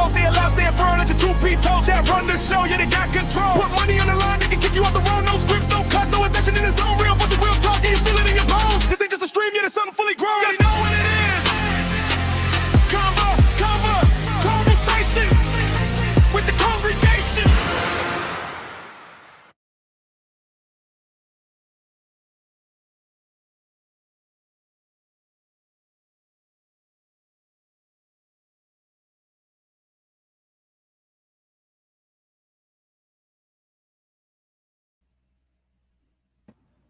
control. Say it loud, stand firm, let the truth be told. Chat run the show, yeah, they got control. Put money on the line, they can kick you off the road. No scripts, no cuts, no invention in the zone. Real for the real talk, yeah, you feel it in your bones. This ain't just a stream, yeah, it's something fully grown. Yeah, they know what it is. Conversation with the congregation.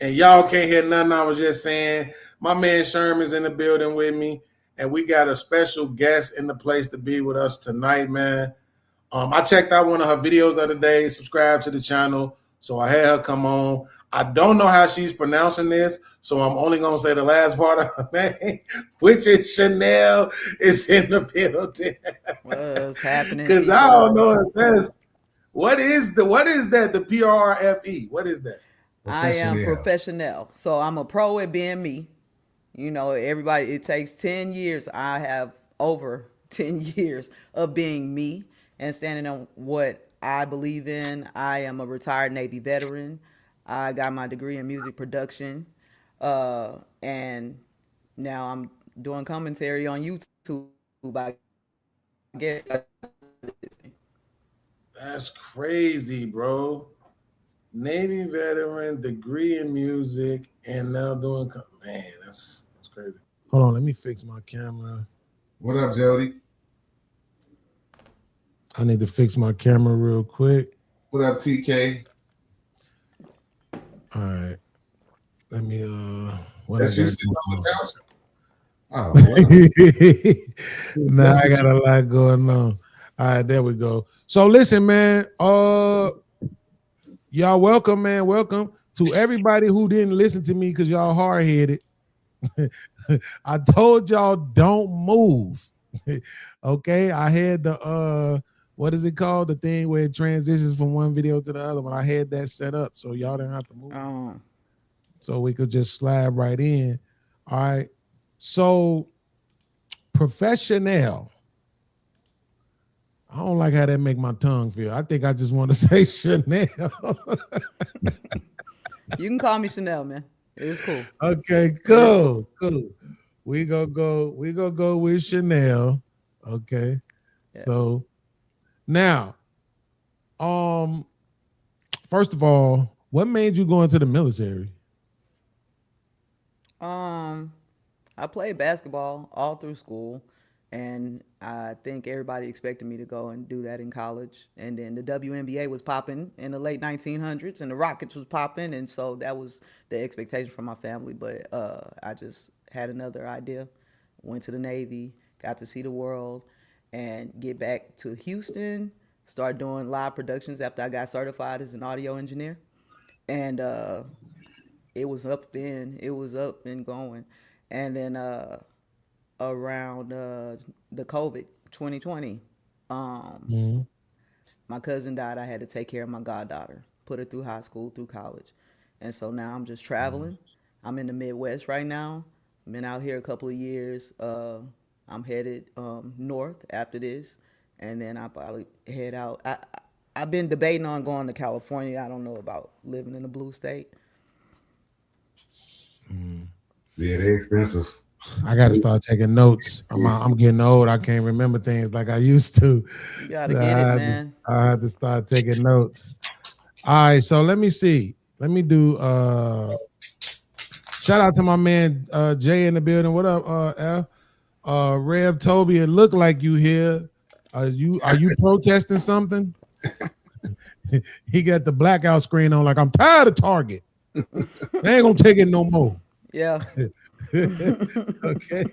And y'all can't hear nothing I was just saying. My man Sherman's in the building with me, and we got a special guest in the place to be with us tonight, man. I checked out one of her videos the other day, subscribed to the channel, so I had her come on. I don't know how she's pronouncing this, so I'm only going to say the last part of her name, which is Chanel is in the building. What's happening? Because I don't know if that's, what is that, the PRFE? What is that? I am professional. So I'm a pro at being me. You know, everybody, it takes 10 years. I have over 10 years of being me and standing on what I believe in. I am a retired Navy veteran. I got my degree in music production. And now I'm doing commentary on YouTube. I guess. That's crazy, bro. Navy veteran, degree in music, and now doing, man, that's crazy. Hold on, let me fix my camera. What up, Jody? I need to fix my camera real quick. What up, TK? All right. Let me That's you sitting on the couch? Oh, nah, I got a lot going on. All right, there we go. So listen, man. Y'all welcome, man. Welcome to everybody who didn't listen to me because y'all hard-headed. I told y'all don't move. Okay, I had the what is it called? The thing where it transitions from one video to the other one. I had that set up so y'all didn't have to move. So we could just slide right in. All right. So professional. I don't like how that make my tongue feel. I think I just want to say Chanel. You can call me Chanel, man. It's cool. Okay, cool. We gonna go with Chanel. Okay. Yeah. So now, first of all, what made you go into the military? I played basketball all through school. And I think everybody expected me to go and do that in college. And then the WNBA was popping in the late 1900s and the Rockets was popping. And so that was the expectation from my family. But I just had another idea, went to the Navy, got to see the world and get back to Houston, start doing live productions after I got certified as an audio engineer. And it was up then, it was up and going. And then around the COVID 2020. My cousin died. I had to take care of my goddaughter, put her through high school, through college. And so now I'm just traveling. I'm in the Midwest right now. I've been out here a couple of years. I'm headed north after this. And then I'll probably head out. I've been debating on going to California. I don't know about living in a blue state. Yeah, they're expensive. I got to start taking notes. I'm getting old. I can't remember things like I used to. You got to get it, man. I had to start taking notes. All right, so let me see. Let me do shout out to my man Jay in the building. What up, F? Rev Toby, it looked like you here. Are you protesting something? He got the blackout screen on like I'm tired of Target. They ain't gonna take it no more. Yeah. Okay.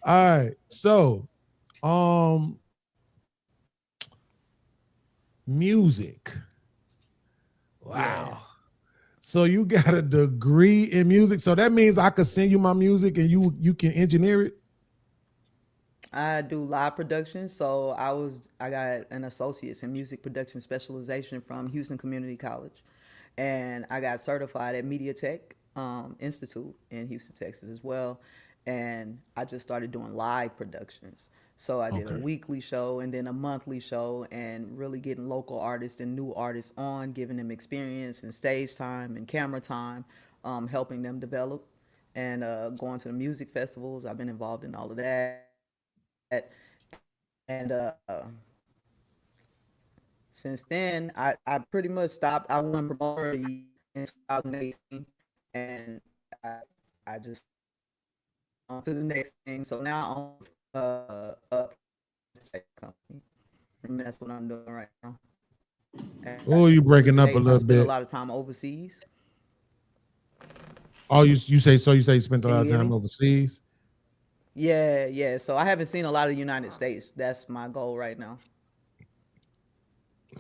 All right. So, music. Wow. Yeah. So you got a degree in music. So that means I could send you my music and you can engineer it. I do live production. So I got an associate's in music production specialization from Houston Community College. And I got certified at Media Tech Institute in Houston, Texas as well. And I just started doing live productions. So I did a Okay. weekly show and then a monthly show, and really getting local artists and new artists on, giving them experience and stage time and camera time, helping them develop, and going to the music festivals. I've been involved in all of that. And since then, I pretty much stopped. I won promoter of the year in 2018, and I, I just on to the next thing. So now I'm a tech company, and that's what I'm doing right now. And Oh, you breaking up a I little spend a bit. lot of time overseas. Oh, you say so? You say you spent a Can lot you of hear time me? overseas? Yeah, yeah. So I haven't seen a lot of the United States. That's my goal right now.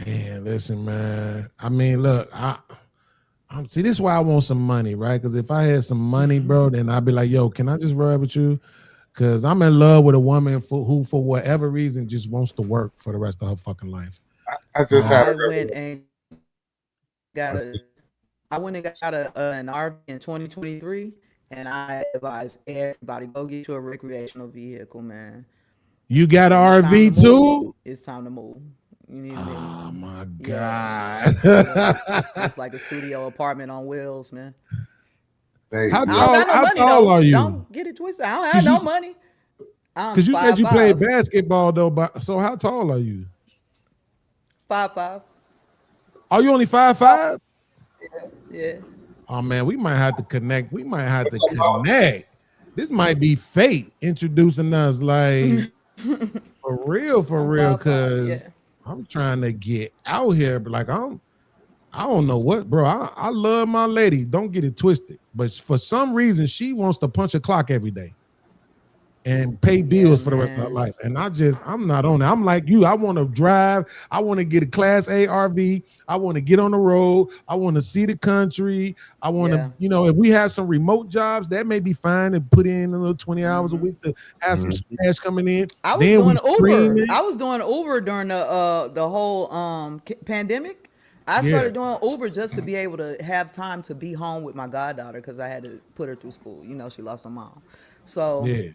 Man, listen, man. I mean, look, I'm see. This is why I want some money, right? Because if I had some money, bro, then I'd be like, yo, can I just ride with you? Because I'm in love with a woman who, for whatever reason, just wants to work for the rest of her fucking life. I just had a I went and got I a I went and got an RV in 2023, and I advise everybody go get you a recreational vehicle, man. You got an When it's time to RV move, too? it's time to move. You need to, Oh my yeah, God. yeah. It's like a studio apartment on wheels, man. They, How I don't yeah, got tall? no How money tall though. are you? Don't get it twisted. I don't have Cause you, no money. I'm cause you said five you played five, basketball though. But so how tall are you? 5'5". Are you only 5'5"? Yeah. Oh man, we might have to connect. We might have to what's up, Mo? connect. This might be fate introducing us, like for I'm real. 5'5". Cause Yeah. I'm trying to get out here, but like I don't know what, bro. I love my lady. Don't get it twisted. But for some reason, she wants to punch a clock every day and pay Yeah, bills for the rest of her man. life. And I'm not on it. I'm like you. I want to drive. I want to get a Class A RV. I want to get on the road. I want to see the country. I want to, Yeah. if we have some remote jobs, that may be fine and put in a little 20 hours a Mm-hmm. week to have some Mhm. cash coming in. I was Then we doing stream Uber. it. I was doing Uber during the whole pandemic. I Yeah. started doing Uber just to be able to have time to be home with my goddaughter because I had to put her through school. She lost her mom. So Yeah.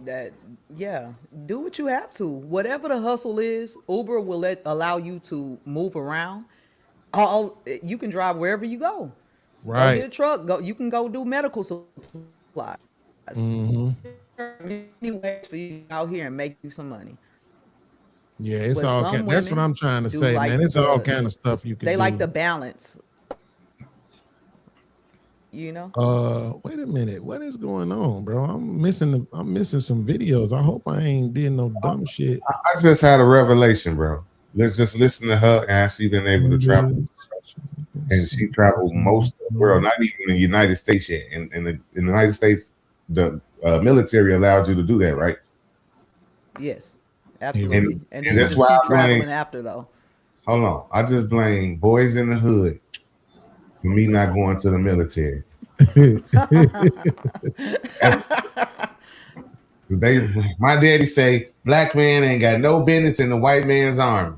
that yeah, do what you have to. Whatever the hustle is, Uber will allow you to move around. All you can drive wherever you go. Go get Right. a truck. Go. You can go do medical supplies. Mm-hmm. Many ways for you out here and make you some money. Yeah, it's But all some that's what women I'm trying to do say, man. like It's all kind of stuff you can they like do. the balance. You know. Wait a minute. What is going on, bro? I'm missing some videos. I hope I ain't did no dumb shit. I just had a revelation, bro. Let's just listen to her and how she been able to travel. And she traveled most of the world, not even in the United States yet. In the United States, the military allowed you to do that, right? Yes, Hey, absolutely. And And then you that's just why keep I blame. traveling after though. Hold on, I just blame boys in the hood for me not going to the military. That's because my daddy say black man ain't got no business in the white man's army.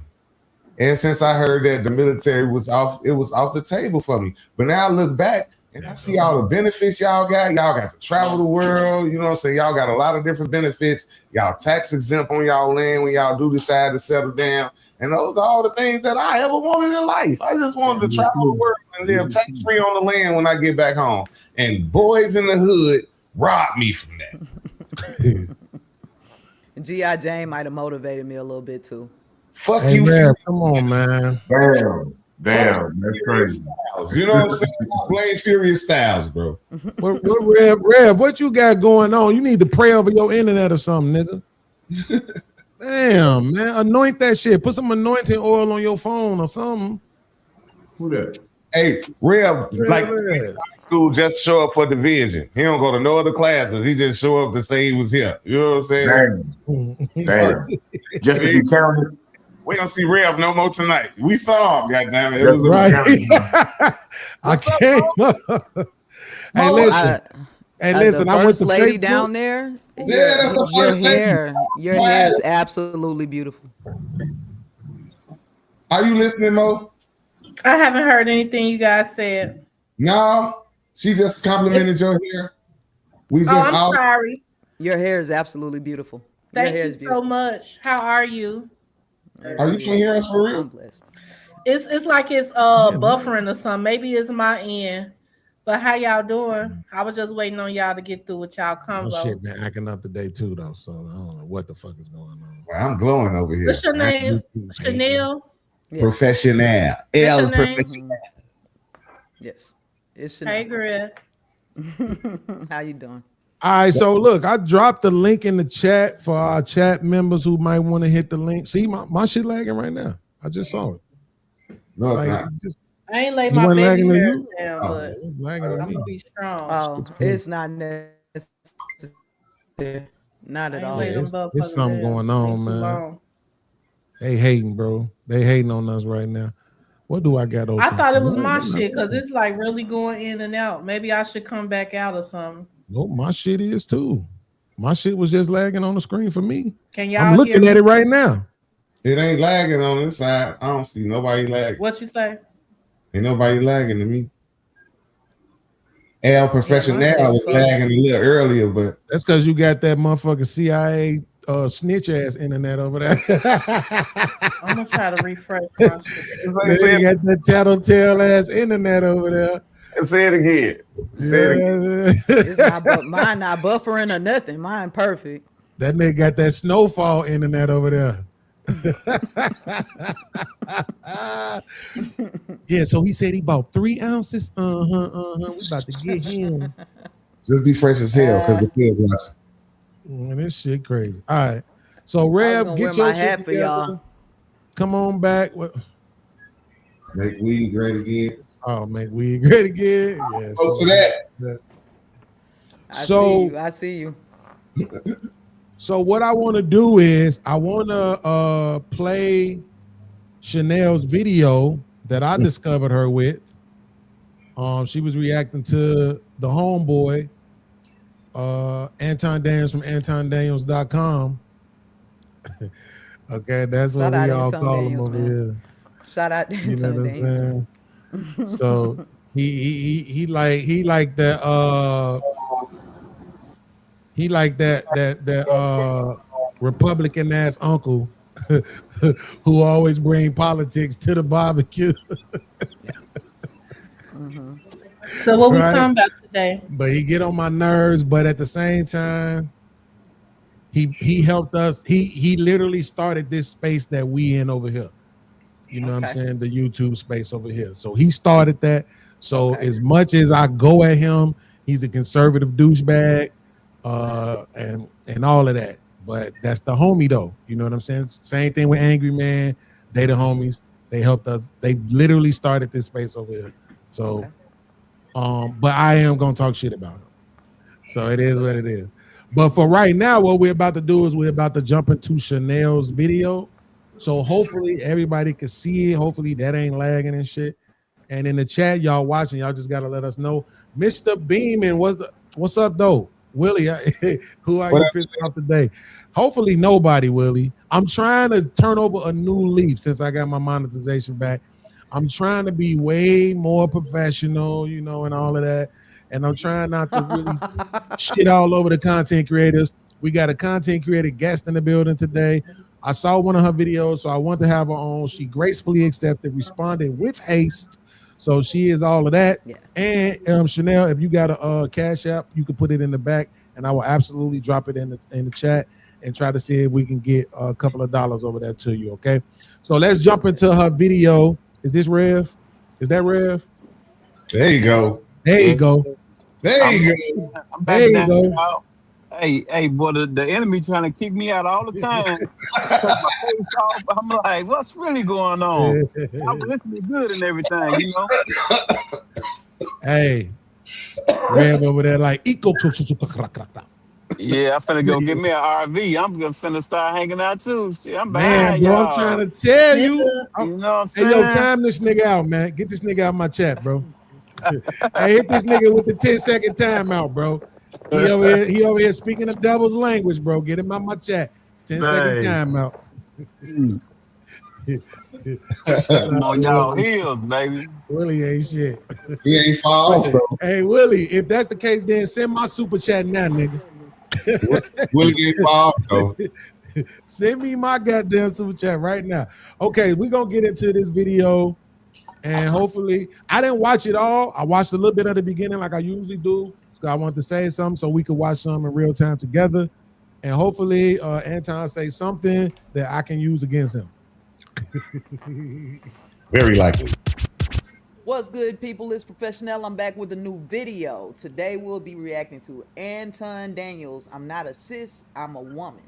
And since I heard that the military was off, it was off the table for me. But now I look back and I see all the benefits y'all got. Y'all got to travel the world. You know what I'm saying? Y'all got a lot of different benefits. Y'all tax exempt on y'all land when y'all do decide to settle down. And those are all the things that I ever wanted in life. I just wanted to travel the world and live tax free on the land when I get back home. And boys in the hood robbed me from that. G.I. Jane might have motivated me a little bit too. Fuck hey, you. man, come on, man. Damn, that's crazy. Styles, you know what I'm saying? I blame Furious Styles, bro. What Rev, what you got going on? You need to pray over your internet or something, nigga. Damn, man. Anoint that shit. Put some anointing oil on your phone or something. Who that? Hey, Rev, like Rev. school just show up for division. He don't go to no other classes. He just show up to say he was here. You know what I'm saying? Damn. Just to be counted. We don't see Rev no more tonight. We saw him, goddamn it. It was Right. a I can't. Hey, listen. Hey, listen. The I went first to lady Facebook. down there. Yeah, that's the your first lady. your hair is absolutely beautiful. Are you listening, Mo? I haven't heard anything you guys said. No, she just complimented your hair. We Oh, just I'm all sorry. Your hair is absolutely beautiful. Thank hair you is so much. How are you? Are you can't hear us for real? I'm blessed. It's like it's buffering or something. Maybe it's my end. But how y'all doing? I was just waiting on y'all to get through with y'all Oh convo. shit, been acting up today too though. So I don't know what the fuck is going on. Well, I'm glowing over here. What's your name? Chanel? Yes. Professional. What's L your name? professional. Yes. It's Hey, Chanel. girl. How you doing? All right, so look, I dropped the link in the chat for our chat members who might want to hit the link. See, my shit lagging right now. I just saw it. No, it's Like, not. I ain't laid You my wasn't baby lagging to hair you? down, Oh, but It was lagging to I'm me. gonna be strong. Oh, it's not necessary. Not I at ain't all. laid them It's motherfuckers something down. going on, Ain't too man. long. They hating, bro. They hating on us right now. What do I got open? I thought it was What- my what shit because not- it's like really going in and out. Maybe I should come back out or something. No, my shit is too. My shit was just lagging on the screen for me. Can y'all I'm hear looking me? at it right now. It ain't lagging on this side. I don't see nobody lagging. What you say? Ain't nobody lagging to me. L professional shit was suck. lagging a little earlier, but That's because you got that motherfucking CIA snitch ass internet over there. I'm gonna try to refresh my shit. They got that tattletale ass internet over there. say it again. Yeah. It's not, but mine not buffering or nothing. Mine perfect. That nigga got that snowfall internet over there. Yeah, so he said he bought 3 ounces. We about to get him. Just be fresh as hell because the feds watching. Man, this shit crazy. All right. So I was Rev, gonna get wear your my shit hat for together. y'all. Come on back. Make weed great again. Oh, make weed great again. Yeah. Go to that. I see you. So what I want to do is I want to play Chanel's video that I discovered her with. She was reacting to the homeboy, Anton Daniels from AntonDaniels.com. Okay, that's what Shout we out all Anton call Daniels, him over man. here. Shout out to You know Anton what I'm Daniels. saying? So he like that Republican ass uncle who always bring politics to the barbecue. So what we Right. talking about today? But he get on my nerves, but at the same time, he helped us. He literally started this space that we in over here. You know what I'm saying? The YouTube space over here. So he started that. So as much as I go at him, he's a conservative douchebag, and all of that. But that's the homie though. You know what I'm saying? Same thing with Angry Man. They the homies. They helped us. They literally started this space over here. So but I am gonna talk shit about him. So it is what it is. But for right now, what we're about to do is we're about to jump into Chanel's video. So hopefully everybody can see it. Hopefully that ain't lagging and shit. And in the chat, y'all watching, y'all just gotta let us know. Mr. Beeman, what's up though? Willie, who are you pissing off today? Hopefully nobody, Willie. I'm trying to turn over a new leaf since I got my monetization back. I'm trying to be way more professional, you know, and all of that. And I'm trying not to really shit all over the content creators. We got a content creator guest in the building today. I saw one of her videos, so I want to have her on. She gracefully accepted, responded with haste. So she is all of that. Yeah. And Chanel, if you got a Cash App, you can put it in the back, and I will absolutely drop it in the chat and try to see if we can get a couple of dollars over there to you. Okay. So let's jump into her video. Is this Rev? Is that Rev? There you go. There you go. There you go. I'm There back you down. go. Hey, boy, the enemy trying to kick me out all the time. Cut my face off. I'm like, what's really going on? I'm listening good and everything, you know. Hey, Rev over there like eco. Yeah, I'm finna go get me an RV. I'm gonna finna start hanging out too. See, I'm Man, behind bro, y'all. I'm trying to tell you. You know what I'm Hey, saying? yo, time this nigga out, man. Get this nigga out of my chat, bro. Hey, hit this nigga with the 10-second timeout, bro. He over here speaking a devil's language, bro. Get him out my chat. 10-second timeout. I'm on y'all heels, baby. Willie ain't shit. He ain't fall off, bro. Hey, Willie, if that's the case, then send my super chat now, nigga. Will it get involved though? Send me my goddamn super chat right now. Okay, we're gonna get into this video, and hopefully, I didn't watch it all. I watched a little bit of the beginning, like I usually do. So I want to say something so we could watch some in real time together, and hopefully, Anton say something that I can use against him. Very likely. What's good, people? It's Professional. I'm back with a new video. Today we'll be reacting to Anton Daniels. I'm not a cis, I'm a woman.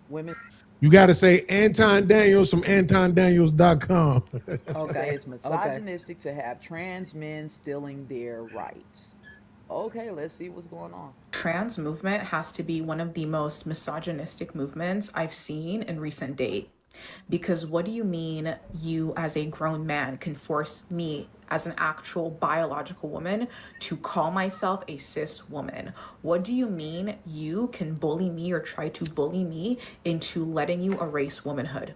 Women. You got to say Anton Daniels from AntonDaniels.com. Okay, it's misogynistic to have trans men stealing their rights. Okay, let's see what's going on. Trans movement has to be one of the most misogynistic movements I've seen in recent date. Because what do you mean you as a grown man can force me as an actual biological woman to call myself a cis woman? What do you mean you can bully me or try to bully me into letting you erase womanhood,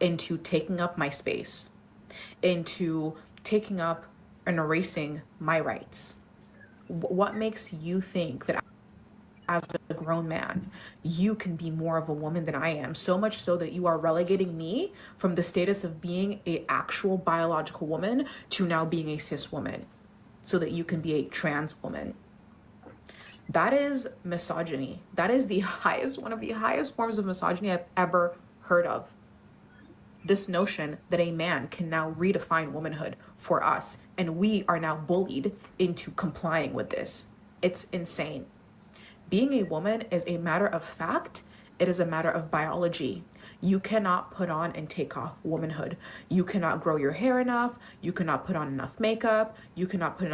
into taking up my space, into taking up and erasing my rights? What makes you think that as a grown man, you can be more of a woman than I am, so much so that you are relegating me from the status of being an actual biological woman to now being a cis woman, so that you can be a trans woman? That is misogyny. That is one of the highest forms of misogyny I've ever heard of. This notion that a man can now redefine womanhood for us, and we are now bullied into complying with this. It's insane. Being a woman is a matter of fact. It is a matter of biology. You cannot put on and take off womanhood. You cannot grow your hair enough. You cannot put on enough makeup. You cannot put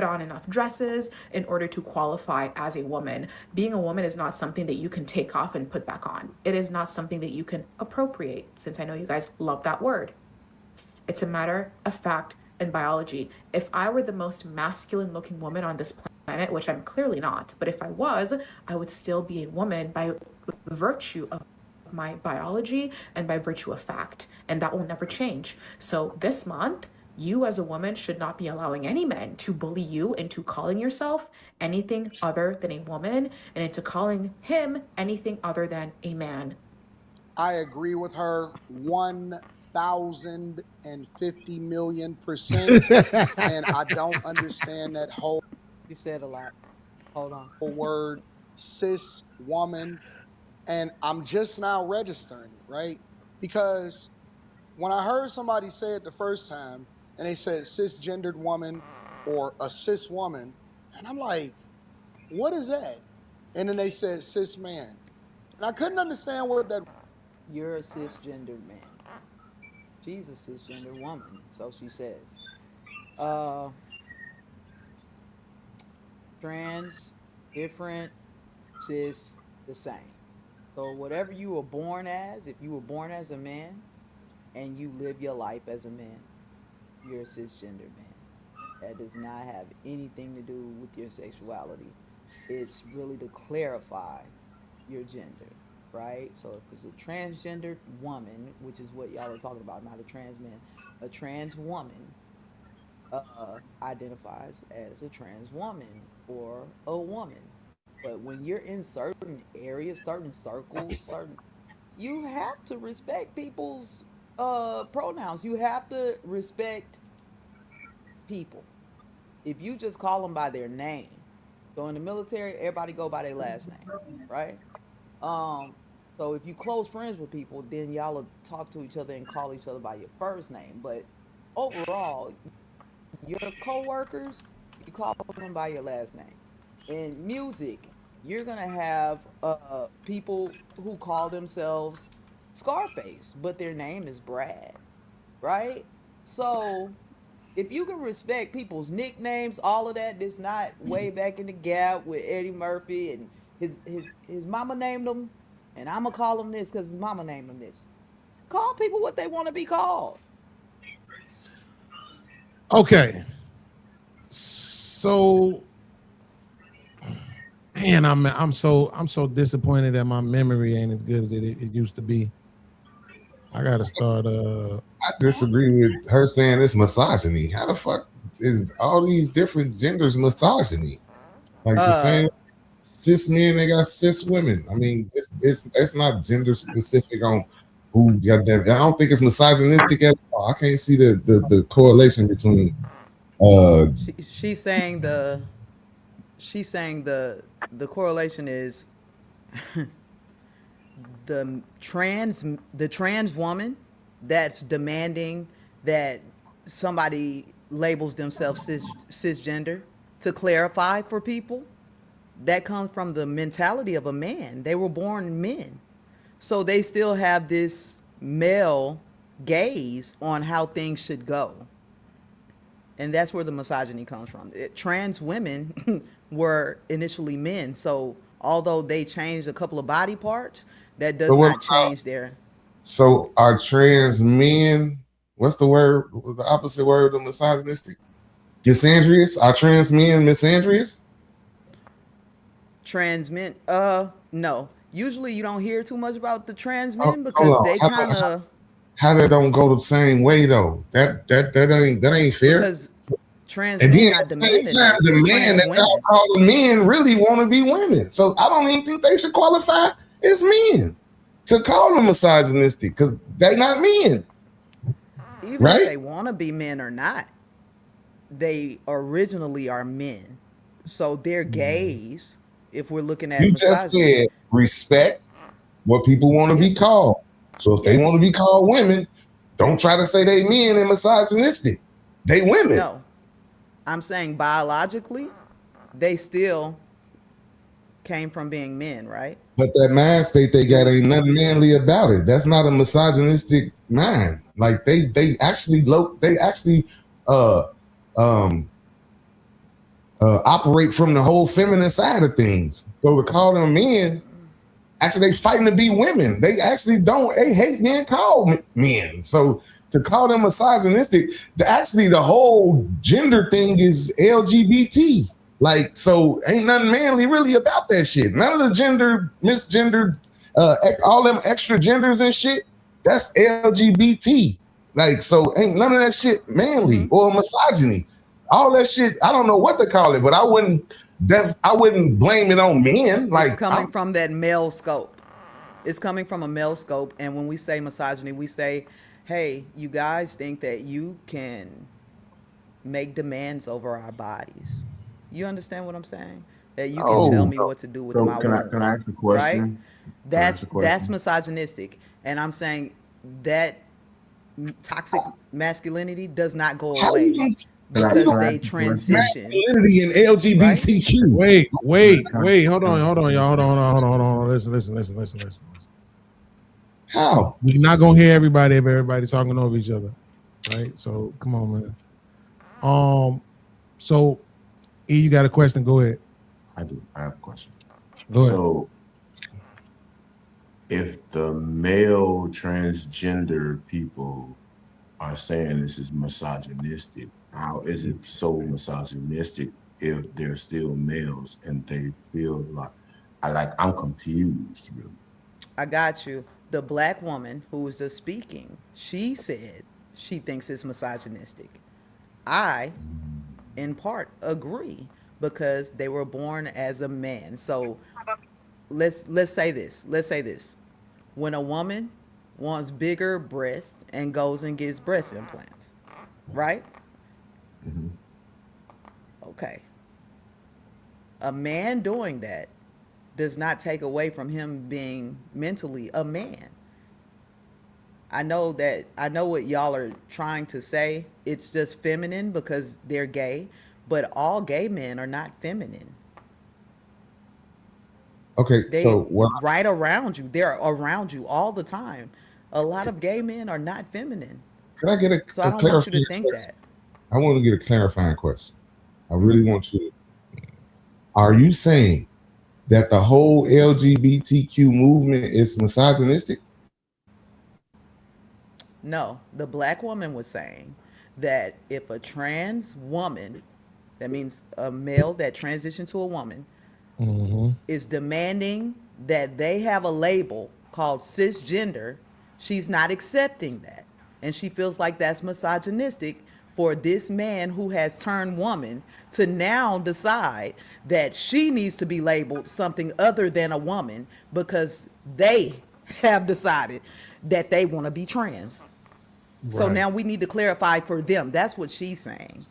on enough dresses in order to qualify as a woman. Being a woman is not something that you can take off and put back on. It is not something that you can appropriate, since I know you guys love that word. It's a matter of fact and biology. If I were the most masculine looking woman on this planet, which I'm clearly not, but if I was, I would still be a woman by virtue of my biology and by virtue of fact, and that will never change. So this month, you as a woman should not be allowing any men to bully you into calling yourself anything other than a woman and into calling him anything other than a man. I agree with her 1,050,000,000%, and I don't understand that whole You said a lot. Hold on. word cis woman, and I'm just now registering it, right? Because when I heard somebody say it the first time and they said cisgendered woman or a cis woman, and I'm like, what is that? And then they said cis man, and I couldn't understand what that. You're a cisgendered man. She's a cisgendered woman, so she says. Trans, different, cis, the same. So whatever you were born as, if you were born as a man and you live your life as a man, you're a cisgendered man. That does not have anything to do with your sexuality. It's really to clarify your gender, right? So if it's a transgendered woman, which is what y'all are talking about, not a trans man, a trans woman identifies as a trans woman or a woman. But when you're in certain areas, certain circles, you have to respect people's pronouns. You have to respect people. If you just call them by their name, so in the military, everybody go by their last name, right? So if you close friends with people, then y'all will talk to each other and call each other by your first name. But overall, your coworkers, you call them by your last name. In music, you're gonna have people who call themselves Scarface, but their name is Brad, right? So if you can respect people's nicknames, all of that, this not way back in the gap with Eddie Murphy and his mama named him, and I'm gonna call him this because his mama named him this. Call people what they want to be called. Okay. So, man, I'm so disappointed that my memory ain't as good as it used to be. I gotta start. I disagree with her saying it's misogyny. How the fuck is all these different genders misogyny? Like the same cis men, they got cis women. I mean, it's not gender specific on who got that. I don't think it's misogynistic at all. I can't see the correlation between She's saying the correlation is the trans woman that's demanding that somebody labels themselves cisgender to clarify for people. That comes from the mentality of a man. They were born men, so they still have this male gaze on how things should go. And that's where the misogyny comes from. Trans women were initially men, so although they changed a couple of body parts, that does not change their. So are trans men? What's the word? The opposite word of misogynistic? Misandrious? Are trans men misandrious? Trans men? No. Usually, you don't hear too much about the trans men because they kind of. How that don't go the same way though? That ain't fair. Because trans and men then not at the same demanding time, that. the man that y'all call men really want to be women. So I don't even think they should qualify as men to call them misogynistic because they're not men. Even right? if they want to be men or not, they originally are men. So their gaze, if we're looking at you just said respect what people want to be called. So if they want to be called women, don't try to say they men and misogynistic. They women. No, I'm saying biologically, they still came from being men, right? But that mind state they got ain't nothing manly about it. That's not a misogynistic mind. Like they actually operate from the whole feminine side of things. So to call them men, actually they fighting to be women. They actually they hate being called men. So to call them misogynistic, the whole gender thing is LGBT. Like, so ain't nothing manly really about that shit. None of the gender, misgendered, all them extra genders and shit, that's LGBT. Like, so ain't none of that shit manly or misogyny. All that shit, I don't know what to call it, but I wouldn't blame it on men. Like, it's coming from that male scope. It's coming from a male scope. And when we say misogyny, we say, hey, you guys think that you can make demands over our bodies. You understand what I'm saying? That you can tell me what to do with my work. Can I ask a question? Right? That's misogynistic. And I'm saying that toxic masculinity does not go away because they transition. Masculinity and LGBTQ. Right? Wait. Hold on, y'all. Hold on. Listen. How? You're not gonna hear everybody if everybody's talking over each other. Right? So come on, man. So E, you got a question? Go ahead. I do. I have a question. Go ahead. So, if the male transgender people are saying this is misogynistic, how is it so misogynistic if they're still males and they feel like I'm confused, really? I got you. The black woman who was just speaking, she said she thinks it's misogynistic. I, in part, agree because they were born as a man. So let's say this. When a woman wants bigger breasts and goes and gets breast implants, right? Mm-hmm. Okay. A man doing that does not take away from him being mentally a man. I know what y'all are trying to say. It's just feminine because they're gay, but all gay men are not feminine. Okay, so what? Right around you, they're around you all the time. A lot of gay men are not feminine. Can I get a So I don't want you to think question? that. I want to get a clarifying question. I really want you to. Are you saying that the whole LGBTQ movement is misogynistic? No, the black woman was saying that if a trans woman, that means a male that transitioned to a woman, is demanding that they have a label called cisgender, she's not accepting that. And she feels like that's misogynistic for this man who has turned woman to now decide that she needs to be labeled something other than a woman because they have decided that they want to be trans. So Right. now we need to clarify for them. That's what she's saying,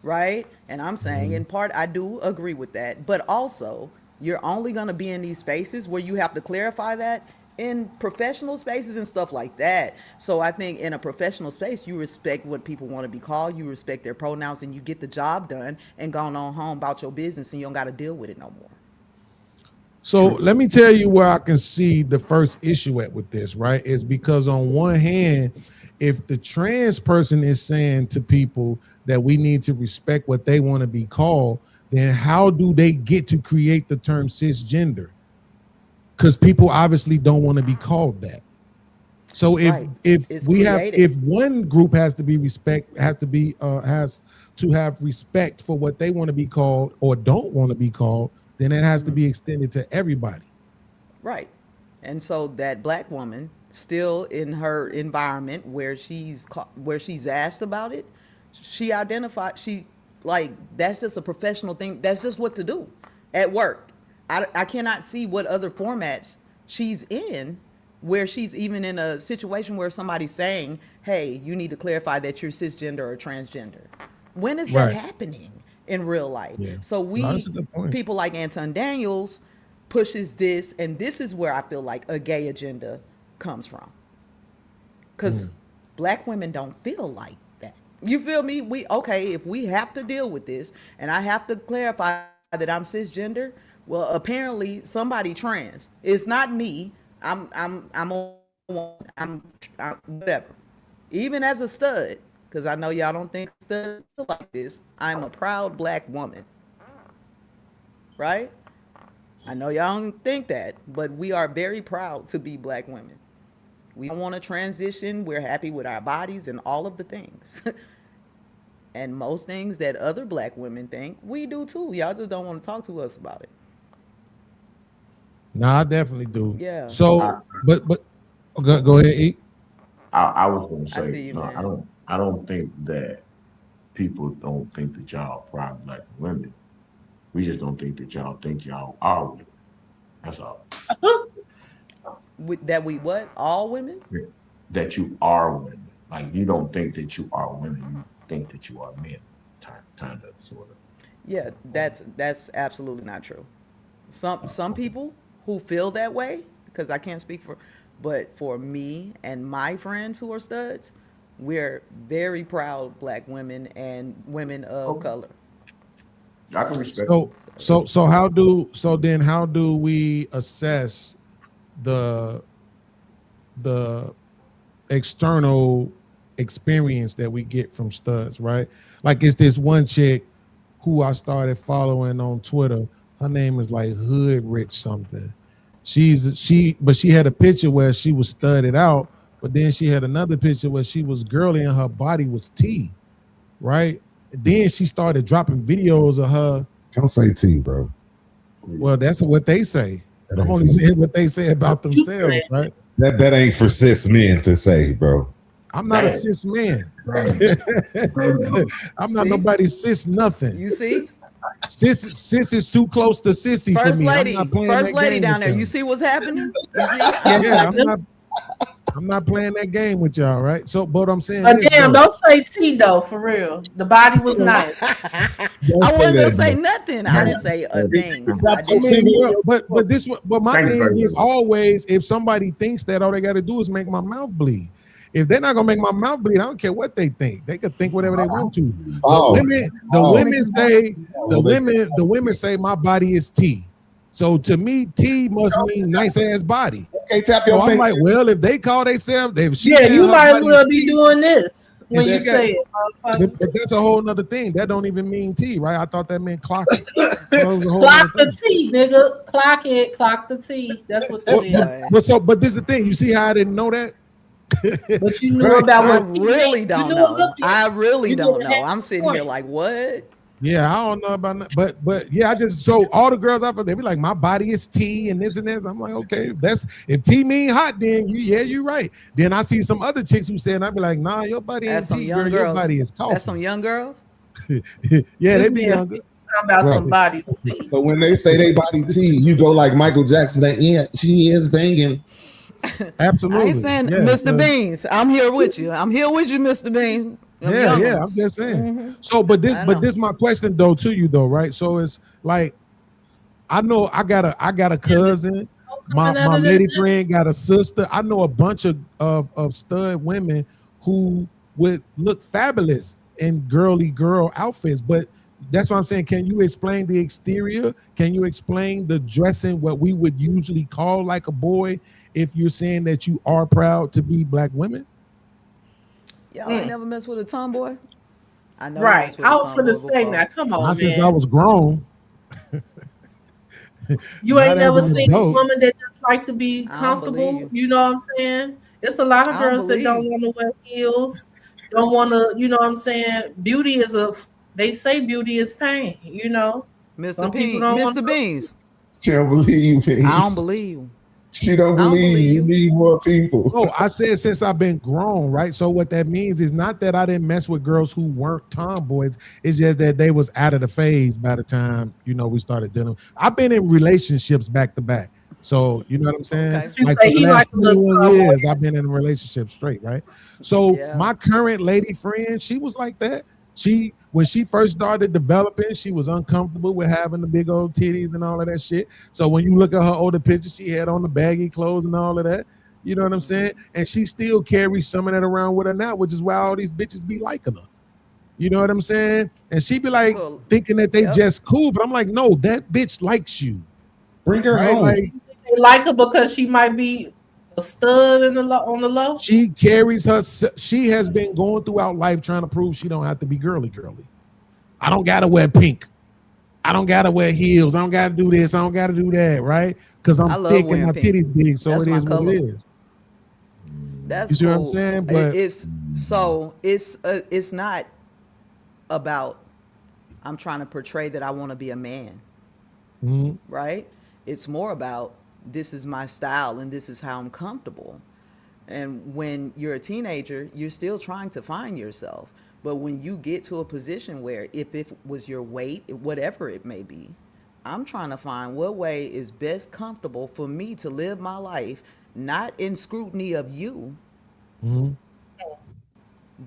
right? And I'm saying, in part, I do agree with that. But also, you're only going to be in these spaces where you have to clarify that in professional spaces and stuff like that. So I think in a professional space, you respect what people want to be called, you respect their pronouns, and you get the job done and gone on home about your business, and you don't got to deal with it no more. So let me tell you where I can see the first issue at with this, right? Is because on one hand, if the trans person is saying to people that we need to respect what they want to be called, then how do they get to create the term cisgender? Because people obviously don't want to be called that. So if It's we have created. if one group has to have respect for what they want to be called or don't want to be called, then it has to be extended to everybody. Right. And so that black woman still in her environment where she's asked about it, she identified, that's just a professional thing. That's just what to do at work. I cannot see what other formats she's in where she's even in a situation where somebody's saying, hey, you need to clarify that you're cisgender or transgender. When is that Right. happening in real life? Yeah. So No, that's a good point. people like Anton Daniels pushes this, and this is where I feel like a gay agenda comes from. Because black women don't feel like that. You feel me? If we have to deal with this and I have to clarify that I'm cisgender, well, apparently somebody trans. It's not me. I'm whatever. Even as a stud, because I know y'all don't think studs feel like this, I'm a proud black woman. Right? I know y'all don't think that, but we are very proud to be black women. We don't want to transition. We're happy with our bodies and all of the things. And most things that other black women think, we do too. Y'all just don't want to talk to us about it. No, I definitely do. Yeah. So, but go ahead, E. I was going to I see say, you, no, man. I don't think that people don't think that y'all are proud black women. We just don't think that y'all think y'all are women. That's all. That we what? All women? That you are women. Like, you don't think that you are women. You think that you are men. Kind of, sort of. Yeah, that's absolutely not true. Some people who feel that way, because I can't speak but for me and my friends who are studs, we're very proud black women and women of color. I can respect. So how do we assess the external experience that we get from studs, right? Like it's this one chick who I started following on Twitter. Her name is like Hood Rich something. But she had a picture where she was studded out, but then she had another picture where she was girly and her body was T, right? Then she started dropping videos of her. Don't say T, bro. Well, that's what they say. I'm only saying what they say about themselves, right? That ain't for cis men to say, bro. I'm not a cis man. I'm not nobody's cis nothing. You see? Cis is too close to sissy for me. First lady down there. You see what's happening? You see? Yeah, I'm not playing that game with y'all, right? So, but I'm saying, don't say T though, for real. The body was nice. I wasn't gonna say nothing. I didn't say a thing. But my thing is always, if somebody thinks that, all they got to do is make my mouth bleed. If they're not gonna make my mouth bleed, I don't care what they think. They can think whatever they want to. The women say my body is T. So to me, T must mean nice ass body. Okay, tap your I'm like, well, if they call themselves, you might as well be doing this when you say it. But that's a whole nother thing. That don't even mean T, right? I thought that meant clock it. Clock the T, nigga. Clock it. Clock the T. That's what that is. But this is the thing. You see how I didn't know that? But you knew about what I really don't know. I really don't know. I'm sitting here like, what? Yeah, I don't know about that, but yeah, I just so all the girls out there, they be like, my body is T and this and this. I'm like, okay, if T mean hot, then you're right. Then I see some other chicks who say, and I be like, nah, your body ain't That's some T, young girl. girls. Your body is coffee. That's some young girls. Yeah, they be younger. Talking about some bodies. So when they say they body T, you go like Michael Jackson, like, yeah, she is banging. Absolutely. I ain't saying Yeah, Mr. so- Beans. I'm here with you. I'm here with you, Mr. Beans. I'm just saying. So, but this my question though to you though, right? So it's like, I know I got a cousin, my lady friend got a sister. I know a bunch of stud women who would look fabulous in girly girl outfits, but that's what I'm saying. Can you explain the exterior? Can you explain the dressing, what we would usually call like a boy, if you're saying that you are proud to be black women? Y'all ain't never messed with a tomboy? I know. Right. I was finna say that. Come on, Not man. since I was grown. You ain't never seen a woman that just like to be comfortable. You know what I'm saying? It's a lot of girls that don't want to wear heels, don't want to, you know what I'm saying? Beauty is they say beauty is pain, you know? Mr. Beans. She don't believe me. I don't believe you. She don't believe you need more people. No, I said since I've been grown, right? So what that means is not that I didn't mess with girls who weren't tomboys. It's just that they was out of the phase by the time, we started dealing. I've been in relationships back to back. So you know what I'm saying? Okay. Like for the last 21 years, I've been in a relationship straight, right? So my current lady friend, she was like that. When she first started developing, she was uncomfortable with having the big old titties and all of that shit. So when you look at her older pictures, she had on the baggy clothes and all of that. You know what I'm saying? And she still carries some of that around with her now, which is why all these bitches be liking her. You know what I'm saying? And she be like thinking that they just cool, but I'm like, no, that bitch likes you. Bring her home. They like her because she might be a stud on the low. She carries her. She has been going throughout life trying to prove she don't have to be girly. I don't gotta wear pink. I don't gotta wear heels. I don't gotta do this. I don't gotta do that. Right? Because I'm thick and my titties big, so it is what it is. That's you see cool. what I'm saying? But it's not about I'm trying to portray that I want to be a man, right? It's more about this is my style and this is how I'm comfortable. And when you're a teenager, you're still trying to find yourself. But when you get to a position where if it was your weight, whatever it may be, I'm trying to find what way is best comfortable for me to live my life, not in scrutiny of you,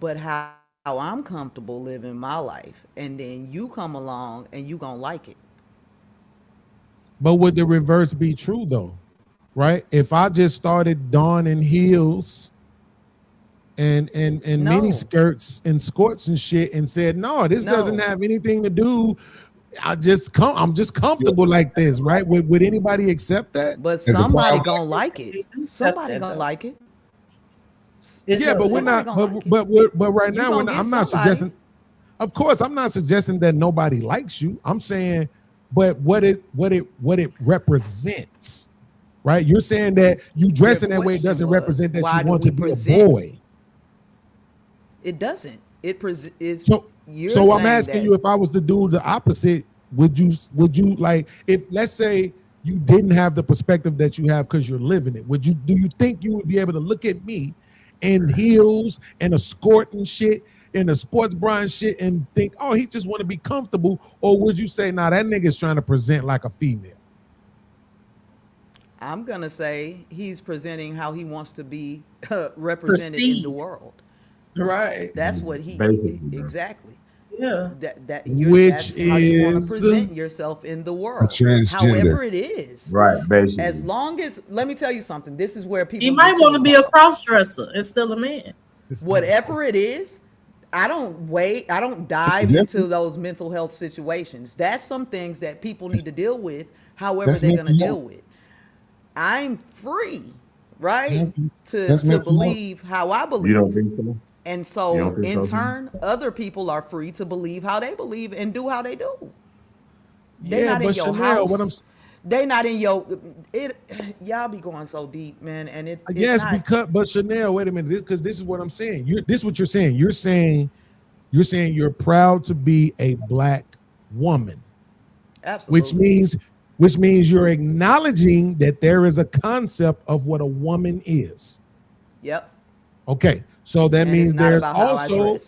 but how I'm comfortable living my life. And then you come along and you gonna like it. But would the reverse be true though? Right? If I just started donning heels and mini skirts and skirts and shit and said, no, this doesn't have anything to do. I'm just comfortable like this, right? Would anybody accept that? But somebody gonna like it. Somebody gonna like it. Yeah, but we're not. But right now, I'm not suggesting. Of course, I'm not suggesting that nobody likes you. I'm saying, but what it represents, right? You're saying that you dressing that way doesn't represent that you want to be a boy. It doesn't. So I'm asking you, if I was to do the opposite, would you like, if let's say you didn't have the perspective that you have because you're living it, do you think you would be able to look at me in heels and a skirt and shit and a sports bra and shit and think, oh, he just want to be comfortable? Or would you say, nah, that nigga's trying to present like a female? I'm gonna say he's presenting how he wants to be represented in the world. Right. That's what he exactly. Yeah. That's is how you want to present yourself in the world. However it is. Right, basically. As long as, let me tell you something. This is where people. He might want to be a cross-dresser and still a man. Whatever it is, I don't dive into those mental health situations. That's some things that people need to deal with, however they're going to deal with. I'm free, right? To believe how I believe. You don't think so? And so in turn, other people are free to believe how they believe and do how they do. They're not in your house. They're not in your y'all be going so deep, man. And but Chanel, wait a minute, because this is what I'm saying. This is what you're saying. You're saying you're proud to be a black woman. Absolutely. Which means you're acknowledging that there is a concept of what a woman is. Yep. Okay, so that means there's also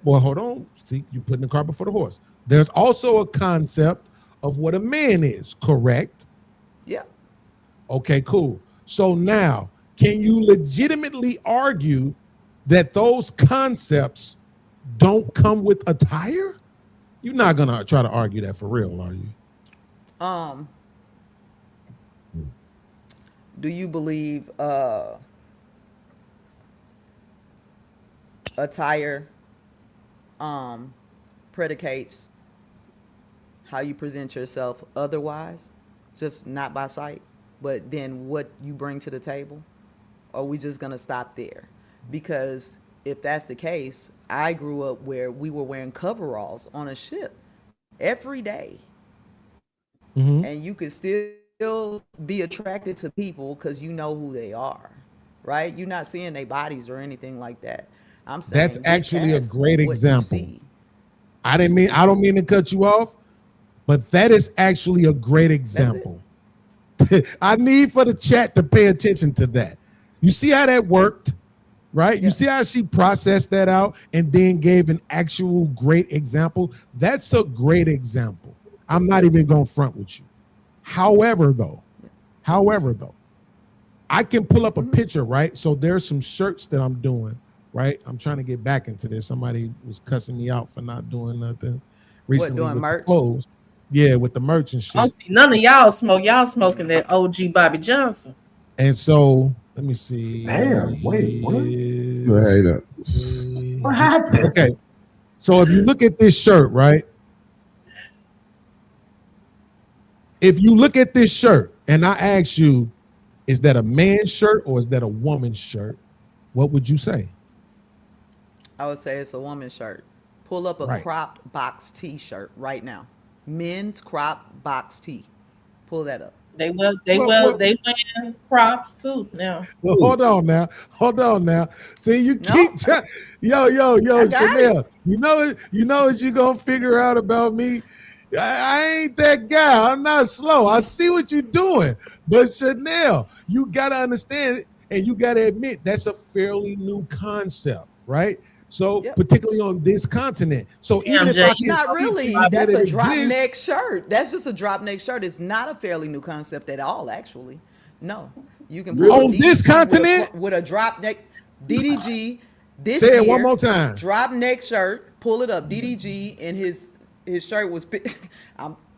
hold on. See, you're putting the cart before the horse. There's also a concept of what a man is, correct? Yeah. Okay, cool. So now, can you legitimately argue that those concepts don't come with attire? You're not gonna try to argue that for real, are you? Do you believe attire predicates how you present yourself otherwise, just not by sight, but then what you bring to the table? Or are we just gonna stop there? Because if that's the case, I grew up where we were wearing coveralls on a ship every day. And you could still be attracted to people because you know who they are, right? You're not seeing their bodies or anything like that. I'm saying that's actually a great example. I don't mean to cut you off, but that is actually a great example. I need for the chat to pay attention to that. You see how that worked, right? Yeah. You see how she processed that out and then gave an actual great example. That's a great example. I'm not even going to front with you. However, though, I can pull up a picture, right? So there's some shirts that I'm doing, right? I'm trying to get back into this. Somebody was cussing me out for not doing nothing recently. What, doing merch? Clothes. Yeah, with the merch and shit. Oh, see, none of y'all smoke. Y'all smoking that OG Bobby Johnson. And so, let me see. Damn, wait, what? What happened? Okay. So if you look at this shirt, right? If you look at this shirt and I ask you, is that a man's shirt or is that a woman's shirt? What would you say? I would say it's a woman's shirt. Pull up a cropped box t-shirt right now. Men's cropped box tee. Pull that up. They wear crops too now. Well, hold on now. See, you keep trying. Yo, Chanel. You know what you gonna figure out about me? I ain't that guy. I'm not slow. I see what you're doing. But Chanel, you gotta understand and you gotta admit that's a fairly new concept, right? So particularly on this continent. So even if I not really, that's a drop neck shirt. That's just a drop neck shirt. It's not a fairly new concept at all, actually. No, you can put on this continent with a drop neck DDG. This say it year, one more time. Drop neck shirt. Pull it up. DDG and his shirt was.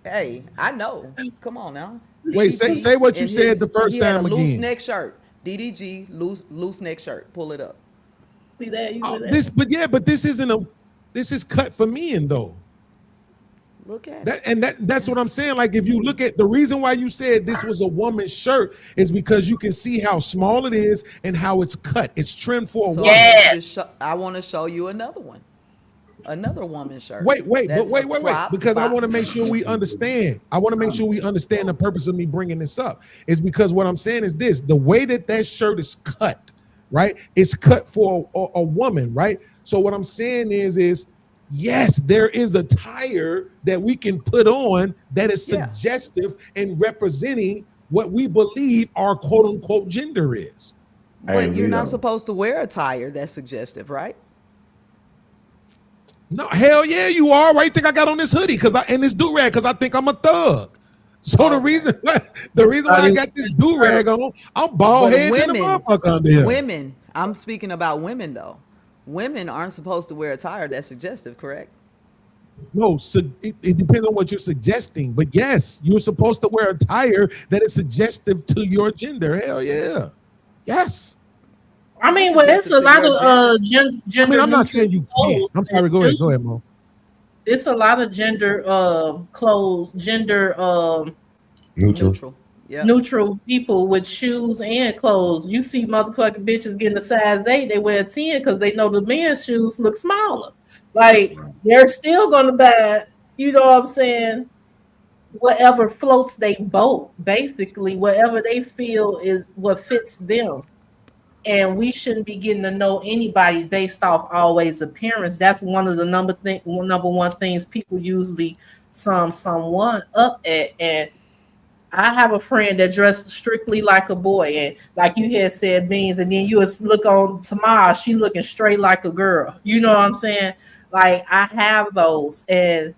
Hey, I know. Come on now. Wait, say what you said the first time again. Loose neck shirt. DDG loose neck shirt. Pull it up. See that? But this isn't this is cut for men though. Look at that's what I'm saying. Like if you look at the reason why you said this was a woman's shirt is because you can see how small it is and how it's cut. It's trimmed for a woman. I want to show you another one. Another woman's shirt. Wait, because I want to make sure we understand. I want to make sure we understand the purpose of me bringing this up is because what I'm saying is this: the way that shirt is cut, right? It's cut for a woman, right? So what I'm saying is yes, there is a attire that we can put on that is suggestive and representing what we believe our quote unquote gender is. But you're not supposed to wear attire that's suggestive, right? No, hell yeah, you are. Why you think I got on this hoodie and this do-rag because I think I'm a thug. So the reason why I got this do-rag on, I'm bald headed and a motherfucker under here. Women, I'm speaking about women though. Women aren't supposed to wear attire that's suggestive, correct? No, so it depends on what you're suggesting. But yes, you're supposed to wear attire that is suggestive to your gender. Hell yeah. Yes. I mean, well, it's a lot of gender. I mean, I'm not saying you can't. I'm sorry. Go ahead, Mo. It's a lot of gender clothes, gender neutral. Yep. Neutral people with shoes and clothes. You see motherfucking bitches getting a size 8, they wear a 10 because they know the men's shoes look smaller. Like they're still gonna buy, you know what I'm saying, whatever floats they boat, basically, whatever they feel is what fits them. and we shouldn't be getting to know anybody based off always appearance. That's one of the number one things people usually sum someone up at. And I have a friend that dressed strictly like a boy, and like you had said, Beans, and then you would look on Tamara, she looking straight like a girl. You know what I'm saying? Like I have those, and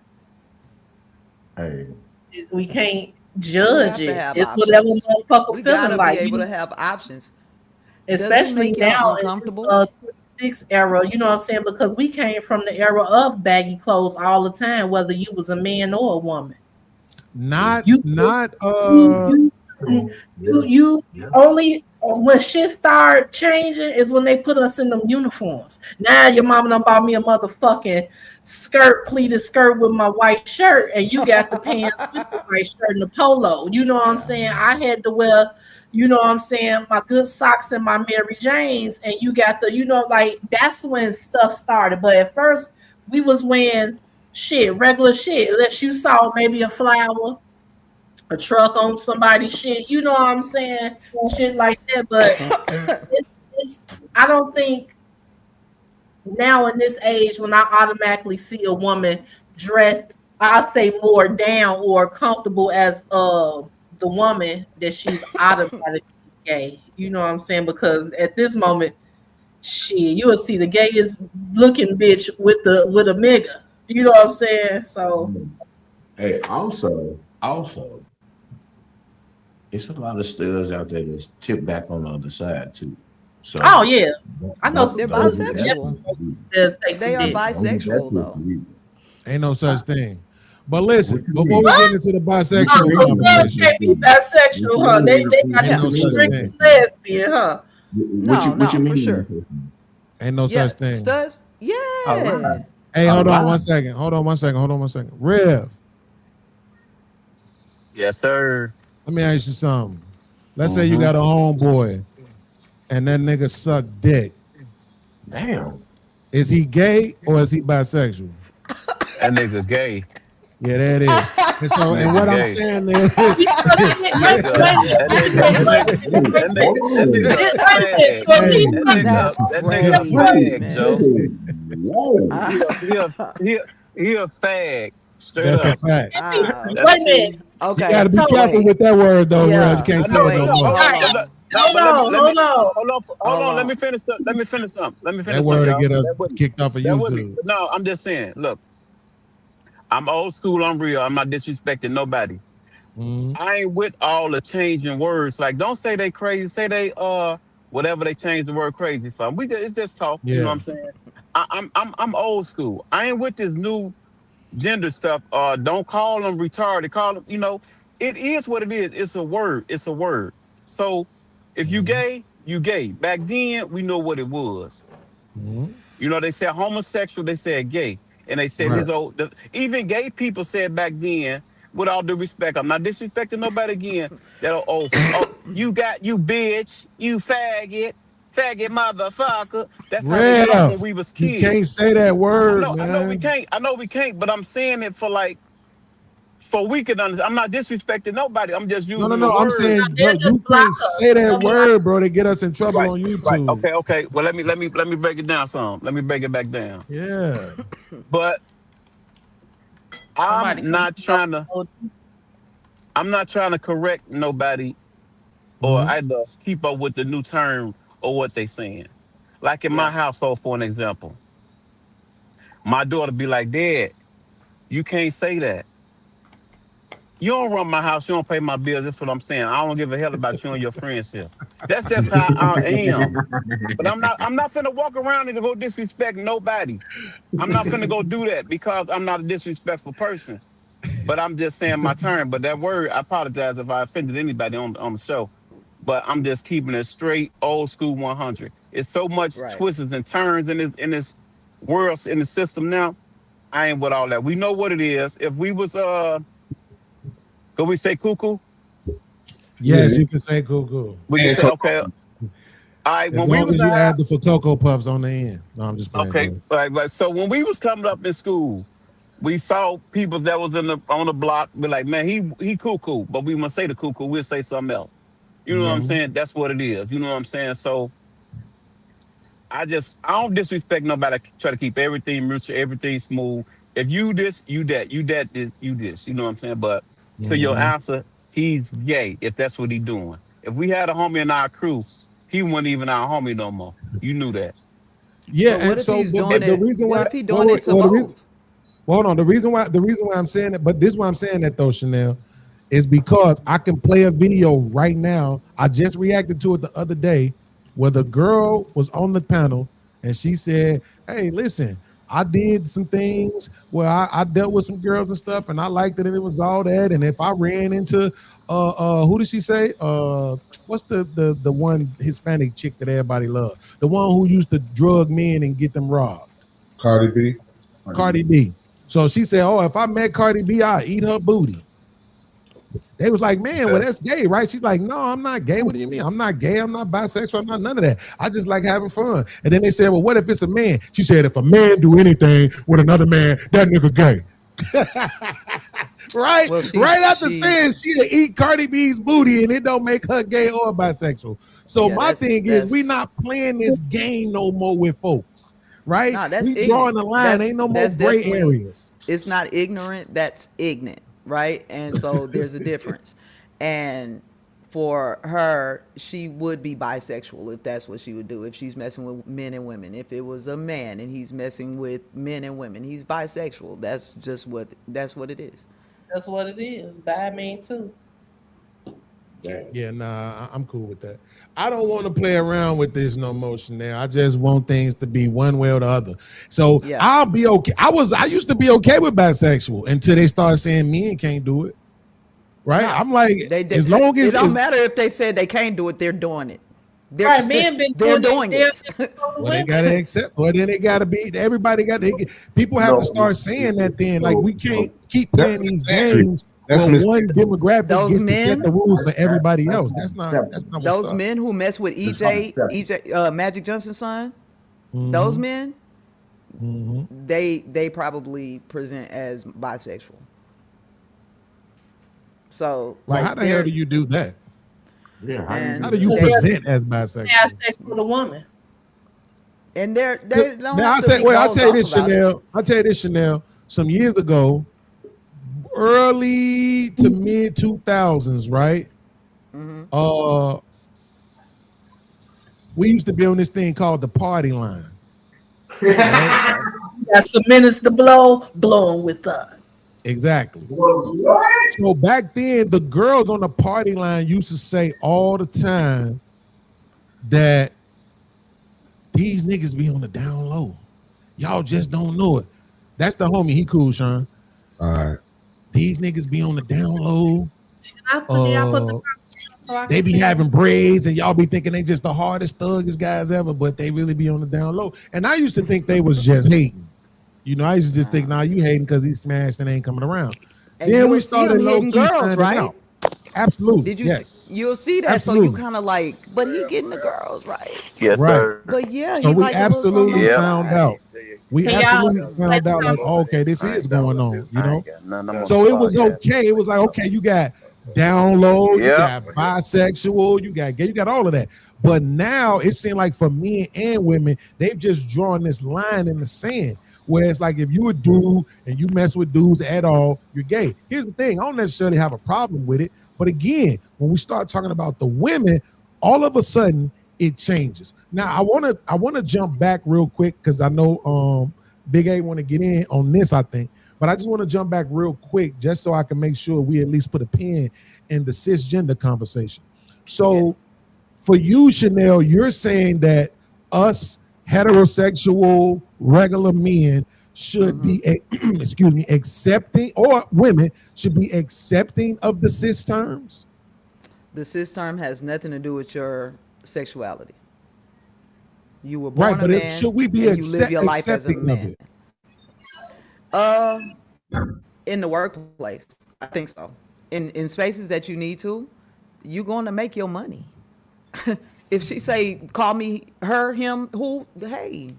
we can't judge it. It's options. whatever motherfucker we feeling gotta like. be able to have options. Especially now in this 26 era, you know what I'm saying? Because we came from the era of baggy clothes all the time, whether you was a man or a woman. You only when shit started changing is when they put us in them uniforms. Now your mama done bought me a motherfucking pleated skirt with my white shirt, and you got the pants with the white shirt and the polo. You know what I'm saying? I had to wear, you know what I'm saying, my good socks and my Mary Janes, and you got the, you know, like that's when stuff started. But at first we was wearing regular shit, unless you saw maybe a flower, a truck on somebody's shit, you know what I'm saying? Shit like that. But I don't think now in this age, when I automatically see a woman dressed, I say more down or comfortable as the woman, that she's automatically gay. You know what I'm saying? Because at this moment, you will see the gayest looking bitch with a nigga. You know what I'm saying? So hey, also, it's a lot of studs out there that's tipped back on the other side too. So yeah, I know they're bisexual. They are bisexual though. Ain't no such thing. But listen, before we get into the bisexual conversation, can't be bisexual, huh? They got to be strict lesbian, huh? What you mean? For sure. Ain't no such thing. Studs? Yeah. Hey, hold on one second. Rev. Yes, sir. Let me ask you something. Let's say you got a homeboy and that nigga suck dick. Damn. Is he gay or is he bisexual? That nigga gay. Yeah, that is. And so, and what I'm saying is, he a fag. Straight that's up. a fact. Wait a minute. Okay. You gotta be careful with that word though, Rev. You can't say it no more. Hold on. Let me finish something. That word will get us kicked off of YouTube. No, I'm just saying. Look, I'm old school. I'm real. I'm not disrespecting nobody. I ain't with all the changing words. Like, don't say they crazy. Say they whatever they change the word crazy from. It's just talk. You know what I'm saying? I'm old school. I ain't with this new gender stuff. Don't call them retarded. Call them. You know, it is what it is. It's a word. So if you gay, you gay. Back then, we know what it was. You know, they said homosexual. They said gay. And they said, even gay people said back then, with all due respect, I'm not disrespecting nobody again, that, you bitch, you faggot motherfucker. That's how they talk when we was kids. You can't say that word, man. I know we can't, but I'm saying it for we can understand. I'm not disrespecting nobody. I'm just using the word. I'm saying you can't say that word, bro, to get us in trouble on YouTube. Right. Okay. Well, let me break it down some. Let me break it back down. Yeah. But I'm not trying to correct nobody or either keep up with the new term or what they saying. Like in my household, for an example, my daughter be like, Dad, you can't say that. You don't run my house. You don't pay my bills. That's what I'm saying. I don't give a hell about you and your friends here. That's just how I am. But I'm not finna walk around and go disrespect nobody. I'm not finna go do that because I'm not a disrespectful person. But I'm just saying my turn. But that word, I apologize if I offended anybody on the show. But I'm just keeping it straight, old school 100. It's so much twists and turns in this world, in the system now. I ain't with all that. We know what it is. If we was could we say cuckoo? Yes, you can say cuckoo. We can say, okay. All right. As long as you add the for Cocoa Puffs on the end. No, I'm just playing. Okay. All right. So when we was coming up in school, we saw people that was on the block be like, man, he cuckoo. But we wouldn't say the cuckoo. We'll say something else. You know what I'm saying? That's what it is. You know what I'm saying? So I don't disrespect nobody. I try to keep everything mutual, everything smooth. If you this, you that, you that, this, you this. You know what I'm saying? But to your answer, he's gay if that's what he doing. If we had a homie in our crew, he wasn't even our homie no more. You knew that. Yeah, But what and if so he's doing the it? reason What why if he doing it to the both? reason, well, hold on. The reason why I'm saying it, but this is why I'm saying that though, Chanel, is because I can play a video right now. I just reacted to it the other day where the girl was on the panel and she said, "Hey, listen, I did some things where I dealt with some girls and stuff, and I liked it, and it was all that. And if I ran into who did she say? What's the one Hispanic chick that everybody loved? The one who used to drug men and get them robbed. Cardi B. Cardi B. So she said, "Oh, if I met Cardi B, I'd eat her booty." They was like, "Man, well, that's gay, right?" She's like, "No, I'm not gay. What do you mean? I'm not gay. I'm not bisexual. I'm not none of that. I just like having fun." And then they said, "Well, what if it's a man?" She said, "If a man do anything with another man, that nigga gay." Right? Well, right after saying she'd eat Cardi B's booty and it don't make her gay or bisexual. So my thing is, we not playing this game no more with folks. Right? Nah, that's we drawing the line. Ain't no more gray areas. It's not ignorant. That's ignorant. Right? And so there's a difference. And for her, she would be bisexual if that's what she would do, if she's messing with men and women. If it was a man and he's messing with men and women, he's bisexual. That's just what it is. That's what it is. Bi mean too. Yeah, nah, I'm cool with that. I don't want to play around with this no more, Chanel. I just want things to be one way or the other. So yeah. I'll be okay. I used to be okay with bisexual until they started saying men can't do it. Right? No, I'm like, as long as it don't matter if they said they can't do it, they're doing it. Right, men been doing it. Well, they gotta accept. Well, then they gotta be. Everybody got. People have to start saying that. Then, like, we can't keep playing these games. That's one demographic gets to set the rules for everybody else. That's not. Those men who mess with EJ, Magic Johnson's son. Mm-hmm. Those men, they probably present as bisexual. So, like, how the hell do you do that? Yeah, how do you present as bisexual? Have sex with a woman. And they don't. Now I'll tell you this, Chanel. I'll tell you this, Chanel. Some years ago, early to mid 2000s, right? Mm-hmm. We used to be on this thing called the party line. Right? Got some minutes to blow them with us. Exactly. So back then, the girls on the party line used to say all the time that these niggas be on the down low. Y'all just don't know it. That's the homie. He cool, Sean. All right. These niggas be on the down low. They be having braids, and y'all be thinking they just the hardest, thuggiest guys ever, but they really be on the down low. And I used to think they was just hating. You know, I used to just think, nah, you hating because he smashed and ain't coming around. And then we started hitting girls, right? Out. Absolutely. Did you? Yes. You'll see that. Absolutely. So you kind of like, but he getting the girls, right? Yes, right. Sir. But yeah, so we absolutely found out. We absolutely found out, like, oh, okay, this is going on. You know. So it was okay. It was like, okay, you got down low, you got bisexual, you got gay, you got all of that. But now it seemed like for men and women, they've just drawn this line in the sand. Where it's like if you a dude and you mess with dudes at all, you're gay. Here's the thing, I don't necessarily have a problem with it. But again, when we start talking about the women, all of a sudden it changes. Now I wanna jump back real quick because I know Big A want to get in on this, I think. But I just want to jump back real quick just so I can make sure we at least put a pin in the cisgender conversation. So for you, Chanel, you're saying that us heterosexual regular men should be accepting, or women should be accepting of the cis terms? The cis term has nothing to do with your sexuality. You were born a man, should we be and you live your life as a man. In the workplace, I think so. In spaces that you need to, you're going to make your money. If she say, call me her, him, who, hey,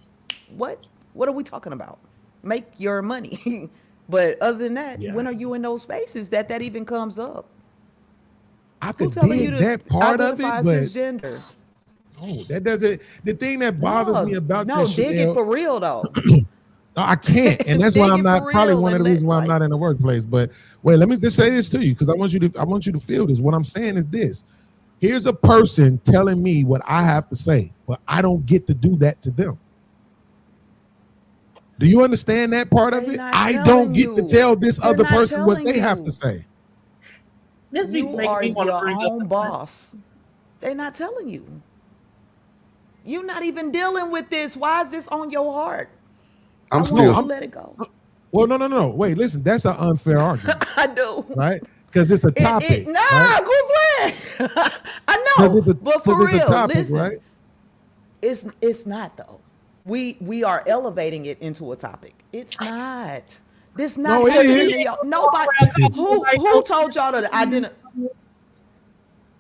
what are we talking about? Make your money. But other than that, when are you in those spaces that even comes up? I could dig that part of it, but cisgender? No, that doesn't. The thing that bothers me about no, that, dig it Chanel, for real though. no, I can't, and that's why Dig I'm it not. for Probably real one of and the reasons why I'm like, not in the workplace. But wait, let me just say this to you because I want you to feel this. What I'm saying is this: here's a person telling me what I have to say, but I don't get to do that to them. Do you understand that part of it? I don't get to tell this They're other not person what telling they have to you. say. This be You making are me want to your bring up own boss. They're not telling you. You're not even dealing with this. Why is this on your heart? I want you to let it go. Well, no. Wait, listen. That's an unfair argument. I do. Right? Because it's a topic. Nah, right? quit playing. I know, but for real, topic, listen. Right? It's not though. We are elevating it into a topic. It's not. This not No, happening to y'all. Nobody. Who told y'all to identify?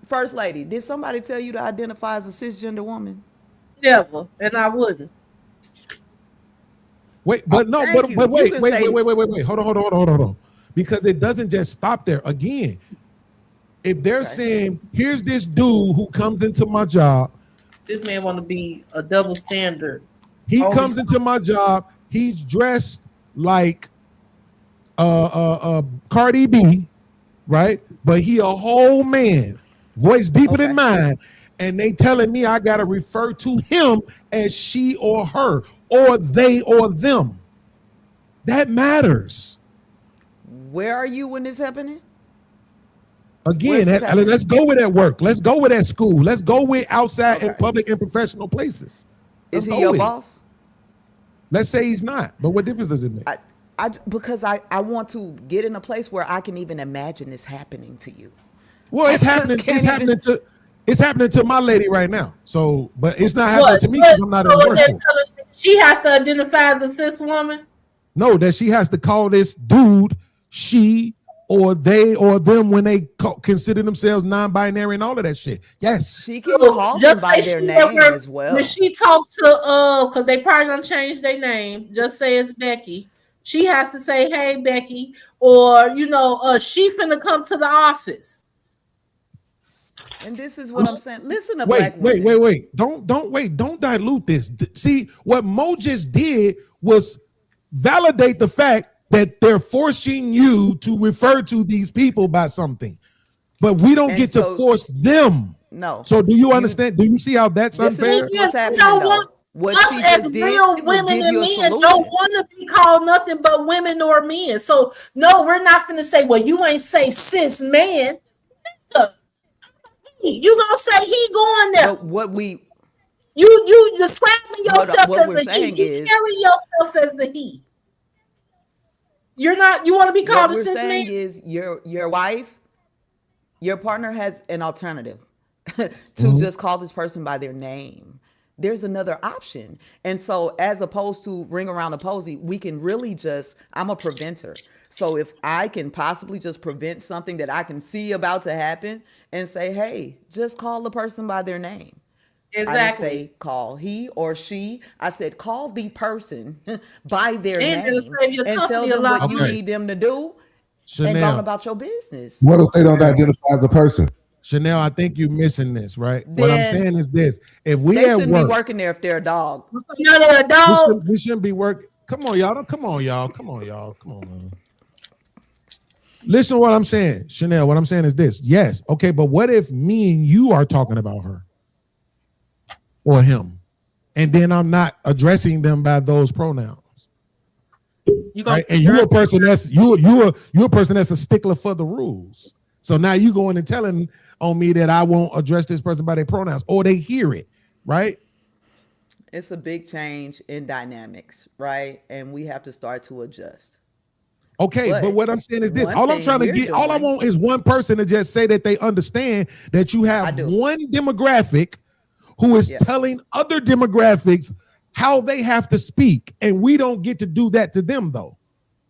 First lady, did somebody tell you to identify as a cisgender woman? Never, and I wouldn't. Wait, but no, but wait. Hold on. Because it doesn't just stop there. Again, if they're saying, here's this dude who comes into my job. This man want to be a double standard. He comes into my job. He's dressed like Cardi B, right? But he a whole man, voice deeper than mine. And they telling me I got to refer to him as she or her or they or them. That matters. Where are you when this happening? Again, let's go with at work. Let's go with at school. Let's go with outside in public and professional places. Is he your boss? Let's say he's not. But what difference does it make? Because I want to get in a place where I can even imagine this happening to you. Well, it's happening. It's happening to my lady right now. So, but it's not happening to me because I'm not in work. She has to identify as a cis woman. No, that she has to call this dude she or they or them when they consider themselves non-binary and all of that shit. Yes, she can call them by their name as well. When she talked to because they probably gonna change their name. Just say it's Becky. She has to say, "Hey, Becky," or she finna come to the office. And this is what I'm saying. Listen to wait. Don't dilute this. See, what Mo just did was validate the fact that they're forcing you to refer to these people by something, but we don't get to force them. No. So do you understand? Do you see how that's unfair? What's happening though? What us as real women and men don't want to be called nothing but women or men. So no, we're not going to say, well, you ain't say cis man. You gonna say he going there? But what we you describing yourself as a he. You carry yourself as a he. You're not. You want to be called a cis man? What we're saying is your wife, your partner has an alternative to just call this person by their name. There's another option. And so as opposed to ring around the posy, we can really I'm a preventer. So if I can possibly just prevent something that I can see about to happen and say, hey, just call the person by their name. Exactly. I didn't say call he or she. I said call the person by their name and tell them what you need them to do and go about your business. What if they don't identify as a person? Chanel, I think you're missing this, right? What I'm saying is this: if we shouldn't be working there if they're a dog. They're a dog. We shouldn't be working. Come on, y'all. Come on, man. Listen to what I'm saying, Chanel. What I'm saying is this: yes, okay, but what if me and you are talking about her or him, and then I'm not addressing them by those pronouns? Right? And you're a person that's you're a person that's a stickler for the rules. So now you going and telling on me that I won't address this person by their pronouns, or they hear it, right? It's a big change in dynamics, right? And we have to start to adjust. Okay, but what I'm saying is this: all I want is one person to just say that they understand that you have one demographic who is telling other demographics how they have to speak, and we don't get to do that to them, though.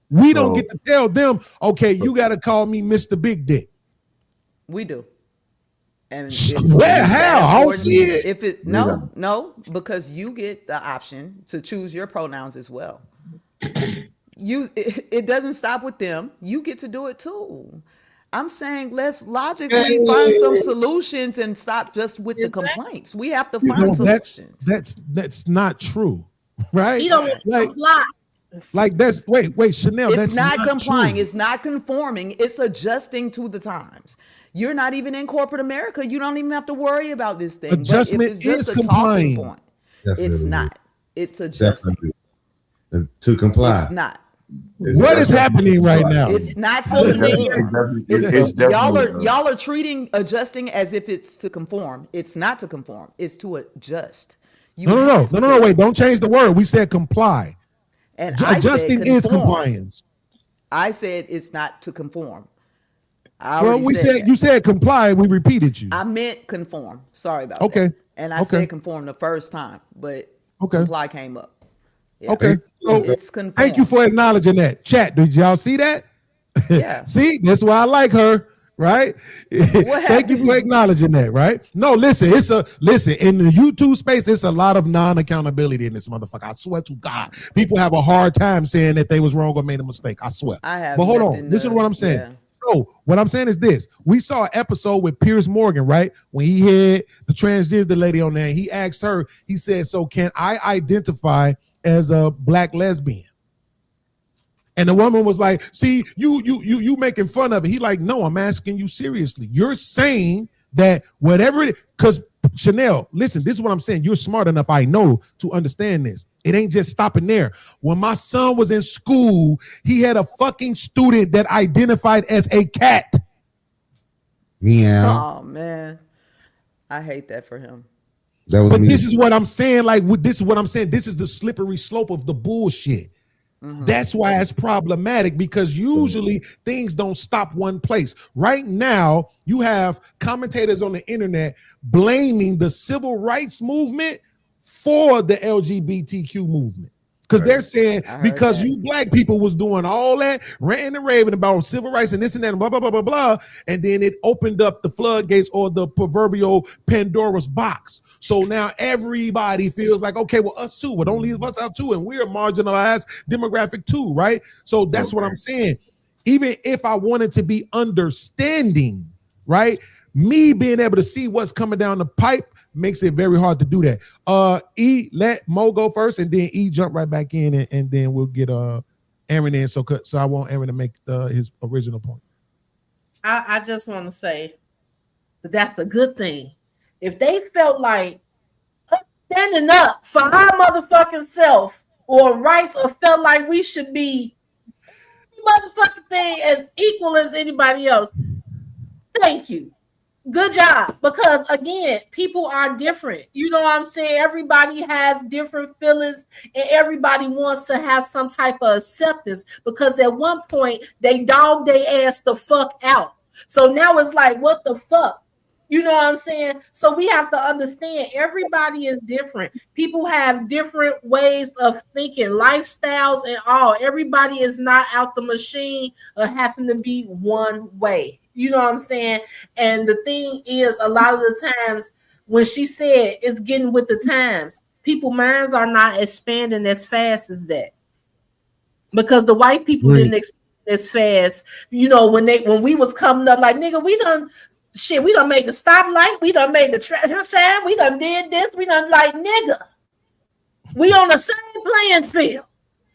We don't get to tell them, okay, you got to call me Mr. Big Dick. We do. And how? I don't see it. No, because you get the option to choose your pronouns as well. It doesn't stop with them. You get to do it too. I'm saying let's logically find some solutions and stop just with the complaints. We have to find solutions. That's not true, right? He don't want to comply. Like that's wait, Chanel. It's that's not complying. True. It's not conforming. It's adjusting to the times. You're not even in corporate America. You don't even have to worry about this thing. Adjustment but if it's just is a complying. Talking point, Definitely. It's not. It's adjusting. Definitely. To comply. It's not. What is happening right now? It's not to y'all are treating adjusting as if it's to conform. It's not to conform. It's to adjust. No. Wait, don't change the word. We said comply. And adjusting is compliance. I said it's not to conform. Well, you said comply. We repeated you. I meant conform. Sorry about that. Okay. And I said conform the first time, but comply came up. Yeah. Okay. So it's conform. Thank you for acknowledging that. Chat, did y'all see that? Yeah. See, that's why I like her, right? Thank you for acknowledging that, right? No, listen, in the YouTube space, it's a lot of non-accountability in this motherfucker. I swear to God. People have a hard time saying that they was wrong or made a mistake. I swear. I have. But hold on. Listen to what I'm saying. Yeah. So what I'm saying is this. We saw an episode with Piers Morgan, right? When he had the transgender lady on there, he asked her, he said, so can I identify as a black lesbian? And the woman was like, see, you making fun of it. He like, no, I'm asking you seriously. You're saying that whatever it is, because Chanel, listen, this is what I'm saying. You're smart enough, I know, to understand this. It ain't just stopping there. When my son was in school, he had a fucking student that identified as a cat. Meow. Oh, man. I hate that for him. But this is what I'm saying. This is what I'm saying. This is the slippery slope of the bullshit. Mm-hmm. That's why it's problematic, because usually things don't stop one place. Right now, you have commentators on the internet blaming the civil rights movement for the LGBTQ movement. Because they're saying because you black people was doing all that, ranting and raving about civil rights and this and that and blah, blah, blah, blah, blah. And then it opened up the floodgates or the proverbial Pandora's box. So now everybody feels like, okay, well, us too. Well, don't leave us out too. And we're a marginalized demographic too, right? So that's what I'm saying. Even if I wanted to be understanding, right? Me being able to see what's coming down the pipe makes it very hard to do that. Let Mo go first, and then jump right back in, and then we'll get Aaron in. So I want Aaron to make his original point. I just want to say that that's a good thing. If they felt like standing up for our motherfucking self or rights, or felt like we should be motherfucking thing as equal as anybody else, thank you. Good job. Because again, people are different. You know what I'm saying? Everybody has different feelings, and everybody wants to have some type of acceptance, because at one point they dogged their ass the fuck out. So now it's like, what the fuck? You know what I'm saying? So we have to understand everybody is different. People have different ways of thinking, lifestyles and all. Everybody is not out the machine of having to be one way. You know what I'm saying? And the thing is, a lot of the times when she said it's getting with the times, people's minds are not expanding as fast as that. Because the white people didn't expand as fast. You know, when we was coming up, like, nigga, we done made the stoplight, we done made the traffic sign, we done did this, we done, like, nigga, we on the same playing field.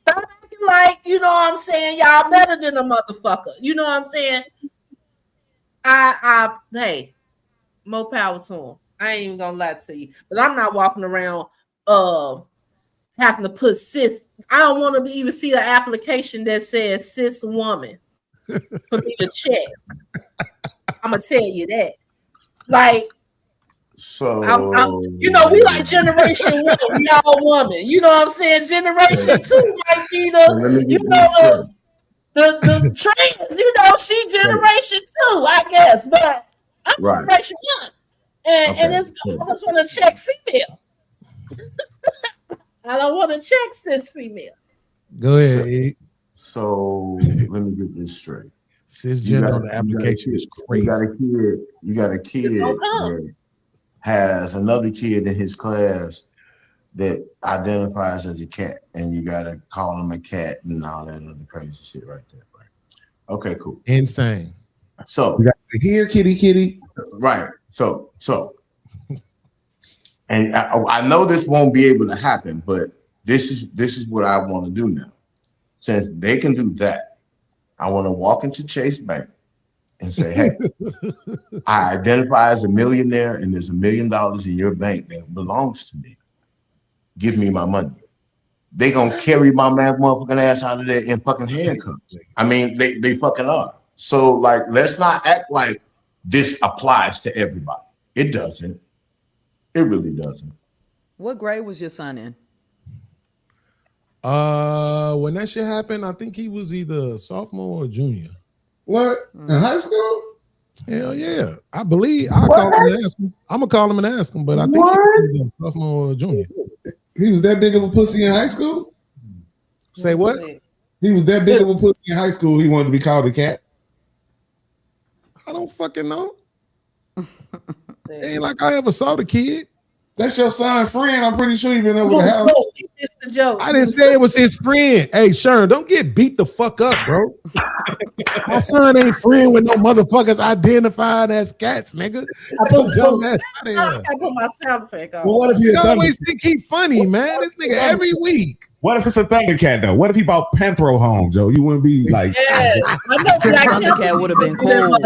Stop acting like, you know what I'm saying, y'all better than a motherfucker. You know what I'm saying? Hey, more power to him. I ain't even gonna lie to you, but I'm not walking around having to put cis. I don't want to even see an application that says cis woman for me to check. I'm gonna tell you that. Like, so you know, we like generation one, we all woman. You know what I'm saying? Generation two might be the trans, you know, she generation two, I guess, but I'm generation one, and it's I just want to check female. I don't want to check cis female. Go ahead. So let me get this straight. Cisgender on the application is crazy. You got a kid that has another kid in his class that identifies as a cat, and you got to call him a cat and all that other crazy shit right there. Right? Okay, cool. Insane. So you got to hear kitty. Right. So, and I know this won't be able to happen, but this is what I want to do now. Since they can do that, I want to walk into Chase Bank and say, hey, I identify as a millionaire and there's $1 million in your bank that belongs to me. Give me my money. They gonna carry my motherfucking ass out of there in fucking handcuffs. I mean, they fucking are. So like, let's not act like this applies to everybody. It doesn't. It really doesn't. What grade was your son in? When that shit happened, I think he was either sophomore or junior. What? In high school? Hell yeah. I believe I'll call him and ask him. I'm gonna call him and ask him, but I think he was either sophomore or junior. He was that big of a pussy in high school? Say what? He was that big of a pussy in high school, he wanted to be called a cat? I don't fucking know. Ain't like I ever saw the kid. That's your son's friend. I'm pretty sure you've been over the house. It's the joke. I didn't say it was his friend. Hey, Sharon, don't get beat the fuck up, bro. My son ain't friend with no motherfuckers identified as cats, nigga. I put my sound effect on. Well, what if he always think he funny, man? This nigga every week. What if it's a Thundercat though? What if he bought Panthro homes, Joe? You wouldn't be like, yeah, I know Thundercat would have been cool. A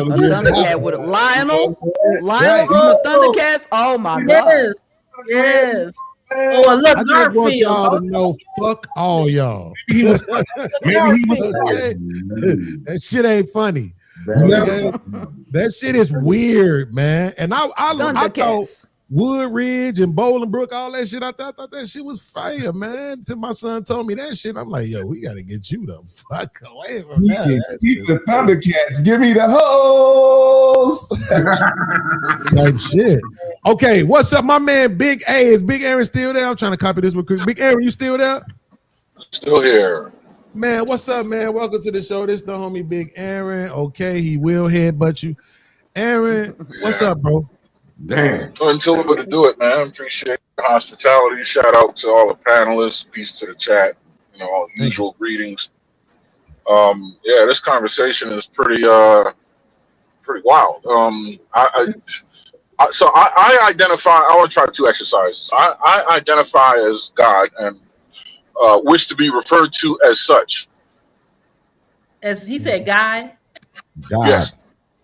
Thundercat would have Lionel from the Thundercats. Oh my god. Yes. Oh, look, I just want y'all to know, fuck all y'all. maybe he was. That shit ain't funny. That shit is weird, man. And I thought Woodridge and Bolingbrook, all that shit, I thought that shit was fire, man. Till my son told me that shit, I'm like, yo, we gotta get you the fuck away from that. Keep the Thundercats. Give me the hose. Like shit. Okay, what's up, my man? Big A. Is Big Aaron still there? I'm trying to copy this real quick. Big Aaron, you still there? Still here. Man, what's up, man? Welcome to the show. This the homie Big Aaron. Okay, he will headbutt you. Aaron, what's up, bro? Damn. Until able to do it, man. Appreciate the hospitality. Shout out to all the panelists. Peace to the chat. You know, all the usual greetings. Yeah, this conversation is pretty wild. So I identify. I want to try 2 exercises. I identify as God and wish to be referred to as such. As he said, God. Yes.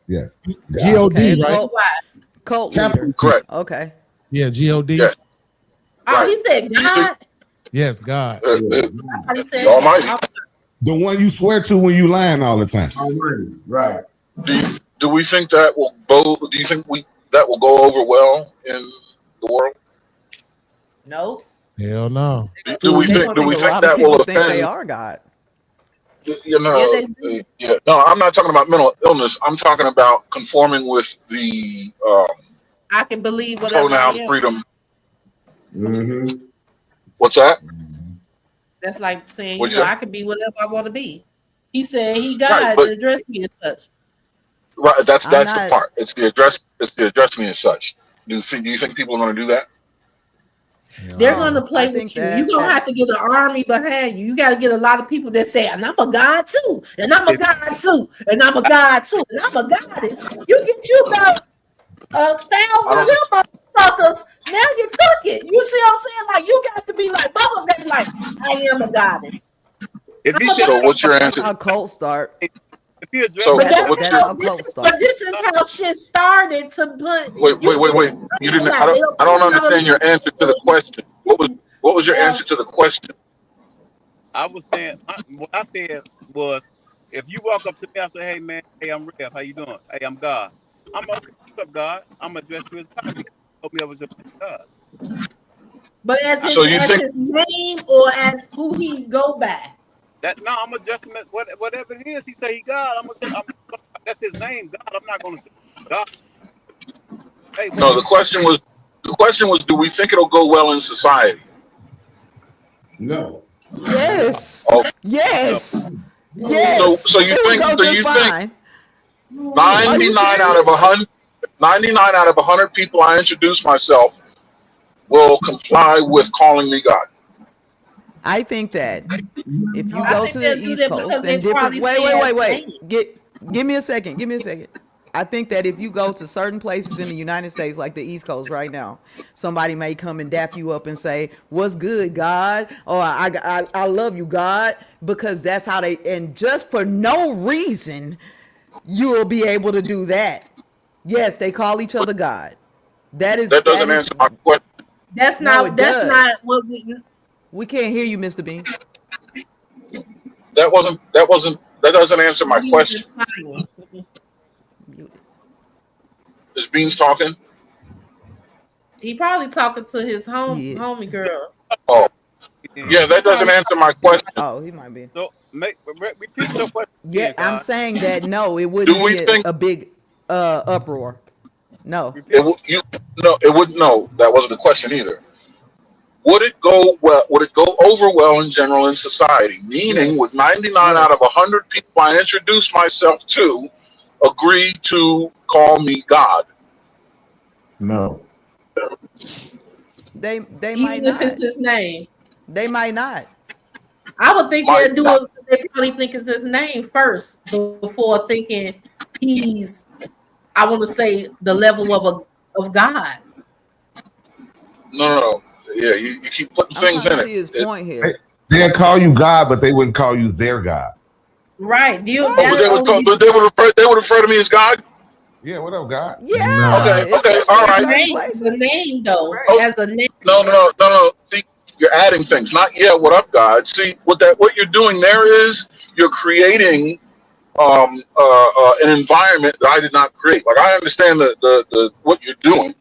Yes. G-O-D, right? Cult leader. Correct. Okay. Yeah, G-O-D. Yes. Oh, he said God. Yes, God. I said Almighty. The one you swear to when you lying all the time. Almighty. Right. Do we think that will go? Do you think that will go over well in the world? No. Hell no. Do we think that will offend? They are God. You know, no, I'm not talking about mental illness. I'm talking about conforming with the I can believe whatever pronoun freedom. Mm-hmm. What's that? That's like saying, What's you know, that? I can be whatever I want to be. He said he God to address me as such. Right, that's the part. It's the address me as such. Do you think people are going to do that? They're going to play with you. You're going to have to get an army behind you. You got to get a lot of people that say, and I'm a God too, and I'm a God too, and I'm a God too, and I'm a goddess. You get you about 1,000 of them motherfuckers. Now you're cooking. You see what I'm saying? Like, you got to be like, Bubba's got to be like, I am a goddess. So what's your answer? That's how cults start. But this is how shit started to put. Wait. You didn't. I don't understand your answer to the question. What was your answer to the question? I was saying, what I said was, if you walk up to me and say, "Hey man, hey I'm Rev, how you doing? Hey I'm God. I'm okay. What's up, God? I'm gonna address you as God because you told me I was your God." But as his name or as who he go by. No, I'm gonna address him as whatever it is. He say he God. That's his name, God. I'm not gonna say God. Hey, no, the question was, do we think it'll go well in society? No. Yes. Oh. Yes. Yes. So you think 99 out of 100 people I introduce myself will comply with calling me God? I think that if you go to the East Coast and different Give me a second. Give me a second. I think that if you go to certain places in the United States, like the East Coast right now, somebody may come and dap you up and say, "What's good, God?" Or I love you, God," because that's how they. And just for no reason, you will be able to do that. Yes, they call each other God. That That doesn't answer is. my question. That's No, not. it That's not does. what we. We can't hear you, Mr. Bean. That doesn't answer my question. Muted. Is Beans talking? He probably talking to his Yeah. homie girl. Oh, yeah, that doesn't answer my question. Oh, he might be. So repeat your question Yeah, again, I'm God. saying that no, it wouldn't Do we be think a big uproar. No. Repeat. you no? It wouldn't. No, that wasn't the question either. Would it go well? Would it go over well in general in society? Meaning, would Yes. 99 out of Yes. 100 people I introduce myself to agree to call me God? No. They might Even if not. it's his name. They might not. I would think Might they'd do not. it. They probably think it's his name first before thinking he's. I want to say the level of God. No. Yeah, you keep putting I'm things trying to in it. see his point here. They'll call you God, but they wouldn't call you their God. Right? Oh, but Right. they would call, but they would refer to me as God. Yeah, what up, God? Yeah, Nah. Okay, especially all in right. certain The places. name though, Oh, as a name. no. See, you're adding things. Not yeah. What up, God? See what you're doing there is you're creating an environment that I did not create. Like I understand the what you're doing.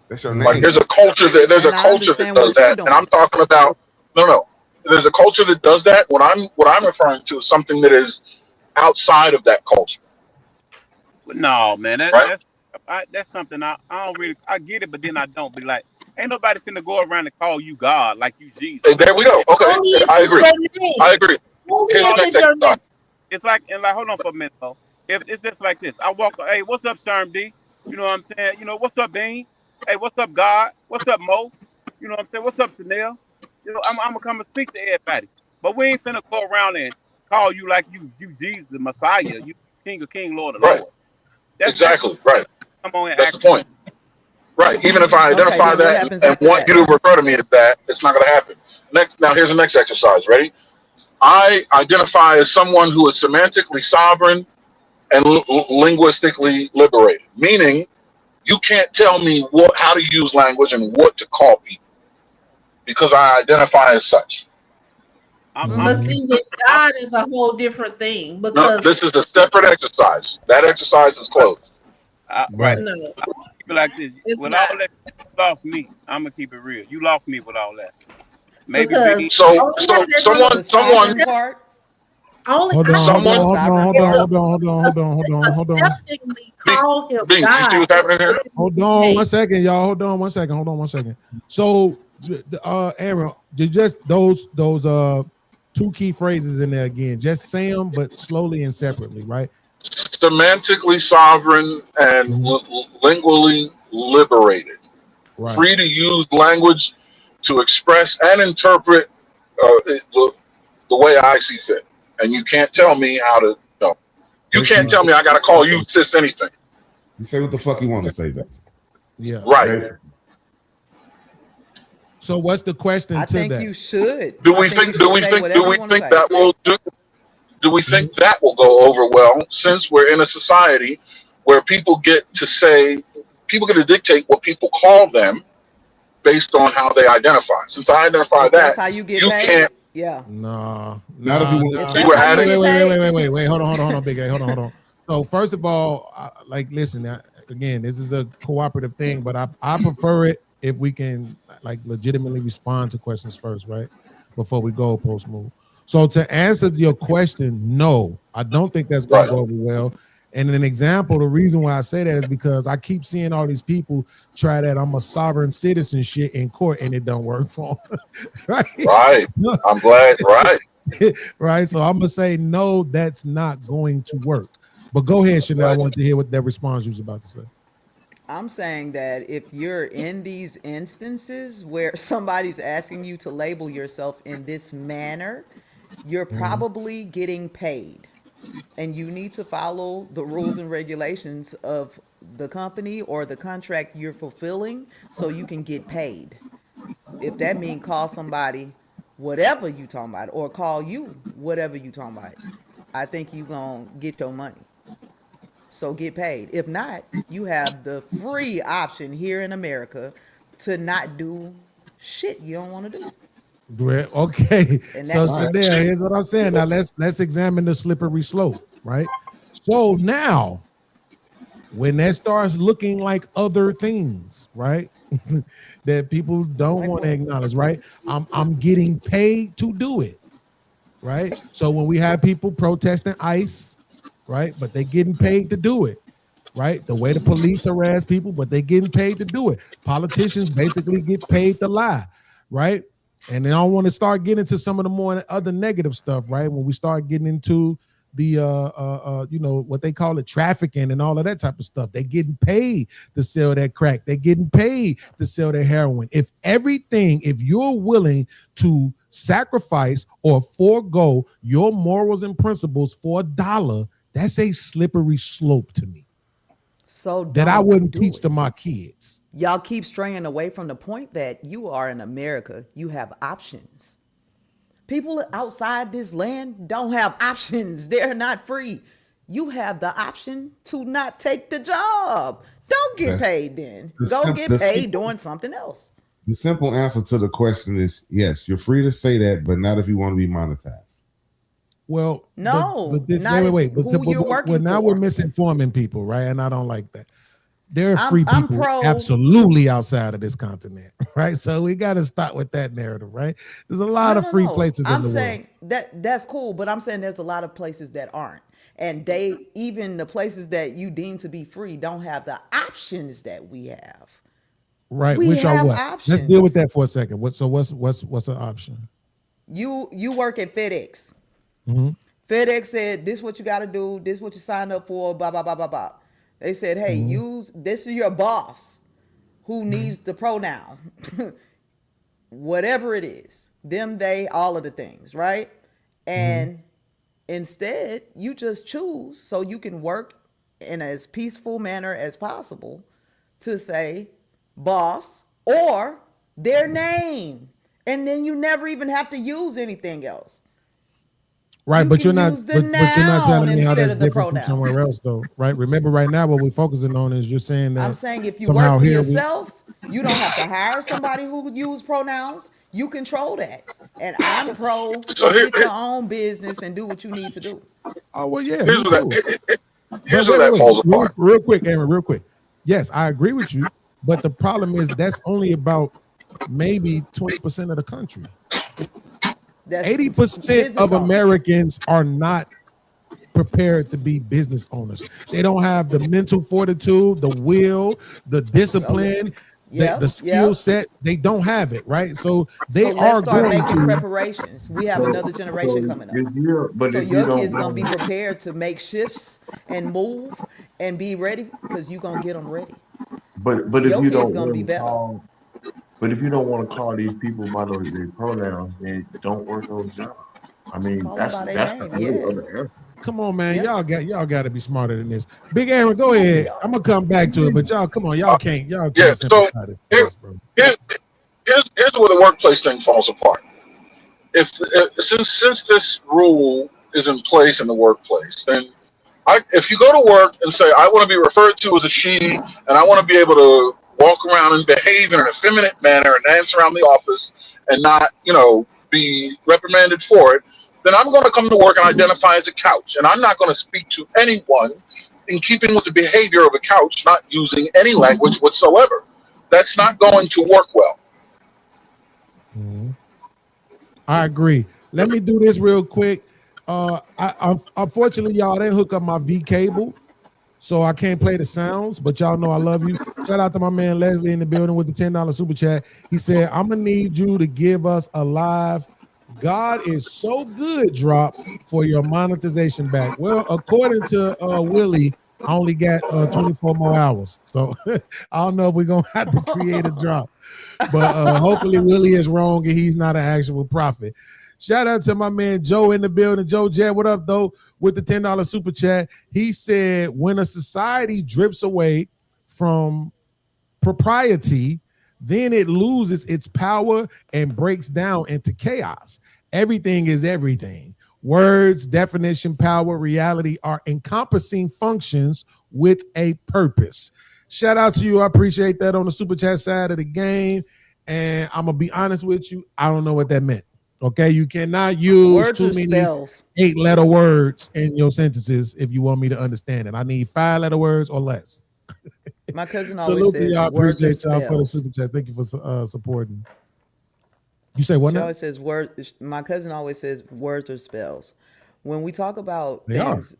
That's your Like name. there's a culture And I that understand does what you're that, and I'm doing. talking about no. There's a culture that does that. What I'm referring to is something that is outside of that culture, No, man, right? that's something I don't really I get it, but then I don't be like, ain't nobody finna go around and call you God like you Jesus. And there we go. Okay, Only if I it's agree. your I name. agree. Only Here's the if next it's your name. exercise. It's like and like hold on for a minute though. If it's just like this, I walk, hey, what's up, Sherm D? You know what I'm saying? You know, what's up, Beans? Hey, what's up, God? What's up, Mo? You know what I'm saying? What's up, Chanel? You know, I'm gonna come and speak to everybody. But we ain't finna go around and call you like you Jesus, the Messiah, you King, Lord of Right. Lord. That's Exactly. Right. come on and That's the act. point. Right. Even if I Okay, identify then what that happens and after want you that? to refer to me as that, it's not going to happen. Now here's the next exercise. Ready? I identify as someone who is semantically sovereign and linguistically liberated. Meaning, you can't tell me how to use language and what to call people because I identify as such. But I'm see, with I'm God is a whole different thing No, because this is a separate exercise. That exercise is closed. right. Right. no, Keep it like this. it's With all not. that, you lost me. I'm gonna keep it real. You lost me with all that. Maybe Because Beans. So, only one so that's gonna The someone, sovereign part? only Hold I on, hold think someone, on, The hold on, sovereign hold on, part? hold on, hold on. acceptingly call him Beans, you see God what's happening here? if Hold he on name. one second, y'all. Hold on one second. So Aaron, just those two key phrases in there again. Just say them, but slowly and separately, right? Semantically sovereign and Mhm. lingually liberated, Right. free to use language to express and interpret the way I see fit. And you can't tell me how to. No, you can't Basically, tell me I got to call you sis anything. you say what the fuck you want to Okay. say, basically. Yeah. Right? Basically. So what's the question I to think that? you should. Do I we think you think? Do should we say think? Do whatever we you want to think say. that will do? Do we Mhm. think that will go over well since we're in a society where people get to dictate what people call them based on how they identify? Since I identify If that's that, how you get you paid, can't yeah. No, Not if you want If see that's we're how you Wait, adding. wait, get wait, wait, paid, wait, wait, wait. Hold on, Big A. Hold on. So first of all, like, listen. Again, this is a cooperative thing, but I prefer it if we can like legitimately respond to questions first, right? Before we go post move. So to answer your question, no, I don't think that's going to Right. go over well. And an example, the reason why I say that is because I keep seeing all these people try that I'm a sovereign citizen shit in court, and it don't work for them, right? Right. I'm glad. Right. Right. So I'm gonna say no, that's not going to work. But go ahead, Chanel. I Right. wanted to hear what that response you was about to say. I'm saying that if you're in these instances where somebody's asking you to label yourself in this manner, you're Mhm. probably getting paid. and you need to follow the rules and regulations of the company or the contract you're fulfilling so you can get paid. If that means call somebody whatever you talking about or call you whatever you talking about, I think you gonna get your money. So get paid. If not, you have the free option here in America to not do shit you don't want to do. Okay, And so that's Chanel, here's what I'm saying. Now let's examine the slippery slope, right? So now, when that starts looking like other things, right, that people don't want to acknowledge, right? I'm getting paid to do it, right? So when we have people protesting ICE, right, but they getting paid to do it, right? The way the police harass people, but they getting paid to do it. Politicians basically get paid to lie, right? And then I want to start getting into some of the more other negative stuff, right? When we start getting into the you know, what they call it, trafficking and all of that type of stuff. They getting paid to sell that crack. They getting paid to sell that heroin. If you're willing to sacrifice or forego your morals and principles for $1, that's a slippery slope to me. So that I wouldn't teach to my kids. Y'all keep straying away from the point that you are in America. You have options. People outside this land don't have options. They're not free. You have the option to not take the job. Don't get paid then. Go get paid doing something else. The simple answer to the question is yes, you're free to say that, but not if you want to be monetized. Well, no, but this, not wait. Who you're working well, now for. we're misinforming people, right? And I don't like that. There are free I'm people absolutely outside of this continent, right? So we got to stop with that narrative, right? There's a lot of free places in the world. I'm saying that's cool, but I'm saying there's a lot of places that aren't. And even the places that you deem to be free don't have the options that we have. Right, we which are what? Options. Let's deal with that for a second. What's an option? You work at FedEx. Mm-hmm. FedEx said, this is what you got to do. This is what you signed up for, blah, blah, blah, blah, blah. They said, hey, this is your boss who needs the pronoun, whatever it is, them, they, all of the things, right? And instead, you just choose so you can work in as peaceful manner as possible to say boss or their name. And then you never even have to use anything else. Right, but you're not telling me how that's different from somewhere else, though, right? Remember, right now, what we're focusing on is you're saying that I'm saying if you work for yourself, you don't have to hire somebody who use pronouns. You control that. And I'm pro get your own business and do what you need to do. Oh, well, yeah. Here's where that falls apart. Real quick, Aaron, real quick. Yes, I agree with you, but the problem is that's only about maybe 20% of the country. 80% of Americans are not prepared to be business owners. They don't have the mental fortitude, the will, the discipline, the skill set. They don't have it, right? So they are going making preparations. We have another generation coming up. So your kids gonna be prepared to make shifts and move and be ready because you're gonna get them ready. But if you don't want to call, but if you don't want to call these people by their pronouns, then don't work those jobs. I mean, that's the other answer. Come on, man. Y'all got to be smarter than this. Big Aaron, go ahead. I'm gonna come back to it, but y'all, come on, y'all can't. Yeah. So here's where the workplace thing falls apart. Since this rule is in place in the workplace, then if you go to work and say I want to be referred to as a she, and I want to be able to walk around and behave in an effeminate manner and dance around the office and not, be reprimanded for it, then I'm going to come to work and identify as a couch. And I'm not going to speak to anyone in keeping with the behavior of a couch, not using any language whatsoever. That's not going to work well. I agree. Let me do this real quick. Unfortunately, y'all didn't hook up my V cable, so I can't play the sounds, but y'all know I love you. Shout out to my man Leslie in the building with the $10 super chat. He said, I'm going to need you to give us a live God is so good drop for your monetization back. Well, according to Willie, I only got 24 more hours. So I don't know if we're going to have to create a drop. But hopefully Willie is wrong and he's not an actual prophet. Shout out to my man Joe in the building. Joe Jet, what up, though? With the $10 super chat. He said, when a society drifts away from propriety, then it loses its power and breaks down into chaos. Everything is everything. Words, definition, power, reality are encompassing functions with a purpose. Shout out to you. I appreciate that on the super chat side of the game. And I'm going to be honest with you. I don't know what that meant. Okay. You cannot use words too many spells. 8-letter words in your sentences if you want me to understand it. I need 5-letter words or less. My cousin always Salute says to y'all. words Appreciate y'all spells. for the super chat. Thank you for supporting. You say what She now? always says word. My cousin always says words are spells. When we talk about They things,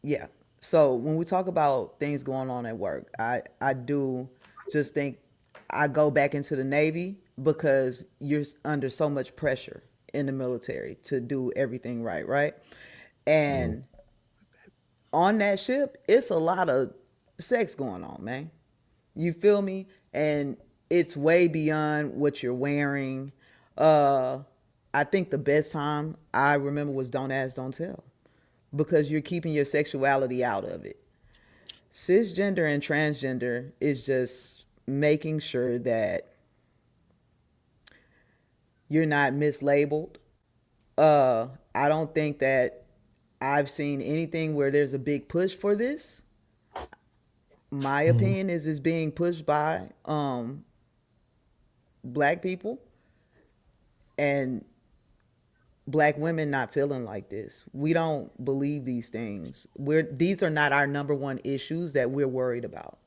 yeah. So when we talk about things going on at work, I do just think I go back into the Navy because you're under so much pressure in the military to do everything right? And on that ship, it's a lot of sex going on, man. You feel me? And it's way beyond what you're wearing. I think the best time I remember was Don't Ask, Don't Tell, because you're keeping your sexuality out of it. Cisgender and transgender is just making sure that you're not mislabeled. I don't think that I've seen anything where there's a big push for this. My opinion is it's being pushed by black people and black women not feeling like this. We don't believe these things. These are not our number one issues that we're worried about.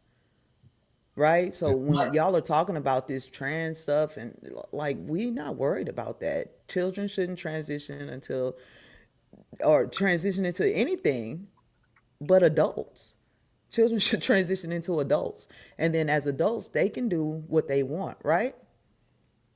Right? So when y'all are talking about this trans stuff and like, we not worried about that. Children shouldn't transition into anything but adults. Children should transition into adults. And then as adults, they can do what they want, right?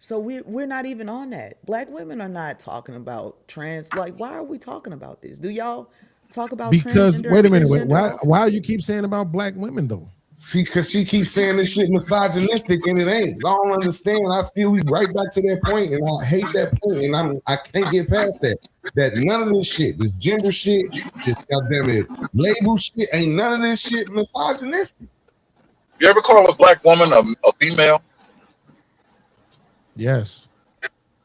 So we're not even on that. Black women are not talking about trans. Like, why are we talking about this? Do y'all talk about Because transgender? wait a minute, cisgender? why you keep saying about black women though? See, because she keeps saying this shit misogynistic and it ain't. I don't understand. I feel we right back to that point, and I hate that point, and I can't get past that. That none of this shit, this gender shit, this goddamn it label shit, ain't none of this shit misogynistic. You ever call a black woman a female? Yes.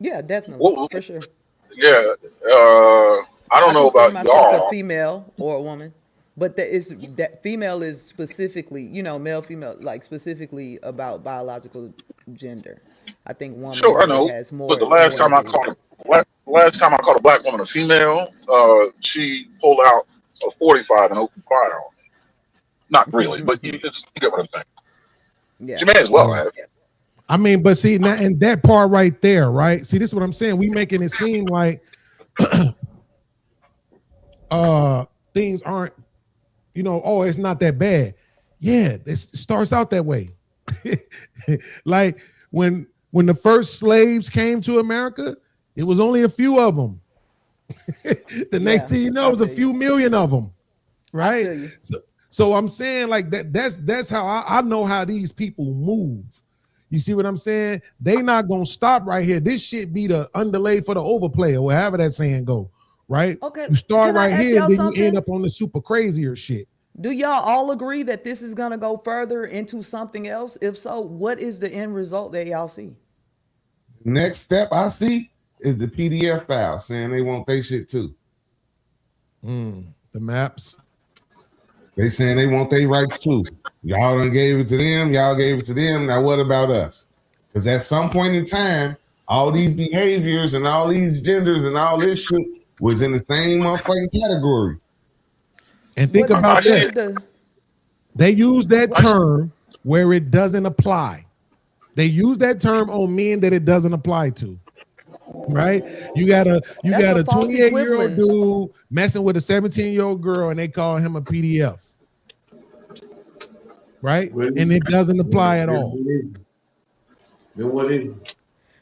Yeah, definitely, Well, for sure. yeah. I don't know consider about myself y'all. a female or a woman, but that female is specifically, male, female, like specifically about biological gender. I think Sure, I womanhood know. has But the more to do with it. last time I called a black woman a female, she pulled out a 45 and opened fire on me. Not really, but you get what I'm saying. Yeah. She may as well have. I mean, but see, now and that part right there, right? See, this is what I'm saying. We making it seem like things aren't, oh, it's not that bad. Yeah, it starts out that way. Like when the first slaves came to America, it was only a few of them. The next thing you know, it was a few million of them, right? So I'm saying like that's how I know how these people move. You see what I'm saying? They not gonna stop right here. This shit be the underlay for the overplay, or whatever that saying go, right? Okay. You start Can I right ask here, y'all then something? you end up on the super crazier shit. Do y'all all agree that this is gonna go further into something else? If so, what is the end result that y'all see? Next step I see is the PDF file saying they want their shit too. The maps. They saying they want their rights too. Y'all done gave it to them. Y'all gave it to them. Now what about us? Because at some point in time, all these behaviors and all these genders and all this shit was in the same motherfucking category. And think about that. They use that term where it doesn't apply. They use that term on men that it doesn't apply to. Right? You got a 28-year-old dude messing with a 17-year-old girl and they call him a PDF. Right? And it doesn't apply at all. Then what is it?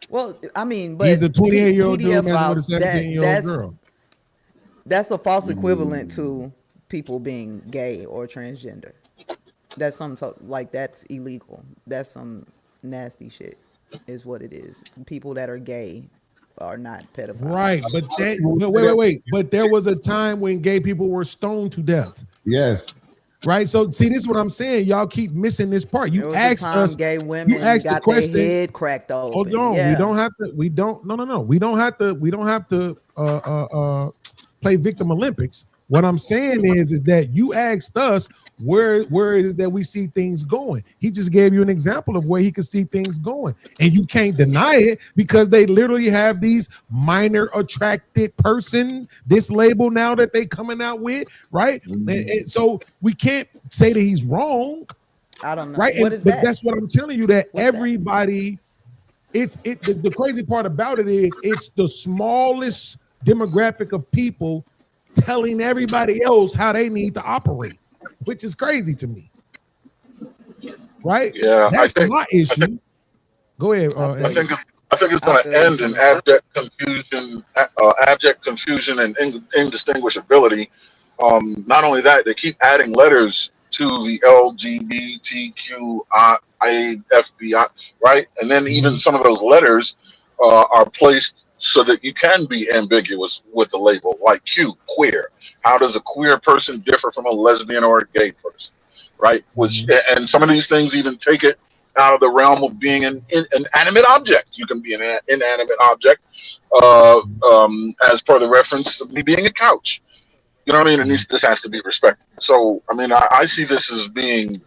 Well, I mean, but he's a 28-year-old dude PDF messing with a files, 17-year-old girl. That's a false equivalent to people being gay or transgender. That's that's illegal. That's some nasty shit, is what it is. People that are gay are not pedophiles. Right, but that wait. But there was a time when gay people were stoned to death. Yes. Right. So see, this is what I'm saying. Y'all keep missing this part. You asked us. Gay women You asked got the question. their head cracked open. Hold on. Yeah. We don't have to. We don't. No. We don't have to. We don't have to play victim Olympics. What I'm saying is that you asked us where is it that we see things going. He just gave you an example of where he could see things going, and you can't deny it because they literally have these minor attracted person, this label now that they coming out with, right? And so we can't say that he's wrong. I don't know. Right, What is that? That's what I'm telling you. That everybody, the crazy part about it is it's the smallest demographic of people telling everybody else how they need to operate, which is crazy to me. Right? Yeah, that's my issue. Go ahead. I think it's going to end in abject confusion and indistinguishability. Not only that, they keep adding letters to the LGBTQIA, right? And then even some of those letters are placed so that you can be ambiguous with the label, like Q, queer. How does a queer person differ from a lesbian or a gay person, right? Which, and some of these things even take it out of the realm of being an inanimate object. You can be an inanimate object, as per the reference of me being a couch. You know what I mean? And this has to be respected. So, I mean, I see this as being,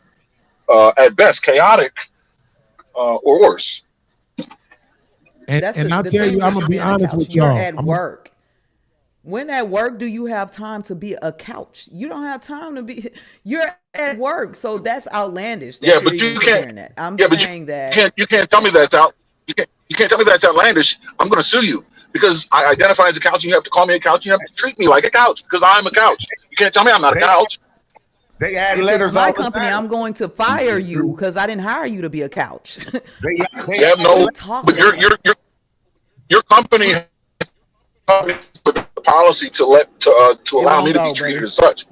at best, chaotic or worse. And I'll tell you, I'm going to be honest with y'all. You're at work. When at work do you have time to be a couch? You don't have time to be. You're at work, so that's outlandish. Yeah, but you can't. That. I'm saying that you can't tell me that's out. You can't tell me that's outlandish. I'm going to sue you because I identify as a couch. And you have to call me a couch. You have to treat me like a couch because I'm a couch. You can't tell me I'm not a couch. They add letters all the time. My company, I'm going to fire you because I didn't hire you to be a couch. They have no. But your company has the policy to allow me to be treated as such.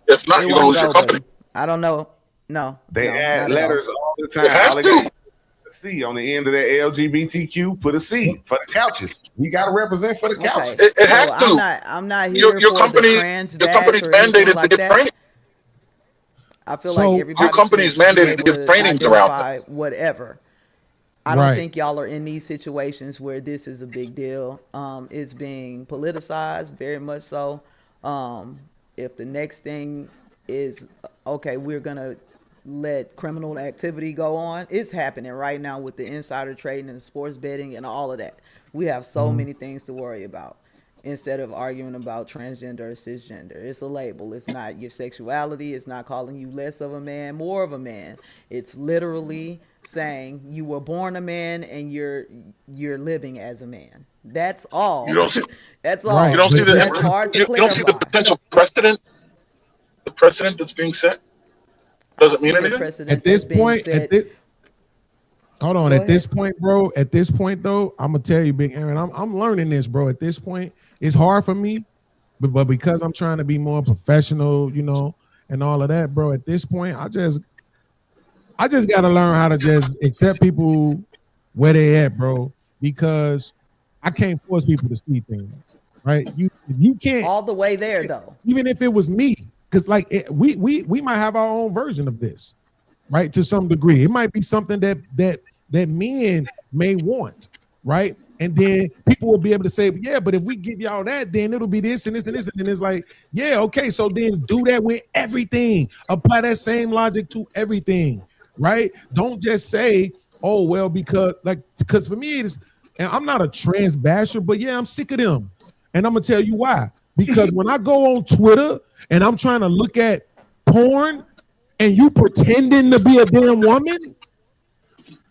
If not, you're going to lose your company. I don't know. No. They add letters all the time. It has to. A C on the end of that LGBTQ, put a C for the couches. We got to represent for the couches. Okay. It has to. I'm not here your for company. The trans your company's mandated like to give training. I feel like everybody. Your company's mandated to give trainings around that. Whatever. I don't think y'all are in these situations where this is a big deal. It's being politicized very much so. If the next thing is, okay, we're going to let criminal activity go on, it's happening right now with the insider trading and sports betting and all of that. We have so many things to worry about instead of arguing about transgender or cisgender. It's a label. It's not your sexuality. It's not calling you less of a man, more of a man. It's literally saying you were born a man and you're living as a man. That's all. You don't see, that's all. Right. You don't see the that's hard to you don't see the potential precedent. The precedent that's being set doesn't mean anything. At this point, hold on. At this point, bro. At this point, though, I'm gonna tell you, Big Aaron. I'm learning this, bro. At this point, it's hard for me, but because I'm trying to be more professional, you know, and all of that, bro. At this point, I just got to learn how to just accept people where they at, bro, because I can't force people to see things, right? You can't all the way there, though. Even if it was me, because like we might have our own version of this, right? To some degree, it might be something that men may want, right? And then people will be able to say, yeah, but if we give y'all that, then it'll be this and this and this. And then it's like, yeah, okay, so then do that with everything. Apply that same logic to everything. Right? Don't just say, oh, well, because for me, it's, and I'm not a trans basher, but yeah, I'm sick of them. And I'm going to tell you why. Because when I go on Twitter and I'm trying to look at porn and you pretending to be a damn woman,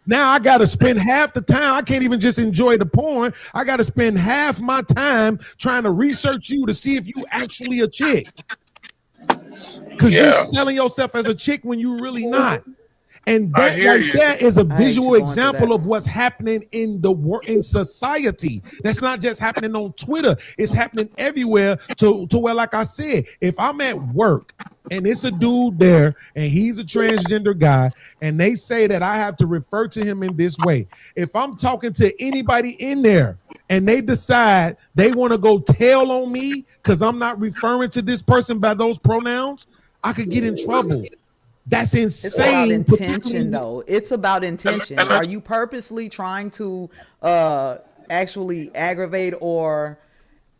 now I got to spend half the time. I can't even just enjoy the porn. I got to spend half my time trying to research you to see if you actually a chick. Because you're selling yourself as a chick when you're really not. And that right there is a visual example of what's happening in society. That's not just happening on Twitter. It's happening everywhere to where, like I said, if I'm at work and it's a dude there, and he's a transgender guy, and they say that I have to refer to him in this way. If I'm talking to anybody in there and they decide they want to go tell on me because I'm not referring to this person by those pronouns, I could get in trouble. That's insane. It's about intention, though. It's about intention. Are you purposely trying to actually aggravate, or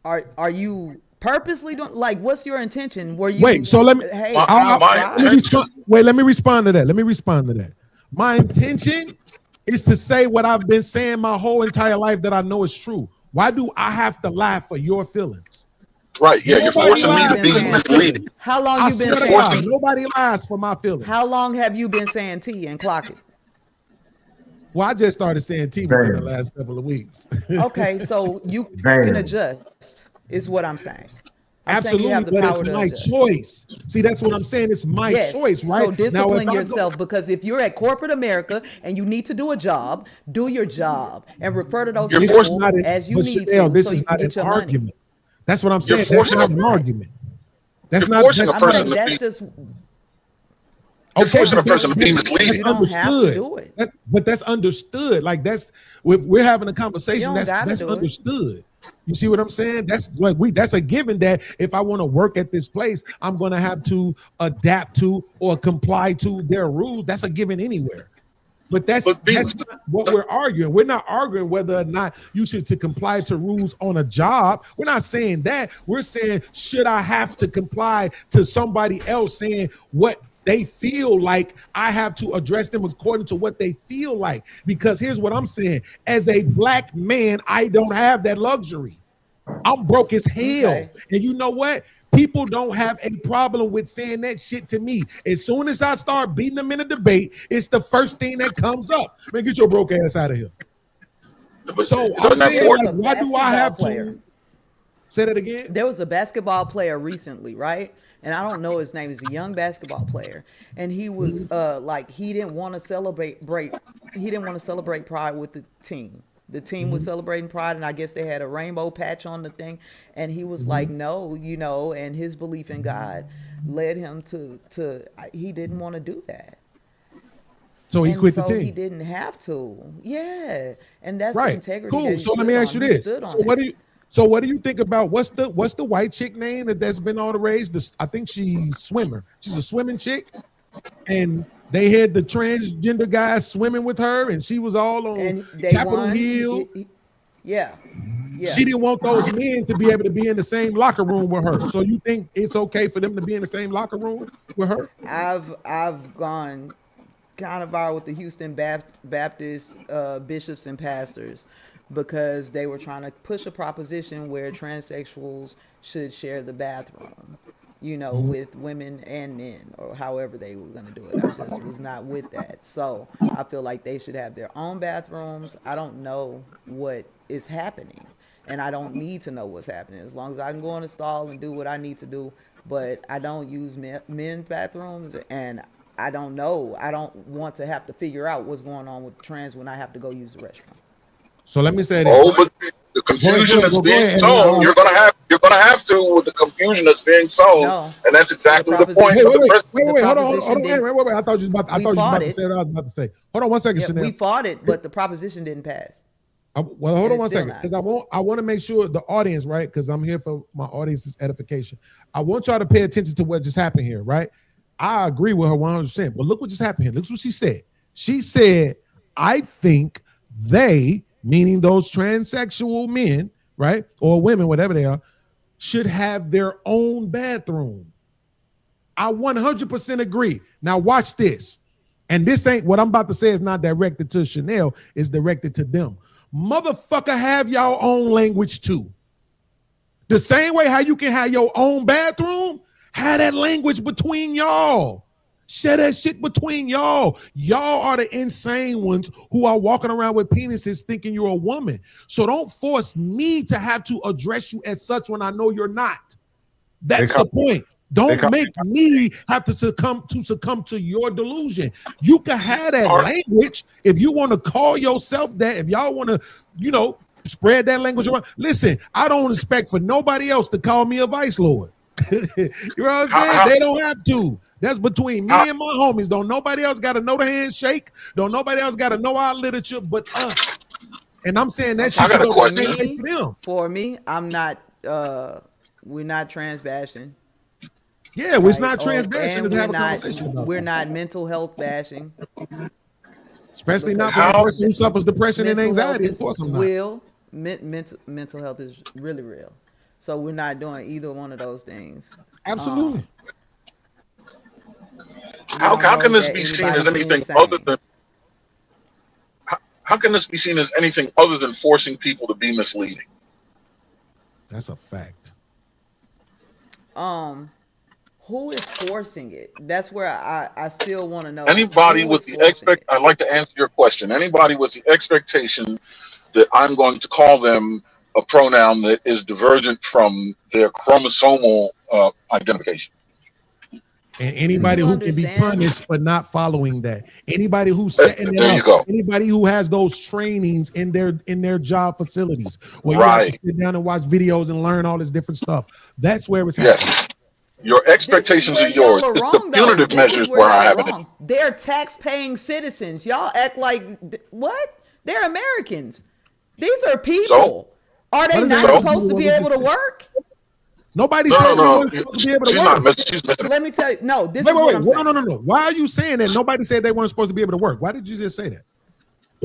are you purposely doing, like, what's your intention? Were you wait? So let me. Hey, let me respond to that. Let me respond to that. My intention is to say what I've been saying my whole entire life that I know is true. Why do I have to lie for your feelings? Right, yeah, you're forcing me to be misleading. How long you been saying God, nobody lies for my feelings. How long have you been saying T and clock it? Well, I just started saying T within the last couple of weeks. Okay, so you can adjust, is what I'm saying. Absolutely, but it's my choice. See, that's what I'm saying. It's my choice, right? So discipline yourself, because if you're at corporate America and you need to do a job, do your job and refer to those people as you need to. This so is you not can an get your argument. money. That's what I'm saying. That's not an argument. That's not. That's just. Okay, a person to be misleading. That's understood. But that's understood. Like we're having a conversation. That's understood. You see what I'm saying? That's like that's a given that if I want to work at this place, I'm going to have to adapt to or comply to their rules. That's a given anywhere. But that's not what we're arguing. We're not arguing whether or not you should to comply to rules on a job. We're not saying that. We're saying, should I have to comply to somebody else saying what they feel like? I have to address them according to what they feel like. Because here's what I'm saying. As a black man, I don't have that luxury. I'm broke as hell. Okay. And you know what? People don't have a problem with saying that shit to me. As soon as I start beating them in a debate, it's the first thing that comes up. Man, get your broke ass out of here. So I'm saying, like, why do I have to say that again? There was a basketball player recently, right? And I don't know his name. He's a young basketball player, and he was like, he didn't want to celebrate Pride with the team. The team was celebrating Pride, and I guess they had a rainbow patch on the thing. And he was like, no, and his belief in God led him to he didn't want to do that. So he quit the team. He didn't have to. Yeah. And that's right. the integrity. Cool. So let me ask you this. So what do you think about what's the white chick name that's been all the rage? I think she's swimmer. She's a swimming chick. And they had the transgender guy swimming with her, and she was all on Capitol Hill. Yeah. She didn't want those men to be able to be in the same locker room with her. So you think it's okay for them to be in the same locker room with her? I've gone kind of viral with the Houston Baptist bishops and pastors, because they were trying to push a proposition where transsexuals should share the bathroom, with women and men, or however they were going to do it. I just was not with that. So I feel like they should have their own bathrooms. I don't know what is happening, and I don't need to know what's happening. As long as I can go in the stall and do what I need to do, but I don't use men's bathrooms, and I don't know. I don't want to have to figure out what's going on with trans when I have to go use the restroom. So let me say that. But the confusion that's being sown, you're gonna have to with the confusion that's being sown, and that's exactly the point. Wait, hold on. I thought you was about to say what I was about to say. Hold on one second, Chanel. We fought it, but the proposition didn't pass. Well, hold on one second, because I want to make sure the audience, right? Because I'm here for my audience's edification. I want y'all to pay attention to what just happened here, right? I agree with her 100%. But look what just happened here. Look what she said. She said, I think they, meaning those transsexual men, right, or women, whatever they are, should have their own bathroom. I 100% agree. Now watch this. And this ain't, what I'm about to say is not directed to Chanel, it's directed to them. Motherfucker, have y'all own language too. The same way how you can have your own bathroom, have that language between y'all. Share that shit between y'all. Y'all are the insane ones who are walking around with penises thinking you're a woman. So don't force me to have to address you as such when I know you're not. That's the point. Don't make me have to succumb to your delusion. You can have that language if you want to call yourself that. If y'all want to, spread that language around. Listen, I don't expect for nobody else to call me a vice lord. You know what I'm saying? They don't have to. That's between me and my homies. Don't nobody else got to know the handshake. Don't nobody else got to know our literature but us. And I'm saying that shit should go to them. For me, I'm not. We're not trans bashing. Yeah, right? It's not trans bashing. We're not mental health bashing. Especially not for the person who suffers depression and anxiety. Of course, I'm not. Mental health is really real. So we're not doing either one of those things. Absolutely. How can this be seen as anything other than? How can this be seen as anything other than forcing people to be misleading? That's a fact. Who is forcing it? That's where I still want to know. Anybody with the I'd like to answer your question. Anybody with the expectation that I'm going to call them a pronoun that is divergent from their chromosomal identification. And anybody who can be punished for not following that. Anybody who's setting it up. Anybody who has those trainings in their job facilities where you have to sit down and watch videos and learn all this different stuff. That's where it's happening. Yes. Your expectations are yours. It's the punitive measures where I have it. They're tax-paying citizens. Y'all act like what? They're Americans. These are people. Are they not supposed to be able to work? Nobody said they weren't supposed to be able to work. Let me tell you. No, this is what I'm saying. No. Why are you saying that? Nobody said they weren't supposed to be able to work. Why did you just say that?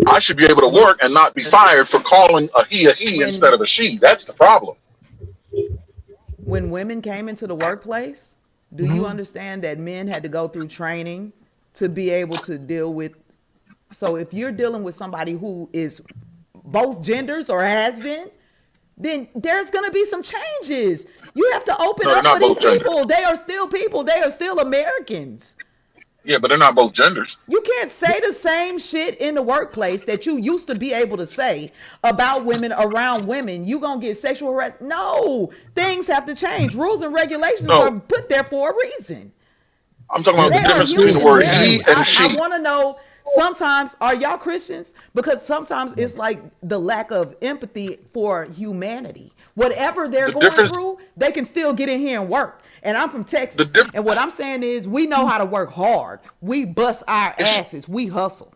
I should be able to work and not be fired for calling a he instead of a she. That's the problem. When women came into the workplace, do you understand that men had to go through training to be able to deal with? So if you're dealing with somebody who is both genders or has been, then there's going to be some changes. You have to open up for these people. They are still people. They are still Americans. Yeah, but they're not both genders. You can't say the same shit in the workplace that you used to be able to say about women around women. You going to get sexual harassment. No, things have to change. Rules and regulations are put there for a reason. I'm talking about the difference between the word he and she. I want to know, sometimes, are y'all Christians? Because sometimes it's like the lack of empathy for humanity. Whatever they're going through, they can still get in here and work. And I'm from Texas. And what I'm saying is we know how to work hard. We bust our asses. We hustle.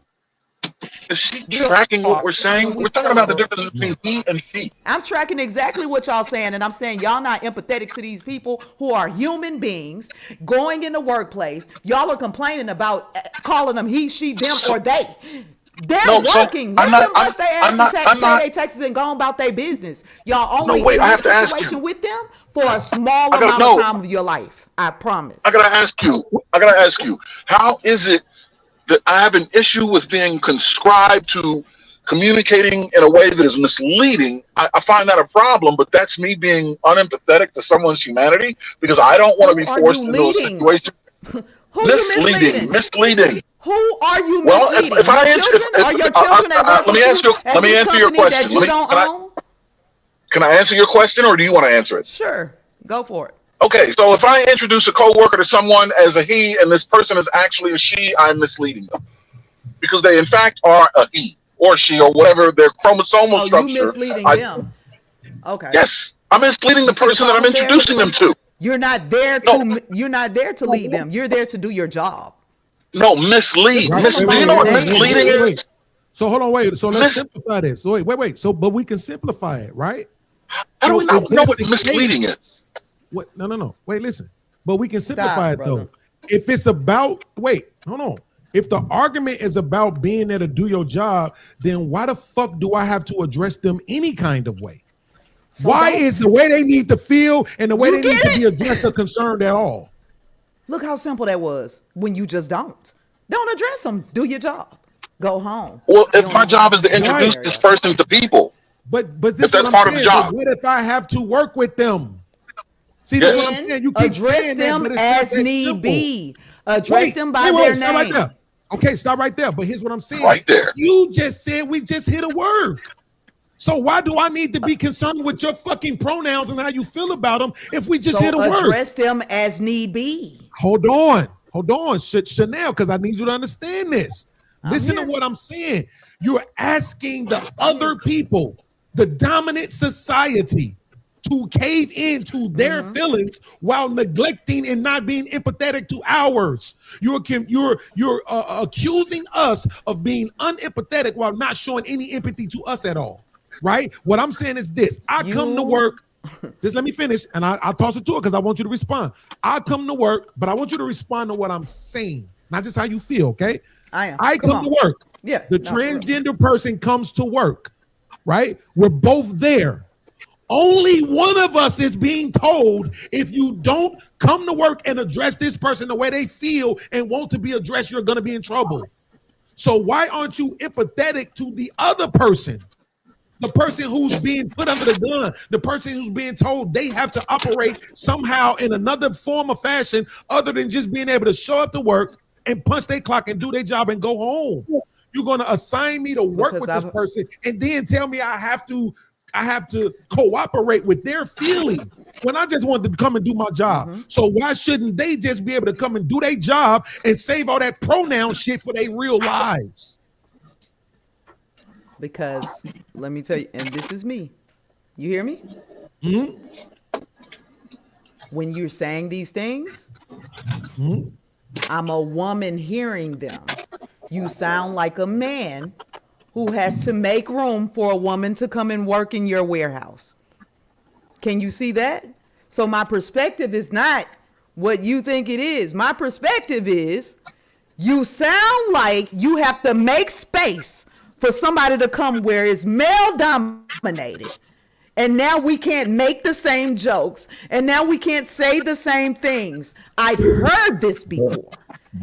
Is she tracking what we're saying? We're talking about the difference between he and she. I'm tracking exactly what y'all saying. And I'm saying y'all not empathetic to these people who are human beings going in the workplace. Y'all are complaining about calling them he, she, them, or they. They're working. Let them bust their ass and pay their taxes and go about their business. Y'all only in this situation with them for a small amount of time of your life. I promise. I gotta ask you, how is it that I have an issue with being conscribed to communicating in a way that is misleading? I find that a problem, but that's me being unempathetic to someone's humanity because I don't want to be forced into a situation. Misleading. Who are you misleading? Well, if I answer, are your children let me answer your question. Can I answer your question, or do you want to answer it? Sure, go for it. Okay, so if I introduce a coworker to someone as a he, and this person is actually a she, I'm misleading them because they, in fact, are a he or she or whatever their chromosomal structure. You misleading them? Okay. Yes, I'm misleading the person that I'm introducing them to. You're not there to. You're not there to lead them. You're there to do your job. No, mislead. Do you know what misleading is? So hold on, wait. So let's simplify this. So wait. So, but we can simplify it, right? How do we not know what misleading is? What? No. Wait, listen. But we can simplify it though. If it's about, hold on. If the argument is about being there to do your job, then why the fuck do I have to address them any kind of way? So why is the way they need to feel and the way they need to be addressed or concerned at all? Look how simple that was when you just don't address them. Do your job. Go home. Well, if my job is to introduce this person to people, but this is what part of the job. What if I have to work with them? See, that's what I'm saying. You keep saying them that, but as need be. Address them by their name. Right there. Okay, stop right there. But here's what I'm saying. Right there. You just said we just hit a word. So why do I need to be concerned with your fucking pronouns and how you feel about them if we just hit a word? Address them as need be. Hold on, Chanel, because I need you to understand this. Listen to what I'm saying. You're asking the other people, the dominant society, to cave into their feelings while neglecting and not being empathetic to ours. You're accusing us of being unempathetic while not showing any empathy to us at all, right? What I'm saying is this: I come to work. Just let me finish, and I'll toss it to it because I want you to respond. I come to work, but I want you to respond to what I'm saying, not just how you feel. Okay? I come to work. Yeah. The transgender person comes to work, right? We're both there. Only one of us is being told, if you don't come to work and address this person the way they feel and want to be addressed, you're going to be in trouble. So why aren't you empathetic to the other person? The person who's being put under the gun, the person who's being told they have to operate somehow in another form of fashion other than just being able to show up to work and punch their clock and do their job and go home. You're going to assign me to work with this person and then tell me I have to cooperate with their feelings when I just wanted to come and do my job. So why shouldn't they just be able to come and do their job and save all that pronoun shit for their real lives? Because let me tell you, and this is me. You hear me? When you're saying these things, I'm a woman hearing them. You sound like a man who has to make room for a woman to come and work in your warehouse. Can you see that? So my perspective is not what you think it is. My perspective is you sound like you have to make space for somebody to come where it's male dominated. And now we can't make the same jokes. And now we can't say the same things. I've heard this before.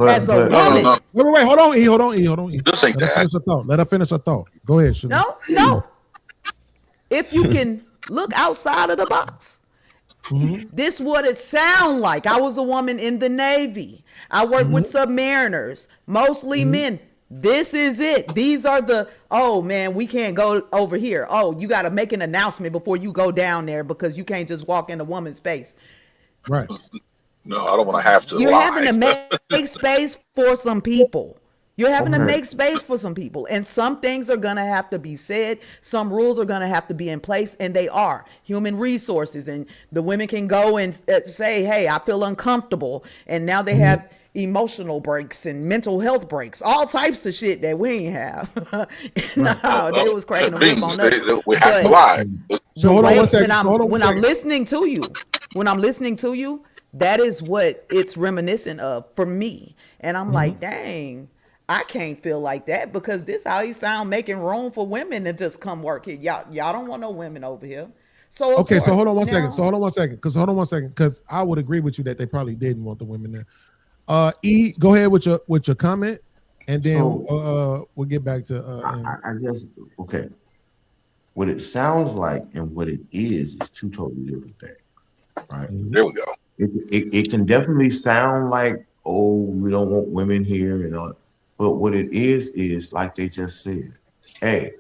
As a woman. Wait, hold on. This ain't that. Let her finish her thought. Go ahead, Chanel. No. If you can look outside of the box. This what it sound like. I was a woman in the Navy. I worked with submariners, mostly men. This is it. These are the, oh man, we can't go over here. Oh, you got to make an announcement before you go down there because you can't just walk in a woman's space. Right. No, I don't want to have to. You're having to make space for some people. You're having to make space for some people. And some things are going to have to be said. Some rules are going to have to be in place. And they are human resources. And the women can go and say, hey, I feel uncomfortable. And now they have emotional breaks and mental health breaks, all types of shit that we ain't have. No, they was cracking the whip on us. We have to lie. So hold on one second. When I'm listening to you, that is what it's reminiscent of for me. And I'm like, dang, I can't feel like that because this how you sound making room for women to just come work here. Y'all don't want no women over here. So okay, so hold on one second. Because I would agree with you that they probably didn't want the women there. E, go ahead with your comment, and then we'll get back to. I guess okay. What it sounds like and what it is two totally different things, right? There we go. It can definitely sound like, oh, we don't want women here and all, but what it is like they just said, hey,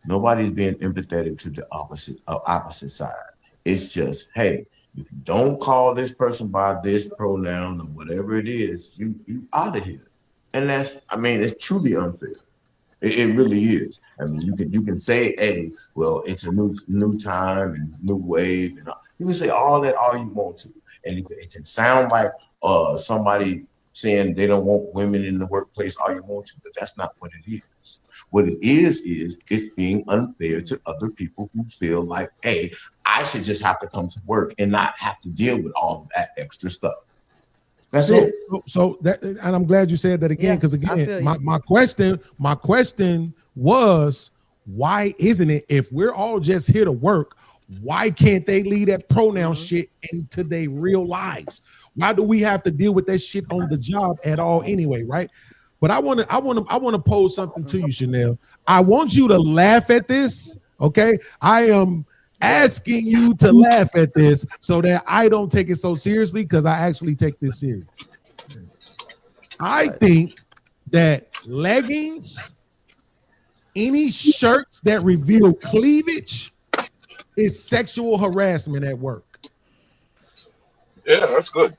nobody's being empathetic to the opposite side. It's just, hey, if you don't call this person by this pronoun or whatever it is, you out of here. And that's, I mean, it's truly unfair. It really is. I mean, you can say, hey, well, it's a new time and new wave, and you can say all that all you want to, and it can sound like somebody saying they don't want women in the workplace all you want to, but that's not what it is. What it is it's being unfair to other people who feel like, hey, I should just have to come to work and not have to deal with all of that extra stuff. That's it. So that, and I'm glad you said that again, because again, my question was, why isn't it, if we're all just here to work, why can't they leave that pronoun shit into their real lives? Why do we have to deal with that shit on the job at all anyway, right? But I want to pose something to you, Chanel. I want you to laugh at this, okay? I am asking you to laugh at this so that I don't take it so seriously, because I actually take this serious. I think that leggings, any shirts that reveal cleavage, is sexual harassment at work. Yeah, that's good.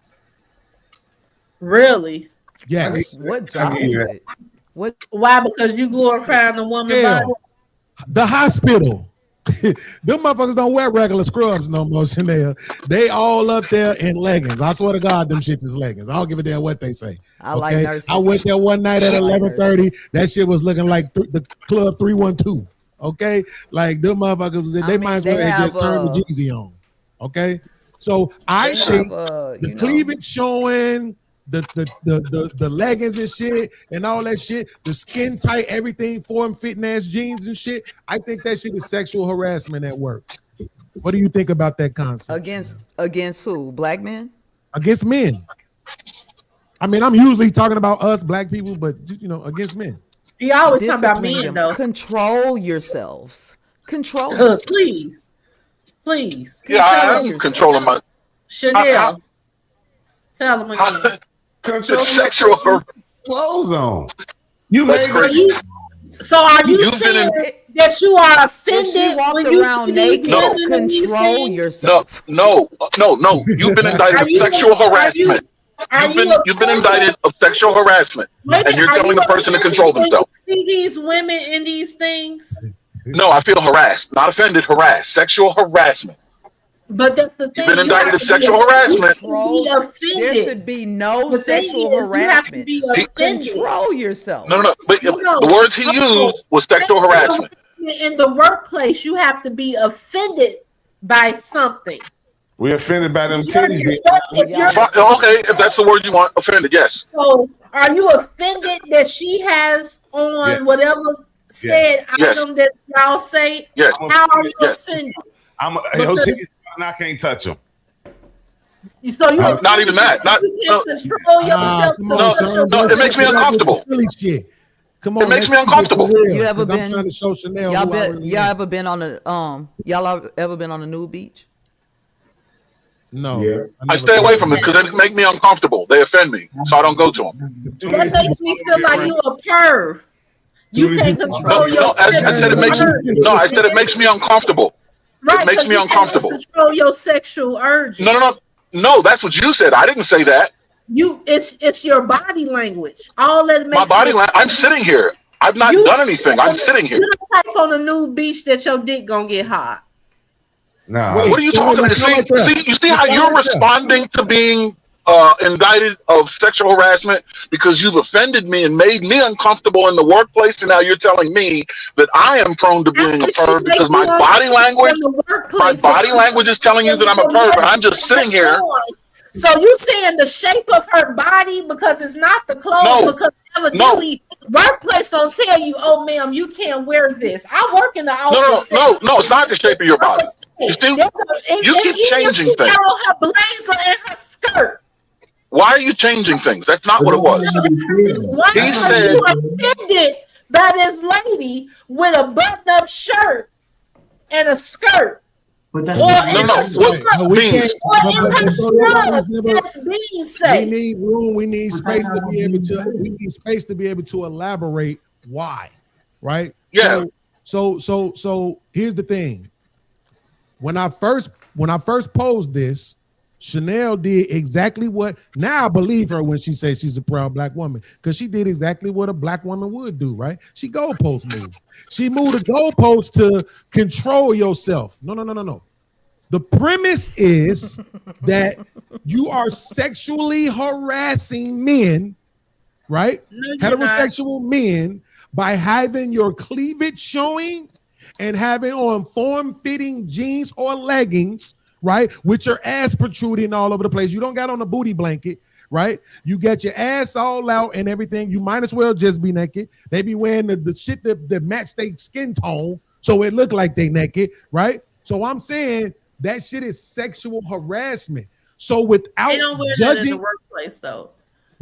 Really? Yeah. What job is it? What? Why? Because you glorifying the woman body? The hospital. Them motherfuckers don't wear regular scrubs no more, Chanel. They all up there in leggings. I swear to God, them shits is leggings. I don't give a damn what they say. I like nurses. I went there one night at 11:30. That shit was looking like the Club 312. Okay, like them motherfuckers, they might as well have just turned the Jeezy on. Okay, so I think the cleavage showing, the leggings and shit and all that shit, the skin tight, everything, form fitting ass jeans and shit. I think that shit is sexual harassment at work. What do you think about that concept? Against who? Black men? Against men. I mean, I'm usually talking about us black people, but against men. You always talk about men, though. Control yourselves. Control. Please. Yeah, I'm controlling my. Chanel. Tell them again. Control sexual clothes on. So are you saying that you are offended when you see these women in these control things? yourself? No. You've been indicted of sexual harassment. You've been indicted of sexual harassment, and you're telling the person to control themselves. See these women in these things? No, I feel harassed, not offended. Harassed, sexual harassment. But that's the thing. You've been indicted of sexual harassment. There should be no sexual harassment. Control yourself. No. But the words he used was sexual harassment. In the workplace, you have to be offended by something. We're offended by them titties. Okay, if that's the word you want, offended, yes. So, are you offended that she has on whatever said item that y'all say? Yes. How are you offended? I can't touch them. So you not even that. Control yourself. No, it makes me uncomfortable. Silly shit. Come on, it makes me uncomfortable. You ever been? I'm trying to show Chanel. Y'all ever been on a nude beach? No. Yeah. I stay away from them because they make me uncomfortable. They offend me, so I don't go to them. That makes me feel like you a perv. You can't control yourself. I said it makes me uncomfortable. Right, it makes me uncomfortable. Control your sexual urges. No. That's what you said. I didn't say that. It's your body language. All that makes my body language. I'm sitting here. I've not done anything. I'm sitting here. You don't type on a nude beach that your dick gonna get hot. No. What are you talking about? You see how you're responding to being indicted of sexual harassment because you've offended me and made me uncomfortable in the workplace, and now you're telling me that I am prone to being a perv because my body language is telling you that I'm a perv, and I'm just sitting here. So you saying the shape of her body because it's not the clothes because evidently workplace gonna tell you, oh ma'am, you can't wear this. I work in the office. No, it's not the shape of your body. You keep changing things. Her blazer and her skirt. Why are you changing things? That's not what it was. He said you offended by this lady with a button-up shirt and a skirt. But that's we need room. We need space to be able to. We need space to be able to elaborate why, right? Yeah. So here's the thing. When I first posed this, Chanel did exactly what. Now I believe her when she says she's a proud black woman because she did exactly what a black woman would do, right? She goalpost moved. She moved the goalpost to control yourself. No. The premise is that you are sexually harassing men, right? No, heterosexual men by having your cleavage showing and having on form-fitting jeans or leggings, right? With your ass protruding all over the place. You don't got on a booty blanket, right? You got your ass all out and everything. You might as well just be naked. They be wearing the shit that match their skin tone so it look like they naked, right? So I'm saying that shit is sexual harassment. So without they don't wear judging that in the workplace though.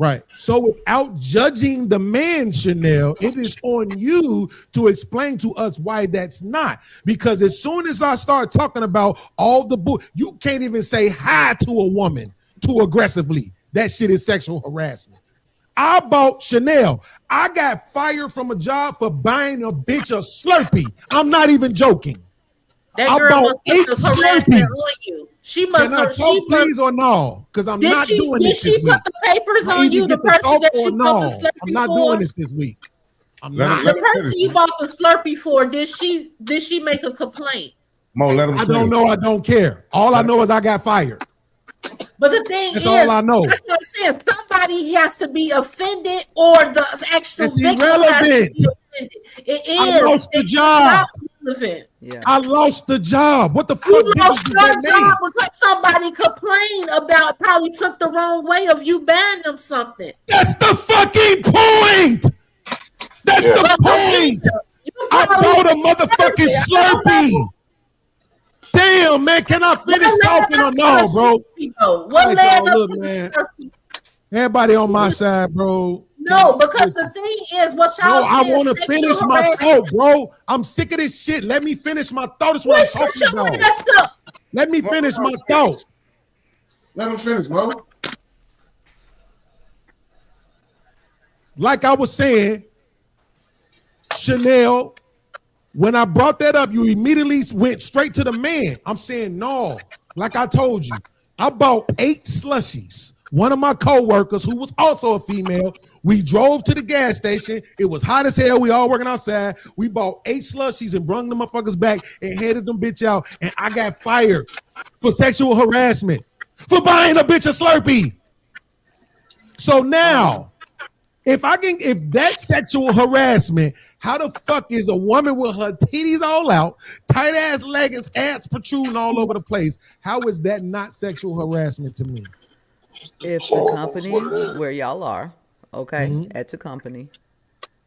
Right. So without judging the man, Chanel, it is on you to explain to us why that's not. Because as soon as I start talking about all the you can't even say hi to a woman too aggressively. That shit is sexual harassment. I bought Chanel. I got fired from a job for buying a bitch a Slurpee. I'm not even joking. That girl must have harassment on you. She must have. Please or no? Because I'm not doing this this week. Did she put the papers on you? The person that you bought the Slurpee for? I'm not doing this week. I'm not. The person you bought the Slurpee for, did she make a complaint? Mo, let him I finish. don't know. I don't care. All I know is I got fired. But the thing That's is, all I know. that's what I'm saying. Somebody has to be offended, or the actual It's victim has to irrelevant. be offended. It is. I lost the It's job. not relevant. Yeah. I lost the job. What the fuck You difference lost does your that job make? because somebody complained about, probably took the wrong way of you banning them something. That's the fucking point. That's Yeah. the point. I bought a motherfucking Slurpee. Damn, man, can I finish talking or no, bro? What All right, led y'all, up look, to the man. Slurpee? Everybody on my side, bro. No, because the thing is, what No, y'all I saying, want to sexual finish my harassment. thought, bro. I'm sick of this shit. Let me finish my thought. That's what I'm What's talking your about. messed up? Let me finish my thought. Let him finish, Mo. Like I was saying, Chanel, when I brought that up, you immediately went straight to the man. I'm saying no. Like I told you, I bought 8 slushies. One of my co-workers, who was also a female, we drove to the gas station. It was hot as hell. We all working outside. We bought 8 slushies and brung the motherfuckers back and headed them bitch out. And I got fired for sexual harassment for buying a bitch a Slurpee. So now, if that's sexual harassment, how the fuck is a woman with her titties all out, tight ass leggings, ass protruding all over the place? How is that not sexual harassment to me? If the company where y'all are, okay, at the company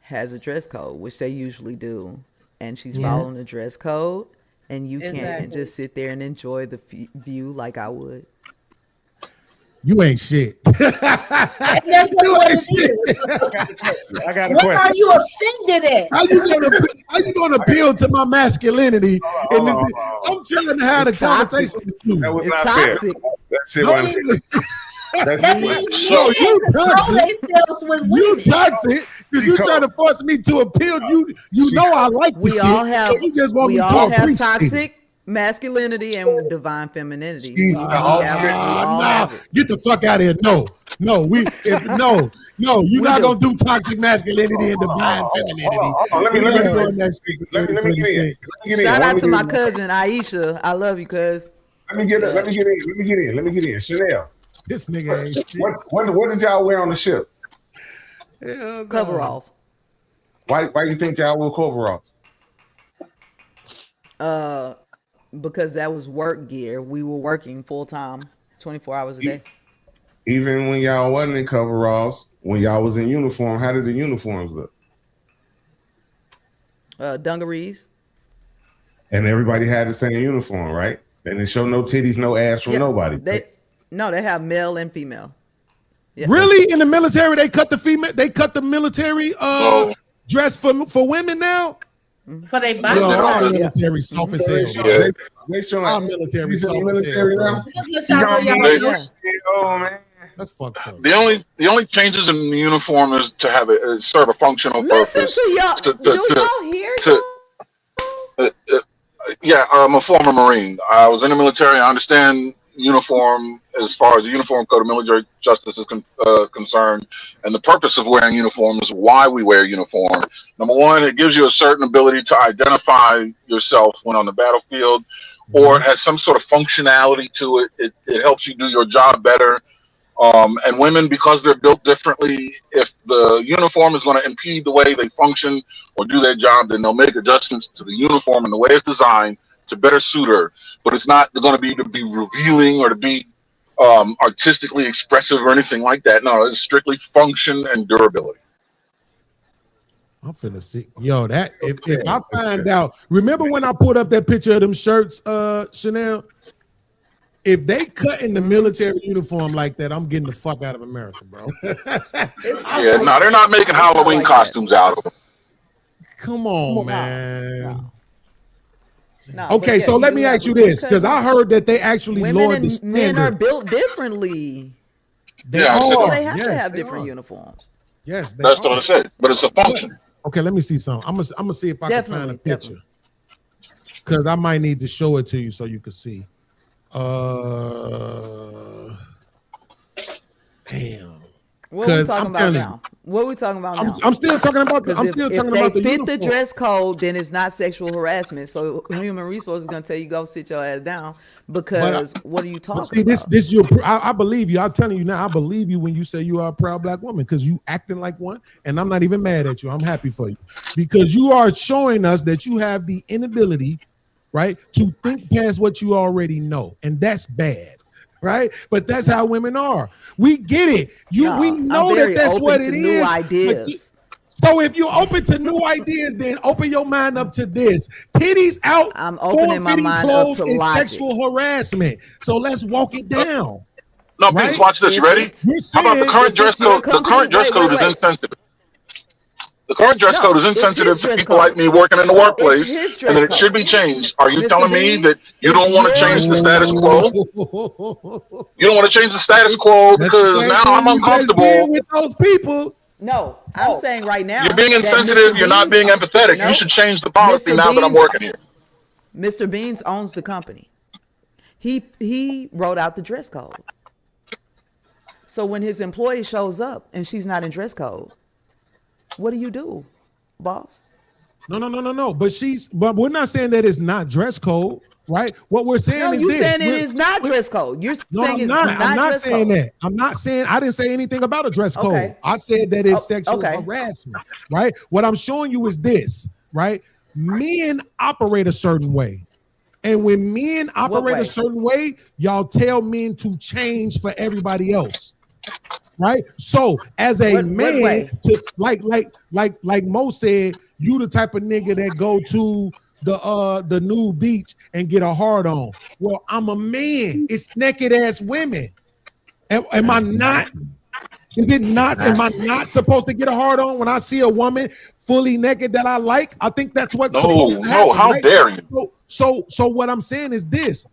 has a dress code, which they usually do, and she's following the dress code, and you can't just sit there and enjoy the view like I would. You ain't shit. And that's what it is. I got a What question. are you offended at? How you gonna appeal to my masculinity? And I'm trying to have a conversation with you. That was It's not toxic. fair. That shit No, wasn't That's That it. means No, men you control toxic. themselves with You women. toxic because you trying to force me to appeal. You know I like the We shit. all have So you just want we me to all have appreciate it. toxic masculinity and divine femininity. She's We the all ultimate- have Nah, it. get the fuck out of here. No, you're not gonna do toxic masculinity and divine femininity. Hold on. Let me We're get not in. doing that shit. Let me get in. Shout out to my cousin Aisha. I love you, cuz. Let me get in. Chanel. This nigga ain't shit. What did y'all wear on the ship? Hell no. Coveralls. Why you think y'all wore coveralls? Because that was work gear. We were working full time, 24 hours a day. Even when y'all wasn't in coveralls, when y'all was in uniform, how did the uniforms look? Dungarees. And everybody had the same uniform, right? And it showed no titties, no ass from nobody. They have male and female. Yeah. Really? In the military, they cut the military dress for women now? For their body. Yo, our Yeah. military soft as hell. Yeah. They showing Our military he's in the soft as military hell, now. Just let y'all know y'all know. Oh man. That's fucked up. The only changes in the uniform is to have it serve a functional Listen purpose. to y'all. Do y'all hear? Yeah, I'm a former Marine. I was in the military. I understand uniform as far as the Uniform Code of Military Justice is concerned, and the purpose of wearing uniform is why we wear uniform. Number one, it gives you a certain ability to identify yourself when on the battlefield, or it has some sort of functionality to it. It helps you do your job better. And women, because they're built differently, if the uniform is going to impede the way they function or do their job, then they'll make adjustments to the uniform and the way it's designed to better suit her. But it's not going to be revealing or to be artistically expressive or anything like that. No, it's strictly function and durability. I'm finna see. Yo, that if I find out, remember when I pulled up that picture of them shirts, Chanel? If they cut in the military uniform like that, I'm getting the fuck out of America, bro. Yeah, no, they're not making Halloween costumes out of them. Come on, man. No, Okay, so let me ask you this, because I heard that they actually women lowered the and standard. men are built differently. They Yeah, are. So they have to Yes, have they different are. uniforms. Yes, they That's are. what I said. But it's a function. Okay, let me see something. I'm gonna see if I can find a Definitely, picture, because I might need to show it to you so you can see. Damn. What are we talking about now? What are we talking about now? I'm still talking about the. I'm still talking about the If they fit uniform. the dress code, then it's not sexual harassment. So human resources is gonna tell you go sit your ass down because what are you talking about? This your. I believe you. I'm telling you now. I believe you when you say you are a proud black woman because you acting like one, and I'm not even mad at you. I'm happy for you because you are showing us that you have the inability, right, to think past what you already know, and that's bad. Right, but that's how women are. We get it. We know that that's what it is. New ideas. So if you're open to new ideas, then open your mind up to this. Titties out, I'm opening my mind up to logic. Sexual harassment. So let's walk it down. No, please watch this. You ready? How about the current dress code? The current dress code is insensitive. The current dress code is insensitive to people like me working in the workplace, and that it should be changed. Are you telling me that you don't want to change the status quo? You don't want to change the status quo because now I'm uncomfortable with those people. No, I'm saying right now. You're being insensitive. You're not being empathetic. No. You should change the policy now that I'm working here. Mr. Beans owns the company. He wrote out the dress code. So when his employee shows up and she's not in dress code, what do you do, boss? No. But we're not saying that it's not dress code, right? What we're saying is this. You're saying it is not dress code. You're saying it's not. I'm not saying that. I'm not saying. I didn't say anything about a dress code. Okay. I said that it's sexual harassment, right? What I'm showing you is this, right? Men operate a certain way. And when men operate a certain way, y'all tell men to change for everybody else. Right, so as a man, like Mo said, you the type of nigga that go to the nude beach and get a hard on. Well, I'm a man. It's naked ass women. Am I not? Is it not? Am I not supposed to get a hard on when I see a woman fully naked that I like? I think that's what's supposed to happen. No, how dare you? So what I'm saying is this,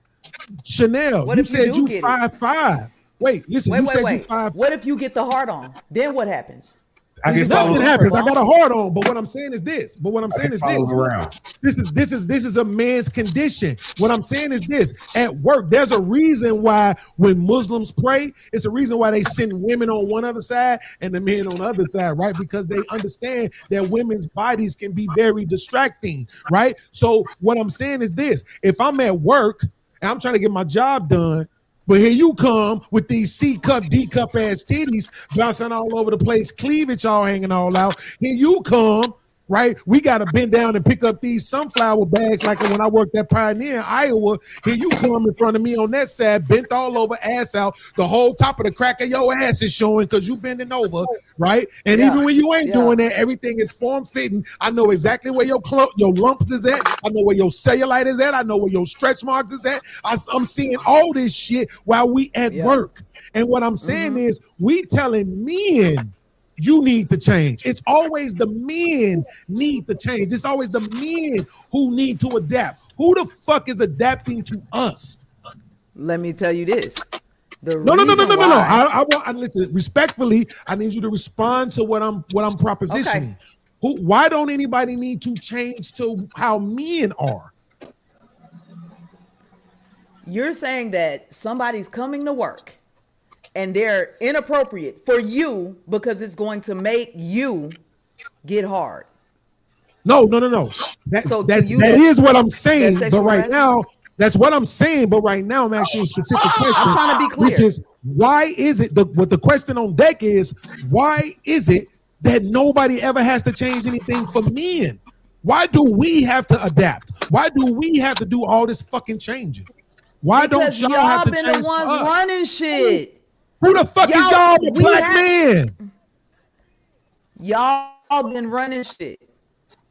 Chanel. You said you 5'5". Wait, listen. You said you 5'5". What if you get the hard on? Then what happens? Nothing happens. I got a hard on, but what I'm saying is this. This is a man's condition. What I'm saying is this. At work, there's a reason why when Muslims pray, it's a reason why they send women on one other side and the men on the other side, right? Because they understand that women's bodies can be very distracting, right? So what I'm saying is this. If I'm at work and I'm trying to get my job done, but here you come with these C-cup, D-cup ass titties bouncing all over the place, cleavage all hanging all out. Here you come, right? We got to bend down and pick up these sunflower bags like when I worked at Pioneer in Iowa. Here you come in front of me on that side, bent all over, ass out. The whole top of the crack of your ass is showing because you bending over, right? And even when you ain't doing that, everything is form-fitting. I know exactly where your lumps is at. I know where your cellulite is at. I know where your stretch marks is at. I'm seeing all this shit while we at work. And what I'm saying is we telling men, you need to change. It's always the men need to change. It's always the men who need to adapt. Who the fuck is adapting to us? Let me tell you this. No. I want listen respectfully. I need you to respond to what I'm propositioning. Okay. Why don't anybody need to change to how men are? You're saying that somebody's coming to work and they're inappropriate for you because it's going to make you get hard. No. That is what I'm saying. But right now, that's what I'm saying. But right now, I'm asking a specific question. I'm trying to be clear. Which is, why is it, what the question on deck is, why is it that nobody ever has to change anything for men? Why do we have to adapt? Why do we have to do all this fucking changing? Why because don't y'all have to been change the ones for us? Running shit. Who the fuck is y'all, the black man? Y'all been running shit.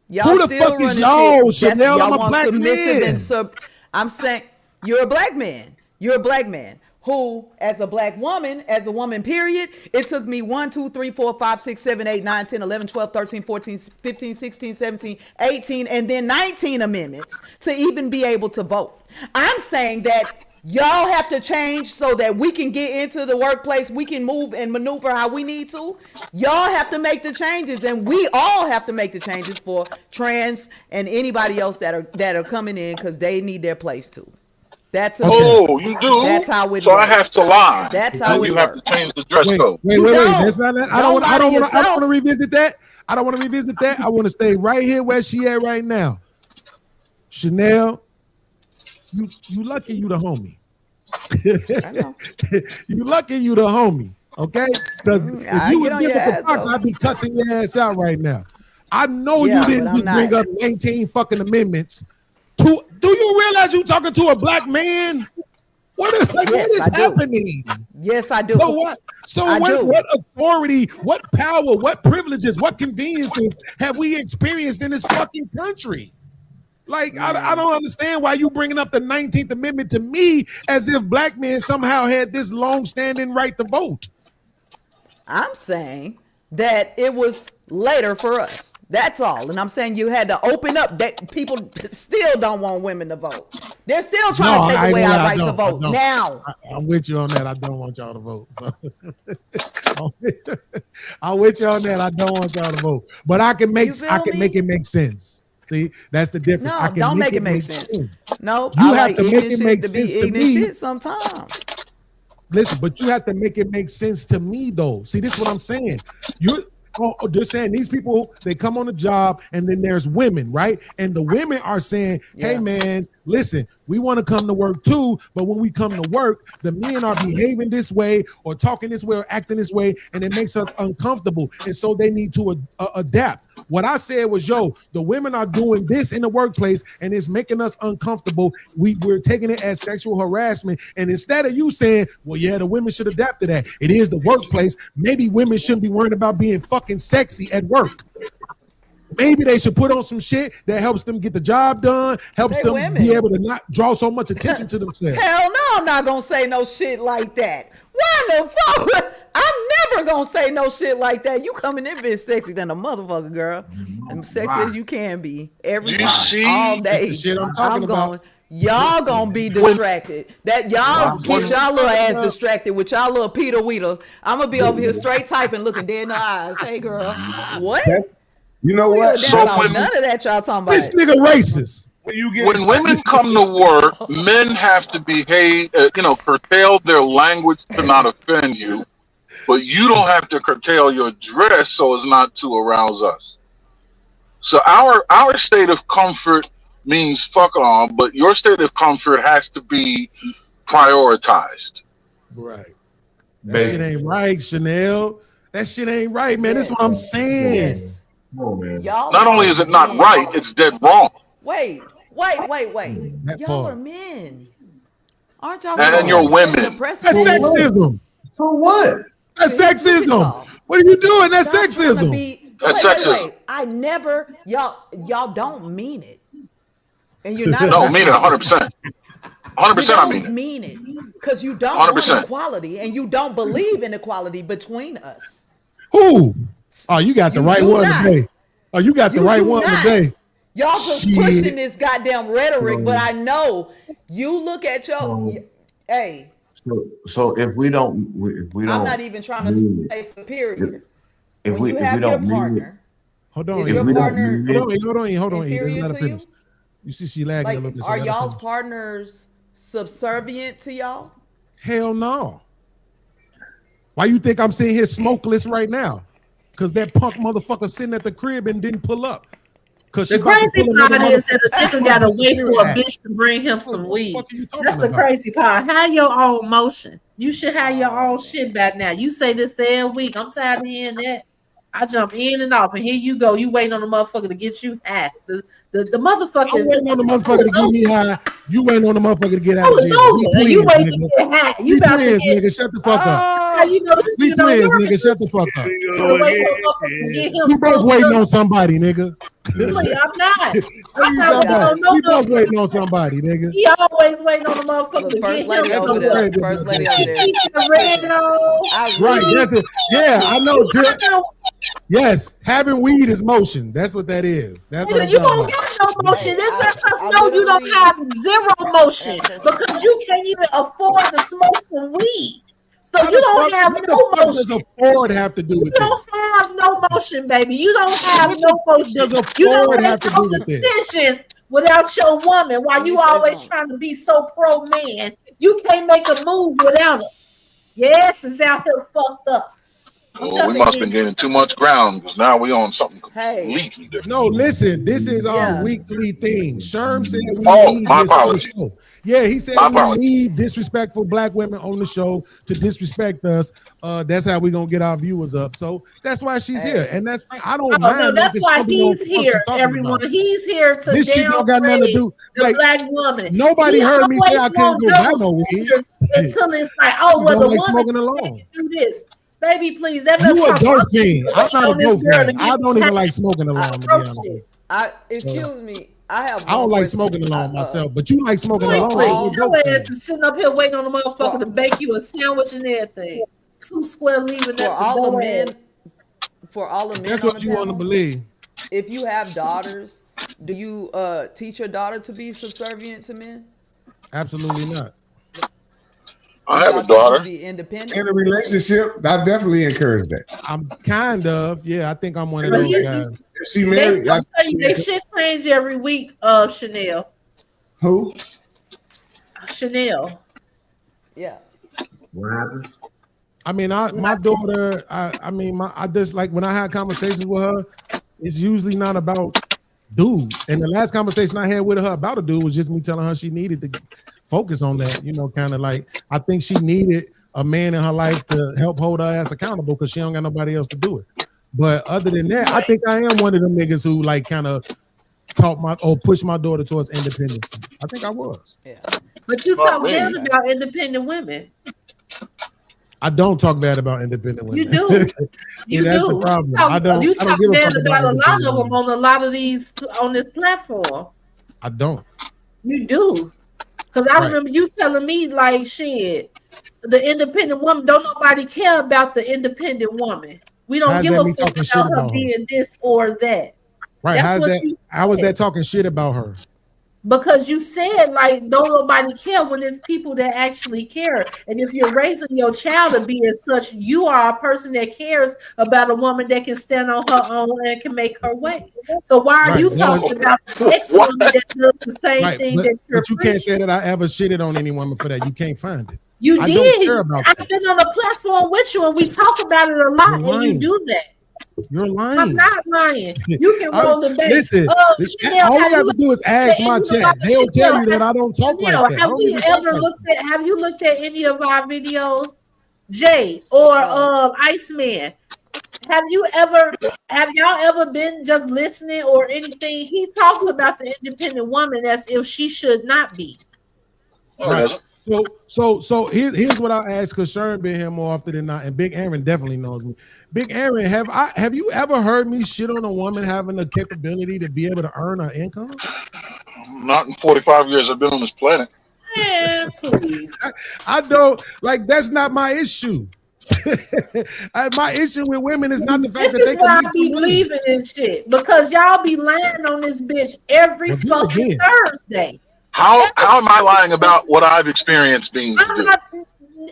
Y'all who the fuck is y'all? Chanel, I'm a black man. I'm saying you're a black man. You're a black man who, as a black woman, as a woman, period, it took me 1, 2, 3, 4, 5, 6, 7, 8, 9, 10, 11, 12, 13, 14, 15, 16, 17, 18, and then 19 amendments to even be able to vote. I'm saying that y'all have to change so that we can get into the workplace. We can move and maneuver how we need to. Y'all have to make the changes, and we all have to make the changes for trans and anybody else that are coming in because they need their place too. That's Oh, you do? That's how it So works. I have to lie. That's So how it you have works. to change the dress code. Wait. That's not that. I don't want to revisit that. I don't want to revisit that. I want to stay right here where she at right now. Chanel, you lucky you the homie. You lucky you the homie. Okay? Because if you was giving the fucks, I'd be cussing your ass out right now. I know you didn't just bring up 19 fucking amendments. Do you realize you talking to a black man? What is happening? Yes, I do. So what? What authority, what power, what privileges, what conveniences have we experienced in this fucking country? Like, I don't understand why you bringing up the 19th Amendment to me as if black men somehow had this long-standing right to vote. I'm saying that it was later for us. That's all. And I'm saying you had to open up that people still don't want women to vote. They're still trying to take away our right to vote now. I'm with you on that. I don't want y'all to vote. So. I'm with you on that. I don't want y'all to vote. But I can make it make sense. See, that's the difference. No, don't make it make sense. No, you have to make it make sense to me. Sometimes. Listen, but you have to make it make sense to me, though. See, this is what I'm saying. They're saying these people, they come on the job and then there's women, right? And the women are saying, hey, man, listen, we want to come to work too. But when we come to work, the men are behaving this way or talking this way or acting this way. And it makes us uncomfortable. And so they need to adapt. What I said was, the women are doing this in the workplace and it's making us uncomfortable. We're taking it as sexual harassment. And instead of you saying, well, yeah, the women should adapt to that. It is the workplace. Maybe women shouldn't be worried about being fucking sexy at work. Maybe they should put on some shit that helps them get the job done, helps them be able to not draw so much attention to themselves. Hell no, I'm not going to say no shit like that. Why the fuck? I'm never going to say no shit like that. You come in there being sexy than a motherfucker, girl. I'm sexy as you can be every time, all day. Shit I'm talking about. Y'all gonna be distracted. That y'all get y'all little ass distracted with y'all little Peter Weeder. I'm gonna be over here straight typing, looking dead in the eyes. Hey, girl, what? You know what? So none of that y'all talking about. This nigga racist. When women come to work, men have to behave, curtail their language to not offend you, but you don't have to curtail your dress so as not to arouse us. So our state of comfort means fuck on, but your state of comfort has to be prioritized. Right. That shit ain't right, Chanel. That shit ain't right, man. That's what I'm saying. Yes. Oh, man. Not only is it not right, it's dead wrong. Wait. Y'all are men. Aren't y'all? And you're women. That's sexism. For what? That's sexism. What are you doing? That's sexism. That's sexism. Wait. I never, y'all don't mean it. And you're not. No, mean it 100%. 100% I mean it. Because you don't want equality and you don't believe in equality between us. Who? Oh, you got the right one today. Oh, you got the right one today. Y'all just pushing this goddamn rhetoric, but I know you look at your hey. So if we don't, I'm not even trying to say superior. If we have don't your partner, hold on, your partner. Hold on. Let her finish. You see, she lagging a little bit. Are y'all's partners subservient to y'all? Hell no. Why you think I'm sitting here smokeless right now? Because that punk motherfucker sitting at the crib and didn't pull up. The crazy part is that a nigga gotta wait for a bitch to bring him some weed. That's the crazy part. Have your own motion. You should have your own shit back now. You say this every week. I'm tired of hearing that. I jump in and off, and here you go. You waiting on the motherfucker to get you high. The motherfucker. I'm waiting on the motherfucker to get me high. You waiting on the motherfucker to get out of jail. You waiting to get high. You about to get, nigga. Shut the fuck up. You know we twins, nigga. Shut the fuck up. You both waiting on somebody, nigga. I'm not. We both waiting on somebody, nigga. He always waiting on the motherfucker to get him somewhere. First lady over there. Right, that's it. Yeah, I know. Yes, having weed is motion. That's what that is. That's what you don't got no motion. That lets us know you don't have zero motion because you can't even afford to smoke some weed. So you don't have no motion. Does afford have to do with this? You don't have no motion, baby. You don't have no motion. Does afford have to do with this? Decisions without your woman. While you always trying to be so pro man, you can't make a move without her. Yes, it's out here fucked up. Well, we must have been getting too much ground because now we on something completely different. No, listen, this is our weekly thing. Sherm said we need my this on the apology. show. Yeah, he said we need disrespectful black women on the show to disrespect us. That's how we're gonna get our viewers up. So that's why she's here, and that's I don't mind. No, that's why he's here. Everyone, he's here to this shit don't got nothing to do. The black woman. Nobody heard me say I couldn't go buy no weed until it's like, oh, well, the woman alone. Do this. Baby, please. That you a dope fiend. I'm not a dope fiend. I don't even like smoking alone, to be honest. Excuse me. I don't like smoking alone myself, but you like smoking alone. Your ass is sitting up here waiting on the motherfucker to bake you a sandwich and everything. 2 square leaving that for all the men. For all the men. That's what you want to believe. If you have daughters, do you teach your daughter to be subservient to men? Absolutely not. I have a daughter. Be independent. In a relationship, I definitely encourage that. I'm kind of, yeah. I think I'm one of those guys. If she married, they shit change every week. Chanel. Who? Chanel. Yeah. What happened? I mean, my daughter. I just like when I had conversations with her. It's usually not about dudes. And the last conversation I had with her about a dude was just me telling her she needed to focus on that, kind of like I think she needed a man in her life to help hold her ass accountable because she don't got nobody else to do it. But other than that, I think I am one of them niggas who like kind of push my daughter towards independence. I think I was. Yeah. But you talk bad about independent women. I don't talk bad about independent women. You do. You that's do. the problem. You talk bad about a lot of them on a lot of these on this platform. I don't. You do. Because I remember you telling me, like, shit, the independent woman, don't nobody care about the independent woman. We don't give a fuck about her being this or that. Right. How was that talking shit about her? Because you said, like, don't nobody care when it's people that actually care. And if you're raising your child to be as such, you are a person that cares about a woman that can stand on her own and can make her way. So why are you talking about the next woman that does the same thing that you're But you can't say that I ever shitted on any woman for that. You can't find it. You I did. Don't care about I've that. been on a platform with you and we talk about it a lot and you do that. You're lying. I'm not lying. You can roll it back. Listen, Chanel, all you have to do is ask my chat. They'll tell you that I don't talk like that. Have you looked at any of our videos, Jay or Iceman? Have y'all ever been just listening or anything? He talks about the independent woman as if she should not be. Right. So here's what I'll ask, because Sharon been here more often than not, and Big Aaron definitely knows me. Big Aaron, have you ever heard me shit on a woman having the capability to be able to earn her income? Not in 45 years I've been on this planet. Man, please. I don't like. That's not my issue. My issue with women is not the fact that they can. This is why I be believing in shit, because y'all be lying on this bitch every fucking Thursday. How am I lying about what I've experienced being seduced?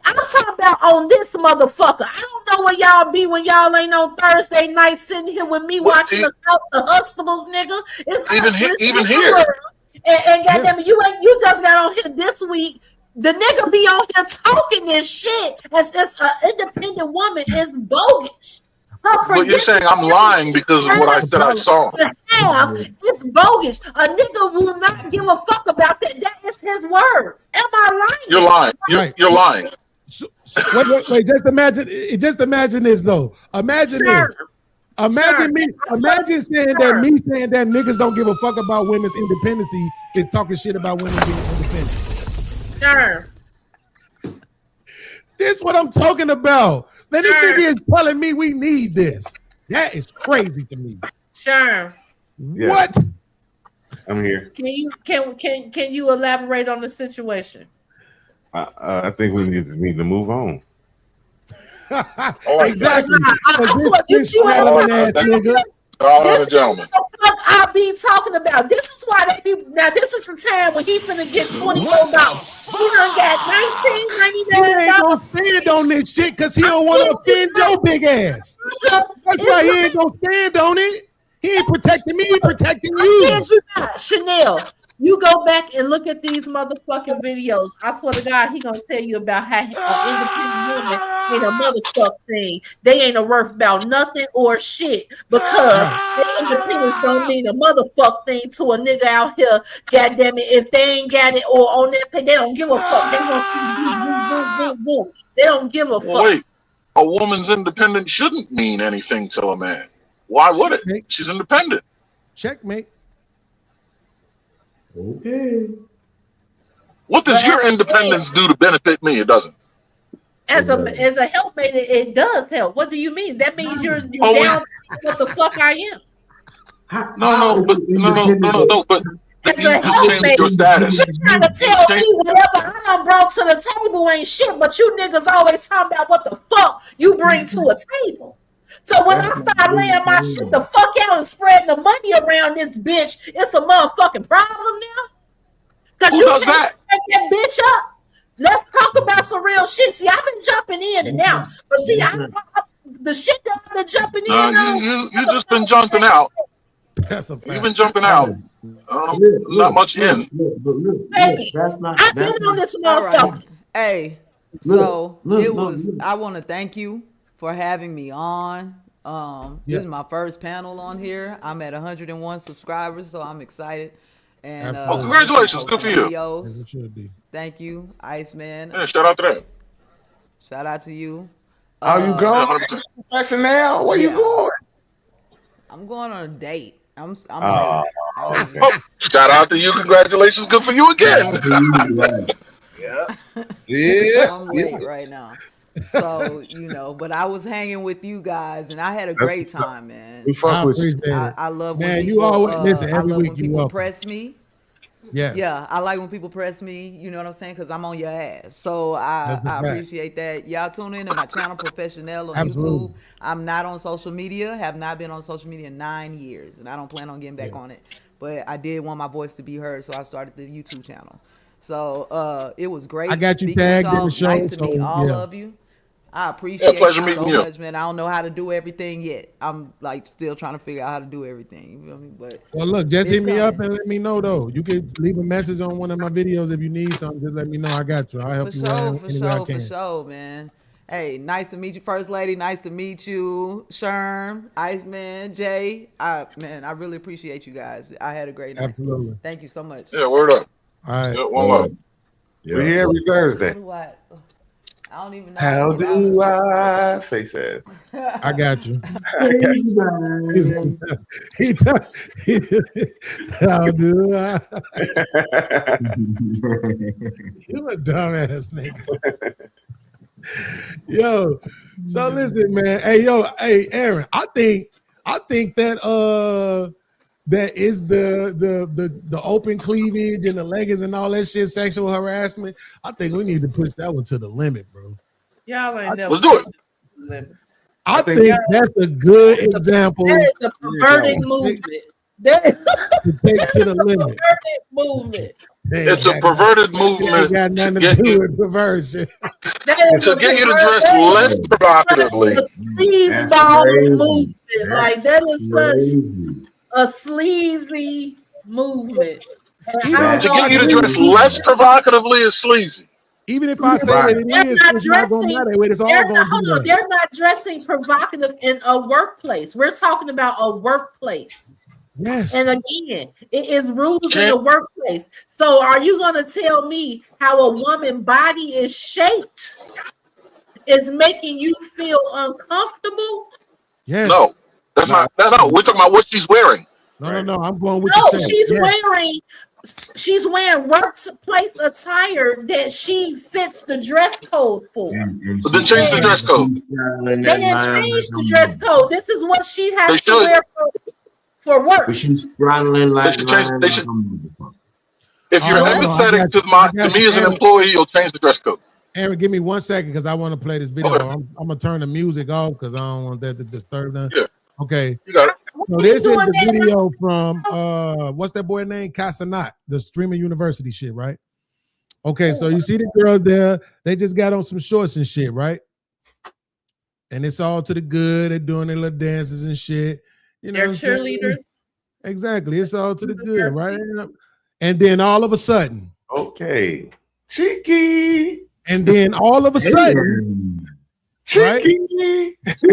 I'm talking about on this motherfucker. I don't know where y'all be when y'all ain't on Thursday night sitting here with me watching the Huxtables, nigga. It's even here. And goddamn it, you just got on here this week. The nigga be on here talking this shit as an independent woman is bogus. But you're saying I'm lying because of what I said I saw. It's bogus. A nigga will not give a fuck about that. That is his words. Am I lying? You're lying. You're lying. So, wait. Just imagine this though. Imagine this. Imagine me. Imagine saying that niggas don't give a fuck about women's independence is talking shit about women being independent. Sure. This is what I'm talking about. Now this nigga is telling me we need this. That is crazy to me. Sure. Yes. What? I'm here. Can you elaborate on the situation? I think we need to move on. Exactly. Gentlemen. What the fuck I be talking about? This is why they be now. This is the time when he finna get $24. He done got $19.99. He ain't gonna stand on this shit because he don't want to offend your big ass. That's why he ain't gonna stand on it. He ain't protecting me. He protecting I you. kid you not, Chanel. You go back and look at these motherfucking videos. I swear to God, he gonna tell you about how an independent woman ain't a motherfuck thing. They ain't a worth about nothing or shit because their independence don't mean a motherfuck thing to a nigga out here. God damn it, if they ain't got it or on that pay, they don't give a fuck. They want you to do. They don't give a fuck. Wait, a woman's independence shouldn't mean anything to a man. Why would it? She's independent. Checkmate. Okay. What does your independence do to benefit me? It doesn't. As a helpmate, it does help. What do you mean? That means you're down what the fuck I am. No, but as you a just changed your status. You're trying to tell me whatever I done brought to the table ain't shit, but you niggas always talking about what the fuck you bring to a table. So when I start laying my shit the fuck out and spreading the money around this bitch, it's a motherfucking problem now. Because you can't back that bitch up. Let's talk about some real shit. See, I've been jumping in and out, but see, the shit that I've been jumping in on. You just been jumping out. That's a fact. You've been jumping out. Not much in. Baby, I've been on this motherfucker. Hey, so I want to thank you for having me on. This is my first panel on here. I'm at 101 subscribers, so I'm excited. And congratulations, good for you. Thank you, Iceman. Yeah, shout out to that. Shout out to you. Are you going? Professional? Where you going? I'm going on a date. I'm shout out to you. Congratulations, good for you again. Yeah. I'm late right now. So, but I was hanging with you guys and I had a great time, man. I love when people, you always listen every week. When people press me. Yes. Yeah, I like when people press me, you know what I'm saying? Because I'm on your ass. So I appreciate that. Y'all tune in to my channel, Professional on YouTube. I'm not on social media, have not been on social media in 9 years, and I don't plan on getting back on it. But I did want my voice to be heard, so I started the YouTube channel. So it was great. I got you tagged in the show. Nice to meet all of you. I appreciate it so much, man. I don't know how to do everything yet. I'm still trying to figure out how to do everything. You feel me? But well, look, just hit me up and let me know though. You can leave a message on one of my videos if you need something. Just let me know. I got you. I'll help you out any way I can. For sure, man. Hey, nice to meet you, First Lady. Nice to meet you, Sherm, Iceman, Jay. I really appreciate you guys. I had a great night. Absolutely. Thank you so much. Yeah, word up. All right. Yeah, one love. We're here every Thursday. I don't even know. How do I face it? I got you. How do I? You a dumbass nigga. Yo, so listen, man. Hey, Aaron. I think that that is the open cleavage and the leggings and all that shit, sexual harassment. I think we need to push that one to the limit, bro. Y'all ain't never. Let's do it. I think that's a good example. That is a perverted movement. To take to the limit. Movement. It's a perverted movement. It got nothing to do with perversion. To get you to dress less provocatively. Movement. Like that is such a sleazy movement. To get you to dress less provocatively is sleazy. Even if I say that it is, it's not going to matter. It's all going to be there. They're not dressing provocative in a workplace. We're talking about a workplace. Yes. And again, it is rules in the workplace. So are you going to tell me how a woman's body is shaped is making you feel uncomfortable? Yes. No, that's not. No, we're talking about what she's wearing. No. I'm going with she's wearing workplace attire that she fits the dress code for. But then change the dress code. They didn't change the dress code. This is what she has to wear for work. But she's straddling like they should. If you're empathetic to me as an employee, you'll change the dress code. Aaron, give me 1 second because I want to play this video. Okay. I'm gonna turn the music off because I don't want that to disturb them. Yeah. Okay. You got it. So this is the video from what's that boy name? Casanat, the streaming university shit, right? Okay, so you see the girls there, they just got on some shorts and shit, right? And it's all to the good, they're doing their little dances and shit. You know They're what I'm saying? cheerleaders. Exactly. It's all to the good, right? And then all of a sudden, okay, cheeky. And then all of a sudden, right? Cheeky. It's a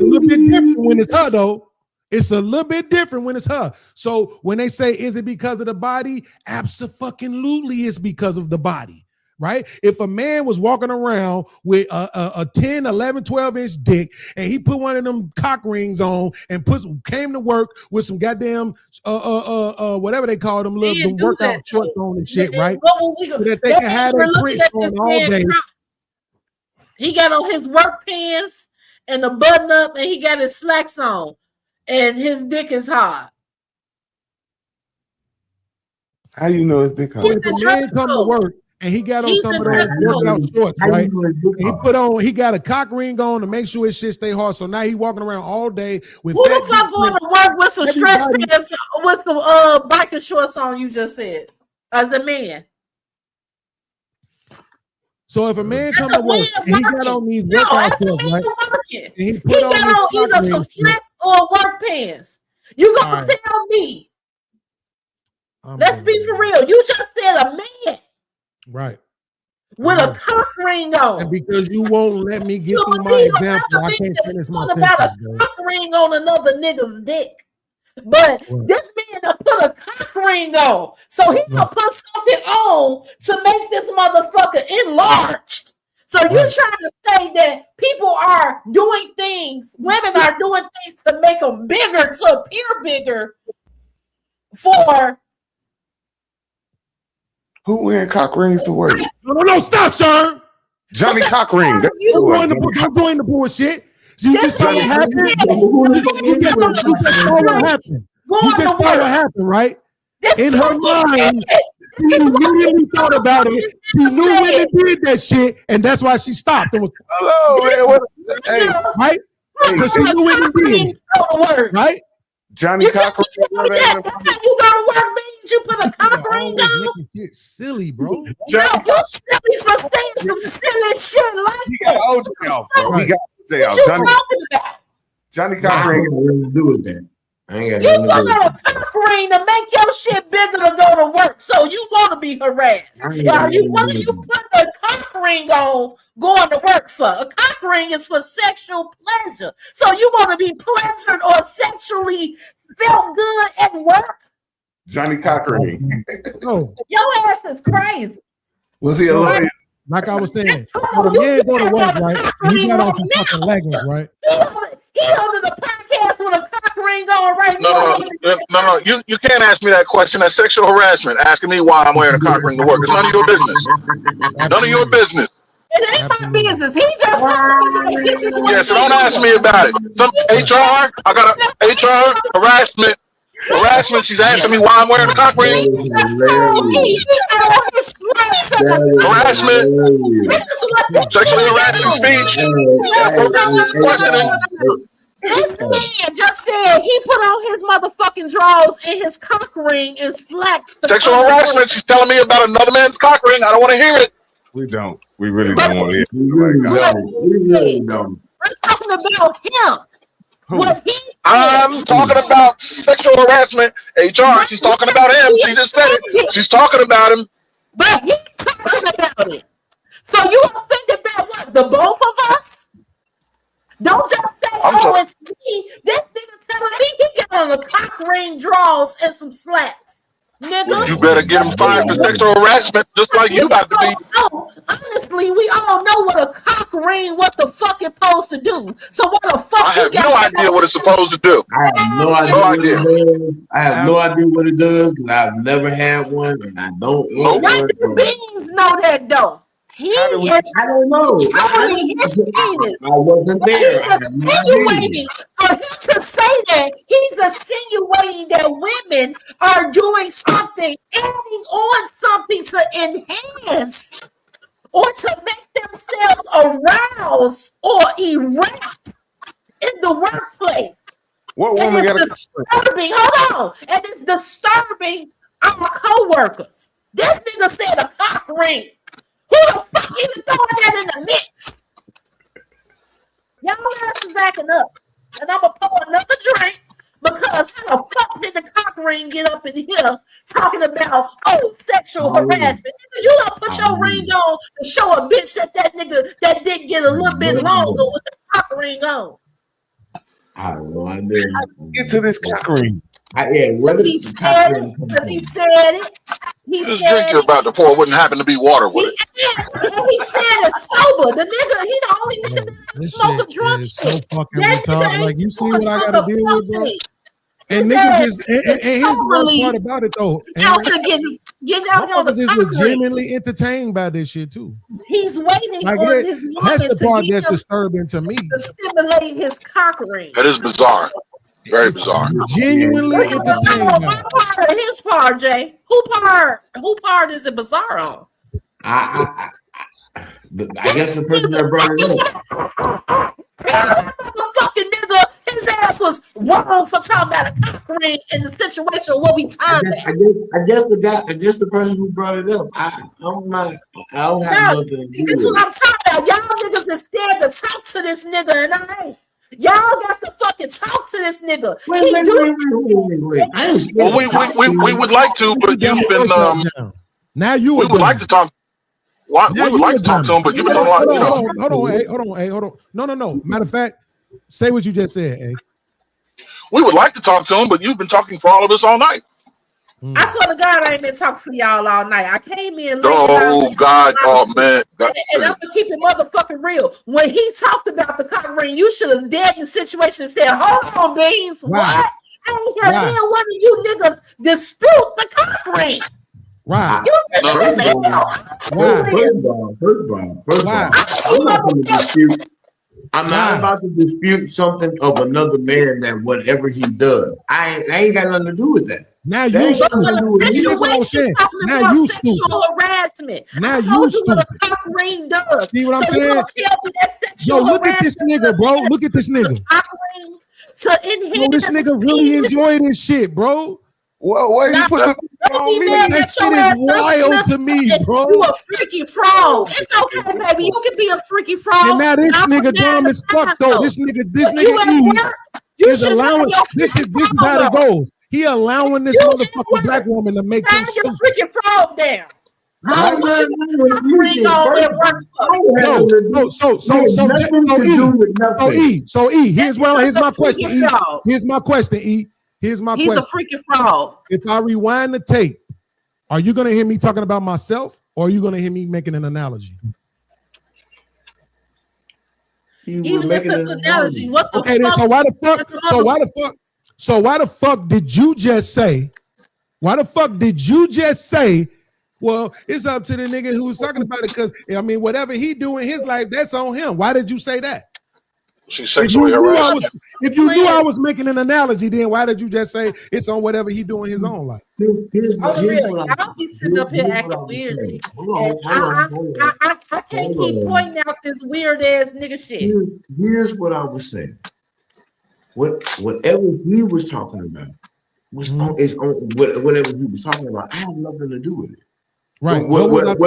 little bit different when it's her, though. It's a little bit different when it's her. So when they say, is it because of the body? Absolutely, it's because of the body, right? If a man was walking around with a 10, 11, 12-inch dick and he put one of them cock rings on and came to work with some goddamn whatever they call them, little workout shorts on and shit, right? So that they can have their print on all day. He got on his work pants and the button up and he got his slacks on. And his dick is hard. How you know his dick hard? If a man come to work and he got on some of those workout shorts, right? He got a cock ring on to make sure his shit stay hard. So now he walking around all day with. Who the fuck going to work with some stretch pants with some biker shorts on? You just said as a man. So if a man come to work and he got on these workout shorts, right? And he got on either some slacks or work pants. You gonna tell me? Let's be for real. You just said a man, right? With a cock ring on. And because you won't let me get through my example, I can't finish my sentence. About a cock ring on another nigga's dick. But this man done put a cock ring on. So he gonna put something on to make this motherfucker enlarged. So you're trying to say that people are doing things, women are doing things to make them bigger, to appear bigger for... Who wearing cock rings to work? No, stop, sir. Johnny Cock Ring. Don't join the bullshit. You just saw what happened. You just saw what happened, right? In her mind, she immediately thought about it. She knew women did that shit, and that's why she stopped. And was, right? Because she knew women did it, right? Johnny Cock Ring. That's how you go to work, means you put a cock ring on. Get silly, bro. No, you're silly for saying some silly shit like that. OJ off, bro. He got OJ off. What you talking about? Johnny Cock Ring. What to do with that? I ain't got You want a cock ring to make your shit bigger to go to work, so you want to be harassed. What are you put a cock ring on going to work for? A cock ring is for sexual pleasure, so you want to be pleasured or sexually felt good at work. Johnny Cock Ring. No, your ass is crazy. Was he a lawyer? Like I was saying, when a man go to work, right? He got on some fucking leggings, right? He on the podcast with a cock ring on right now. No. You can't ask me that question. That's sexual harassment. Asking me why I'm wearing a cock ring to work. It's none of your business. None of your business. It ain't my business. He just so don't ask me about it. Some HR, I got a HR harassment. She's asking me why I'm wearing a cock ring. Harassment. Sexually harassing speech. Questioning. This man just said he put on his motherfucking drawers and his cock ring and slacks. Sexual harassment. She's telling me about another man's cock ring. I don't want to hear it. We don't. We really don't want to hear it. We really don't. We're talking about him. What he said. I'm talking about sexual harassment. HR. She's talking about him. She just said it. She's talking about him. But he's talking about it. So you don't think about what? The both of us? Don't just say, it's me. This nigga telling me he got on the cock ring drawers and some slacks. Nigga. You better get him fired for sexual harassment, just like you about to be. Honestly, we all know what a cock ring, what the fuck it's supposed to do. So what the fuck? I have no idea what it's supposed to do. I have no idea. I have no idea what it does because I've never had one and I don't know. Why do Beans know that though? I don't know. His penis. I wasn't there. He's insinuating for him to say that. He's insinuating that women are doing something, adding on something to enhance or to make themselves aroused or erect in the workplace. What woman got disturbing? Hold on, and it's disturbing our coworkers. This nigga said a cock ring. Who the fuck even throwing that in the mix? Y'all ass is backing up. And I'm going to pour another drink because get up in here talking about sexual harassment. You don't put your ring on to show a bitch that nigga that didn't get a little bit longer with the cock ring on. I don't know. I didn't get to this cock ring. He said it. This drink you're about to pour wouldn't happen to be water, would it? And he said it's sober. The nigga, he the only nigga that smoke a drunk shit. So fucking retarded. Like, you see what I gotta deal with, bro? And niggas is, and here's the worst part about it though. Out here getting out on the is legitimately entertained by this shit too. He's waiting like on his woman that's the part that's to disturbing to me. To stimulate his cock ring. That is bizarre. Very bizarre. Genuinely entertained. What part of his part, Jay? Who part is it bizarre on? I guess the person that brought it up. The fucking nigga, his ass was wrong for talking about a cock ring in the situation of what we talking about. I guess the person who brought it up. I don't have nothing to do This is what I'm talking about. Y'all niggas is scared to talk to this nigga, and I ain't. Y'all got to fucking talk to this nigga. Wait. Well, we would like to, but you've been now you we would like to talk. We would like to talk to him, but you've been on a lot. Hold on. No. Matter of fact, say what you just said, eh? We would like to talk to him, but you've been talking for all of us all night. I swear to God, I ain't been talking for y'all all night. I came in late. Oh God, man. And I'm gonna keep it motherfucking real. When he talked about the cock ring, you should have dead in the situation and said, "Hold on, Beans, what? I ain't heard any one of you niggas dispute the cock ring." Right. First of all, I'm not about to dispute something of another man that whatever he does. I ain't got nothing to do with that. Now you sexual harassment. Now you what a cock ring does. See what I'm saying? Yo, look at this nigga, bro. Look at this nigga. This nigga really enjoy this shit, bro. What you put that shit is wild to me, bro. You a freaky frog. It's okay, baby. You can be a freaky frog. And now this nigga dumb as fuck though. This nigga is allowing. This is how it goes. He allowing this motherfucking black woman to make this your freaking frog down. Here's my question. Here's my question, E. He's a freaking fraud. If I rewind the tape, are you going to hear me talking about myself, or are you going to hear me making an analogy? Even if it's an analogy, what the fuck? Then, so why the fuck did you just say? Why the fuck did you just say? Well, it's up to the nigga who's talking about it, because I mean, whatever he do in his life, that's on him. Why did you say that? She's sexually harassed. If you knew I was making an analogy, then why did you just say it's on whatever he do in his own life? Y'all be sitting up here acting weird. I can't keep pointing out this weird ass nigga shit. Here's what I was saying. Whatever he was talking about was whatever he was talking about. I have nothing to do with it. Right. Whether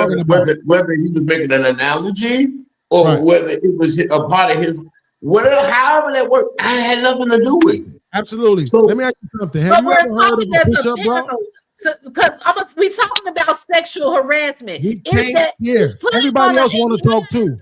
he was making an analogy or whether it was a part of his. Whatever, however that worked, I had nothing to do with it. Absolutely. So let me ask you something. Have you ever heard of a push-up, bro? Because we talking about sexual harassment. Everybody else want to talk too.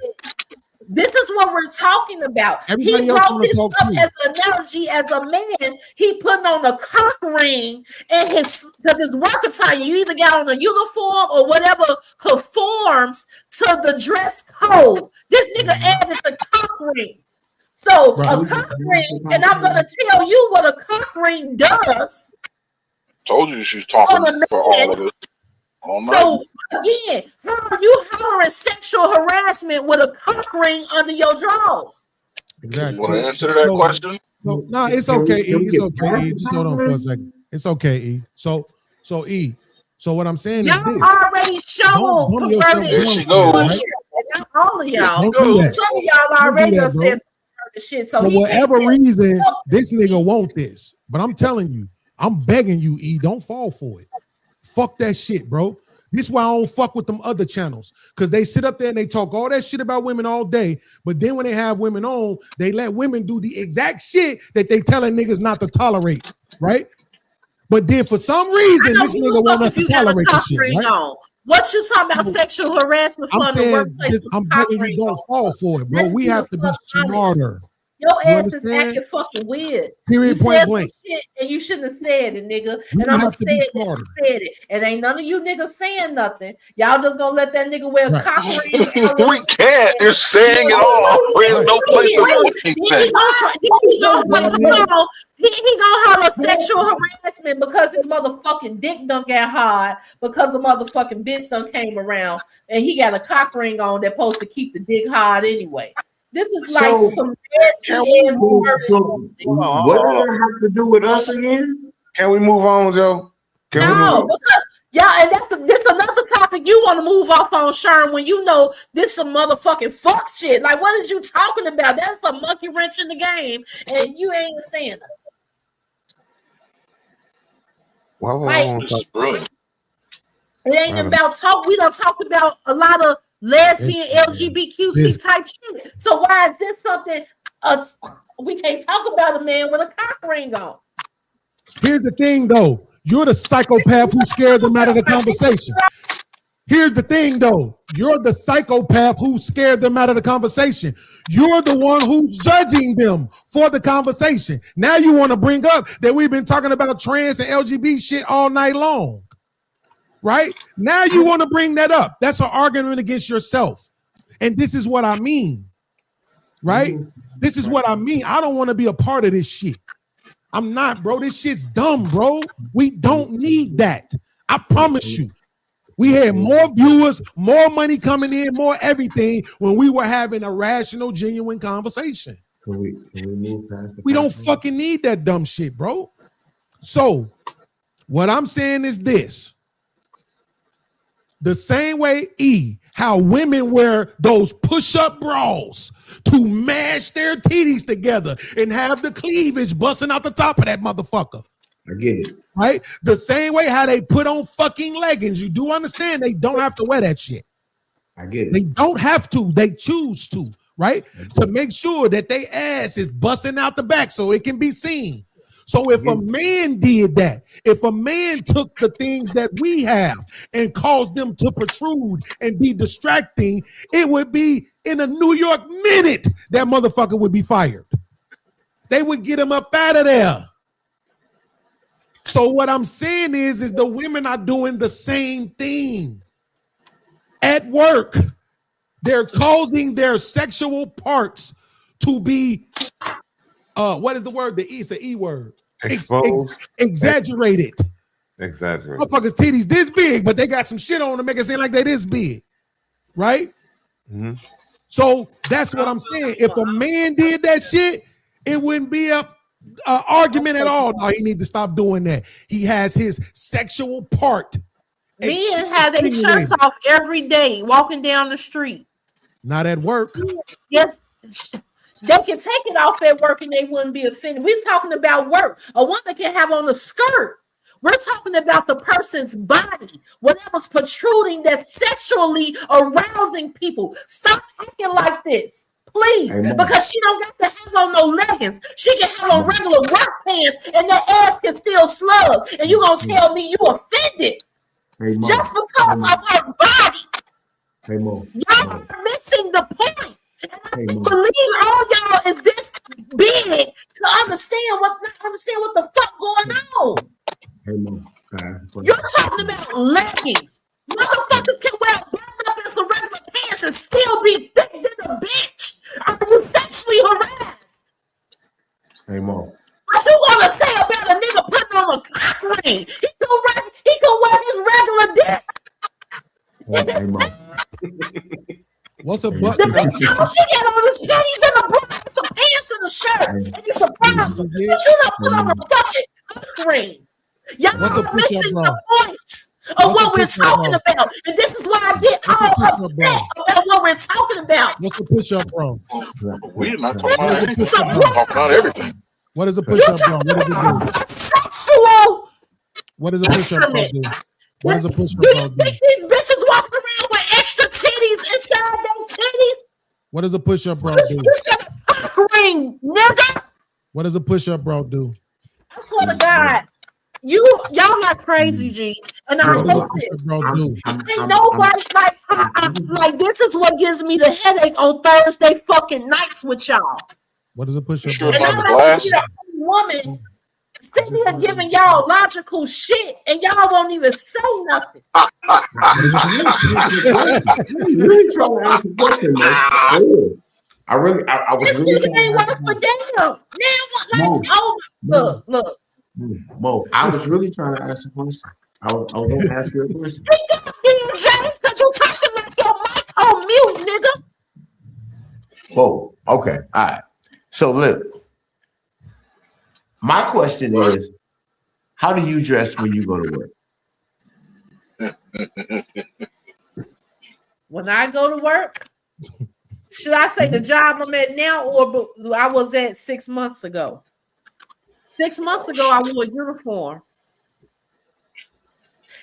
This is what we're talking about. Everybody he brought this up as an analogy. As a man, he putting on a cock ring and his work attire. You either got on a uniform or whatever conforms to the dress code. This nigga added the cock ring. So a cock ring, and I'm gonna tell you what a cock ring does. Told you she's talking for all of this. So again, how are you hollering sexual harassment with a cock ring under your drawers? Exactly. You want to answer that question? So no, it's okay, E. It's okay, E. Just hold on for a second. It's okay, E. So E. So what I'm saying is this. Already showed converted. Here she goes. Not all of y'all. Some of y'all already done said shit. So for whatever reason, this nigga want this. But I'm telling you, I'm begging you, E, don't fall for it. Fuck that shit, bro. This is why I don't fuck with them other channels, because they sit up there and they talk all that shit about women all day, but then when they have women on, they let women do the exact shit that they telling niggas not to tolerate, right? But then for some reason, this nigga want us to tolerate this shit, right? On. What you talking about sexual harassment for in the workplace? I'm telling you, don't fall for it, bro. We have to be smarter. Your ass is acting fucking weird. Period, you point said blank. Some shit and you shouldn't have said it, nigga. And I'm gonna say it. Said it. And ain't none of you niggas saying nothing. Y'all just gonna let that nigga wear a cock ring. We can't. You're saying it all. There's no place to put anything. He gonna holler sexual harassment because his motherfucking dick done got hard because the motherfucking bitch done came around and he got a cock ring on that's supposed to keep the dick hard anyway. This is like some nasty ass what does that have to do with us again? Can we move on, Joe? Because and that's another topic you want to move off on, Sherm, when you know this some motherfucking fuck shit. Like, what is you talking about? That's a monkey wrench in the game, and you ain't even saying nothing. It ain't about talk. We done talked about a lot of lesbian, LGBTQ type shit. So why is this something we can't talk about a man with a cock ring on? Here's the thing, though. You're the psychopath who scared them out of the conversation. Here's the thing, though. You're the psychopath who scared them out of the conversation. You're the one who's judging them for the conversation. Now you want to bring up that we've been talking about trans and LGBT shit all night long. Right? Now you want to bring that up. That's an argument against yourself. And this is what I mean. Right? This is what I mean. I don't want to be a part of this shit. I'm not, bro. This shit's dumb, bro. We don't need that. I promise you. We had more viewers, more money coming in, more everything when we were having a rational, genuine conversation. Can we move past we don't fucking need that dumb shit, bro. So what I'm saying is this. The same way, how women wear those push-up bras to mash their titties together and have the cleavage busting out the top of that motherfucker. I get it. Right? The same way how they put on fucking leggings. You do understand they don't have to wear that shit. I get it. They don't have to. They choose to, right? To make sure that their ass is busting out the back so it can be seen. So if a man did that, if a man took the things that we have and caused them to protrude and be distracting, it would be in a New York minute that motherfucker would be fired. They would get him up out of there. So what I'm saying is the women are doing the same thing. At work, they're causing their sexual parts to be what is the word? It's the E word. Exposed. Exaggerated. Exaggerated. Motherfuckers' titties this big, but they got some shit on to make it seem like they this big. Right? Mm-hmm. So that's what I'm saying. If a man did that shit, it wouldn't be a argument at all. No, he need to stop doing that. He has his sexual part. Men have their shirts off every day walking down the street. Not at work. Yes. They can take it off at work and they wouldn't be offended. We're talking about work. A woman can have on a skirt. We're talking about the person's body, whatever's protruding that's sexually arousing people. Stop acting like this, please. Amen. Because she don't got to have on no leggings. She can have on regular work pants and that ass can still slug. And you gonna tell me you offended just because of her body. Y'all are missing the point. And I believe all y'all is this big to understand what the fuck going on. You're talking about leggings. Motherfuckers can wear button-up and some regular pants and still be thick than a bitch. Are you sexually harassed? Hey, Mo. What you want to say about a nigga putting on a cock ring? He can wear his regular dick. Hey, Mo. What's a button? The bitch, she got on his panties and the pants and the shirt. And it's a problem. But you don't put on a fucking cock ring. Y'all are missing the point of what we're talking about. And this is why I get all upset about what we're talking about. What's the push-up bro? We're not talking about anything. We're talking about everything. What is a push-up bro? What does it do? Sexual. What does a push-up bro do? What does a push-up bro do? These bitches walking around with extra titties inside their titties. What does a push-up bro do? You said a cock ring, nigga. What does a push-up bro do? I swear to God. y'all are crazy, G. And I hate this. Ain't nobody like this is what gives me the headache on Thursday fucking nights with y'all. What does it push up? Sure And about I'm the like, glass? you know, woman sitting here giving y'all logical shit, and y'all won't even say nothing. really trying to answer the question, man. I was This really nigga ain't work for damn. Now what? Like, look. Mo, I was really trying to ask a question. I was going to ask you a question. Speak up here, Jay, because you talking like your mic on mute, nigga. Whoa, okay, all right. So look, my question is, how do you dress when you go to work? When I go to work, should I say the job I'm at now or I was at 6 months ago? 6 months ago, I wore a uniform.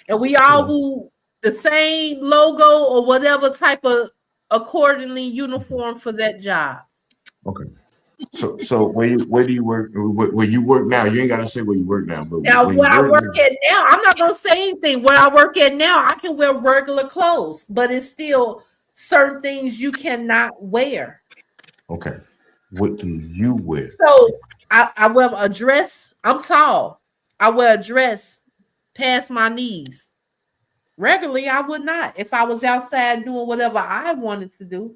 And we all wore the same logo or whatever type of accordingly uniform for that job. Okay. So where do you work? Where you work now? You ain't got to say where you work now. But now, where I work at now, I'm not gonna say anything. Where I work at now, I can wear regular clothes, but it's still certain things you cannot wear. Okay. What do you wear? So I wear a dress. I'm tall. I wear a dress past my knees. Regularly, I would not if I was outside doing whatever I wanted to do.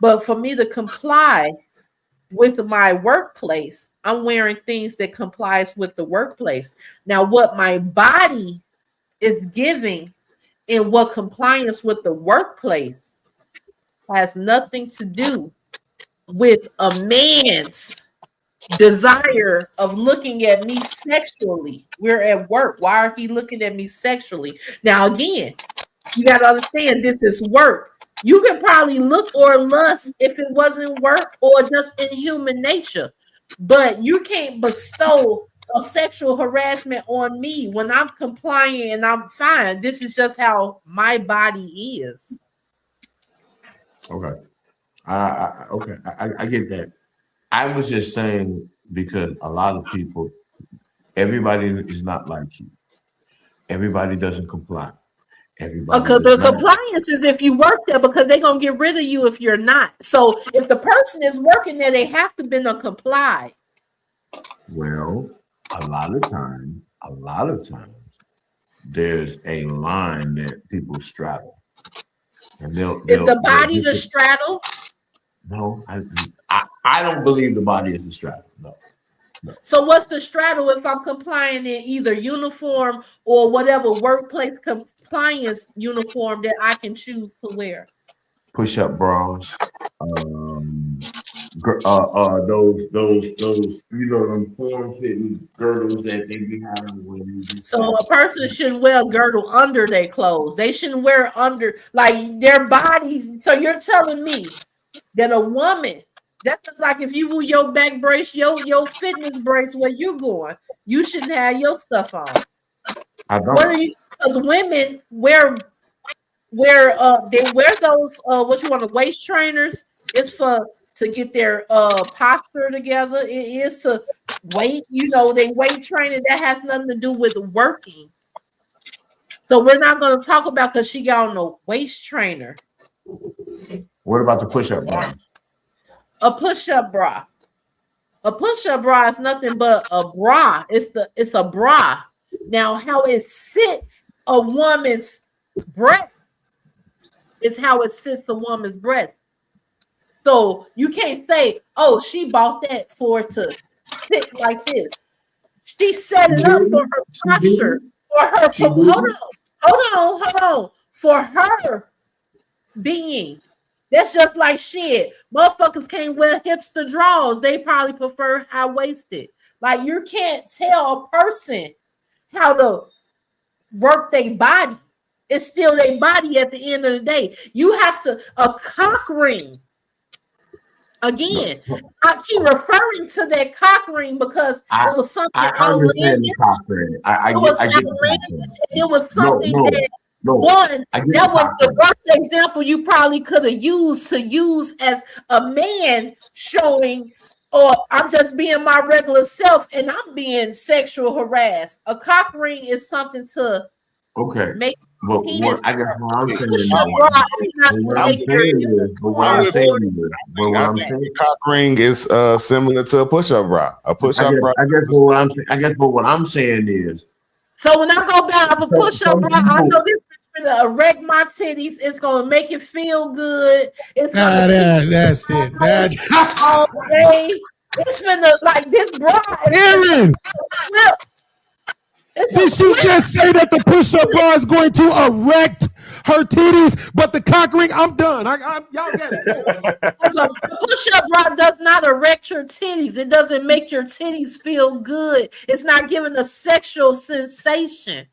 But for me to comply with my workplace, I'm wearing things that complies with the workplace. Now, what my body is giving and what compliance with the workplace has nothing to do with a man's desire of looking at me sexually. We're at work. Why are he looking at me sexually? Now, again, you got to understand this is work. You can probably look or lust if it wasn't work or just in human nature, but you can't bestow a sexual harassment on me when I'm complying and I'm fine. This is just how my body is. Okay. I get that. I was just saying because a lot of people, everybody is not like you. Everybody doesn't comply. Everybody because the compliance is if you work there because they're going to get rid of you if you're not. So if the person is working there, they have to be comply. Well, a lot of times, there's a line that people straddle. And is the body the straddle? No, I don't believe the body is the straddle. No. So what's the straddle if I'm complying in either uniform or whatever workplace compliance uniform that I can choose to wear? Push-up bras, those them form-fitting girdles that they be having when you. So a person shouldn't wear a girdle under their clothes. They shouldn't wear under like their bodies. So you're telling me that a woman, that's just like if you wear your back brace, your fitness brace where you going, you shouldn't have your stuff on. I don't. What are you? Because women wear they wear those what you want the waist trainers. It's to get their posture together. It is to weight. They weight training that has nothing to do with working. So we're not going to talk about because she got on a waist trainer. What about the push-up bras? A push-up bra. A push-up bra is nothing but a bra. It's a bra. Now, how it sits a woman's breast is how it sits a woman's breast. So you can't say, "Oh, she bought that for it to sit like this." She set it up for her posture, for her. Hold on, for her being. That's just like shit. Motherfuckers can't wear hipster drawers. They probably prefer high-waisted. Like you can't tell a person how to work their body. It's still their body at the end of the day. You have to a cock ring. Again, I keep referring to that cock ring because it was something I understand the cock ring. I get it was something that was the worst example you probably could have used as a man showing or I'm just being my regular self and I'm being sexual harassed. A cock ring is something to make But penis. I guess what I'm saying Push is, up bra is not to what I'm make your saying is, but what I'm saying is, but what I'm saying, cock ring is similar to a push-up bra. A push-up bra. I guess but what I'm saying is, so when I go back, I'm a push up bra. I know this is gonna erect my titties. It's gonna make it feel good. It's gonna that's it. all day. It's gonna like this bra. Aaron, did she just say that the push-up bra is going to erect her titties, but the cock ring? I'm done. Y'all get it. A push-up bra does not erect your titties. It doesn't make your titties feel good. It's not giving a sexual sensation.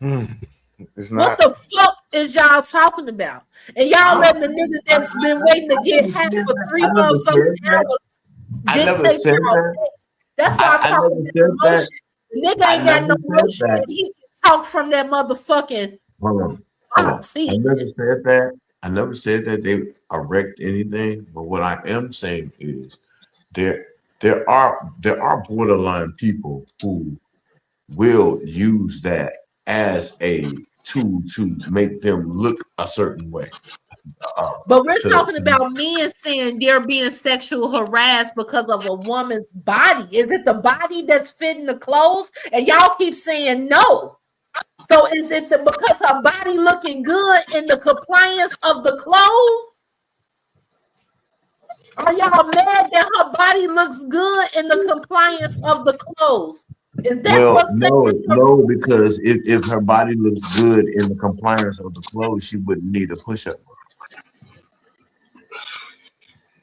It's not. What the fuck is y'all talking about? And y'all letting the nigga that's been waiting to get hacked for 3 motherfucking hours dictate your sex. That's why I'm talking about emotion. The nigga ain't got no motion. He can talk from that motherfucking. Hold on. I never said that they erect anything. But what I am saying is there are borderline people who will use that as a tool to make them look a certain way. But we're talking about men saying they're being sexual harassed because of a woman's body. Is it the body that's fitting the clothes? And y'all keep saying no. So is it because her body looking good in the compliance of the clothes? Are y'all mad that her body looks good in the compliance of the clothes? Is that no, because if her body looks good in the compliance of the clothes, she wouldn't need a push-up.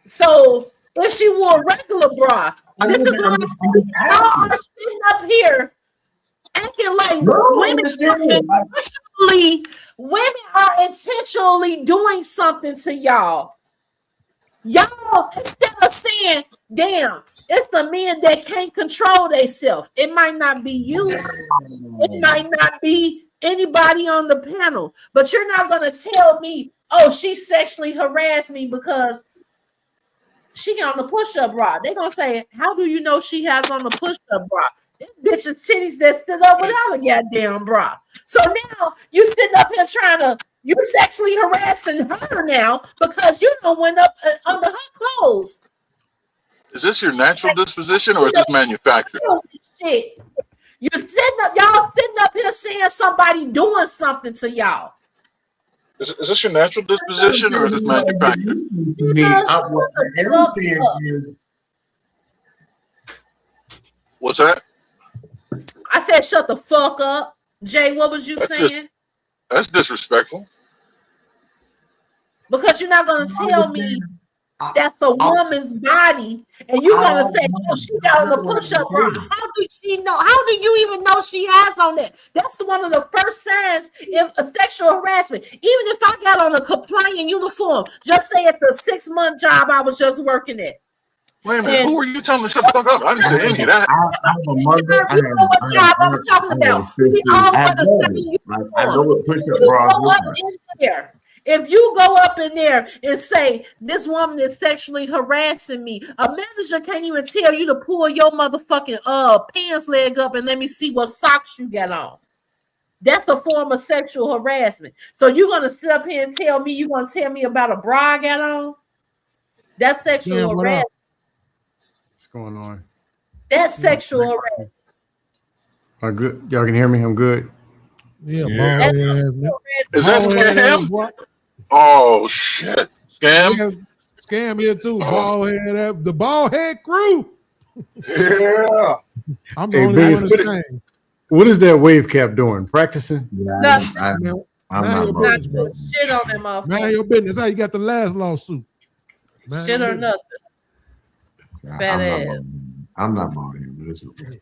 So if she wore a regular bra, this is what I'm saying. Y'all are sitting up here acting like women are intentionally doing something to y'all. Y'all, instead of saying, damn, it's the men that can't control themselves. It might not be you. It might not be anybody on the panel. But you're not going to tell me, oh, she sexually harassed me because she got on the push-up bra. They're going to say, how do you know she has on the push-up bra? This bitch is titties that stood up without a goddamn bra. So now you sitting up here you sexually harassing her now because you don't went up under her clothes. Is this your natural disposition or is this manufactured? Shit. Y'all sitting up here saying somebody doing something to y'all. Is this your natural disposition or is this manufactured? What's that? I said shut the fuck up. Jay, what was you saying? That's disrespectful. Because you're not going to tell me that's a woman's body and you're going to say, oh, she got on the push-up bra. How did she know? How do you even know she has on that? That's one of the first signs of sexual harassment. Even if I got on a compliant uniform, just say at the 6-month job I was just working at. Wait a minute, who were you telling to shut the fuck up? I didn't say any of that. You know what job I was talking about. We all wear the same uniform. I know what push-up bras look. If you go up in there and say, this woman is sexually harassing me, a manager can't even tell you to pull your motherfucking pants leg up and let me see what socks you got on. That's a form of sexual harassment. So you're going to sit up here and tell me about a bra I got on? That's sexual harassment. What's going on? That's sexual harassment. Am I good? Y'all can hear me? I'm good. Yeah. Is that scam? Oh shit! Scam. Scam here too. The bald head crew. Yeah. I'm the only one saying. What is that wave cap doing? Practicing? I'm not shit on them off. Mind your business. How you got the last lawsuit? Shit or nothing. Fat ass. I'm not bald head, but it's okay.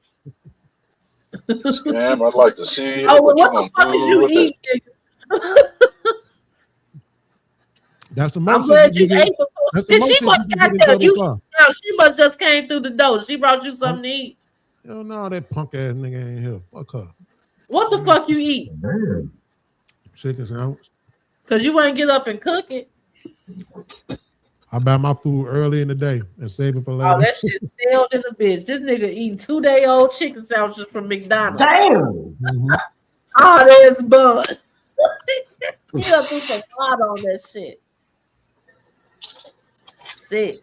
Scam, I'd like to see. Oh, well, what the fuck is you eating? That's the most. I'm glad you ate before. She must got there. She must just came through the door. She brought you something to eat. Hell no, that punk ass nigga ain't here. Fuck her. What the fuck you eat? Chicken sandwich. Cause you wouldn't get up and cook it. I buy my food early in the day and save it for later. Oh, that shit stale in the bitch. This nigga eating 2-day-old chicken sandwiches from McDonald's. Damn. Oh, that's bun. He done threw some thought on that shit. Sick.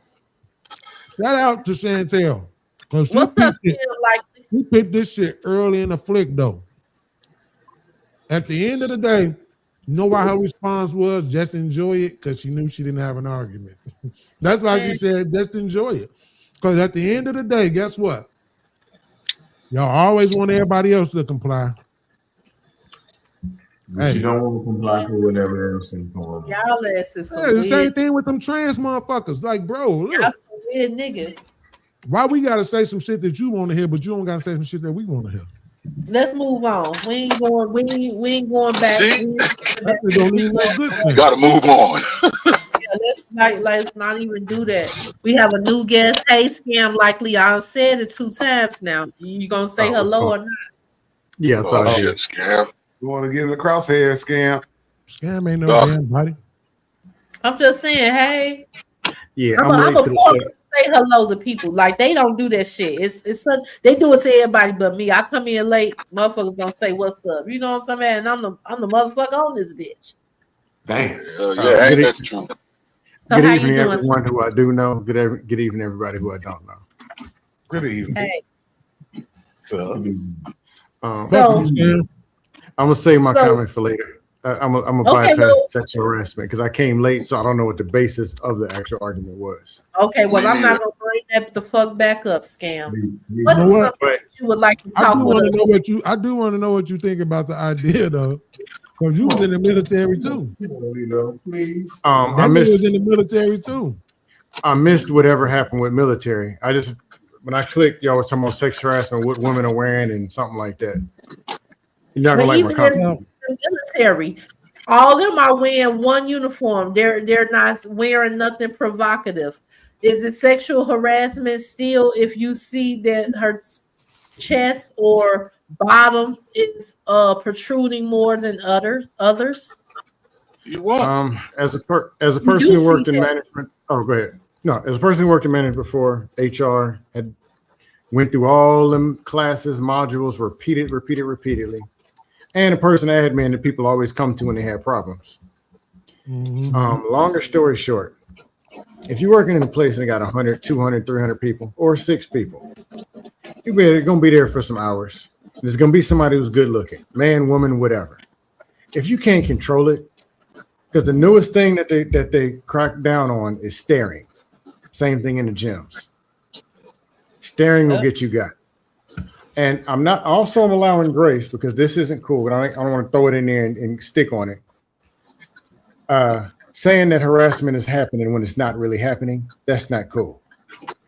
Shout out to Chantel. What's up, Sam? Like, he picked this shit early in the flick, though. At the end of the day, you know why her response was just enjoy it? Because she knew she didn't have an argument. That's why she said just enjoy it. Because at the end of the day, guess what? Y'all always want everybody else to comply. But you don't want to comply for whatever else is going on. y'all ass is some The weird. same thing with them trans motherfuckers. Like, bro, look. Y'all some weird niggas. Why we gotta say some shit that you want to hear, but you don't gotta say some shit that we want to hear? Let's move on. We ain't going. We ain't going back. See? That don't even make good You sense. got to move on. Let's not even do that. We have a new guest. Hey, Scam. Likely, I said it 2 times now. You gonna say hello or not? Yeah, I thought I did. Scam. You want to get in the crosshair, Scam? Scam ain't no damn body. I'm just saying. Hey, Yeah, I'm I'm late a to the force set. to say hello to people. Like they don't do that shit. It's such, they do it to everybody but me. I come in late. Motherfuckers gonna say what's up. You know what I'm saying? And I'm the motherfucker on this bitch. Damn. Yeah, ain't that true? So Good how you evening, doing? everyone who I do know. Good evening, everybody who I don't know. Good evening. Hey. So, I'm gonna save my So- comment for later. I'm gonna Okay, bypass well- sexual harassment because I came late, so I don't know what the basis of the actual argument was. Okay, well, Me I'm not neither. gonna bring that the fuck back up, Scam. You What know is what? something that you would like to I talk do with want us? to know what you. I do want to know what you think about the idea, though. Because you was in the military too. Please. I That nigga missed. was in the military too. I missed whatever happened with military. When I clicked, y'all was talking about sex harassment, what women are wearing, and something like that. You're not gonna But like my even in comment. the military, all of them are wearing one uniform. They're not wearing nothing provocative. Is it sexual harassment still if you see that her chest or bottom is protruding more than others? You what? As a person do who worked see in that. management. Oh, go ahead. No, as a person who worked in management before, HR had went through all them classes, modules, repeatedly. And a person admin that people always come to when they have problems. Longer story short, if you're working in a place that got 100, 200, 300 people, or 6 people, you're going to be there for some hours. There's going to be somebody who's good looking, man, woman, whatever. If you can't control it, because the newest thing that they crack down on is staring. Same thing in the gyms. Staring will get you got. And I'm allowing grace because this isn't cool, but I don't want to throw it in there and stick on it. Saying that harassment is happening when it's not really happening, that's not cool.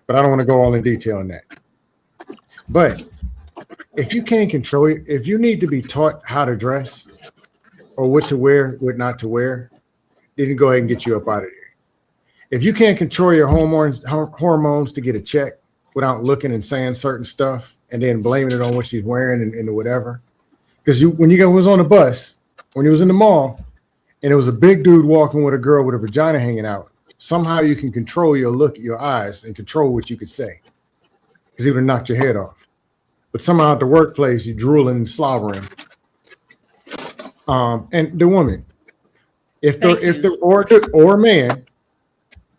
But I don't want to go all in detail on that. But if you can't control it, if you need to be taught how to dress or what to wear, what not to wear, then go ahead and get you up out of there. If you can't control your hormones to get a check without looking and saying certain stuff and then blaming it on what she's wearing and whatever, because when you was on the bus, when you was in the mall, and it was a big dude walking with a girl with a vagina hanging out, somehow you can control your look, your eyes, and control what you could say, because he would have knocked your head off. But somehow at the workplace, you drooling and slobbering. And the woman, or man,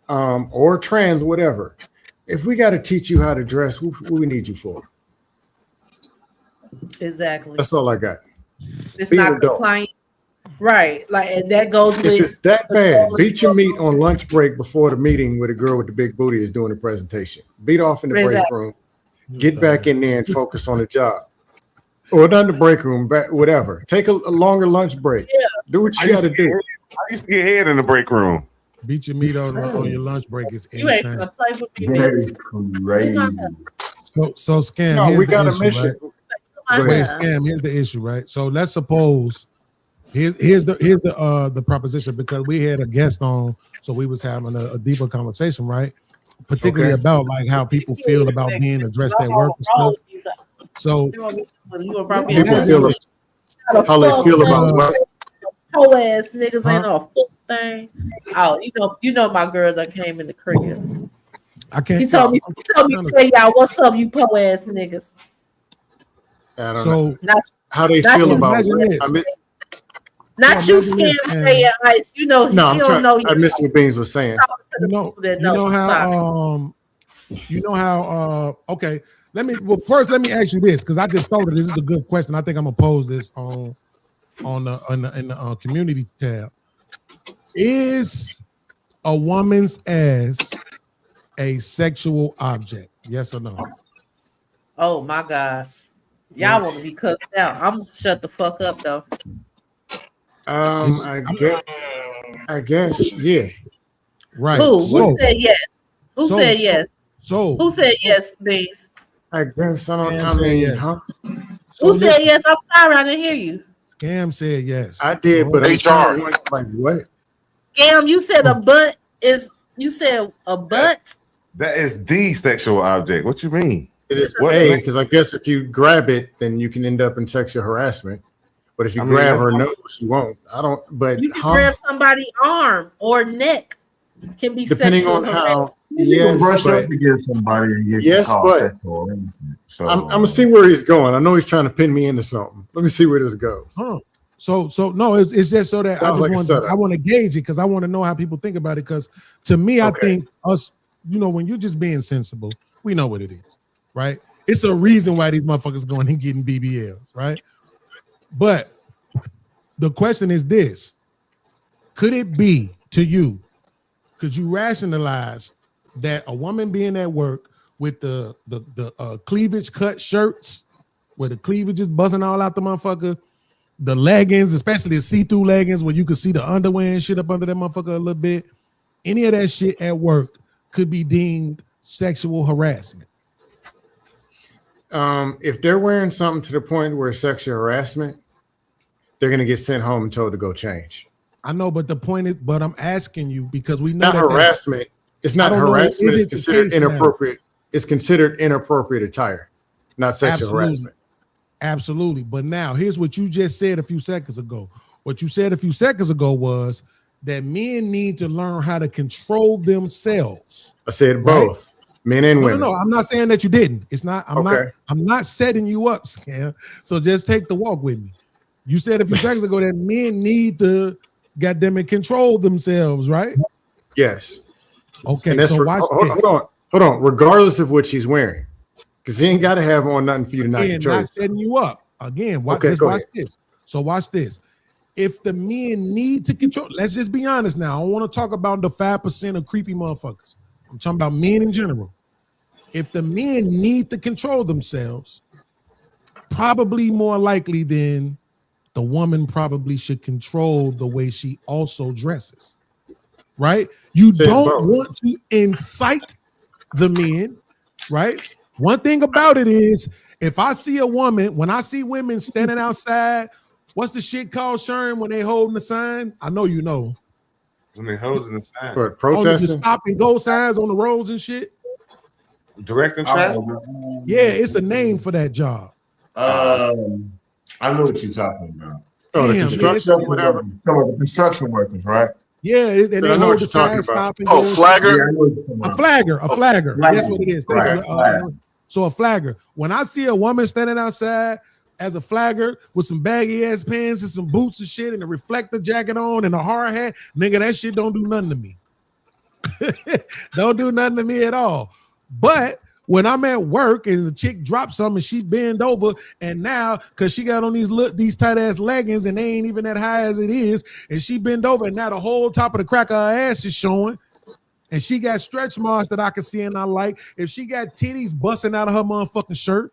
or trans, whatever. If we got to teach you how to dress, what we need you for? Exactly. That's all I got. It's Be an not adult. compliant. Right. Like, and that goes with. If it's that bad, beat your meat on lunch break before the meeting where the girl with the big booty is doing the presentation. Beat off in the break room. Get back in there and focus on the job. Or not the break room, whatever. Take a longer lunch break. Yeah. Do what you got to do. I used to get head in the break room. Beat your meat on your lunch break is You ain't insane. gonna play with me, That baby. is crazy. So Scam. No, here's we the got a issue, mission. right? Wait, Scam. Here's the issue, right? So let's suppose here's the proposition, because we had a guest on, so we was having a deeper conversation, right? Particularly about like how people feel about being addressed at work and stuff. So People feel how they feel about what? Whole ass niggas ain't no thing. Oh, you know my girl that came in the crib. I can't. He told me to tell y'all what's up, you po ass niggas. I don't know how they not feel you, about it. I mean, not you, Scam Say Ice. You know, no, she don't know. I missed what Beans was saying. You know how. Okay, first let me ask you this because I just thought this is a good question. I think I'm gonna pose this in the community tab. Is a woman's ass a sexual object? Yes or no? Oh my God. Y'all want to be cussed out. I'm gonna shut the fuck up though. I guess, yeah. Right. Who said yes? Who said yes? Who said yes, please? I guess I mean, yes. huh? Who said yes? I'm sorry, I didn't hear you. Scam said yes. I did, but HR. Like what? Scam, you said a butt is. You said a butt. That is the sexual object. What you mean? It is because I guess if you grab it, then you can end up in sexual harassment. But if you grab her nose, you won't. I don't. But you can grab somebody's arm or neck. Can be depending sexual on how. Yes, brush up to get somebody and get yes, but so I'm gonna see where he's going. I know he's trying to pin me into something. Let me see where this goes. So no, it's just so that I want to gauge it because I want to know how people think about it. Because to me, I think us, when you're just being sensible, we know what it is, right? It's a reason why these motherfuckers going and getting BBLs, right? But the question is this: could it be to you? Could you rationalize that a woman being at work with the cleavage cut shirts, where the cleavage is buzzing all out the motherfucker, the leggings, especially the see-through leggings where you can see the underwear and shit up under that motherfucker a little bit, any of that shit at work could be deemed sexual harassment? If they're wearing something to the point where it's sexual harassment, they're gonna get sent home and told to go change. I know, but the point is, but I'm asking you because we know not harassment. It's not harassment. It's considered inappropriate. It's considered inappropriate attire, not sexual harassment. Absolutely. But now here's what you just said a few seconds ago. What you said a few seconds ago was that men need to learn how to control themselves. I said both, men and women. No, I'm not saying that you didn't. It's not. I'm not setting you up, Scam. So just take the walk with me. You said a few seconds ago that men need to goddamn it control themselves, right? Yes. Okay. So watch this. Hold on. Regardless of what she's wearing, because he ain't got to have on nothing for you to not control. Not setting you up again. Watch this. So watch this. If the men need to control, let's just be honest now. I don't want to talk about the 5% of creepy motherfuckers. I'm talking about men in general. If the men need to control themselves, probably more likely than the woman probably should control the way she also dresses, right? You don't want to incite the men, right? One thing about it is if I see a woman, when I see women standing outside, what's the shit called, Sherm, when they holding the sign? I know you know. When they holding the sign. For protesting? The stop and go signs on the roads and shit. Directing traffic? Yeah, it's a name for that job. I know what you're talking about. The construction, whatever. Some of the construction workers, right? Yeah, and they hold the sign, stop and go. Flagger? A flagger. That's what it is. So a flagger. When I see a woman standing outside as a flagger with some baggy ass pants and some boots and shit and a reflector jacket on and a hard hat, nigga, that shit don't do nothing to me. Don't do nothing to me at all. But when I'm at work and the chick drops something and she bend over, and now because she got on these tight ass leggings and they ain't even that high as it is, and she bend over and now the whole top of the crack of her ass is showing, and she got stretch marks that I can see and I like. If she got titties busting out of her motherfucking shirt,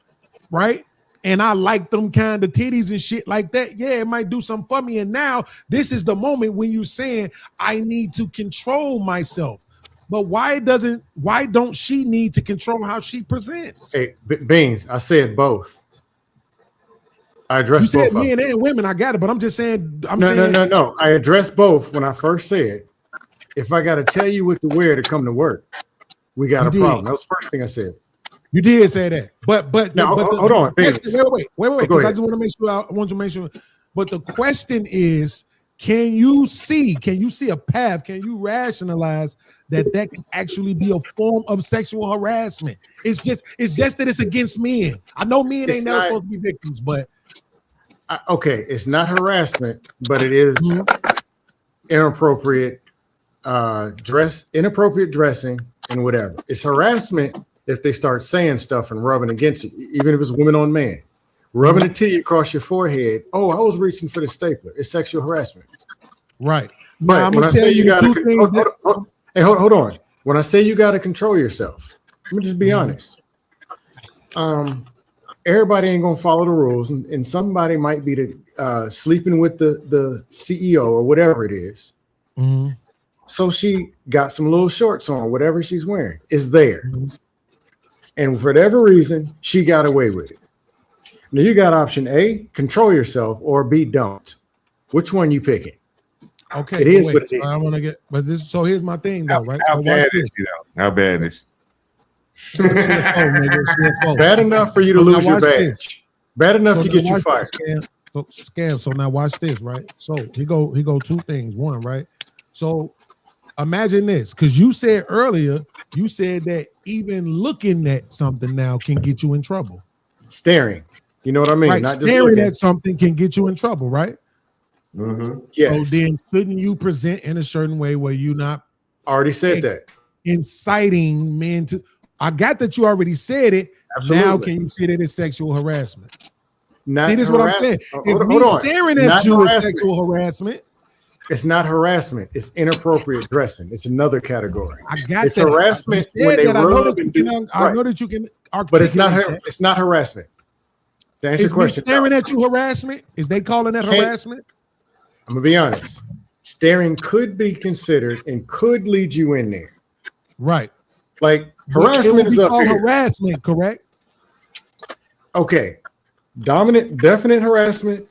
right? And I like them kind of titties and shit like that, yeah, it might do something for me. And now this is the moment when you're saying I need to control myself. But why don't she need to control how she presents? Hey, Beans, I said both. I addressed both. You said men and women, I got it, but I'm just saying. No. I addressed both when I first said, if I got to tell you what to wear to come to work, we got a problem. That was the first thing I said. You did say that, but now, hold on. Wait. Because I just want to make sure. I want to make sure. But the question is, Can you see a path? Can you rationalize that can actually be a form of sexual harassment? It's just that it's against men. I know men ain't never supposed to be victims, but okay, it's not harassment, but it is inappropriate inappropriate dressing and whatever. It's harassment if they start saying stuff and rubbing against you, even if it's women on man. Rubbing a T across your forehead. Oh, I was reaching for the stapler. It's sexual harassment. Right. But when I say you got to, hold on. When I say you got to control yourself, let me just be honest. Everybody ain't gonna follow the rules, and somebody might be sleeping with the CEO or whatever it is. Mm-hmm. So she got some little shorts on, whatever she's wearing is there, and for whatever reason, she got away with it. Now you got option A, control yourself, or B, don't. Which one you picking? Okay, it is what it is. I want to get, but this. So here's my thing, though, right? How bad is it? How bad is it? Bad enough for you to lose your badge. Bad enough to get you fired. So now watch this, right? So he go two things. One, right? So imagine this, because you said earlier, you said that even looking at something now can get you in trouble. Staring. You know what I mean? Right. Not Staring at something can get you in trouble, right? Mm-hmm. Yes. So then shouldn't you present in a certain way where you're not already said that inciting men to? I got that you already said it. Absolutely. Now can you say that it's sexual harassment? Not See, this is what I'm saying. If me staring at you is sexual harassment, it's not harassment. It's inappropriate dressing. It's another category. I got it's that. harassment when they rub and do. I know that you can. But it's not. It's not harassment. To answer is your question, staring at you harassment? Is they calling that harassment? I'm gonna be honest. Staring could be considered and could lead you in there. Right. Like harassment is up here. Harassment, correct? Okay. Definite harassment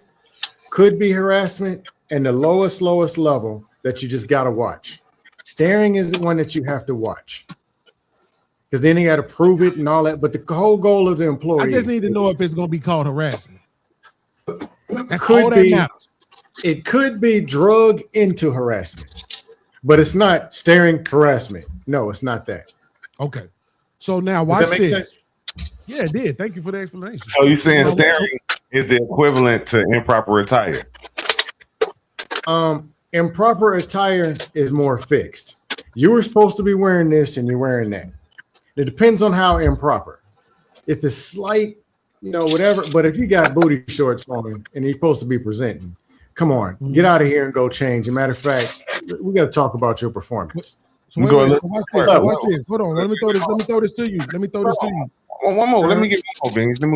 could be harassment, and the lowest level that you just gotta watch. Staring is the one that you have to watch. Because then you got to prove it and all that. But the whole goal of the employee, I just need to know if it's going to be called harassment. That's all that matters. It could be drug into harassment, but it's not staring harassment. No, it's not that. Okay. So now watch this. Sense? Yeah, it did. Thank you for the explanation. So you're saying staring is the equivalent to improper attire? Improper attire is more fixed. You were supposed to be wearing this and you're wearing that. It depends on how improper. If it's slight, whatever. But if you got booty shorts on and you're supposed to be presenting, come on, get out of here and go change. As a matter of fact, we got to talk about your performance. Watch this. Hold on. Let me throw this to you. One more. Let me get one more, Beans. I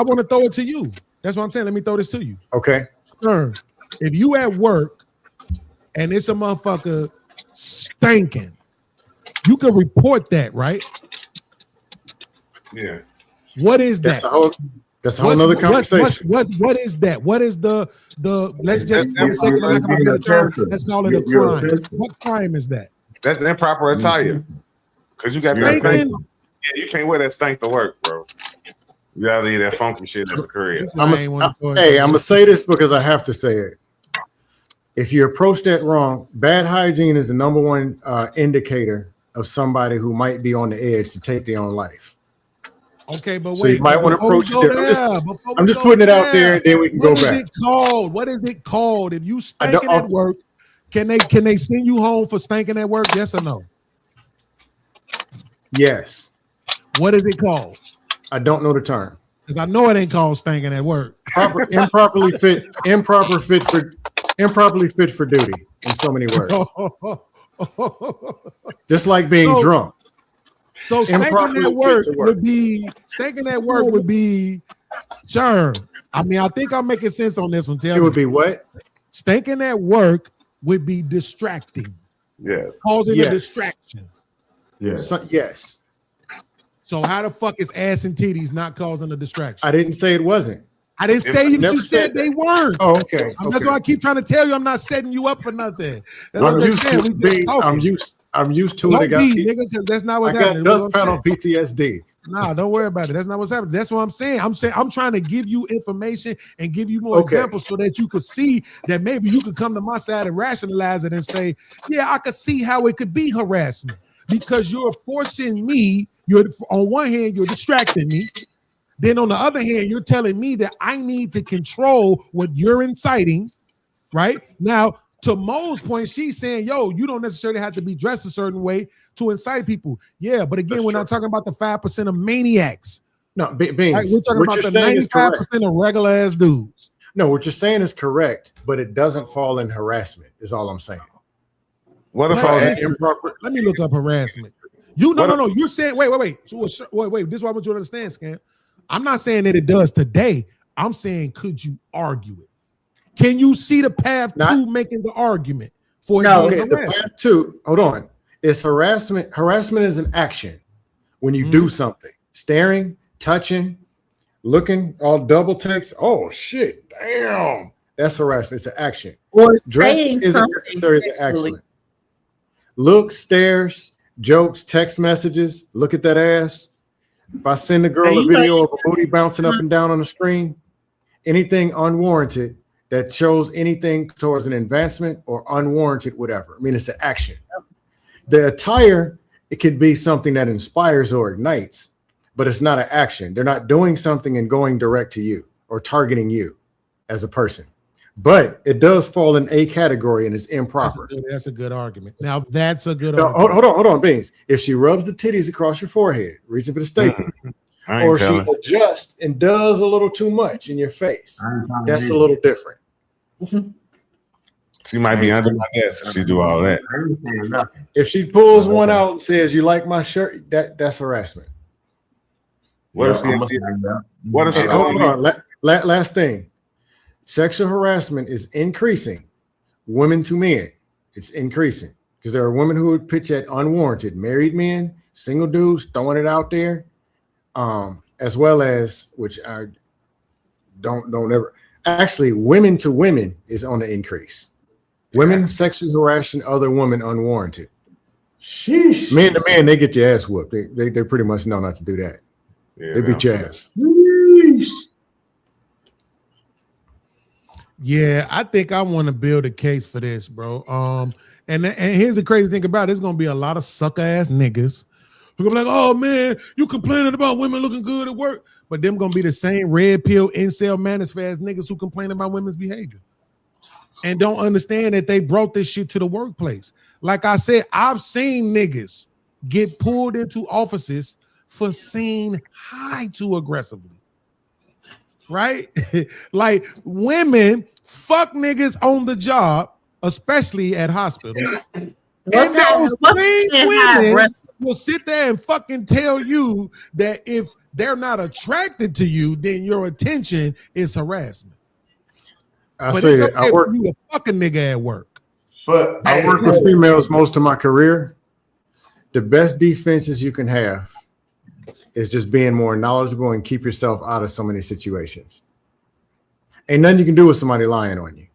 want to throw it to you. That's what I'm saying. Let me throw this to you. Okay. Sure. If you at work and it's a motherfucker stinking, you can report that, right? Yeah. What is that? That's a whole nother conversation. What is that? What is the let's just let's call it a crime. What crime is that? That's improper attire. Because you got that stank. Yeah, you can't wear that stank to work, bro. You gotta leave that funky shit at the career. I'm gonna say this because I have to say it. If you approach that wrong, bad hygiene is the number one indicator of somebody who might be on the edge to take their own life. Okay, but so you might want to approach it different. I'm just putting it out there, and then we can go back. What is it called? If you stinking at work, can they send you home for stinking at work? Yes or no? Yes. What is it called? I don't know the term. Because I know it ain't called stinking at work. Improperly fit for duty, in so many words. Just like being drunk. So stinking at work would be sure. I mean, I think I'm making sense on this one. It would be what? Stinking at work would be distracting. Yes. Causing a distraction. Yes. Yes. So how the fuck is ass and titties not causing a distraction? I didn't say it wasn't. I didn't say that you said they weren't. Oh, okay. That's why I keep trying to tell you I'm not setting you up for nothing. I'm used to it. Don't be, nigga, because that's not what's happening. I got dustpan on PTSD. Nah, don't worry about it. That's not what's happening. That's what I'm saying. I'm trying to give you information and give you more examples so that you could see that maybe you could come to my side and rationalize it and say, yeah, I could see how it could be harassment because you're forcing me. You're on one hand, you're distracting me. Then on the other hand, you're telling me that I need to control what you're inciting, right? Now, to Mo's point, she's saying, yo, you don't necessarily have to be dressed a certain way to incite people. Yeah, but again, we're not talking about the 5% of maniacs. No, Beans, right? We're talking about the 95% of regular ass dudes. No, what you're saying is correct, but it doesn't fall in harassment, is all I'm saying. What if improper? Let me look up harassment. No. You said, wait. So, wait. This is what I want you to understand, Scam. I'm not saying that it does today. I'm saying, could you argue it? Can you see the path to making the argument for the path to? Hold on. It's harassment. Harassment is an action when you do something. Staring, touching, looking, all double text. Oh shit! Damn, that's harassment. It's an action. Or saying something sexually. Look, stares, jokes, text messages. Look at that ass. If I send a girl a video of a booty bouncing up and down on the screen, anything unwarranted that shows anything towards an advancement or unwarranted, whatever. I mean, it's an action. The attire, it could be something that inspires or ignites, but it's not an action. They're not doing something and going direct to you or targeting you as a person. But it does fall in a category and is improper. That's a good argument. Now that's a good argument. Hold on, Beans. If she rubs the titties across your forehead, reaching for the staple, or she adjusts and does a little too much in your face, that's a little different. She might be under my desk if she do all that. If she pulls one out and says, "You like my shirt?" That's harassment. What if she? What if she? Hold on. Last thing. Sexual harassment is increasing. Women to men, it's increasing because there are women who would pitch at unwarranted married men, single dudes throwing it out there, as well as which I don't ever. Actually, women to women is on the increase. Women sexually harassing other women unwarranted. Sheesh. Men to men, they get your ass whooped. They pretty much know not to do that. Yeah, they beat your ass. Sheesh. Yeah, I think I want to build a case for this, bro. And here's the crazy thing about it. There's gonna be a lot of sucker ass niggas who gonna be like, oh man, you complaining about women looking good at work, but them gonna be the same red pill incel manosphere ass niggas who complain about women's behavior and don't understand that they brought this shit to the workplace. Like I said, I've seen niggas get pulled into offices for saying hi too aggressively. Right? Like women fuck niggas on the job, especially at hospitals. And those same women will sit there and fucking tell you that if they're not attracted to you, then your attention is harassment. I say that I work you a fucking nigga at work. But I work with females most of my career. The best defenses you can have is just being more knowledgeable and keep yourself out of so many situations. Ain't nothing you can do with somebody lying on you.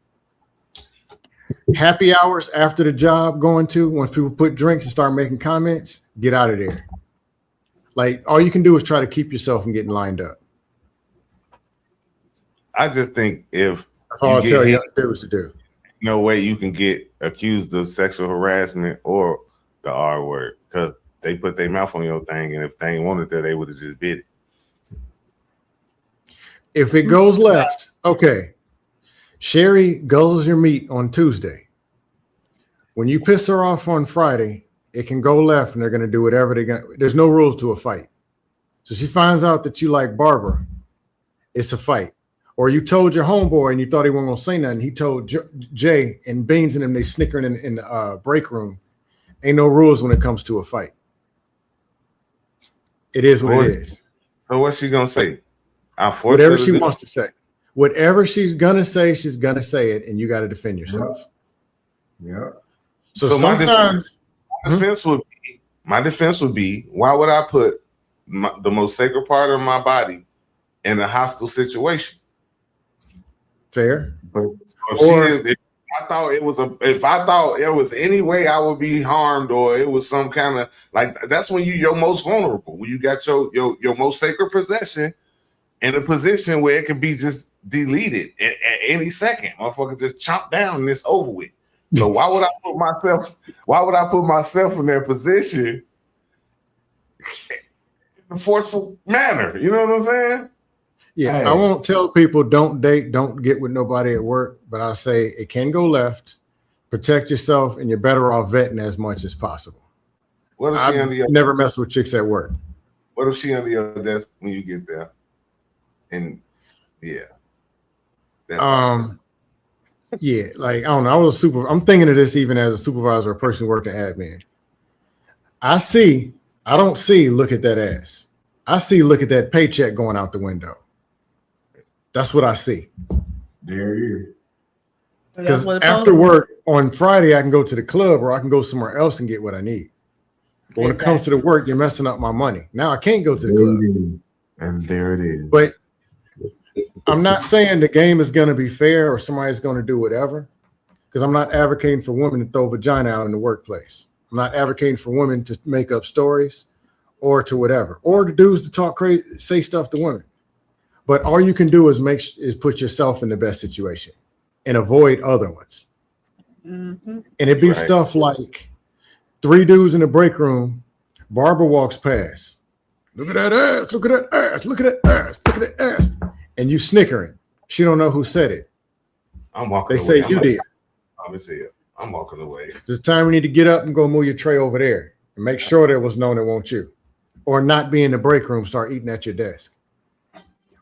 Happy hours after the job going to, once people put drinks and start making comments, get out of there. Like all you can do is try to keep yourself from getting lined up. I just think if that's all I'll tell you to do. No way you can get accused of sexual harassment or the R word because they put their mouth on your thing, and if they ain't wanted that, they would have just bit it. If it goes left, okay. Sherry guzzles your meat on Tuesday. When you piss her off on Friday, it can go left, and they're going to do whatever they're going to. There's no rules to a fight. So she finds out that you like Barbara. It's a fight. Or you told your homeboy, and you thought he wasn't going to say nothing. He told Jay and Beans and them, they snickering in the break room. Ain't no rules when it comes to a fight. It is what it is. So what's she gonna say? Whatever she wants to say. Whatever she's gonna say, she's gonna say it, and you got to defend yourself. Yeah. So sometimes my defense would be, why would I put the most sacred part of my body in a hostile situation? Fair. If I thought it was if I thought there was any way I would be harmed or it was some kind of like that's when you're most vulnerable, when you got your most sacred possession in a position where it can be just deleted at any second. Motherfucker just chomp down and it's over with. So why would I put myself in that position in a forceful manner? You know what I'm saying? Yeah, Hey. I won't tell people don't date, don't get with nobody at work, but I'll say it can go left. Protect yourself, and you're better off vetting as much as possible. What if she never mess with chicks at work? What if she under your desk when you get there? And yeah. Yeah, like I don't know. I'm thinking of this even as a supervisor or a person working admin. I don't see look at that ass. I see look at that paycheck going out the window. That's what I see. There it is. Because after work on Friday, I can go to the club or I can go somewhere else and get what I need. But when it comes to the work, you're messing up my money. Now I can't go to the club. And there it is. But I'm not saying the game is going to be fair or somebody's going to do whatever, because I'm not advocating for women to throw vagina out in the workplace. I'm not advocating for women to make up stories or to whatever, or the dudes to talk crazy, say stuff to women. But all you can do is put yourself in the best situation and avoid other ones. Mm-hmm. And it'd be stuff like 3 dudes in the break room. Barbara walks past. Look at that ass. Look at that ass. Look at that ass. Look at that ass. And you snickering. She don't know who said it. I'm walking They away. say you did. I'm walking away. It's time we need to get up and go move your tray over there and make sure there was no one that won't you. Or not be in the break room, start eating at your desk.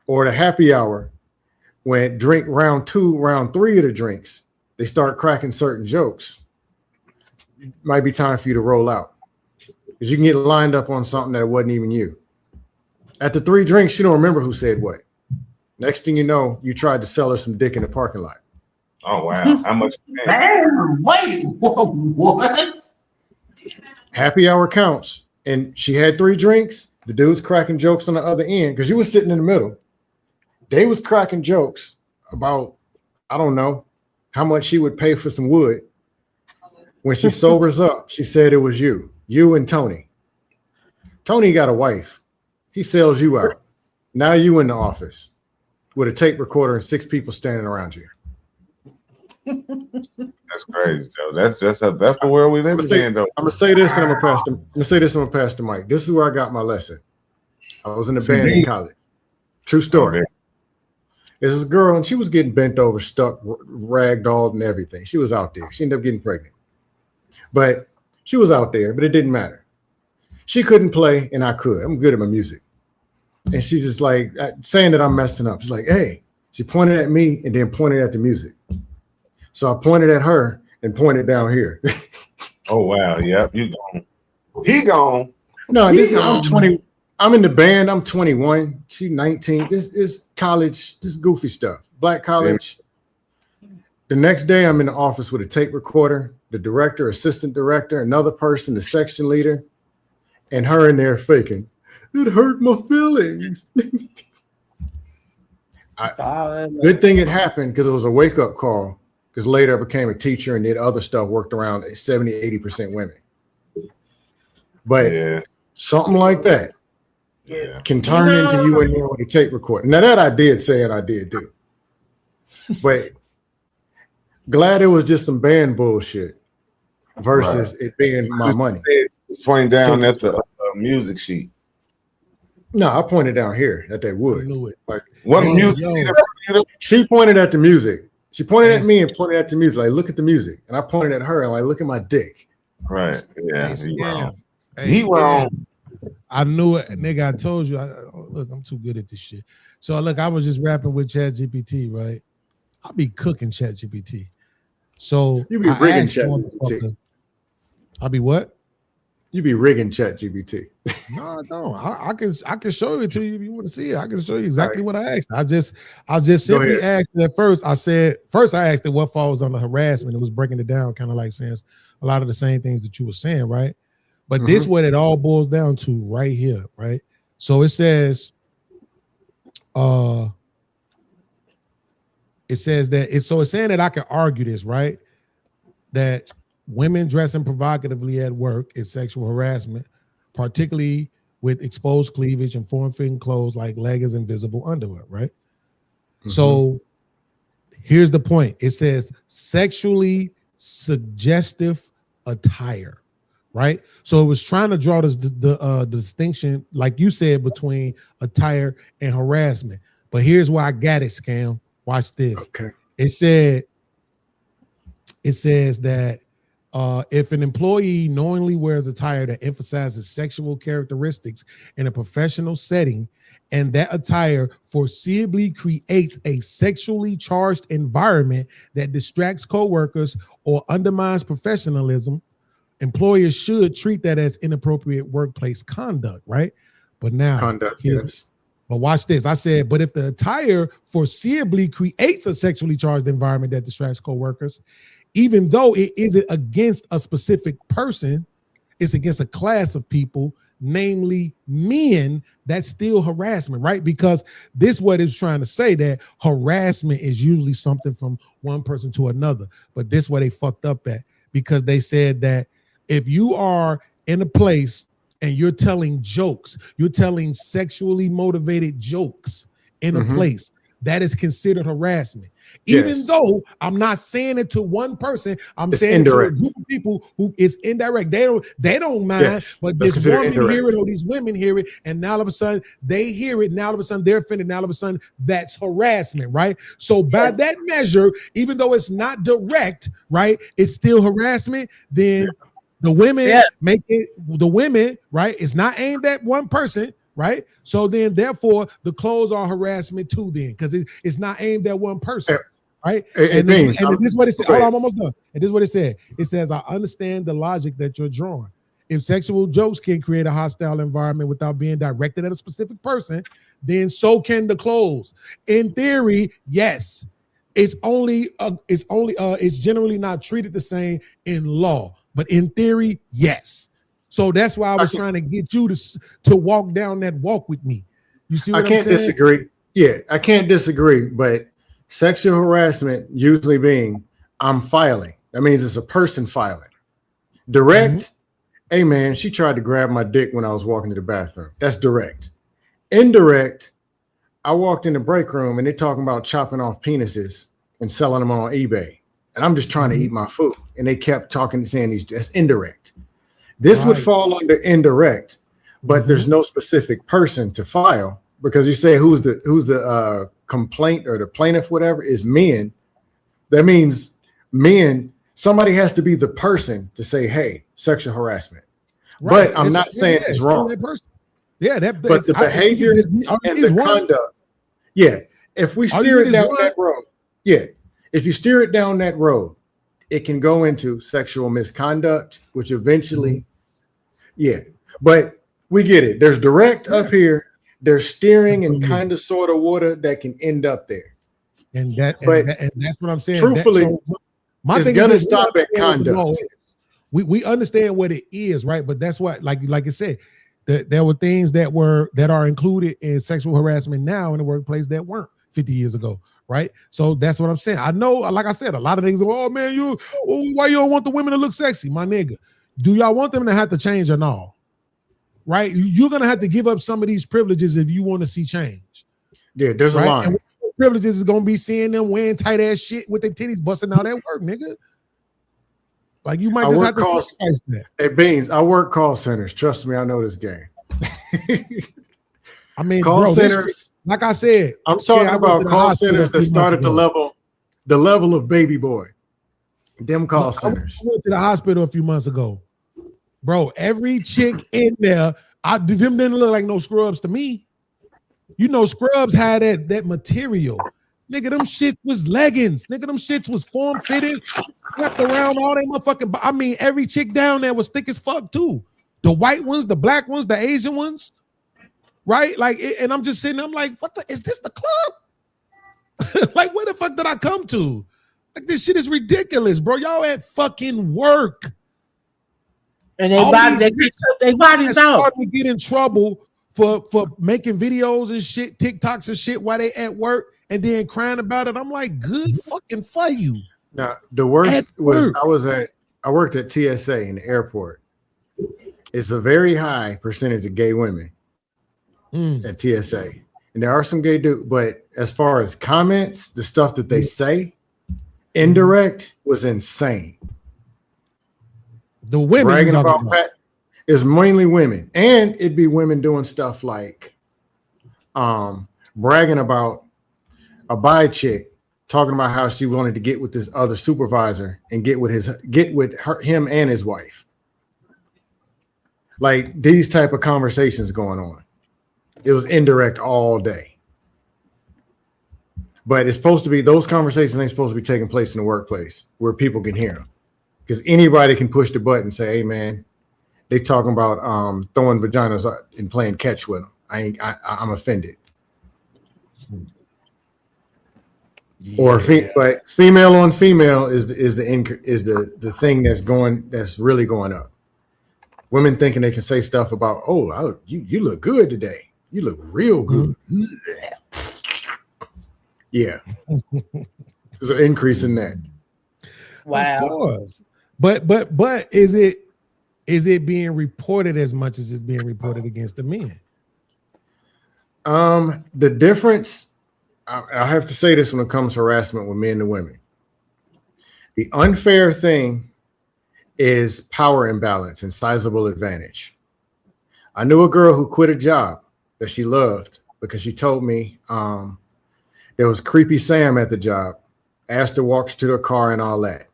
Or the happy hour, when drink round 2, round 3 of the drinks, they start cracking certain jokes. It might be time for you to roll out. Because you can get lined up on something that wasn't even you. After 3 drinks, you don't remember who said what. Next thing you know, you tried to sell her some dick in the parking lot. Oh, wow. How much? Man, wait, what? Happy hour counts. And she had 3 drinks. The dude's cracking jokes on the other end because you were sitting in the middle. They was cracking jokes about, I don't know, how much she would pay for some wood. When she sobers up, she said it was you and Tony. Tony got a wife. He sells you out. Now you in the office with a tape recorder and 6 people standing around you. That's crazy, Joe. That's the world we live in, though. I'm gonna say this and I'm gonna pass the mic. This is where I got my lesson. I was in the band in college. True story. There's this girl and she was getting bent over, stuck, ragdolled, and everything. She was out there. She ended up getting pregnant. But she was out there, but it didn't matter. She couldn't play and I could. I'm good at my music. And she's just like saying that I'm messing up. She's like, hey, she pointed at me and then pointed at the music. So I pointed at her and pointed down here. Oh, wow. Yep. You gone. He gone. No, I'm 20. I'm in the band. I'm 21. She's 19. This is college. This goofy stuff. Black college. Yeah. The next day, I'm in the office with a tape recorder, the director, assistant director, another person, the section leader, and her in there faking. It hurt my feelings. Good thing it happened because it was a wake-up call. Because later I became a teacher and did other stuff, worked around 70, 80% women. But something like that can turn into you in there with a tape recorder. Now that I did say it, I did do. But glad it was just some band bullshit versus it being my money. Pointing down at the music sheet. No, I pointed down here at that wood. I knew it. Like, what music? She pointed at the music. She pointed at me and pointed at the music. Like, look at the music. And I pointed at her and like, look at my dick. Right. Yeah. He wrong. He wrong. I knew it, nigga. I told you. Look, I'm too good at this shit. So look, I was just rapping with ChatGPT, right? I'll be cooking ChatGPT. So you be rigging ChatGPT. I'll be what? You be rigging ChatGPT. No, I don't. I can show it to you if you want to see it. I can show you exactly what I asked. I just simply asked it at first. I asked it what falls under harassment. It was breaking it down, kind of like saying a lot of the same things that you were saying, right? But this is what it all boils down to right here, right? So it says, it says that it's saying that I can argue this, right? That women dressing provocatively at work is sexual harassment, particularly with exposed cleavage and form-fitting clothes like leggings and visible underwear, right? Mm-hmm. So here's the point. It says sexually suggestive attire, right? So it was trying to draw the distinction, like you said, between attire and harassment. But here's why I got it, Scam. Watch this. Okay. It says that if an employee knowingly wears attire that emphasizes sexual characteristics in a professional setting, and that attire foreseeably creates a sexually charged environment that distracts coworkers or undermines professionalism, employers should treat that as inappropriate workplace conduct, right? But now, yes. But watch this. I said, but if the attire foreseeably creates a sexually charged environment that distracts coworkers, even though it isn't against a specific person, it's against a class of people, namely men, that's still harassment, right? Because this what it's trying to say, that harassment is usually something from one person to another. But this what they fucked up at, because they said that if you are in a place and you're telling jokes, you're telling sexually motivated jokes in a place, that is considered harassment. Even though I'm not saying it to one person, I'm saying it to a group of people who is indirect. They don't mind, but this woman hear it or these women hear it, and now all of a sudden they hear it. Now all of a sudden they're offended. Now all of a sudden that's harassment, right? So by that measure, even though it's not direct, right, it's still harassment. Then the women make it. The women, right? It's not aimed at one person. Right. So then, therefore, the clothes are harassment too, then, because it's not aimed at one person. Right. And this is what it said. Hold on, I'm almost done. And this is what it said. It says, I understand the logic that you're drawing. If sexual jokes can create a hostile environment without being directed at a specific person, then so can the clothes. In theory, yes. It's generally not treated the same in law, but in theory, yes. So that's why I was trying to get you to walk down that walk with me. You see what I'm saying? I can't disagree. Yeah, I can't disagree. But sexual harassment usually being I'm filing. That means it's a person filing. Direct, hey man, she tried to grab my dick when I was walking to the bathroom. That's direct. Indirect, I walked in the break room and they're talking about chopping off penises and selling them on eBay. And I'm just trying to eat my food. And they kept talking and saying that's indirect. This would fall under indirect, but there's no specific person to file, because you say who's the complaint or the plaintiff, whatever, is men. That means men, somebody has to be the person to say, hey, sexual harassment. Right. But I'm not saying it's wrong. But the behavior and the conduct. Yeah. If we steer it down that road, if you steer it down that road, it can go into sexual misconduct, which eventually, but we get it. There's direct up here. There's steering and kind of sort of water that can end up there. And that's what I'm saying. Truthfully, my thing is going to stop at conduct. We understand what it is, right? But that's what, like I said, there were things that are included in sexual harassment now in the workplace that weren't 50 years ago. Right. So that's what I'm saying. I know, like I said, a lot of things. Oh man, why you don't want the women to look sexy? My nigga, do y'all want them to have to change or no? Right. You're going to have to give up some of these privileges if you want to see change. Yeah, there's a line. And privileges is going to be seeing them wearing tight ass shit with their titties busting out at work, nigga. Like you might just have to sacrifice that. Hey, Beans, I work call centers. Trust me, I know this game. I mean, call centers. Like I said, I'm talking about call centers that start at the level of baby boy. Them call centers. I went to the hospital a few months ago, bro. Every chick in there, them didn't look like no scrubs to me. You know, scrubs had that material. Nigga, them shit was leggings. Nigga, them shits was form fitted, wrapped around all they motherfucking. I mean, every chick down there was thick as fuck too. The white ones, the black ones, the Asian ones. Right? Like, and I'm just sitting, I'm like, is this the club? Like, where the fuck did I come to? Like, this shit is ridiculous, bro. Y'all at fucking work. And they bodies out. To get in trouble for making videos and shit, TikToks and shit while they at work, and then crying about it. I'm like, good fucking for you. Now, the worst was I worked at TSA in the airport. It's a very high percentage of gay women at TSA. And there are some gay dudes, but as far as comments, the stuff that they say, indirect was insane. The women bragging about is mainly women, and it'd be women doing stuff like bragging about a bi chick, talking about how she wanted to get with this other supervisor and get with him and his wife. Like these type of conversations going on. It was indirect all day. But it's supposed to be, those conversations ain't supposed to be taking place in the workplace where people can hear them. Because anybody can push the button and say, hey man, they talking about throwing vaginas and playing catch with them. I'm offended. Yeah. Or but female on female is the thing that's really going up. Women thinking they can say stuff about, oh, you look good today. You look real good. Yeah. There's an increase in that. Wow. Of course. But is it being reported as much as it's being reported against the men? The difference, I have to say this when it comes to harassment with men and women. The unfair thing is power imbalance and sizable advantage. I knew a girl who quit a job that she loved because she told me there was creepy Sam at the job, asked her to walk to her car and all that.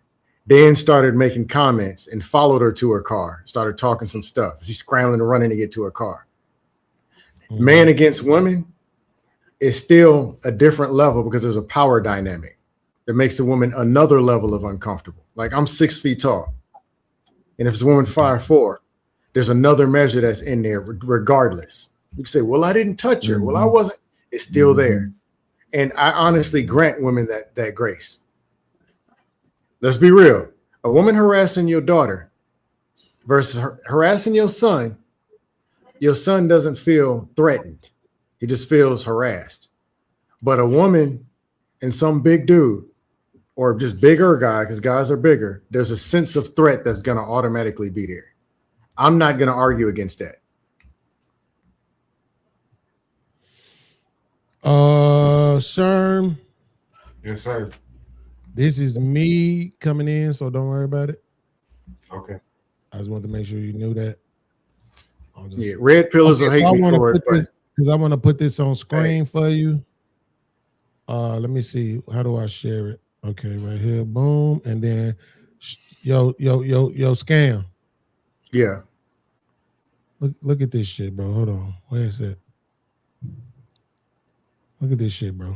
Then started making comments and followed her to her car, started talking some stuff. She's scrambling and running to get to her car. Man against women is still a different level because there's a power dynamic that makes the woman another level of uncomfortable. Like I'm 6 feet tall. And if it's a woman 5'4", there's another measure that's in there regardless. You can say, well, I didn't touch her. Well, I wasn't. It's still there. And I honestly grant women that grace. Let's be real. A woman harassing your daughter versus harassing your son doesn't feel threatened. He just feels harassed. But a woman and some big dude or just bigger guy, because guys are bigger, there's a sense of threat that's going to automatically be there. I'm not going to argue against that. Sherm. Yes, sir. This is me coming in, so don't worry about it. Okay. I just wanted to make sure you knew that. Yeah, red pillars will hate me for it. Because I want to put this on screen for you. Let me see. How do I share it? Okay, right here. Boom. And then yo, scam. Yeah. Look at this shit, bro. Hold on. Where is it? Look at this shit, bro.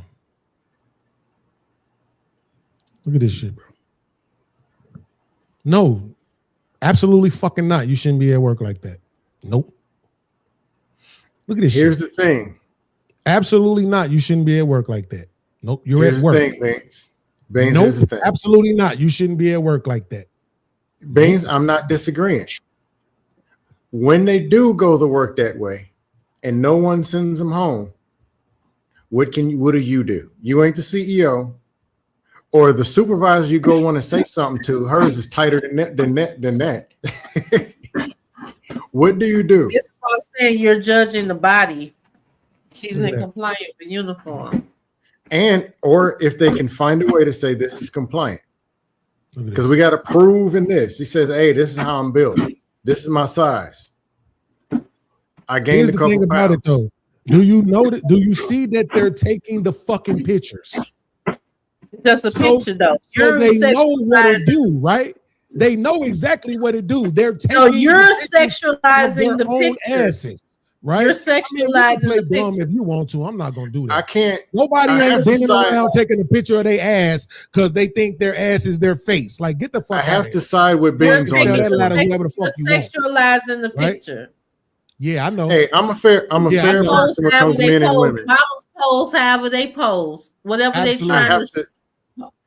Look at this shit, bro. No, absolutely fucking not. You shouldn't be at work like that. Nope. Look at this Here's shit. The thing. Absolutely not. You shouldn't be at work like that. Nope. You're at work. Here's the thing, Beans. Nope. Here's the thing. Absolutely not. You shouldn't be at work like that. Beans, I'm not disagreeing. When they do go to work that way and no one sends them home, what do you do? You ain't the CEO or the supervisor you go want to say something to. Hers is tighter than that. What do you do? It's what I'm saying. You're judging the body. She's in compliant with uniform. And or if they can find a way to say this is compliant. Because we got to prove in this. He says, hey, this is how I'm built. This is my size. I gained a couple thing about pounds. it though. Do you know that? Do you see that they're taking the fucking pictures? Just a picture though. So they know what it do, right? They know exactly what it do. They're taking. So you're sexualizing the picture. Asses, right? You're sexualizing play the dumb picture. if you want to. I'm not gonna do that. I can't. Nobody I ain't bending side, around taking a picture of their ass because they think their ass is their face. Like, get the fuck out. I have to side with Beans on this. You're sexualizing the picture. Yeah, I know. Hey, I'm a fair person when it comes to men and women. Mamas pose however they pose, whatever they trying to.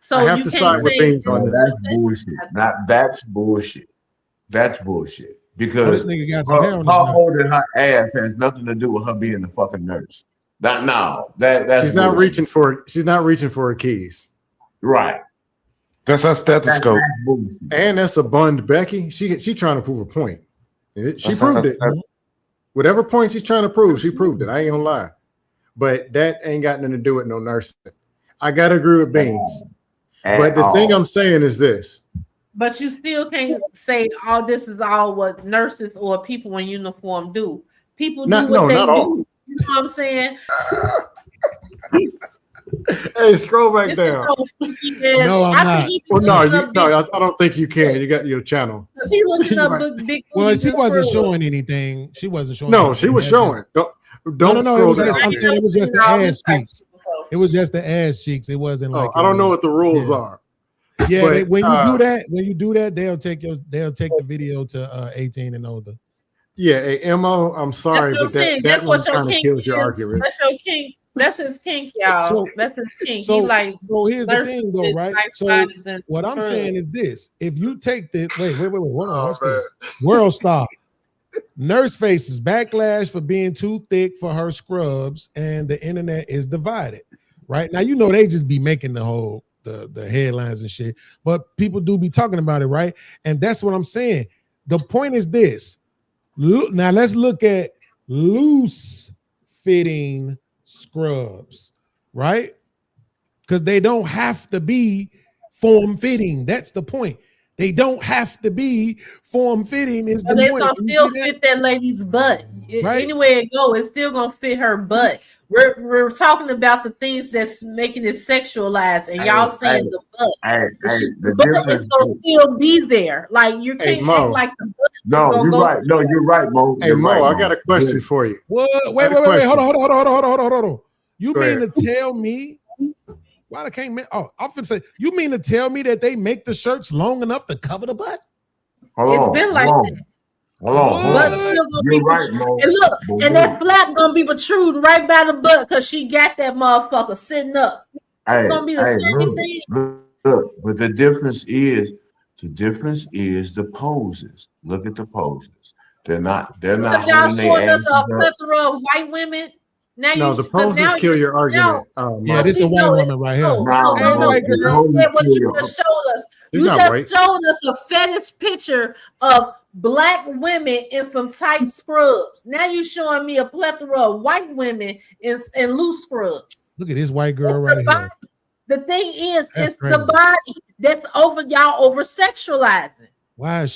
So I have you to can't side with say Beans on this. That's bullshit. That's bullshit. That's bullshit. Because this nigga got some hair on her holding her ass has nothing to do with her being a fucking nurse. That's she's not reaching for. She's not reaching for her keys. Right. That's her stethoscope. And that's a bund Becky. She trying to prove a point. She proved it. Whatever point she's trying to prove, she proved it. I ain't gonna lie. But that ain't got nothing to do with no nursing. I gotta agree with Beans. But the thing I'm saying is this. But you still can't say all this is all what nurses or people in uniform do. People do what they do. All. You know what I'm saying? Hey, scroll back down. No, I'm not. Well, no, I don't think you can. You got your channel. He looking up big. Well, she wasn't showing anything. She wasn't showing. No, she was showing. Don't no. I'm saying it was just the ass cheeks. It was just the ass cheeks. It wasn't like. I don't know what the rules are. Yeah, but, when you do that, they'll take the video to 18 and older. Yeah, hey, Mo, I'm sorry, but that one kind of kills your argument. That's your kink. That's his kink, y'all. That's his kink. So here's the thing, though, right? So what I'm saying is this: if you take this, wait, hold on, what's this? World Star. Nurse faces backlash for being too thick for her scrubs, and the internet is divided. Right now, they just be making the whole the headlines and shit, but people do be talking about it, right? And that's what I'm saying. The point is this. Now let's look at loose fitting scrubs, right? Because they don't have to be form fitting. That's the point. They don't have to be form fitting. Is the point? It's gonna still fit that lady's butt. Right? Anywhere it go, it's still gonna fit her butt. We're talking about the things that's making it sexualized, and y'all saying the butt. The butt is gonna still be there. Like you can't act like the butt. No, you're right. No, you're right, Mo. Hey, Mo, I got a question for you. What? Wait. Hold on. You mean to tell me? Why I can't? I'm finna say. You mean to tell me that they make the shirts long enough to cover the butt? It's been like that. Hold on. You're right, Mo. And look, and that flap gonna be protruding right by the butt because she got that motherfucker sitting up. It's gonna be the same thing. Look, but the difference is the poses. Look at the poses. They're not. Y'all showing us a plethora of white women. Now the poses kill your argument. Yeah, this is a white woman right here. No. What you just showed us. You just showed us a fetish picture of black women in some tight scrubs. Now you showing me a plethora of white women in loose scrubs. Look at this white girl right here. The thing is, it's the body that's y'all over sexualizing. Why is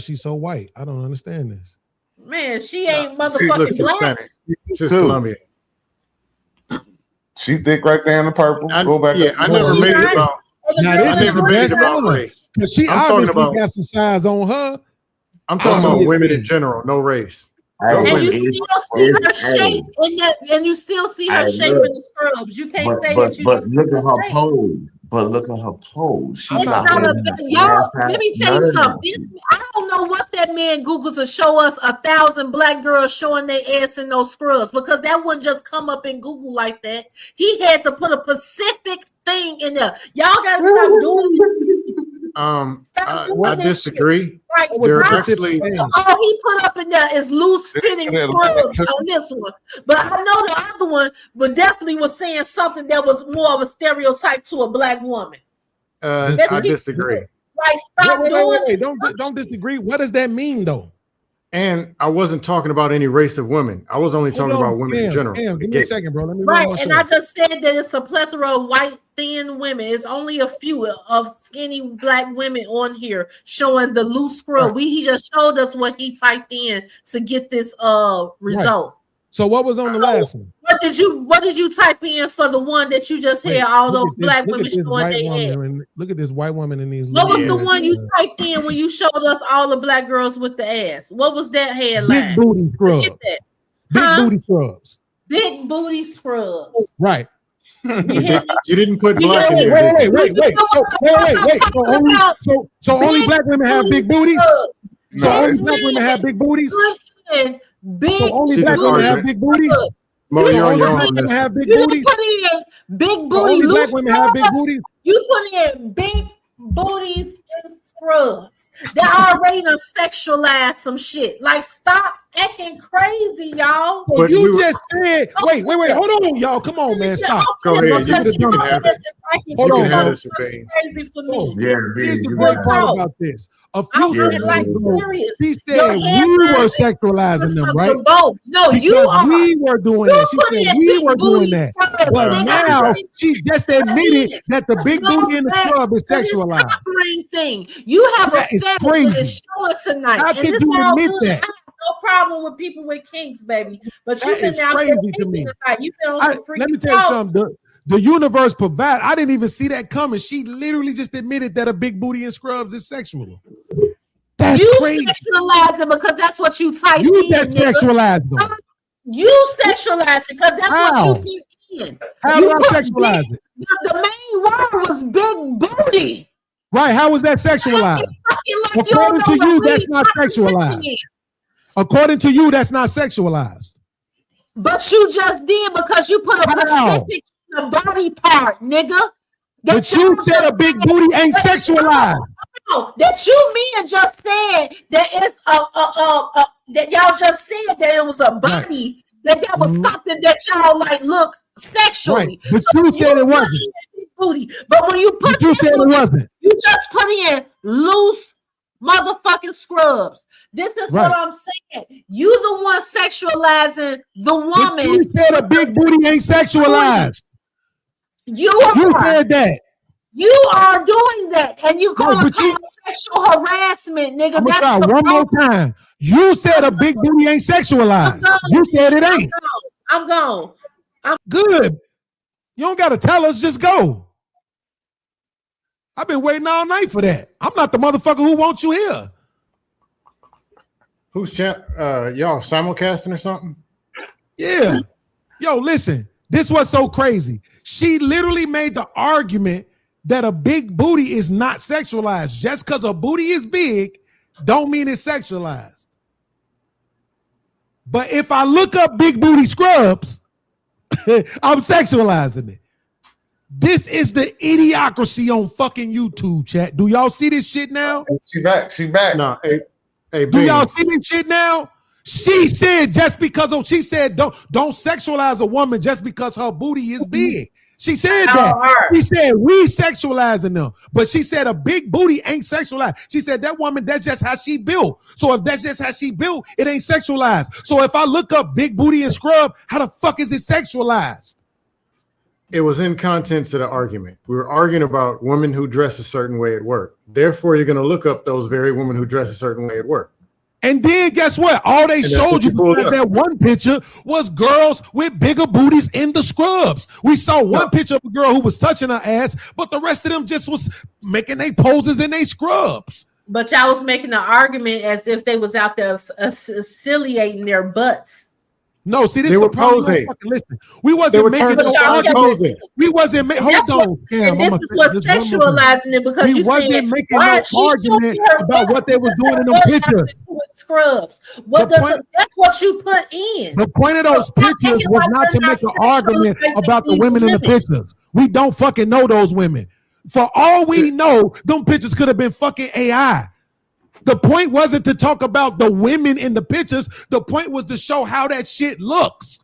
she so white? I don't understand this. Man, she ain't motherfucking black. She's Colombian. She thick right there in the purple. Go back. Yeah, I never made it about. Now this is the best one because she obviously got some size on her. I'm talking about women in general, no race. And you still see her shape in that, and you still see her shape in the scrubs. You can't say that you. But look at her pose. But look at her pose. She's not y'all. Let me tell you something. I don't know what that man Googled to show us 1,000 black girls showing their ass in those scrubs because that wouldn't just come up in Google like that. He had to put a specific thing in there. Y'all gotta stop doing it. I disagree. Right. They're actually. All he put up in there is loose fitting scrubs on this one, but I know the other one, but definitely was saying something that was more of a stereotype to a black woman. I disagree. Right? Stop doing it. Don't disagree. What does that mean, though? And I wasn't talking about any race of women. I was only talking about women in general. Give me a second, bro. Let me and I just said that it's a plethora of white, thin women. It's only a few of skinny black women on here showing the loose scrub. He just showed us what he typed in to get this result. Right. So what was on the last one? What did you type in for the one that you just had all those black women showing their head? Look at this white woman in these. What was the one you typed in when you showed us all the black girls with the ass? What was that headline? Big booty scrubs. Big booty scrubs. Big booty scrubs. Right. You didn't put black in there. Wait. So only black women have big booties? So only black women have big booties? So only black women have big booties? Have big booties? Put in big booty. Black women have big booties? You put in big booties and scrubs. They already done sexualized some shit. Like, stop acting crazy, y'all. So you just said, wait, hold on, y'all. Come on, man. Stop. Go ahead. You You can have it. Hold on, have bro. this, Beans. Crazy for me. Yeah, Here's the you great got part it. about this. A few I'm seconds like ago, serious. she Your said we hands were are- sexualizing them, right? Both. No, you Because are. we were doing You that. She put said in we big were doing booty that. scrubs, But nigga. now she just admitted that the big No booty in the back scrub is to this sexualized. cock ring thing. You have That a is fetish crazy. and it's showing tonight. How And could this you all admit good. that? I have no problem with people with kinks, baby. But That you've been is out there crazy to kinking me. tonight. You've been on some freaky Let me tell you talk. something. The universe provides. I didn't even see that coming. She literally just admitted that a big booty in scrubs is sexual. That's You crazy. sexualize it because that's what you typed You in, just nigga. sexualized them. You sexualize it because that's How? what you put in. How You did I put sexualize big- it? The main word was big booty. Right? How was that sexualized? Like According to you, that's not sexualized. sexualized. According to you, that's not sexualized. But you just did because you put a specific body part, nigga. But you said a big booty ain't sexualized. No, that you men just said that it's that y'all just said that it was a body that was something that y'all like look sexually. Right. But you said it wasn't. Booty. But when you put You said it wasn't. you just put in loose motherfucking scrubs. This is what I'm saying. You the one sexualizing the woman. But you said a big booty ain't sexualized. You said that. You are doing that, and you call it you- sexual harassment, nigga. I'm gonna That's try the one more time. You said a big booty ain't sexualized. You said it ain't. I'm gone. Good. You don't gotta tell us, just go. I've been waiting all night for that. I'm not the motherfucker who wants you here. Who's y'all simulcasting or something? Yeah. Yo, listen, this was so crazy. She literally made the argument that a big booty is not sexualized. Just because a booty is big, don't mean it's sexualized. But if I look up big booty scrubs, I'm sexualizing it. This is the idiocracy on fucking YouTube, chat. Do y'all see this shit now? She back. She back. No, hey, Do y'all see this shit now? She said just because she said don't sexualize a woman just because her booty is big. She said that. She said we sexualizing them, but she said a big booty ain't sexualized. She said that woman, that's just how she built. So if that's just how she built, it ain't sexualized. So if I look up big booty and scrub, how the fuck is it sexualized? It was in contents of the argument. We were arguing about women who dress a certain way at work. Therefore, you're going to look up those very women who dress a certain way at work. And then guess what? All they showed you because that one picture was girls with bigger booties in the scrubs. We saw one picture of a girl who was touching her ass, but the rest of them just was making their poses in their scrubs. But y'all was making an argument as if they was out there affiliating their butts. No, see, this they is were the problem. posing. Listen, we wasn't making no argument. We wasn't making. Hold on, and this is what's sexualizing it because you wasn't making no argument about what they was doing in them pictures. Scrubs. That's what you put in. The point of those pictures was not to make an argument about the women in the pictures. We don't fucking know those women. For all we know, them pictures could have been fucking AI. The point wasn't to talk about the women in the pictures. The point was to show how that shit looks.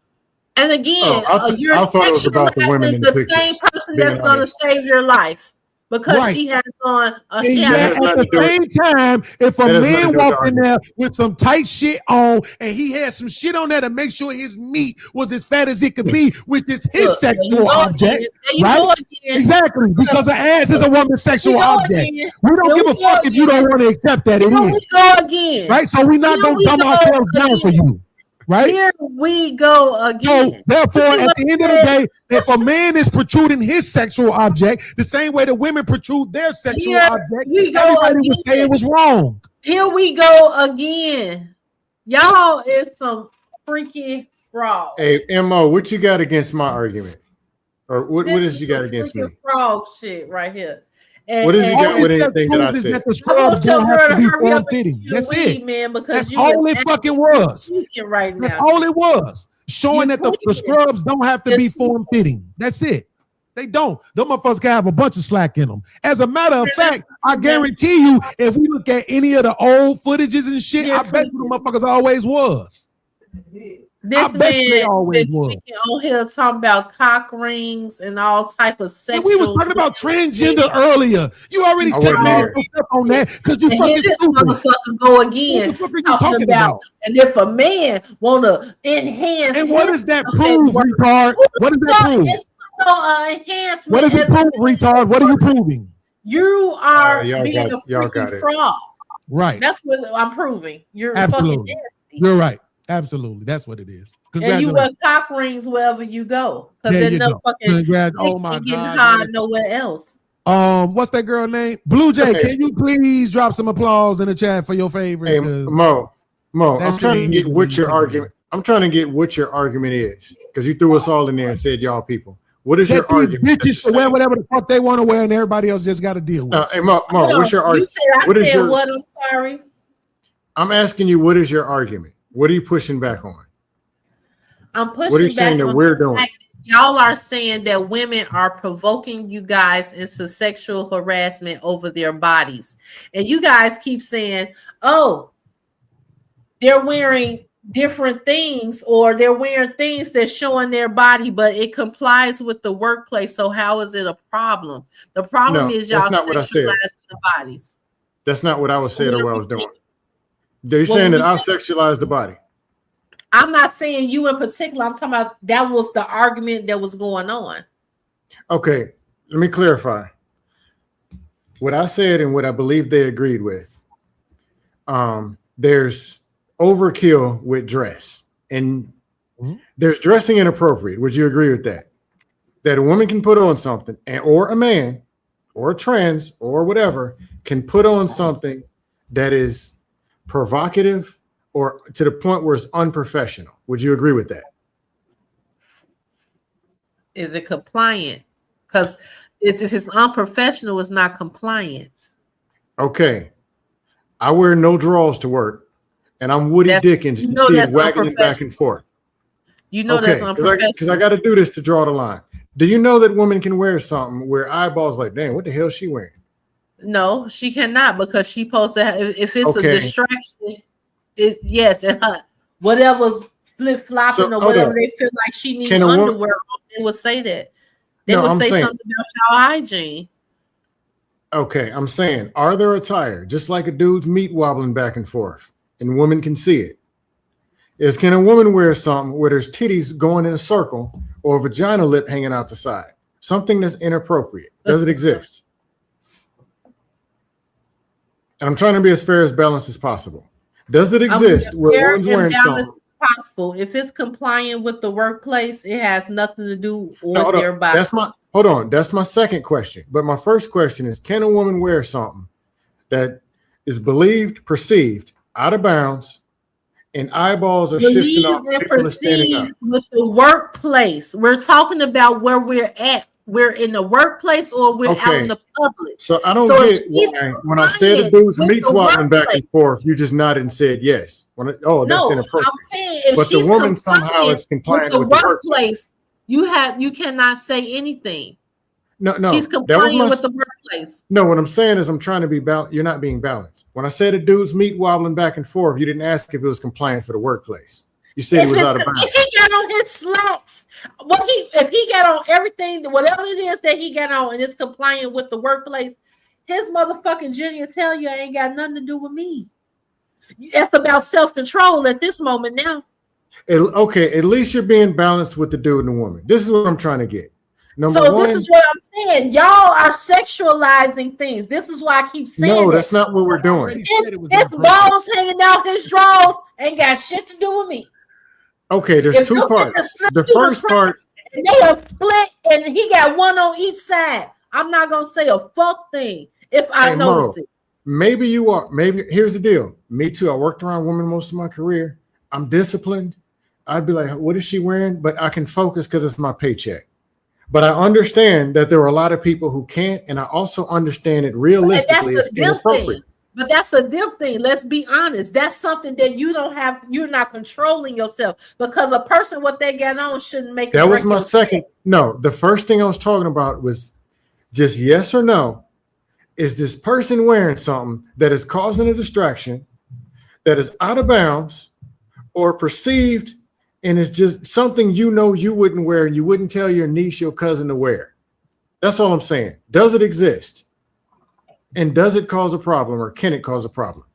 And again, you're sexualizing the same person that's going to save your life because she has on a at the same time, if a man walked in there with some tight shit on and he had some shit on there to make sure his meat was as fat as it could be, which is his sexual object, right? Exactly, because her ass is a woman's sexual object. We don't give a fuck if you don't want to accept that it is. Right? So we're not going to dumb ourselves down for you. Right? Here we go again. So therefore, at the end of the day, if a man is protruding his sexual object the same way the women protrude their sexual object, everybody would say it was wrong. Here we go again. Y'all is some freaky frog. Hey, Mo, what you got against my argument? Or what is you got against me? Frog shit right here. And, what is you got with anything that I said? That the scrubs don't have to be form-fitting. That's it. Man, that's all it fucking was. Right now. That's all it was. Showing that the scrubs don't have to be form-fitting. That's it. They don't. Them motherfuckers can have a bunch of slack in them. As a matter of fact, I guarantee you, if we look at any of the old footages and shit, I bet you the motherfuckers always was. This man been speaking on here talking about cock rings and all type of sexual. And we was talking about transgender earlier. You already checkmated yourself on that because you fucking stupid. Motherfucker go again talking about. And if a man wanna enhance, and what does that prove, retard? What does that prove? Enhancement. What does it prove, retard? What are you proving? You are being a freaking fraud. Right. That's what I'm proving. You're absolutely fucking nasty. You're right. Absolutely, that's what it is. And you wear cock rings wherever you go, because there's no fucking oh my getting God, high nowhere else. What's that girl name? Blue Jay. Can you please drop some applause in the chat for your favorite? Hey, Mo, I'm trying to get what your argument. I'm trying to get what your argument is, because you threw us all in there and said y'all people. What is your argument? Bitches to wear whatever the fuck they want to wear, and everybody else just got to deal with it. Hey, Mo, what's your argument? You said what? I'm sorry. I'm asking you, what is your argument? What are you pushing back on? I'm pushing what are you back saying that on we're doing? Y'all are saying that women are provoking you guys into sexual harassment over their bodies. And you guys keep saying, oh, they're wearing different things, or they're wearing things that's showing their body, but it complies with the workplace. So how is it a problem? The problem is y'all sexualizing the bodies. That's not what I was saying or what I was doing. They're saying that I sexualize the body. I'm not saying you in particular. I'm talking about that was the argument that was going on. Okay, let me clarify. What I said and what I believe they agreed with. There's overkill with dress, and there's dressing inappropriate. Would you agree with that? That a woman can put on something, or a man, or a trans, or whatever, can put on something that is provocative or to the point where it's unprofessional. Would you agree with that? Is it compliant? Because if it's unprofessional, it's not compliant. Okay. I wear no drawers to work, and I'm Woody Dickens. You see it wagging it back and forth. You know that's unprofessional. Because I got to do this to draw the line. Do you know that women can wear something where eyeballs like, damn, what the hell is she wearing? No, she cannot, because she supposed to have, if it's a distraction, whatever's flip-flopping or whatever they feel like she needs underwear, they would say that. They would say something about y'all hygiene. Okay, I'm saying, are there attire, just like a dude's meat wobbling back and forth, and women can see it? Can a woman wear something where there's titties going in a circle or a vagina lip hanging out the side? Something that's inappropriate. Does it exist? And I'm trying to be as fair as balanced as possible. Does it exist where one's wearing something? Possible. If it's compliant with the workplace, it has nothing to do with their body. That's my second question. But my first question is, can a woman wear something that is perceived, out of bounds, and eyeballs are shifting off? People are standing up. With the workplace. We're talking about where we're at. We're in the workplace or we're out in the public. So I don't get why when I said the dude's meat swapping back and forth, you just nodded and said yes. That's inappropriate. I'm saying if but the woman somehow is compliant with the workplace. You cannot say anything. No, she's compliant with the workplace. No, what I'm saying is I'm trying to be balanced. You're not being balanced. When I said a dude's meat wobbling back and forth, you didn't ask if it was compliant for the workplace. You said he was out of bounds. If he got on his slacks, if he got on everything, whatever it is that he got on and is compliant with the workplace, his motherfucking genitalia ain't got nothing to do with me. That's about self-control at this moment now. Okay, at least you're being balanced with the dude and the woman. This is what I'm trying to get. Number one, this is what I'm saying. Y'all are sexualizing things. This is why I keep saying no, that's not what we're doing. His balls hanging out his drawers ain't got shit to do with me. Okay, there's two parts. The first part, they are split, and he got one on each side. I'm not gonna say a fuck thing if I notice it. Maybe you are. Maybe here's the deal. Me too. I worked around women most of my career. I'm disciplined. I'd be like, what is she wearing? But I can focus because it's my paycheck. But I understand that there are a lot of people who can't, and I also understand it realistically is inappropriate. But that's a them thing. Let's be honest. That's something that you don't have. You're not controlling yourself because a person what they got on shouldn't make. That was my second. No, the first thing I was talking about was just yes or no. Is this person wearing something that is causing a distraction, that is out of bounds, or perceived, and it's just something you know you wouldn't wear and you wouldn't tell your niece, your cousin to wear? That's all I'm saying. Does it exist? And does it cause a problem, or can it cause a problem?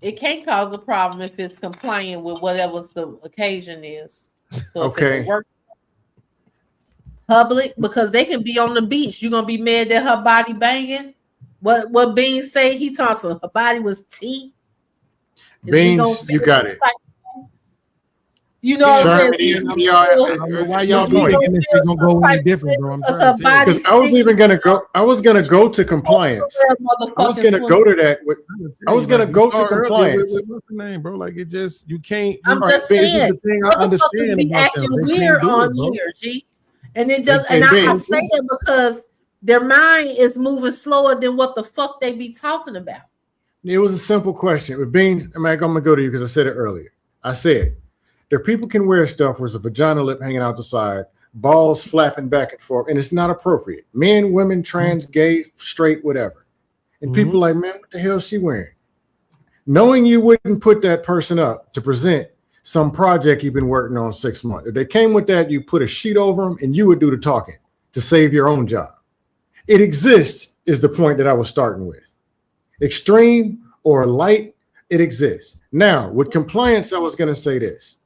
It can't cause a problem if it's compliant with whatever the occasion is. So okay. Work public, because they can be on the beach. You're gonna be mad that her body banging. What BEANZ say? He talks her body was tea. BEANZ, you got it. You know, why y'all doing it? It's gonna go any different, bro. Because I was gonna go to compliance. I was gonna go to that. I was gonna go to compliance. What's the name, bro? Like it just you can't. I'm just saying. The thing I understand be acting weird on here, G. And it does. And I say that because their mind is moving slower than what the fuck they be talking about. It was a simple question. With BEANZ, I'm gonna go to you because I said it earlier. I said. There, people can wear stuff where there's a vagina lip hanging out the side, balls flapping back and forth, and it's not appropriate. Men, women, trans, gay, straight, whatever. And people like, man, what the hell is she wearing? Knowing you wouldn't put that person up to present some project you've been working on 6 months. If they came with that, you put a sheet over them and you would do the talking to save your own job. It exists is the point that I was starting with. Extreme or light, it exists. Now, with compliance, I was going to say this.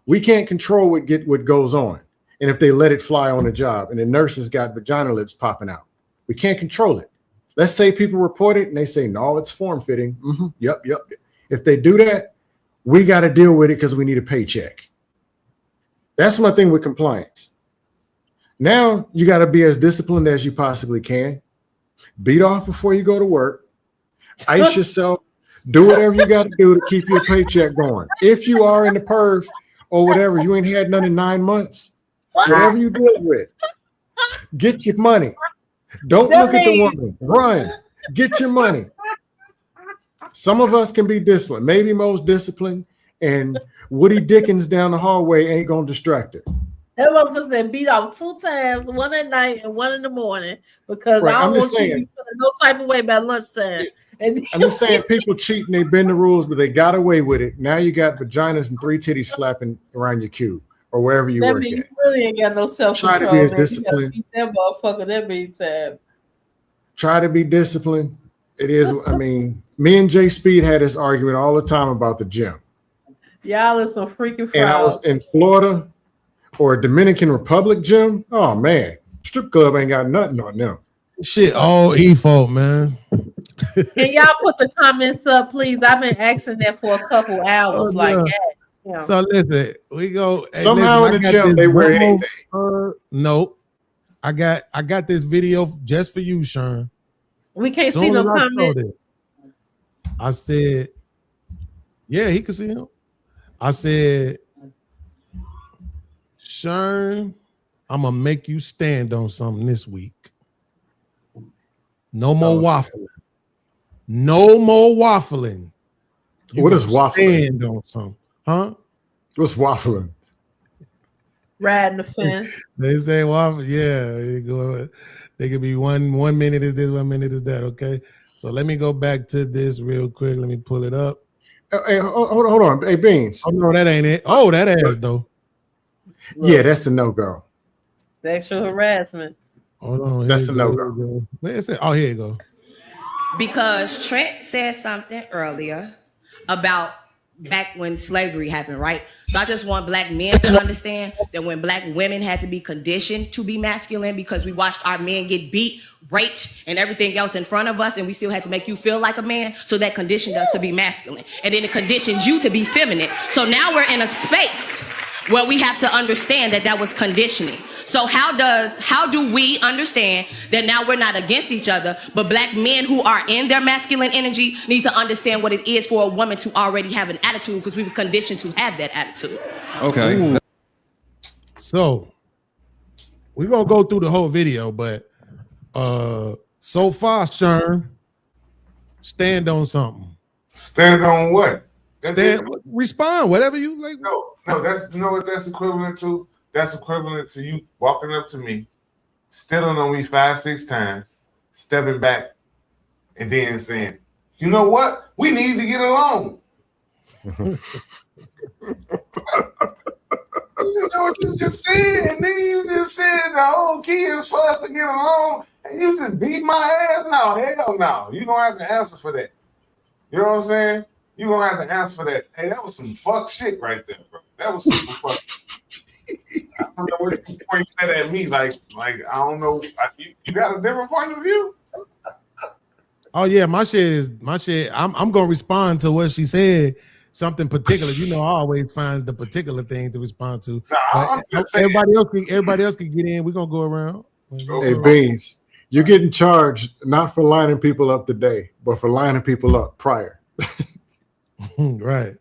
We can't control what goes on. And if they let it fly on the job and the nurses got vagina lips popping out, we can't control it. Let's say people report it and they say, no, it's form fitting. Yep. If they do that, we got to deal with it because we need a paycheck. That's my thing with compliance. Now you got to be as disciplined as you possibly can. Beat off before you go to work. Ice yourself. Do whatever you got to do to keep your paycheck going. If you are in the perv, or whatever, you ain't had none in 9 months. Whatever you deal with, get your money. Don't look at the woman. Run. Get your money. Some of us can be disciplined, maybe most disciplined, and Woody Dickens down the hallway ain't gonna distract her. That motherfucker been beat off 2 times, one at night and one in the morning, because I don't want you to be feeling no type of way by lunchtime. I'm just saying people cheat and they bend the rules, but they got away with it. Now you got vaginas and 3 titties flapping around your cube or wherever you work at. You really ain't got no self-control. Try to be as disciplined. Beat that motherfucker that many times. Try to be disciplined. It is, I mean, me and Jay Speed had this argument all the time about the gym. Y'all is some freaking frauds. And I was in Florida or a Dominican Republic gym. Oh man, strip club ain't got nothing on them. Shit, all E-fault, man. Can y'all put the comments up, please? I've been asking that for a couple hours. Yeah. So listen, we go. Somehow in the gym they wear anything. Nope. I got this video just for you, Sharon. We can't see no comments. I said, yeah, he could see him. I said, Sharon, I'm gonna make you stand on something this week. No more waffling. No more waffling. What is waffling? Stand on something, huh? What's waffling? Riding the fence. They say waffle. Yeah, you go. They could be one minute is this, 1 minute is that. Okay, so let me go back to this real quick. Let me pull it up. Hey, hold on. Hey, BEANZ. Oh no, that ain't it. Oh, that ass though. Yeah, that's a no-go. Sexual harassment. Hold on. That's a no-go. Oh, here you go. Because Trent said something earlier about back when slavery happened, right? So I just want black men to understand that when black women had to be conditioned to be masculine because we watched our men get beat, raped, and everything else in front of us, and we still had to make you feel like a man, so that conditioned us to be masculine. And then it conditioned you to be feminine. So now we're in a space where we have to understand that that was conditioning. So how do we understand that now we're not against each other, but black men who are in their masculine energy need to understand what it is for a woman to already have an attitude, because we were conditioned to have that attitude. Okay. Ooh. So we're gonna go through the whole video, but so far, Sharon, stand on something. Stand on what? Respond, whatever you like. No, that's you know what that's equivalent to? That's equivalent to you walking up to me, stealing on me 5-6 times, stepping back, and then saying, you know what? We need to get along. You know what you just said, nigga. You just said the whole key is for us to get along, and you just beat my ass. No, hell no. You gonna have to answer for that. You know what I'm saying? You gonna have to answer for that. Hey, that was some fuck shit right there, bro. That was super fuck. I don't know what you point that at me. Like I don't know. You got a different point of view? Oh yeah, my shit. I'm gonna respond to what she said. Something particular, you know. I always find the particular thing to respond to. Everybody else can get in. We're gonna go around. Hey, Beans, you're getting charged not for lining people up today, but for lining people up prior. Right.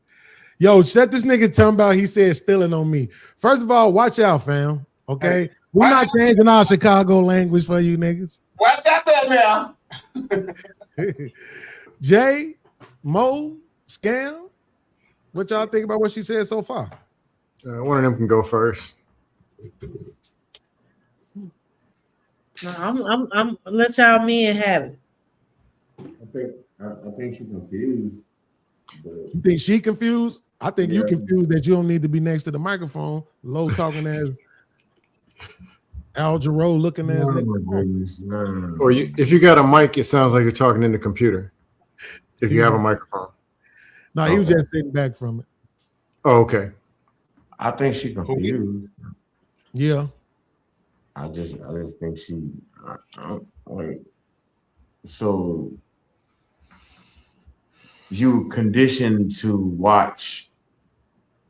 Yo, shut this nigga talking about he said stealing on me. First of all, watch out, fam. Okay, hey, we're not changing our Chicago language for you niggas. Watch out there now. Jay, Mo, Scam. What y'all think about what she said so far? One of them can go first. No, I'm let y'all men have it. I think she's confused. You think she confused? I think you confused that you don't need to be next to the microphone. Low talking as Al Jarreau looking as nigga. Or if you got a mic, it sounds like you're talking in the computer. If you have a microphone. No, he was just sitting back from it. Oh, okay. I think she confused. Yeah. I just think she like so you conditioned to watch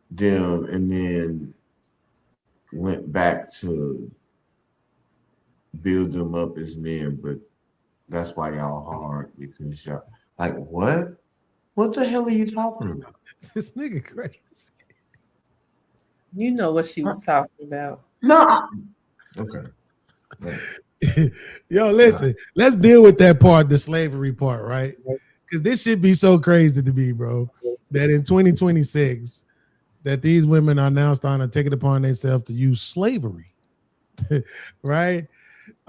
them and then went back to build them up as men, but that's why y'all hard because y'all like what? What the hell are you talking about? This nigga crazy. You know what she was talking about. No. Okay. Yeah. Yo, listen, let's deal with that part, the slavery part, right? Because this should be so crazy to me, bro, that in 2026, that these women are now starting to take it upon themselves to use slavery, right?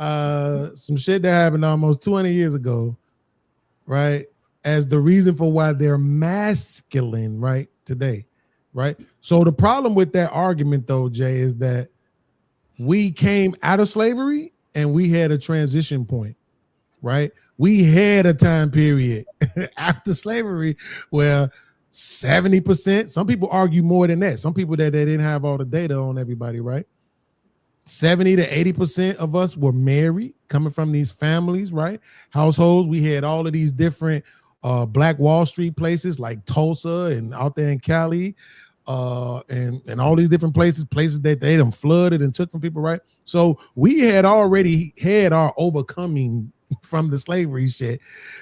Some shit that happened almost 200 years ago, right? As the reason for why they're masculine, right, today, right? So the problem with that argument, though, Jay, is that we came out of slavery and we had a transition point, right? We had a time period after slavery where 70%, some people argue more than that. Some people that they didn't have all the data on everybody, right? 70 to 80% of us were married, coming from these families, right? Households. We had all of these different Black Wall Street places like Tulsa and out there in Cali, and all these different places that they done flooded and took from people, right? So we had already had our overcoming from the slavery shit,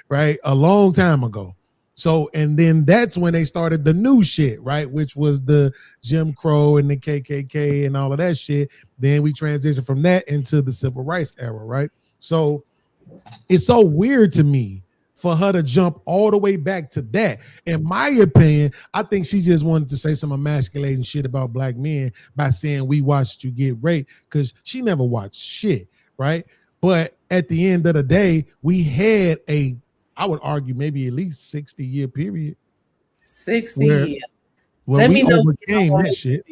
right? A long time ago. So, and then that's when they started the new shit, right? Which was the Jim Crow and the KKK and all of that shit. Then we transitioned from that into the civil rights era, right? So it's so weird to me for her to jump all the way back to that. In my opinion, I think she just wanted to say some emasculating shit about black men by saying we watched you get raped, because she never watched shit, right? But at the end of the day, we had I would argue maybe at least 60-year period. 60 years. Well, we overcame that shit.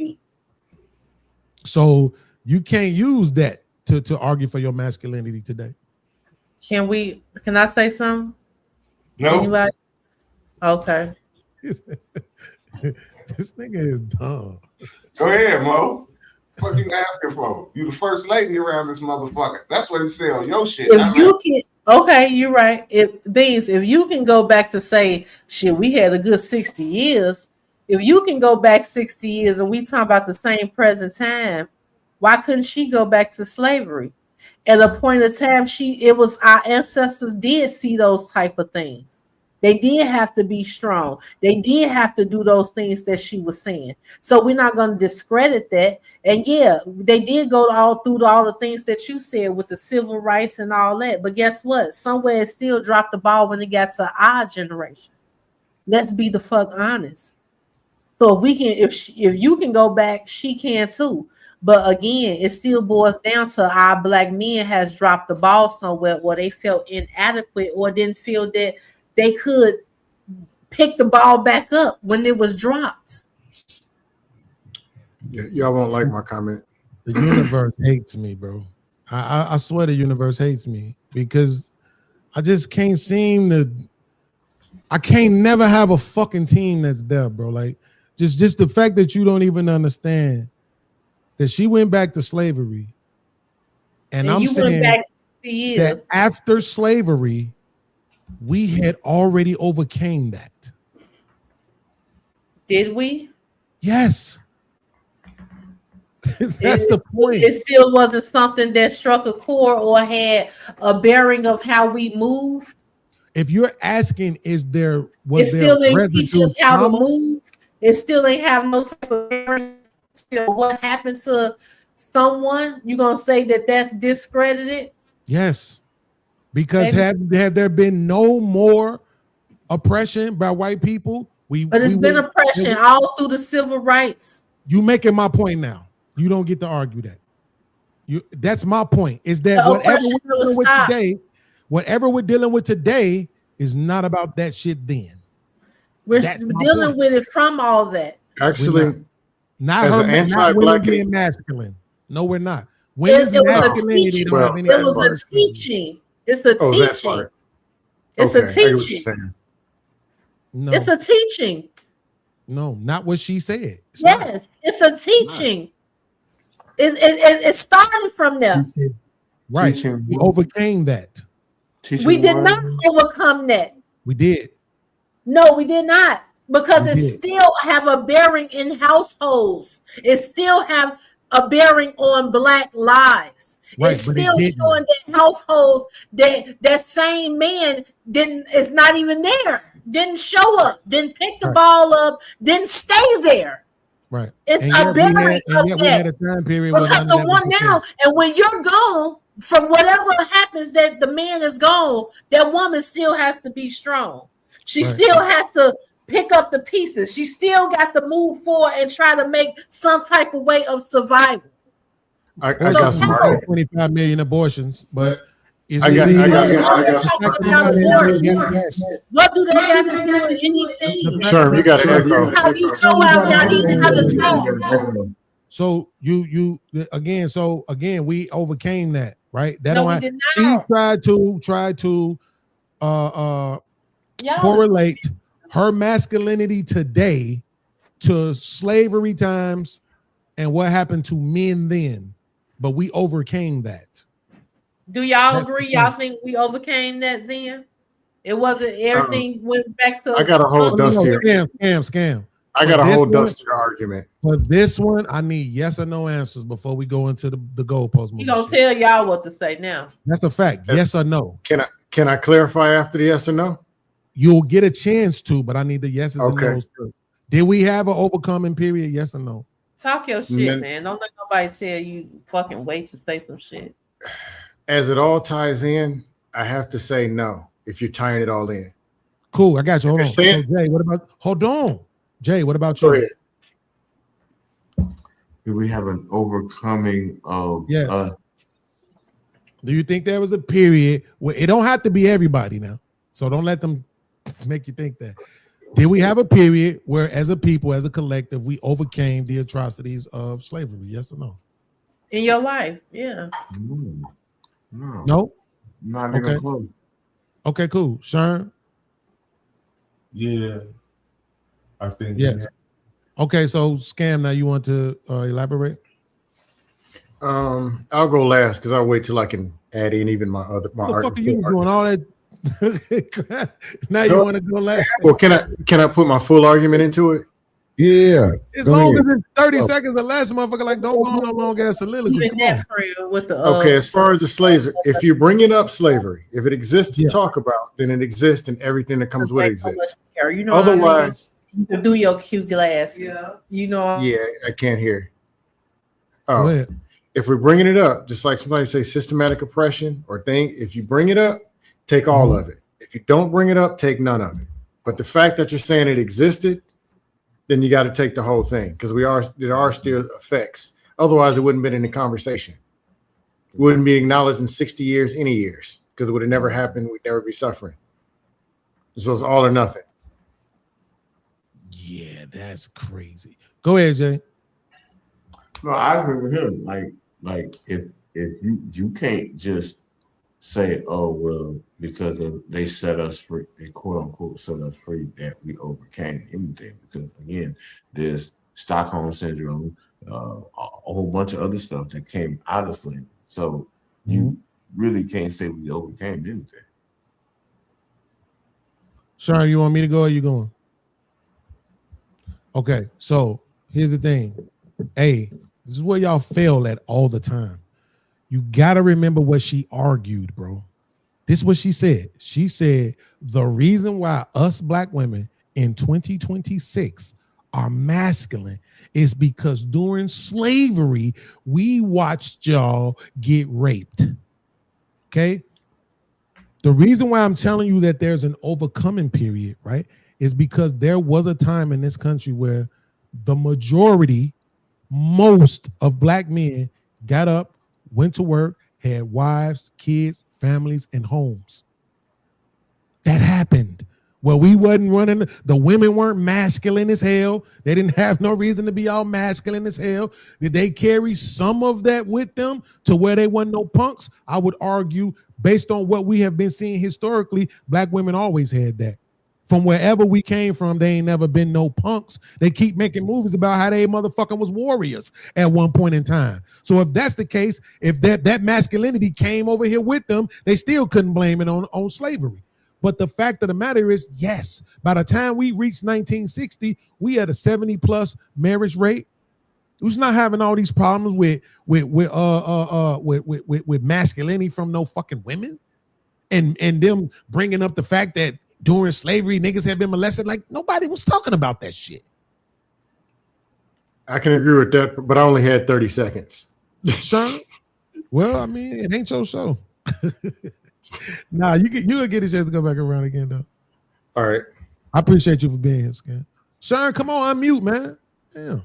So you can't use that to argue for your masculinity today. Can I say something? No. Anybody? Okay. This nigga is dumb. Go ahead, Mo. What you asking for? You the first lady around this motherfucker. That's what it said on your shit. If you can, okay, you're right. If you can go back to say, shit, we had a good 60 years. If you can go back 60 years and we talk about the same present time, why couldn't she go back to slavery? At a point of time, it was our ancestors did see those type of things. They did have to be strong. They did have to do those things that she was saying. So we're not going to discredit that. And yeah, they did go all through all the things that you said with the civil rights and all that. But guess what? Somewhere it still dropped the ball when it got to our generation. Let's be the fuck honest. So if we can, if you can go back, she can too. But again, it still boils down to our black men has dropped the ball somewhere, or they felt inadequate, or didn't feel that they could pick the ball back up when it was dropped. Y'all won't like my comment. The universe hates me, bro. I swear the universe hates me because I just can't seem to. I can't never have a fucking team that's there, bro. Like just the fact that you don't even understand that she went back to slavery, and I'm saying that after slavery, we had already overcame that. Did we? Yes. That's the point. It still wasn't something that struck a chord or had a bearing of how we move. If you're asking, was it there still ain't teach us how to trauma? move? It still ain't have no type of bearing. What happened to someone? You gonna say that that's discredited? Yes. Because had there been no more oppression by white people, but it's been oppression all through the civil rights. You making my point now. You don't get to argue that. That's my point. Is that whatever we're dealing with today is not about that shit then. We're dealing with it from all that. Actually, not as her an not women anti-black being masculine. No, we're not. Women's masculinity don't have any. It was a teaching. It's the teaching. It's a teaching. No. It's a teaching. No, not what she said. Yes, it's a teaching. It started from there. Right. We overcame that. We did not overcome that. We did. No, we did not. Because it still have a bearing in households. It still have a bearing on Black lives. Right, it's still showing that households that same man is not even there. Didn't show up, didn't pick the ball up, didn't stay there. Right. It's a bearing of that. We had a time period because the one now, and when you're gone, from whatever happens that the man is gone, that woman still has to be strong. She still has to pick up the pieces. She still got to move forward and try to make some type of way of survival. I got some 25 million abortions, but I got what do they got to do with anything? Sure, you got to echo. How you know y'all need to talk. So you again. So again, we overcame that, right? That No, don't we did she not. tried to correlate her masculinity today to slavery times and what happened to men then, but we overcame that. Do y'all agree? Y'all think we overcame that then? It wasn't everything went back to. I got a whole dustier scam. I got a whole dustier argument. For this one, I need yes or no answers before we go into the goalpost. He gonna tell y'all what to say now. That's a fact. Yes or no. Can I clarify after the yes or no? You'll get a chance to, but I need the yeses and Okay. no's first. Did we have an overcoming period? Yes or no? Talk your shit, man. Don't let nobody tell you fucking wait to say some shit. As it all ties in, I have to say no. If you're tying it all in, cool. I got you. Hold on. So, saying- Jay, what about? Hold on, Jay. What about Go you? ahead. Do we have an overcoming of? Yes. Do you think there was a period where it don't have to be everybody now? So don't let them make you think that. Did we have a period where, as a people, as a collective, we overcame the atrocities of slavery? Yes or no? In your life, yeah. No. Not even close. Okay, cool. Sharon? Yeah. I think. Yes. Okay, so Scam, now you want to elaborate? I'll go last because I'll wait till I can add in even my What the fuck are you argument. doing all that? Now you want to go last? Well, can I put my full argument into it? Yeah. As Go long ahead. as it's 30 seconds or less, motherfucker, like don't go on no long ass soliloquy. Come on. With the, okay, as far as the slavery, if you're bringing up slavery, if it exists to talk about, then it exists and everything that comes with it exists. You know, Otherwise, you can do your cute glass. Yeah, you know. Yeah, I can't hear. Go ahead. If we're bringing it up, just like somebody say systematic oppression or thing, if you bring it up, take all of it. If you don't bring it up, take none of it. But the fact that you're saying it existed, then you got to take the whole thing because there are still effects. Otherwise, it wouldn't have been in the conversation. It wouldn't be acknowledged in 60 years, any years, because it would have never happened. We'd never be suffering. So it's all or nothing. Yeah, that's crazy. Go ahead, Jay. No, I agree with him. Like if you can't just say, oh well, because they set us free, they quote unquote set us free, that we overcame anything. Because again, there's Stockholm syndrome, a whole bunch of other stuff that came out of slavery. So you really can't say we overcame anything. Sean, you want me to go or you going? Okay, so here's the thing. Hey, this is where y'all fail at all the time. You got to remember what she argued, bro. This is what she said. She said the reason why us black women in 2026 are masculine is because during slavery, we watched y'all get raped. Okay? The reason why I'm telling you that there's an overcoming period, right, is because there was a time in this country where the majority, most of black men got up, went to work, had wives, kids, families, and homes. That happened. Well, we wasn't running. The women weren't masculine as hell. They didn't have no reason to be all masculine as hell. Did they carry some of that with them to where they wasn't no punks? I would argue, based on what we have been seeing historically, black women always had that. From wherever we came from, they ain't never been no punks. They keep making movies about how they motherfucking was warriors at one point in time. So if that's the case, if that masculinity came over here with them, they still couldn't blame it on slavery. But the fact of the matter is, yes, by the time we reached 1960, we had a 70+ marriage rate. We was not having all these problems with masculinity from no fucking women, and them bringing up the fact that during slavery niggas had been molested. Like nobody was talking about that shit. I can agree with that, but I only had 30 seconds. Sean? Well, I mean, it ain't your show. Nah, you'll get a chance to go back around again, though. All right. I appreciate you for being here, Scan. Sean, come on, unmute, man. Damn.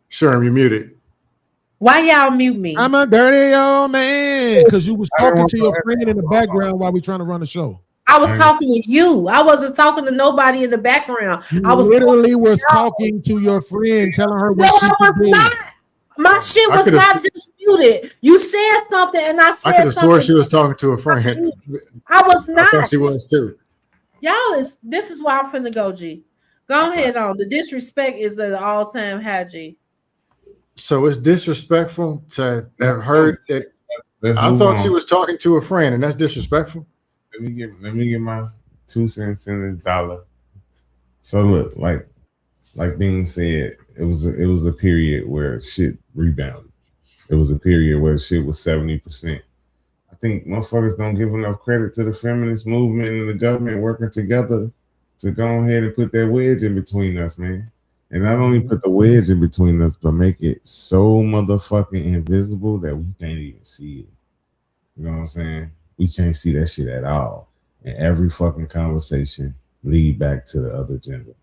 Sure, you're muted. Why y'all mute me? I'm a dirty old man. Because you was talking to your friend in the background while we trying to run the show. I was talking to you. I wasn't talking to nobody in the background. I was literally talking to your friend, telling her what I was not. My shit was not disputed. You said something, and I said I could have sworn she was talking to a friend. I was not. I thought she was too. Y'all this is why I'm finna go, G. Go ahead on. The disrespect is at an all-time high, G. So it's disrespectful to have heard that. I thought she was talking to a friend, and that's disrespectful. Let me get my 2 cents in this dollar. So look, like Bean said, it was a period where shit rebounded. It was a period where shit was 70%. I think motherfuckers don't give enough credit to the feminist movement and the government working together to go ahead and put that wedge in between us, man. And not only put the wedge in between us, but make it so motherfucking invisible that we can't even see it. You know what I'm saying? We can't see that shit at all. And every fucking conversation lead back to the other gender.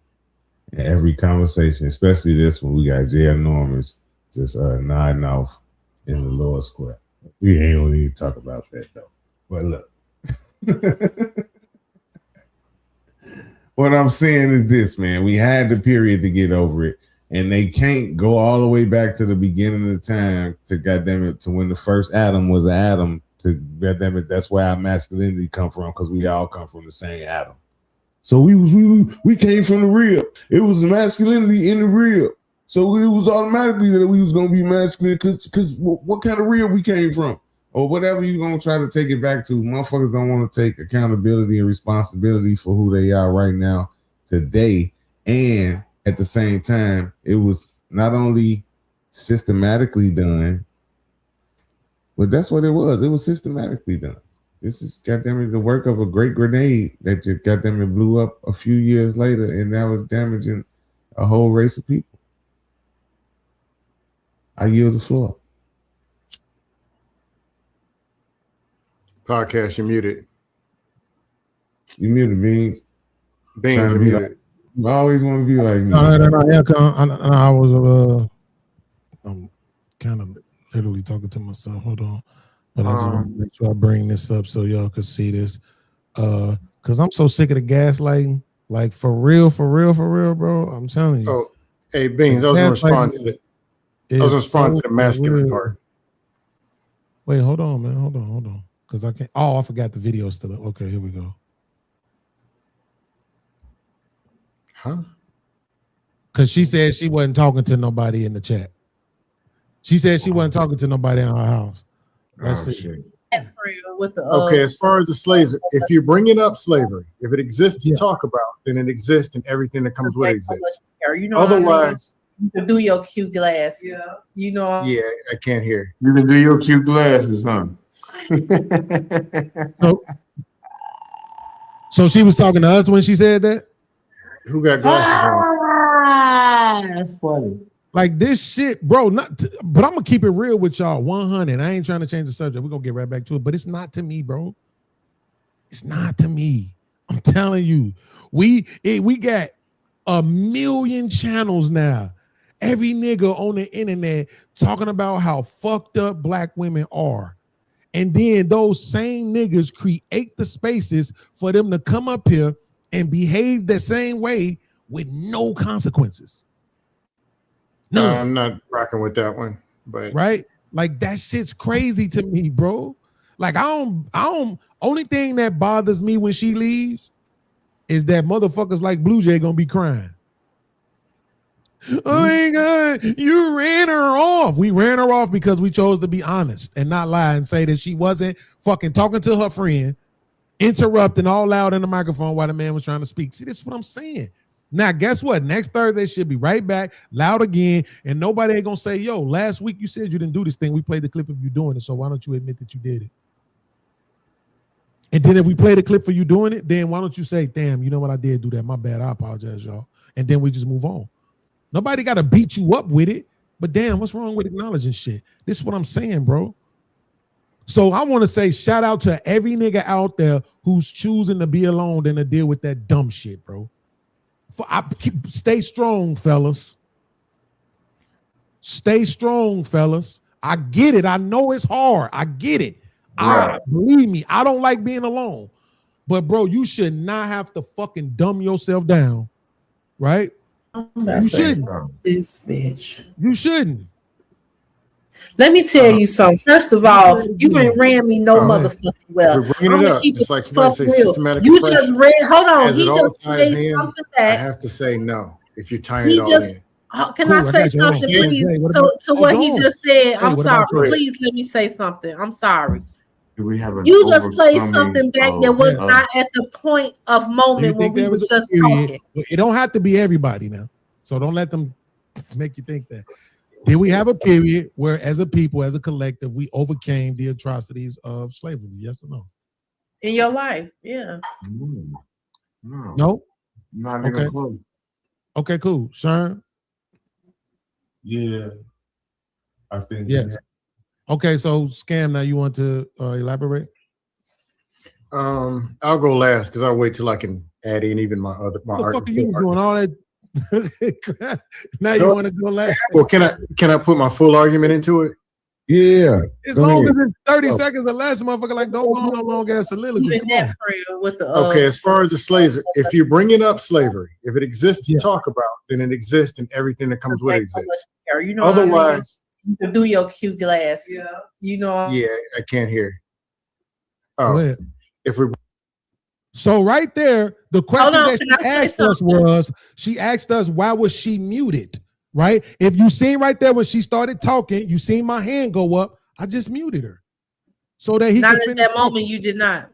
And every conversation, especially this one, we got Jay Norman's just nodding off in the lower square. We ain't gonna even talk about that though. But look. What I'm saying is this, man. We had the period to get over it, and they can't go all the way back to the beginning of the time to goddamn it, to when the first Adam was an Adam. To goddamn it, that's where our masculinity come from, because we all come from the same Adam. So we came from the rib. It was masculinity in the rib. So it was automatically that we was gonna be masculine because what kind of rib we came from, or whatever you're gonna try to take it back to. Motherfuckers don't want to take accountability and responsibility for who they are right now today. And at the same time, it was not only systematically done, but that's what it was. It was systematically done. This is goddamn the work of a great grenade that just goddamn it blew up a few years later, and now it's damaging a whole race of people. I yield the floor. Podcast, you're muted. You muted, Beans. Beans, you're muted. I always want to be like me. No, I was I'm kind of literally talking to myself. Hold on. But I just want to make sure I bring this up so y'all can see this. Because I'm so sick of the gaslighting. Like, for real, bro. I'm telling you. Oh, hey, Beans, I was going to respond to it. I was going to respond to the masculine part. Wait, hold on, man. Hold on. Because I can't. Oh, I forgot the video still. Okay, here we go. Huh? Because she said she wasn't talking to nobody in the chat. She said she wasn't talking to nobody in her house. Let's see. With the, okay, as far as the slaves, if you're bringing up slavery, if it exists to talk about, then it exists and everything that comes with it exists. You know, otherwise, you can do your cute glass. Yeah, you know. Yeah, I can't hear. You can do your cute glasses, huh? So she was talking to us when she said that? Who got glasses on? That's funny. Like this shit, bro. But I'm gonna keep it real with y'all. 100. I ain't trying to change the subject. We're gonna get right back to it. But it's not to me, bro. It's not to me. I'm telling you. We got 1 million channels now. Every nigga on the internet talking about how fucked up black women are. And then those same niggas create the spaces for them to come up here and behave the same way with no consequences. No, I'm not rocking with that one. But right, like that shit's crazy to me, bro. Like I don't. Only thing that bothers me when she leaves is that motherfuckers like Blue Jay gonna be crying. Oh my God, you ran her off. We ran her off because we chose to be honest and not lie and say that she wasn't fucking talking to her friend, interrupting all loud in the microphone while the man was trying to speak. See, this is what I'm saying. Now, guess what? Next Thursday, she'll be right back, loud again, and nobody ain't gonna say, yo, last week you said you didn't do this thing. We played the clip of you doing it, so why don't you admit that you did it? And then if we play the clip for you doing it, then why don't you say, damn, you know what, I did do that. My bad, I apologize, y'all. And then we just move on. Nobody got to beat you up with it, but damn, what's wrong with acknowledging shit? This is what I'm saying, bro. So I want to say shout out to every nigga out there who's choosing to be alone than to deal with that dumb shit, bro. Stay strong, fellas. Stay strong, fellas. I get it. I know it's hard. I get it. Right. Believe me, I don't like being alone. But bro, you should not have to fucking dumb yourself down, right? You shouldn't. This bitch. You shouldn't. Let me tell you something. First of all, you ain't ran me no motherfucking well. We're bringing it up, just like somebody say systematic You oppression. just read. Hold on. As He it all just ties said in, something I back. have to say no. If you're tying He it all just. in. Can Cool, I say I got you. something, Hold on. please? Hey, what So about- what hold he on. just said. Hey, I'm what sorry. about Trey? Please let me say something. I'm sorry. Do we have an You just played overcoming something back of- that was of- not at the point of Do you moment when think we there was was a just period? talking. Well, it don't have to be everybody now. So don't let them make you think that. Did we have a period where, as a people, as a collective, we overcame the atrocities of slavery? Yes or no? In your life, yeah. No? Not even close. Okay, cool. Sharon? Yeah. I think. Yes. Okay, so Scam, now you want to elaborate? I'll go last because I'll wait till I can add in even my What the art. fuck are you doing all that? Now you want to go last? Well, can I put my full argument into it? Yeah. As long as it's 30 seconds or less, motherfucker, like don't go on no long ass soliloquy. Come on. With the, Okay, as far as the slaves, if you're bringing up slavery, if it exists to talk about, then it exists and everything that comes with it exists. You know, Otherwise, you can do your cute glass. Yeah. You know. Yeah, I can't hear. Go ahead. If we So right there, the question on, that can I she say asked us was, she asked us, why was she muted? Right? If you seen right there when she started talking, you seen my hand go up, I just muted her. So that he not could at finish that moment, you did not.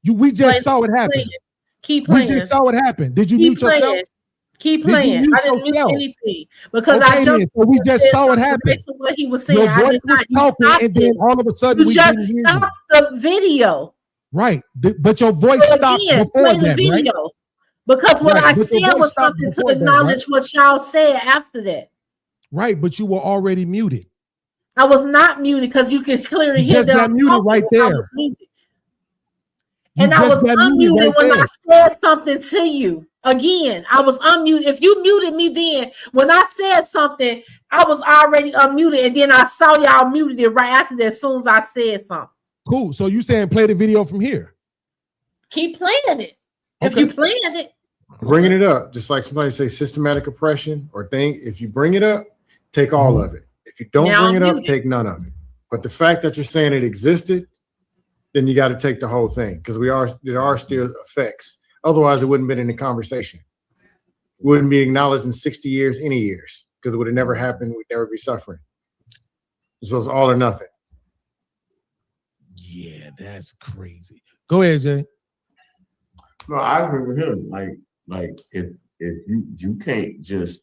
We just saw it happen. Keep playing. We just saw what happened. Did you mute yourself? Keep playing. I didn't mute anything because okay, I just so we just saw what happened. What he was saying, Your I voice did not. You was talking, stopped and then all of a sudden you we just didn't hear stopped the video. Right, but your voice stopped before play the that, video. right? Because what I but your said voice was stopped something to before that, acknowledge right? what y'all said after that. Right, but you were already muted. I was not muted because you can clearly You hear just that got I'm muted talking. right I there. was muted. You And I just was got muted unmuted right when there. I said something to you. Again, I was unmuted. If you muted me then, when I said something, I was already unmuted. And then I saw y'all muted it right after that as soon as I said something. Cool. So you saying play the video from here? Keep playing it. If you playing it. Bringing it up, just like somebody say systematic oppression or thing. If you bring it up, take all of it. If you don't bring it up, take none of it. But the fact that you're saying it existed, then you got to take the whole thing because there are still effects. Otherwise, it wouldn't have been in the conversation. It wouldn't be acknowledged in 60 years, any years, because it would have never happened. We'd never be suffering. So it's all or nothing. Yeah, that's crazy. Go ahead, Jay. No, I agree with him. Like if you can't just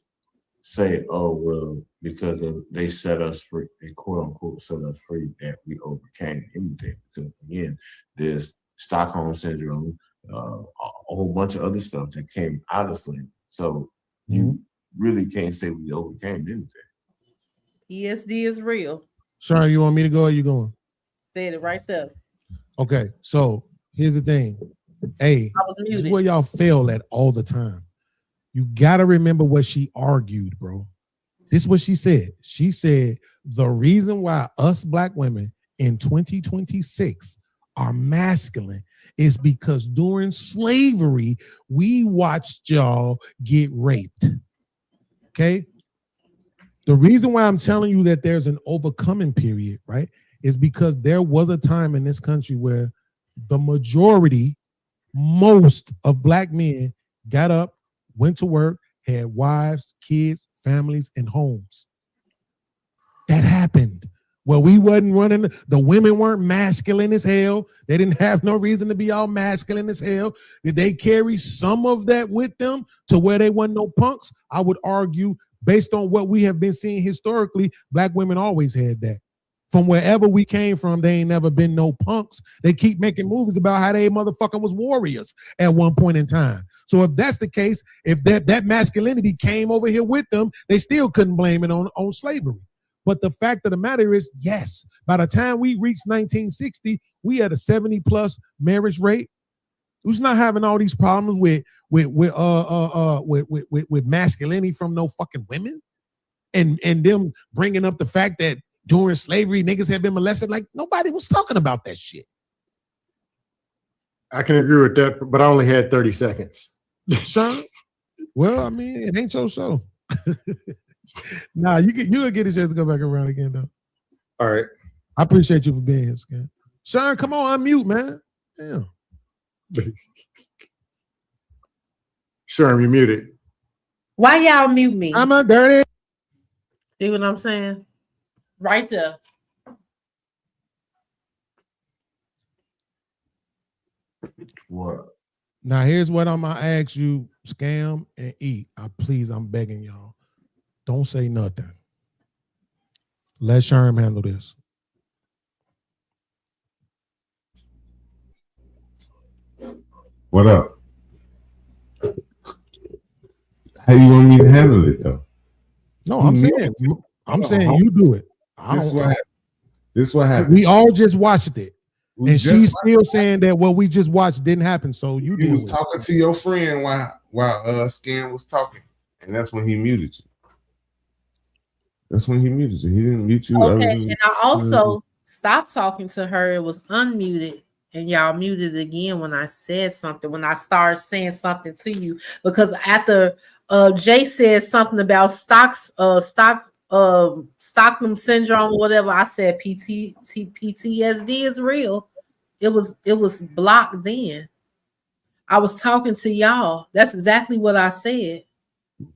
say, oh well, because they set us free, they quote unquote set us free, that we overcame anything. So again, there's Stockholm syndrome, a whole bunch of other stuff that came out of slavery. So you really can't say we overcame anything. ESD is real. Sharon, you want me to go or you going? Said it right there. Okay, so here's the thing. Hey, this is where y'all fail at all the time. You gotta remember what she argued, bro. This is what she said. She said the reason why us black women in 2026 are masculine is because during slavery, we watched y'all get raped. Okay? The reason why I'm telling you that there's an overcoming period, right, is because there was a time in this country where the majority, most of black men got up, went to work, had wives, kids, families, and homes. That happened. Well, we wasn't running, the women weren't masculine as hell. They didn't have no reason to be all masculine as hell. Did they carry some of that with them to where they wasn't no punks? I would argue, based on what we have been seeing historically, black women always had that. From wherever we came from, they ain't never been no punks. They keep making movies about how they motherfucking was warriors at one point in time. So if that's the case, if that masculinity came over here with them, they still couldn't blame it on slavery. But the fact of the matter is, yes, by the time we reached 1960, we had a 70+ marriage rate. We was not having all these problems with masculinity from no fucking women, and them bringing up the fact that during slavery niggas had been molested. Like nobody was talking about that shit. I can agree with that, but I only had 30 seconds. Sean? Well, I mean, it ain't your show. Nah, you'll get a chance to go back around again though. All right. I appreciate you for being here, Scan. Sean, come on, unmute, man. Damn. Sure, you're muted. Why y'all mute me? I'm a dirty. See what I'm saying? Right there. What? Now here's what I'm gonna ask you, Scam and Eat. Please, I'm begging y'all. Don't say nothing. Let Sherm handle this. What up? How you want me to handle it though? No, I'm saying you do it. This is what happened. We all just watched it. And she's still saying that what we just watched didn't happen. So you was talking to your friend while Scan was talking. And that's when he muted you. That's when he muted you. He didn't mute you. Okay, and I also stopped talking to her. It was unmuted. And y'all muted again when I said something, when I started saying something to you. Because after Jay said something about Stockholm syndrome or whatever, I said PTSD is real. It was blocked then. I was talking to y'all. That's exactly what I said.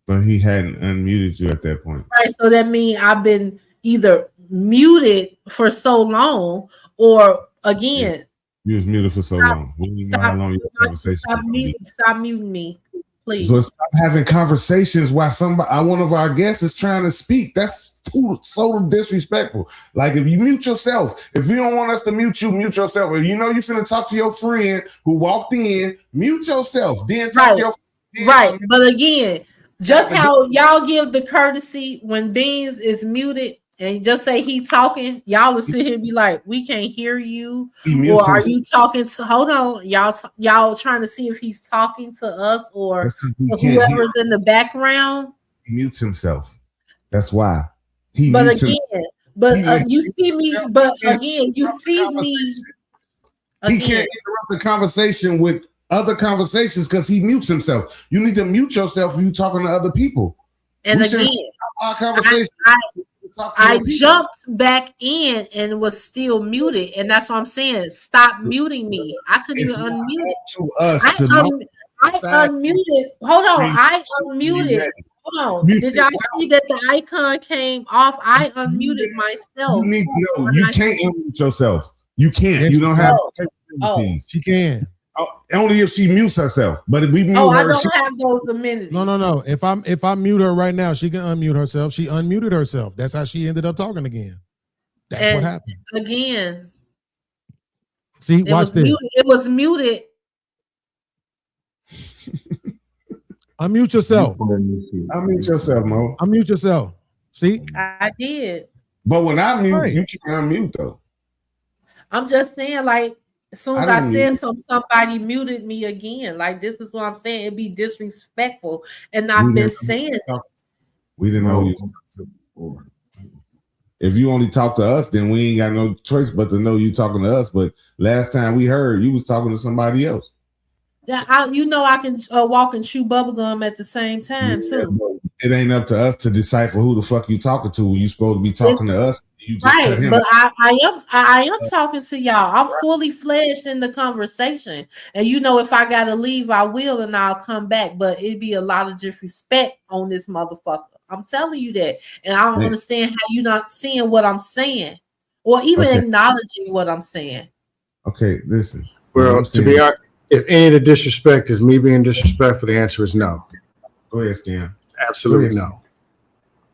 But he hadn't unmuted you at that point. Right. So that means I've been either muted for so long, or again, You was muted for so long. We didn't know how long your conversation Stop muting me, please. So stop having conversations while one of our guests is trying to speak. That's so disrespectful. Like if you mute yourself, if you don't want us to mute you, mute yourself. If you know you're finna talk to your friend who walked in, mute yourself. Then talk to your friend. Right. But again, just how y'all give the courtesy when Beans is muted and just say he's talking, y'all will sit here and be like, we can't hear you. Or are you talking to hold on, y'all trying to see if he's talking to us or whoever's in the background? He mutes himself. That's why. You see me. He can't interrupt the conversation with other conversations because he mutes himself. You need to mute yourself when you're talking to other people. And again, our conversation. I jumped back in and was still muted, and that's what I'm saying. Stop muting me. I couldn't even unmute it. I unmuted. Hold on. I unmuted. Hold on. Did y'all see that the icon came off? I unmuted myself. You can't unmute yourself. You can't. You don't have capabilities. She can. Only if she mutes herself. But if we mute her, I don't have those amenities. No. If I mute her right now, she can unmute herself. She unmuted herself. That's how she ended up talking again. That's what happened. Again. See, watch this. It was muted. Unmute yourself. Unmute yourself, Mo. Unmute yourself. See? I did. But when I mute, you can unmute though. I'm just saying, like, as soon as I said somebody muted me again. Like, this is what I'm saying. It'd be disrespectful. And I've been saying it. We didn't know you. If you only talk to us, then we ain't got no choice but to know you talking to us. But last time we heard, you was talking to somebody else. Yeah, I can walk and chew bubblegum at the same time too. It ain't up to us to decipher who the fuck you talking to when you supposed to be talking to us. You just cut him. But I am talking to y'all. I'm fully fledged in the conversation, and if I gotta leave, I will, and I'll come back. But it'd be a lot of disrespect on this motherfucker. I'm telling you that, and I don't understand how you're not seeing what I'm saying, or even acknowledging what I'm saying. Okay, listen. Well, to be honest, if any of the disrespect is me being disrespectful, the answer is no. Go ahead, Stan. Absolutely no.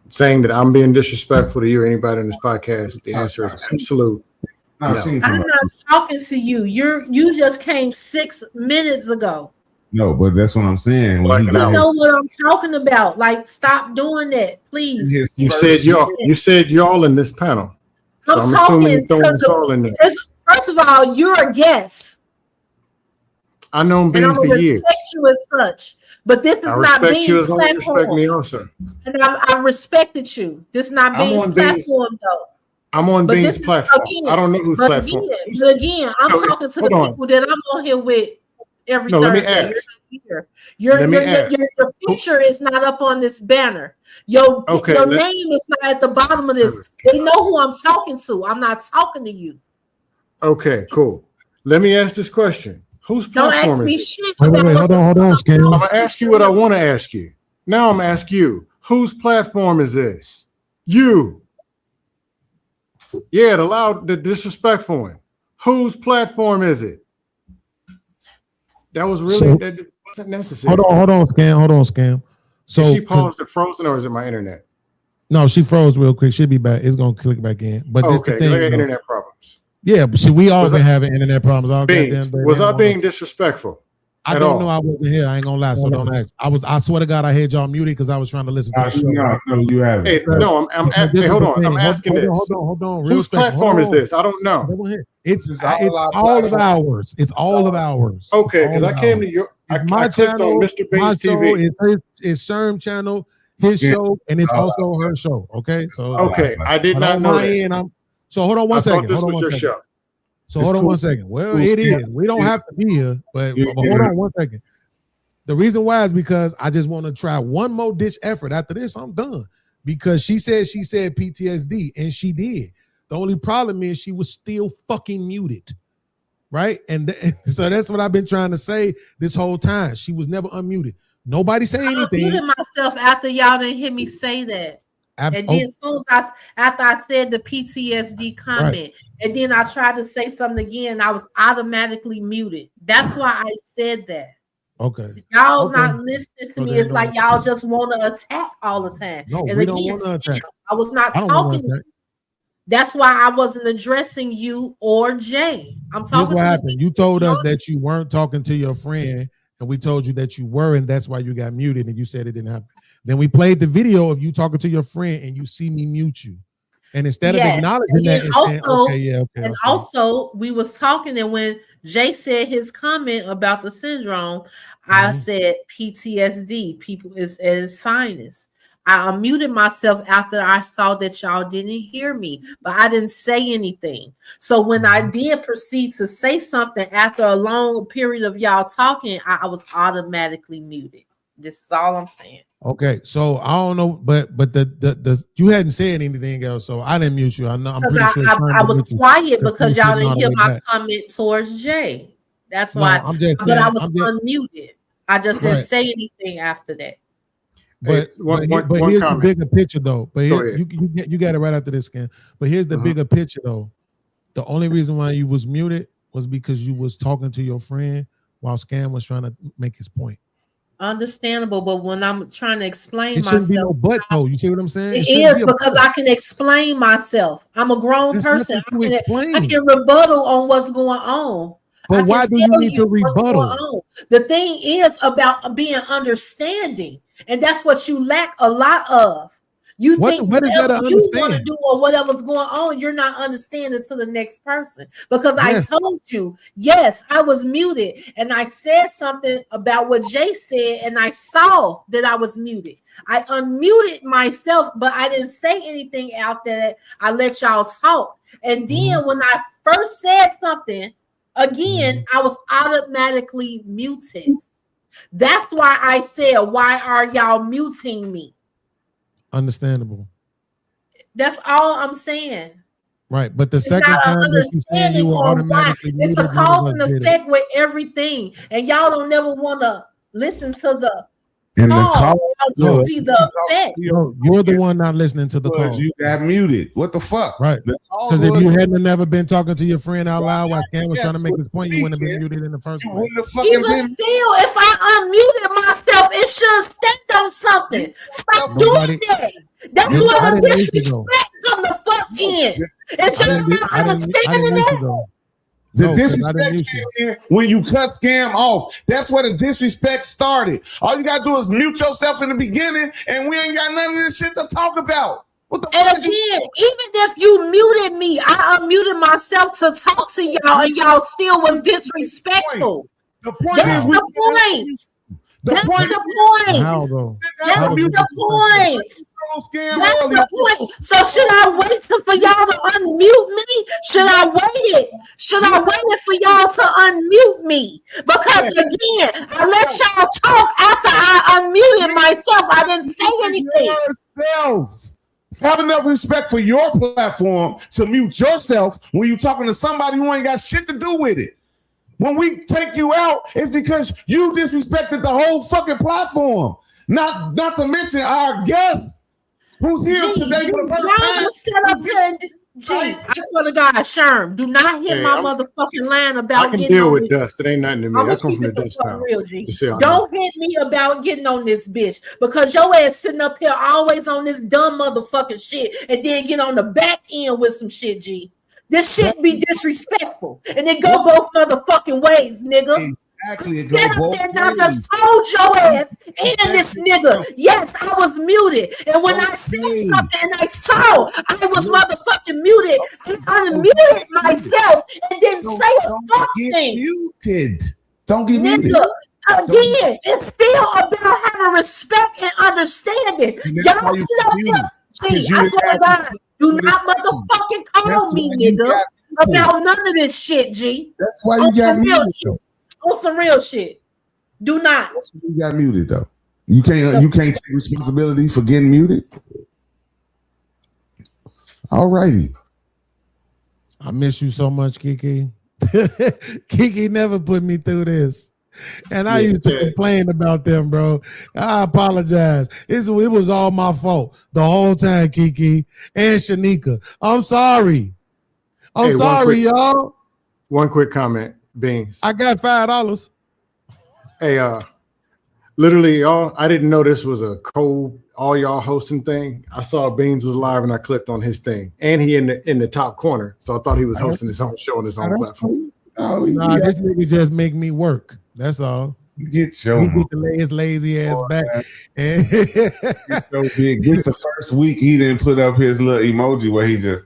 Saying that I'm being disrespectful to you or anybody in this podcast, the answer is absolute. No. I'm not talking to you. You just came 6 minutes ago. No, but that's what I'm saying. You know what I'm talking about. Like, stop doing that, please. You said y'all in this panel. So I'm assuming throwing us all in there. First of all, you're a guest. I know Beans for years. Respect you as such, but this is not Beans' platform. Respect me also. And I respected you. This is not Beans' platform, though. I'm on Beans' platform. I don't know whose platform. Again, I'm talking to the people that I'm on here with every Thursday. Let me ask. Your picture is not up on this banner. Your name is not at the bottom of this. They know who I'm talking to. I'm not talking to you. Okay, cool. Let me ask this question. Whose platform Don't ask me is shit. Wait, hold on, Scan. I'm gonna ask you what I want to ask you. Now I'm gonna ask you, whose platform is this? You. Yeah, the disrespectful one. Whose platform is it? That was really that wasn't necessary. Hold on, Scam. So is she paused or frozen, or is it my internet? No, she froze real quick. She'll be back. It's gonna click back in. But this the thing, I got internet problems. Yeah, but we all been having internet problems all goddamn day. Was I being disrespectful? I don't know. I wasn't here. I ain't gonna lie. So don't ask. I swear to God, I had y'all muted because I was trying to listen to the show. No, you haven't. Hey, no, hold on. I'm asking this. Hold on. Whose platform is this? I don't know. It's all of ours. It's all of ours. Okay, because I came to your. My channel, Mr. BEANZ TV. It's Sherm channel, his show, and it's also her show. Okay. So I did not know that. So hold on one second. This was your show. So hold on 1 second. Well, it is. We don't have to be here, but hold on 1 second. The reason why is because I just want to try one more ditch effort. After this, I'm done. Because she said PTSD, and she did. The only problem is she was still fucking muted, right? And so that's what I've been trying to say this whole time. She was never unmuted. Nobody say anything. I muted myself after y'all didn't hear me say that. And then as soon as after I said the PTSD comment, and then I tried to say something again, I was automatically muted. That's why I said that. Okay. Y'all not listening to me. It's like y'all just want to attack all the time. No, and we again, don't want to attack. I was not talking to you. That's why I wasn't addressing you or Jay. I'm talking. Here's what happened. You told us that you weren't talking to your friend, and we told you that you were, and that's why you got muted, and you said it didn't happen. Then we played the video of you talking to your friend, and you see me mute you. And instead of acknowledging that and saying, okay, and also we was talking, and when Jay said his comment about the syndrome, I said PTSD, people is at its finest. I unmuted myself after I saw that y'all didn't hear me, but I didn't say anything. So when I did proceed to say something after a long period of y'all talking, I was automatically muted. This is all I'm saying. Okay, so I don't know, but the you hadn't said anything else, so I didn't mute you. I know I'm pretty sure I was quiet because y'all didn't hear my comment towards Jay. That's why. But I was unmuted. I just didn't say anything after that. But here's the bigger picture, though. But here, you got it right after this, Scan. But here's the bigger picture, though. The only reason why you was muted was because you was talking to your friend while Scan was trying to make his point. Understandable, but when I'm trying to explain it myself, be no but though. You see what I'm saying? It is because I can explain myself. I'm a grown person. I can rebuttal on what's going on. But why do you need to rebuttal? The thing is about being understanding, and that's what you lack a lot of. You think whatever you want to do or whatever's going on, you're not understanding to the next person. Because I told you, yes, I was muted and I said something about what Jay said, and I saw that I was muted. I unmuted myself, but I didn't say anything out there. I let y'all talk. And then when I first said something, again, I was automatically muted. That's why I said, why are y'all muting me? Understandable. That's all I'm saying. Right, but the second time that you said you were automatically muted, it's a cause and effect with everything, and y'all don't never want to listen to the call to see the effect. You're the one not listening to the call. You got muted. What the fuck? Right. Because if you hadn't never been talking to your friend out loud while Scan was trying to make his point, you wouldn't have been muted in the first place. Even still, if I unmuted myself, it should stand on something. Stop doing that. That's what the disrespect come the fuck in. It's just not understanding that. The disrespect came in when you cut Scam off. That's where the disrespect started. All you gotta do is mute yourself in the beginning, and we ain't got none of this shit to talk about. What the fuck? And again, even if you muted me, I unmuted myself to talk to y'all, and y'all still was disrespectful. The point That's the point. That's the point. That's the point. That's the point. So should I wait for y'all to unmute me? Should I wait it? Should I wait it for y'all to unmute me? Because again, I let y'all talk after I unmuted myself. I didn't say anything. Have enough respect for your platform to mute yourself when you're talking to somebody who ain't got shit to do with it. When we take you out, it's because you disrespected the whole fucking platform. Not to mention our guest who's here today for the first time. Set up here. I swear to God, Sherm, do not hit my motherfucking line about getting on. I can deal with dust. It ain't nothing to me. I come from the dust real, G. Don't hit me about getting on this bitch, because your ass sitting up here always on this dumb motherfucking shit and then get on the back end with some shit, G. This shit be disrespectful, and it go both motherfucking ways, nigga. Exactly, it go both ways. I just told your ass and this nigga, yes, I was muted, and when I said something and I saw I was motherfucking muted, I unmuted myself and didn't say a fucking muted. Don't get muted. Again, it's still about having respect and understanding. Y'all sit up there. I swear to God. Do not motherfucking call me, nigga, about none of this shit, G. That's why you got muted. On some real shit. Do not. That's why you got muted, though. You can't take responsibility for getting muted. All righty. I miss you so much, Kiki. Kiki never put me through this. And I used to complain about them, bro. I apologize. It was all my fault the whole time, Kiki and Shanika. I'm sorry. I'm sorry, y'all. One quick comment, Beans. I got $5. Hey, literally, y'all, I didn't know this was a all y'all hosting thing. I saw Beans was live and I clicked on his thing. And he in the top corner. So I thought he was hosting his own show on his own platform. Oh, nah, this nigga just make me work. That's all. Get your to lay his lazy ass back. And so big. This the first week he didn't put up his little emoji where he just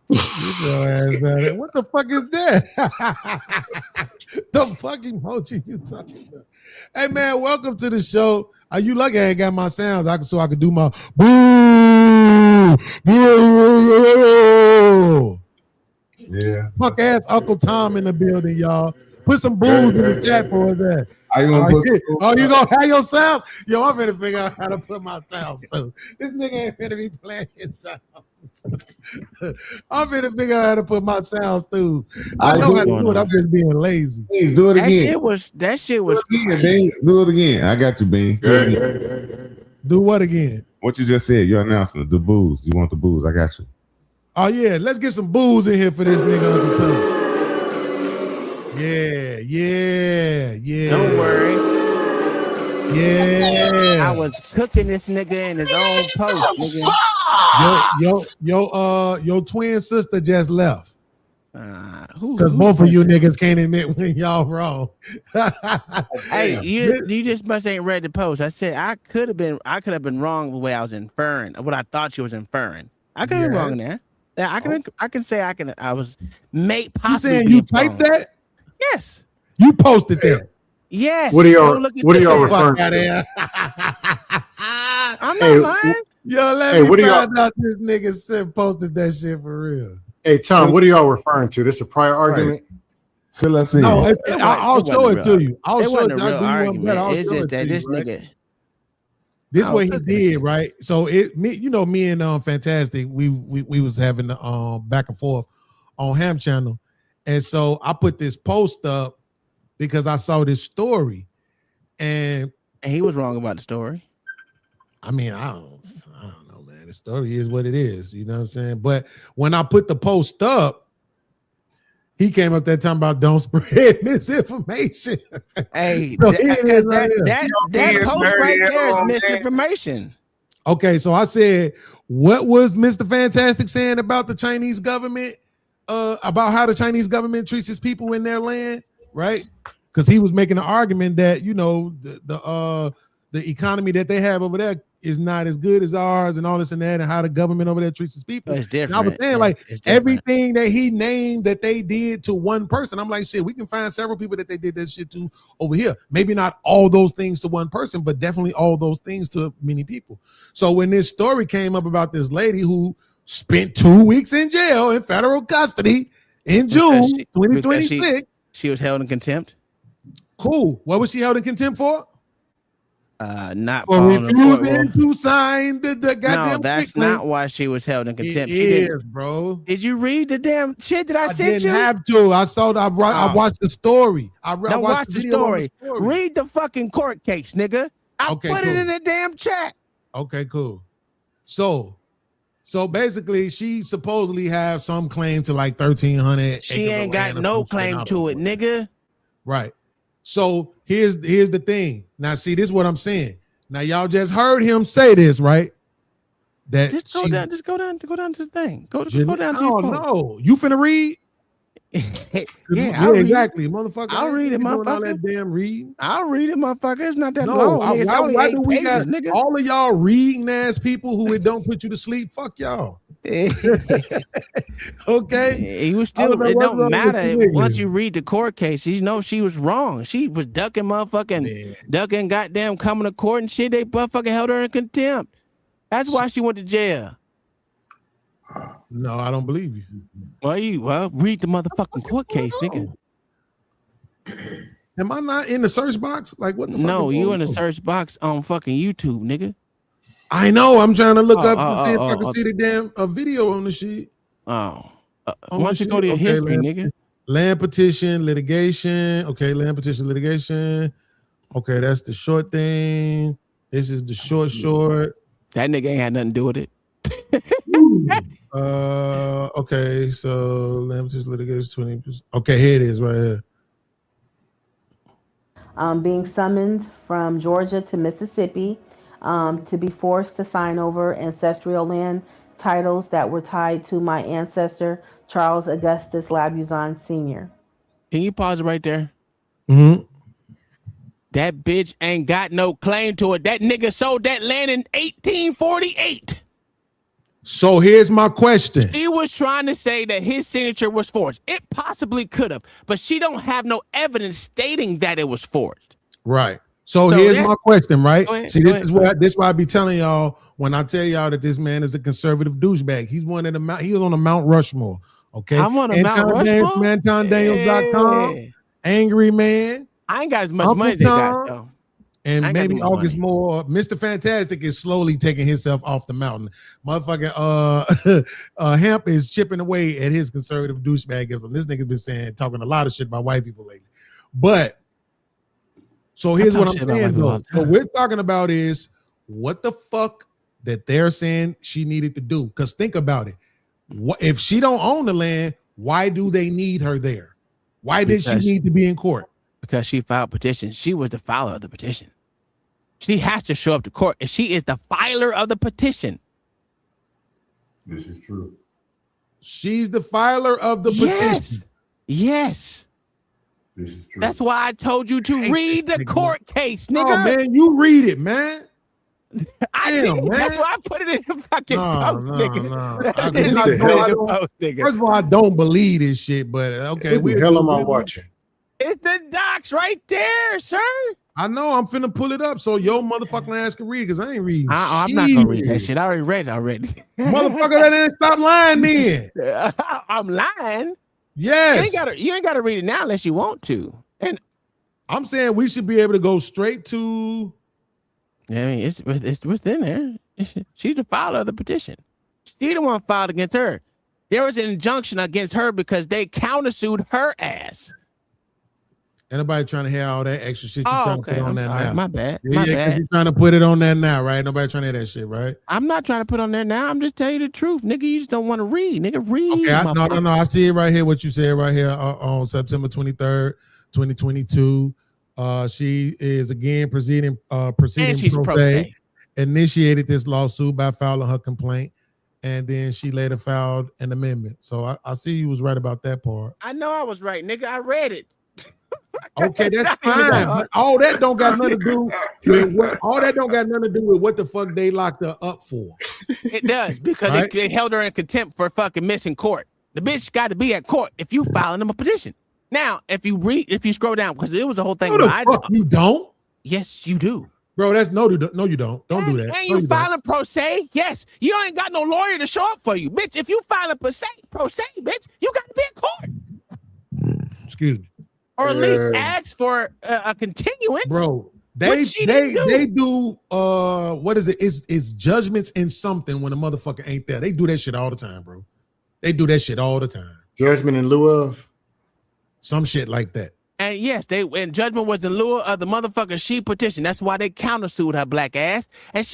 what the fuck is that? The fuck emoji you talking about? Hey man, welcome to the show. Are you lucky I ain't got my sounds? So I could do my boo, boo. Yeah. Fuck ass Uncle Tom in the building, y'all. Put some booze in the chat for us there. You gonna have your sounds? Yo, I'm finna figure out how to put my sounds too. This nigga ain't finna be playing his sounds. I'm finna figure out how to put my sounds through. I know how to do it. I'm just being lazy. Beans, do it again. That shit was. Do it again. I got you, Beans. Do what again? What you just said, your announcement, the booze. You want the booze? I got you. Oh yeah, let's get some booze in here for this nigga Uncle Tom. Yeah. Don't worry. Yeah. I was cooking this nigga in his own post, nigga. Your twin sister just left. Because Who both of you niggas can't admit when y'all wrong. Hey, you just must ain't read the post. I said I could have been wrong the way I was inferring, what I thought you was inferring. I could be wrong in there. I can say I was made possibly. You saying you typed that? Yes. You posted that. Yes. What are y'all referring to? I'm not lying. Yo, let me find out this nigga posted that shit for real. Hey Tom, what are y'all referring to? This a prior argument? Fill us in. No, I'll show it to you. I'll show it to you. It's just that this nigga. This is what he did, right? So me and Fantastic, we was having the back and forth on Ham Channel, and so I put this post up because I saw this story, and he was wrong about the story. I mean, I don't know, man. The story is what it is. You know what I'm saying? But when I put the post up, he came up there talking about don't spread misinformation. Hey, So that post right there is misinformation. Okay, so I said, what was Mr. Fantastic saying about the Chinese government? About how the Chinese government treats its people in their land, right? Because he was making an argument that the economy that they have over there is not as good as ours, and all this and that, and how the government over there treats its people. It's different. And I was saying, everything that he named that they did to one person, I'm like, shit, we can find several people that they did that shit to over here. Maybe not all those things to one person, but definitely all those things to many people. So when this story came up about this lady who spent 2 weeks in jail in federal custody in June 2026, she was held in contempt. Cool. What was she held in contempt for? Not for refusing to sign the goddamn. No, that's not why she was held in contempt. Bro. Did you read the damn shit that I sent you? I didn't have to. I saw. I watched the story. Don't watch the story. Read the fucking court case, nigga. I put it in the damn chat. Okay, cool. So basically, she supposedly have some claim to like 1,300. She ain't got no claim to it, nigga. Right. So here's the thing. Now, see, this is what I'm saying. Now, y'all just heard him say this, right? That just go down to the thing. Go down to your no. You finna read? Yeah, exactly, motherfucker. I'll read it, motherfucker. All that damn reading. I'll read it, motherfucker. It's not that long. Why do we got nigga? All of y'all reading ass people who it don't put you to sleep? Fuck y'all. Okay, you still it don't matter once you read the court case. You know she was wrong. She was ducking ducking goddamn coming to court and shit. They motherfucking held her in contempt. That's why she went to jail. No, I don't believe you. Well, read the motherfucking court case, nigga. Am I not in the search box? Like what the fuck? No, you in the search box on fucking YouTube, nigga. I know. I'm trying to look up and see if I can see the damn video on the sheet. Why don't you go to your history, nigga? Land petition, litigation. Okay, land petition, litigation. Okay, that's the short thing. This is the short. That nigga ain't had nothing to do with it. Okay, so land petition, litigation, 20%. Okay, here it is right here. Being summoned from Georgia to Mississippi to be forced to sign over ancestral land titles that were tied to my ancestor, Charles Augustus Labuzon Sr. Can you pause it right there? Mm-hmm. That bitch ain't got no claim to it. That nigga sold that land in 1848. So here's my question. She was trying to say that his signature was forged. It possibly could have, but she don't have no evidence stating that it was forged. Right. So here's my question, right? See, this is why I be telling y'all when I tell y'all that this man is a conservative douchebag. He's one of the he was on the Mount Rushmore. Okay. I'm on a Mount Rushmore. MantonDaniels.com. Angry Man. I ain't got as much money as they got, though. And maybe August Moore. Mr. Fantastic is slowly taking himself off the mountain. Motherfucking Hemp is chipping away at his conservative douchebagism. This nigga's been talking a lot of shit about white people lately. But so here's what I'm saying, though. What we're talking about is what the fuck that they're saying she needed to do. Because think about it. What if she don't own the land? Why do they need her there? Why did she need to be in court? Because she filed petition. She was the filer of the petition. She has to show up to court, and she is the filer of the petition. This is true. She's the filer of the petition. Yes. This is true. That's why I told you to read the court case, nigga. Oh, man, you read it, man. Damn, man. That's why I put it in the fucking post, nigga. First of all, I don't believe this shit, but okay. What the hell am I watching? It's the docs right there, sir. I know. I'm finna pull it up so your motherfucking ass can read because I ain't reading. I'm not gonna read that shit. I already read it already. Motherfucker, that didn't stop lying then. I'm lying. Yes. You ain't gotta read it now unless you want to. And I'm saying we should be able to go straight to. I mean, it's within there. She's the filer of the petition. She the one filed against her. There was an injunction against her because they countersued her ass. Anybody trying to hear all that extra shit you trying to put on that now? My bad. Yeah, because you're trying to put it on there now, right? Nobody trying to hear that shit, right? I'm not trying to put on there now. I'm just telling you the truth, nigga. You just don't want to read, nigga. Read. Okay, no. I see it right here. What you said right here on September 23rd, 2022. She is again proceeding pro se. Initiated this lawsuit by filing her complaint, and then she later filed an amendment. So I see you was right about that part. I know I was right, nigga. I read it. Okay, that's fine. But all that don't got nothing to do with what the fuck they locked her up for. It does because they held her in contempt for fucking missing court. The bitch got to be at court if you filing them a petition. Now, if you scroll down, because it was a whole thing. You don't? Yes, you do. Bro, that's no, you don't. Don't do that. And you filing pro se? Yes. You ain't got no lawyer to show up for you. Bitch, if you filing pro se, bitch, you got to be in court. Excuse me. Or at least ask for a continuance. Bro, they do what is it? It's judgments in something when a motherfucker ain't there. They do that shit all the time, bro. They do that shit all the time. Judgment in lieu of some shit like that. And yes, and judgment was in lieu of the motherfucker she petitioned. That's why they countersued her black ass. And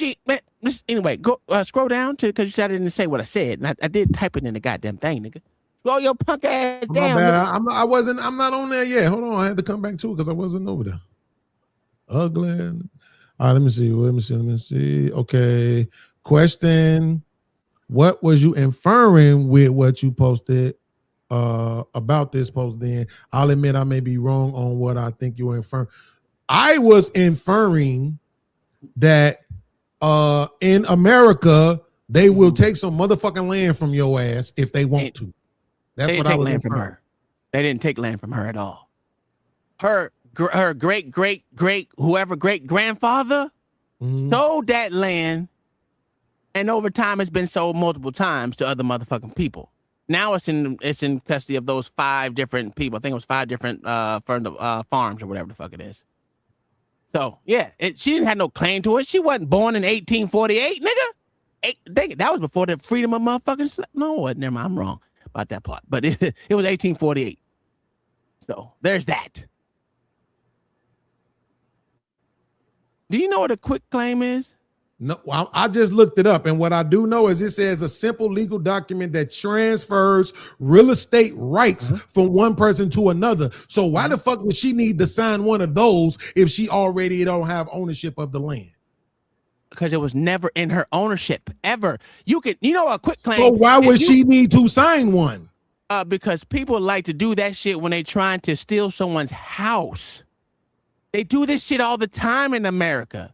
anyway, go scroll down to because you said I didn't say what I said. And I did type it in the goddamn thing, nigga. Scroll your punk ass down. I'm not on there yet. Hold on, I had to come back to it because I wasn't over there. Ugly. All right, let me see. Okay. Question. What was you inferring with what you posted about this post then? I'll admit I may be wrong on what I think you were inferring. I was inferring that in America, they will take some motherfucking land from your ass if they want to. That's what I was inferring. From her. They didn't take land from her at all. Her great whoever great grandfather sold that land, and over time it's been sold multiple times to other motherfucking people. Now it's in custody of those 5 different people. I think it was 5 different farms or whatever the fuck it is. So yeah, she didn't have no claim to it. She wasn't born in 1848, nigga. That was before the freedom of motherfucking no, never mind. I'm wrong about that part. But it was 1848. So there's that. Do you know what a quick claim is? No, I just looked it up, and what I do know is it says a simple legal document that transfers real estate rights from one person to another. So why the fuck would she need to sign one of those if she already don't have ownership of the land? Because it was never in her ownership ever. You know, a quick claim. So why would she need to sign one? Because people like to do that shit when they trying to steal someone's house. They do this shit all the time in America.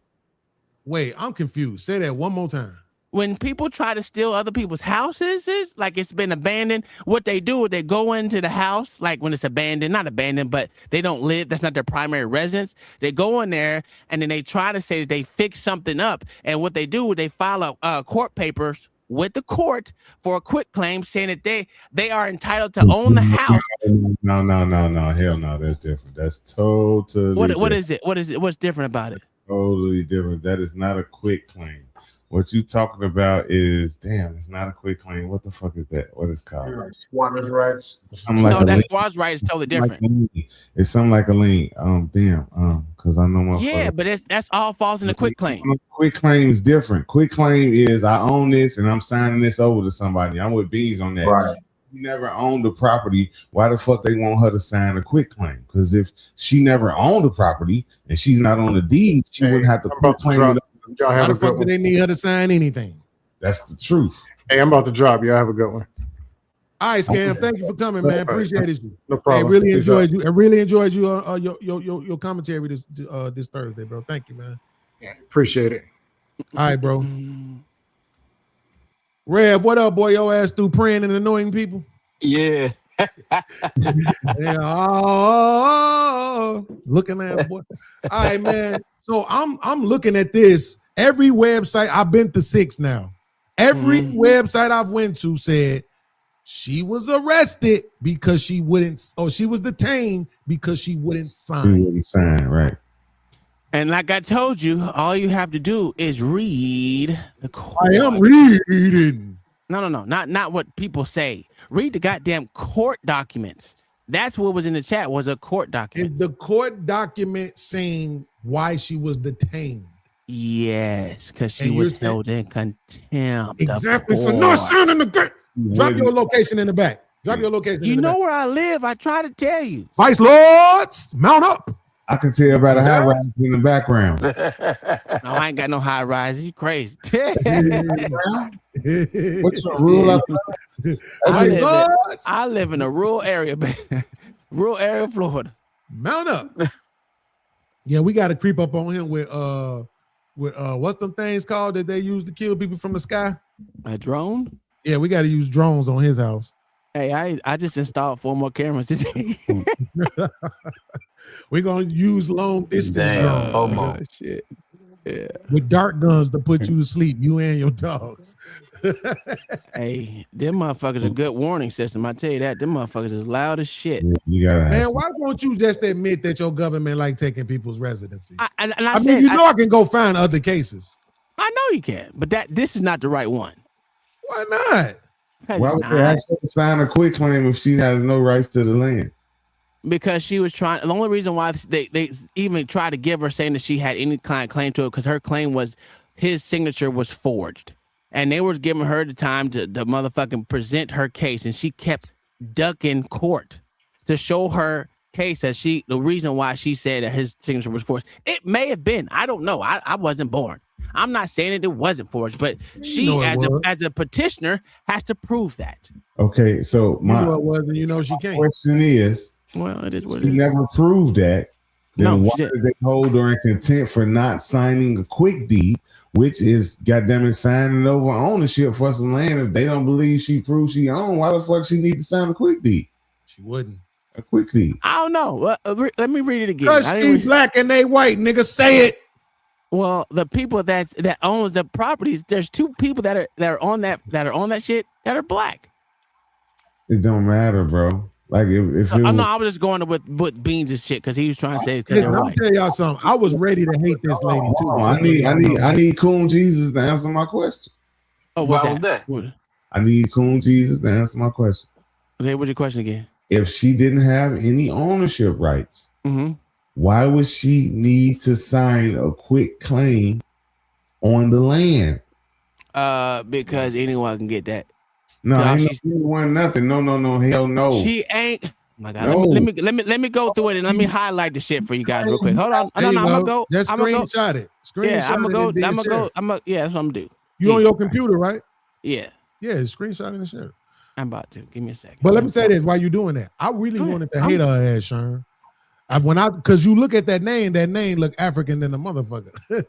Wait, I'm confused. Say that one more time. When people try to steal other people's houses, like it's been abandoned, what they do is they go into the house, like when it's abandoned, not abandoned, but they don't live, that's not their primary residence. They go in there and then they try to say that they fix something up. And what they do is they file court papers with the court for a quick claim saying that they are entitled to own the house. No. Hell no, that's different. That's totally what different. is it? What is it? What's different about it? Totally different. That is not a quick claim. What you talking about is, damn, it's not a quick claim. What the fuck is that? What is it called? Squatters' rights. That squatters' rights is totally different. It's something like a lien. Because I know my. Yeah, but that's all falls in a quick claim. Quick claim is different. Quick claim is I own this and I'm signing this over to somebody. I'm with Beans on that. Right. You never owned the property. Why the fuck they want her to sign a quick claim? Because if she never owned the property and she's not on the deed, she wouldn't have to quick claim it. Why the fuck do they need her to sign anything? That's the truth. Hey, I'm about to drop. Y'all have a good one. All right, Scam. Thank you for coming, man. Appreciate it. No problem. Hey, really enjoyed you. I really enjoyed your commentary this Thursday, bro. Thank you, man. Yeah, appreciate it. All right, bro. Rev, what up, boy? Your ass through praying and annoying people? Yeah. Yeah. Looking at boy. All right, man. So I'm looking at this. Every website, I've been to 6 now. Every website I've went to said she was arrested because she wouldn't, or she was detained because she wouldn't sign. She wouldn't sign, right? And like I told you, all you have to do is read the court. I am reading. No, not what people say. Read the goddamn court documents. That's what was in the chat, was a court document. Is the court document saying why she was detained? Yes, because she was held in contempt. Exactly. For not signing the gate. Drop your location in the back. Drop your location. You know where I live. I try to tell you. Vice Lords, mount up. I can tell by the high rise in the background. No, I ain't got no high rise. You crazy. What's your rule up there? I live in a rural area, rural area of Florida. Mount up. Yeah, we got to creep up on him with what's them things called that they use to kill people from the sky? A drone? Yeah, we got to use drones on his house. Hey, I just installed 4 more cameras today. We're gonna use long distance drones. FOMO. Shit. Yeah. With dart guns to put you to sleep, you and your dogs. Hey, them motherfuckers a good warning system. I tell you that. Them motherfuckers is loud as shit. You gotta Man, why won't you just admit that your government like taking people's residencies? I mean, you know I can go find other cases. I know you can, but this is not the right one. Why not? Why would they ask her to sign a quick claim if she has no rights to the land? Because she was trying. The only reason why they even tried to give her saying that she had any kind of claim to it, because her claim was his signature was forged, and they were giving her the time to motherfucking present her case, and she kept ducking court to show her case that the reason why she said that his signature was forged. It may have been. I don't know. I wasn't born. I'm not saying that it wasn't forged, but she, as a petitioner, has to prove that. Okay, so my question is, well, it is what she never proved that. Then why did they hold her in contempt for not signing a quick deed, which is goddamn it signing over ownership for some land? If they don't believe she proved she owned, why the fuck she need to sign a quick deed? She wouldn't. A quick deed. I don't know. Let me read it again. Because she black and they white, nigga. Say it. Well, the people that owns the properties, there's 2 people that are on that shit that are black. It don't matter, bro. Like if it no, I was just going with Beans and shit because he was trying to say because I'll tell y'all something. I was ready to hate this lady too. I need Coon Jesus to answer my question. Oh, what's that? I need Coon Jesus to answer my question. Okay, what's your question again? if she didn't have any ownership rights, why would she need to sign a quit claim on the land? Because anyone can get that. No, ain't anyone nothing. No, hell no. She ain't. My God, no. let me go through it and let me highlight the shit for you guys real quick. Hold on. No, I'm gonna go. Just screenshot it. Yeah, I'm gonna go. Yeah, that's what I'm gonna do. You on your computer, right? Yeah. Yeah, screenshot and share. I'm about to. Give me a second. But let me say this while you're doing that. I really wanted to hate her ass, Sean. Because you look at that name look African than a motherfucker.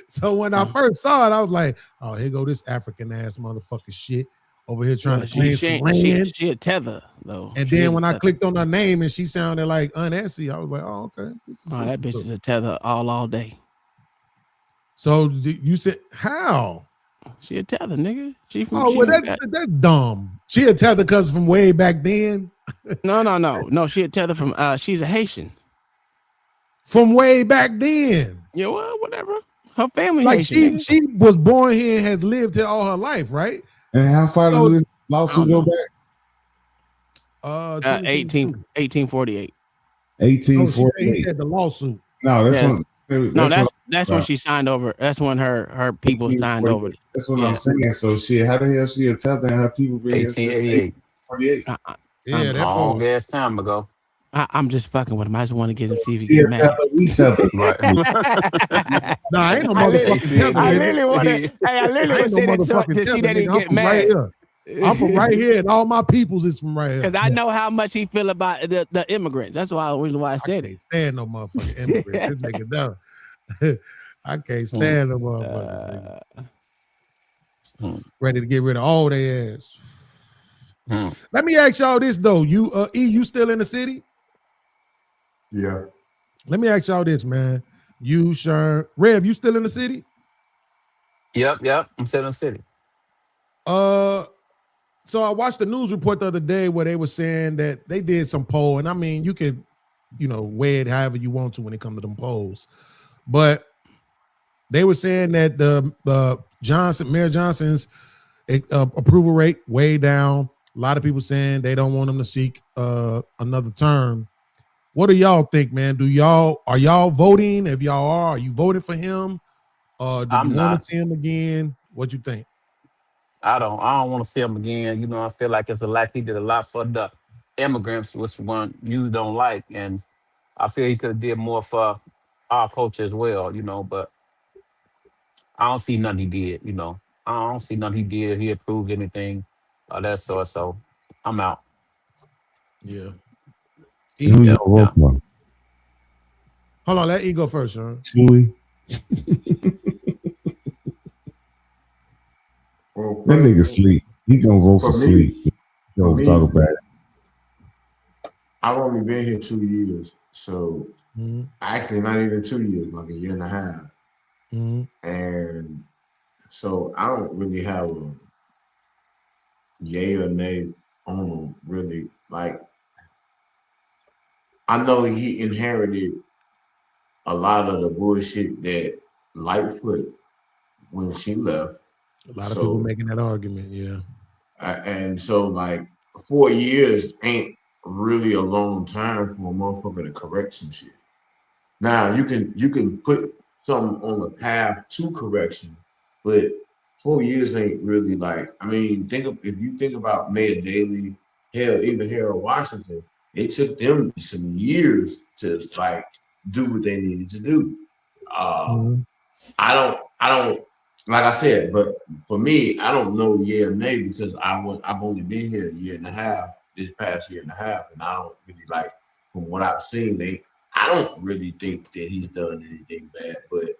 So when I first saw it, I was like, oh, here go this African ass motherfucker shit over here trying to claim some land. She a tether though. And then when I clicked on her name and she sounded like Aunt Essie, I was like, oh, okay. That bitch is a tether all day. So you said how? She a tether, nigga. She from. Oh, well, that's dumb. She a tether because from way back then. No. She a tether from. She's a Haitian. From way back then. Yeah, well, whatever. Her family. Like Haitian, she was born here and has lived here all her life, right? And how far does this lawsuit go back? 1848. 1848. He said the lawsuit. No, that's when she signed over. That's when her people signed over. That's what I'm saying. So shit, how the hell she a tether and her people been 1888. 48. Yeah, that's long ass time ago. I'm just fucking with him. I just want to get him see if he get mad. We tether. Nah, I ain't no motherfucking I literally want to say that to see that he get mad. I'm from right here, and all my peoples is from right here. Because I know how much he feel about the immigrants. That's why I said it. Stand no motherfucking immigrant. This nigga dumb. I can't stand no motherfucker. Ready to get rid of all their ass. Let me ask y'all this though. You still in the city? Yeah. Let me ask y'all this, man. You, Sean, Rev, you still in the city? Yep. I'm still in the city. So I watched the news report the other day where they were saying that they did some poll, and I mean, you could, weigh it however you want to when it comes to them polls, but they were saying that the Mayor Johnson's approval rate way down. A lot of people saying they don't want him to seek another term. What do y'all think, man? Are y'all voting? If y'all are you voting for him? Do you want to see him again? What you think? I don't want to see him again. I feel like it's he did a lot for the immigrants, which one you don't like, and I feel he could have did more for our culture as well. But I don't see nothing he did. I don't see nothing he did. He approved anything that sort. So I'm out. Yeah. Who you vote for? Hold on, let E go first, Sean. Chewy. That nigga sleep. He gonna vote for sleep. He gonna talk about it. I've only been here 2 years, so actually not even 2 years, like a year and a half. And so I don't really have a yay or nay on him, really. Like, I know he inherited a lot of the bullshit that Lightfoot when she left. A lot of people making that argument, yeah. And so, like, 4 years ain't really a long time for a motherfucker to correct some shit. Now, you can put something on the path to correction, but 4 years ain't really like. I mean, if you think about Mayor Daley, hell, even Harold Washington, it took them some years to like do what they needed to do. I don't. Like I said, but for me, I don't know yeah or nay because I've only been here a year and a half, this past year and a half, and I don't really like from what I've seen. I don't really think that he's done anything bad. But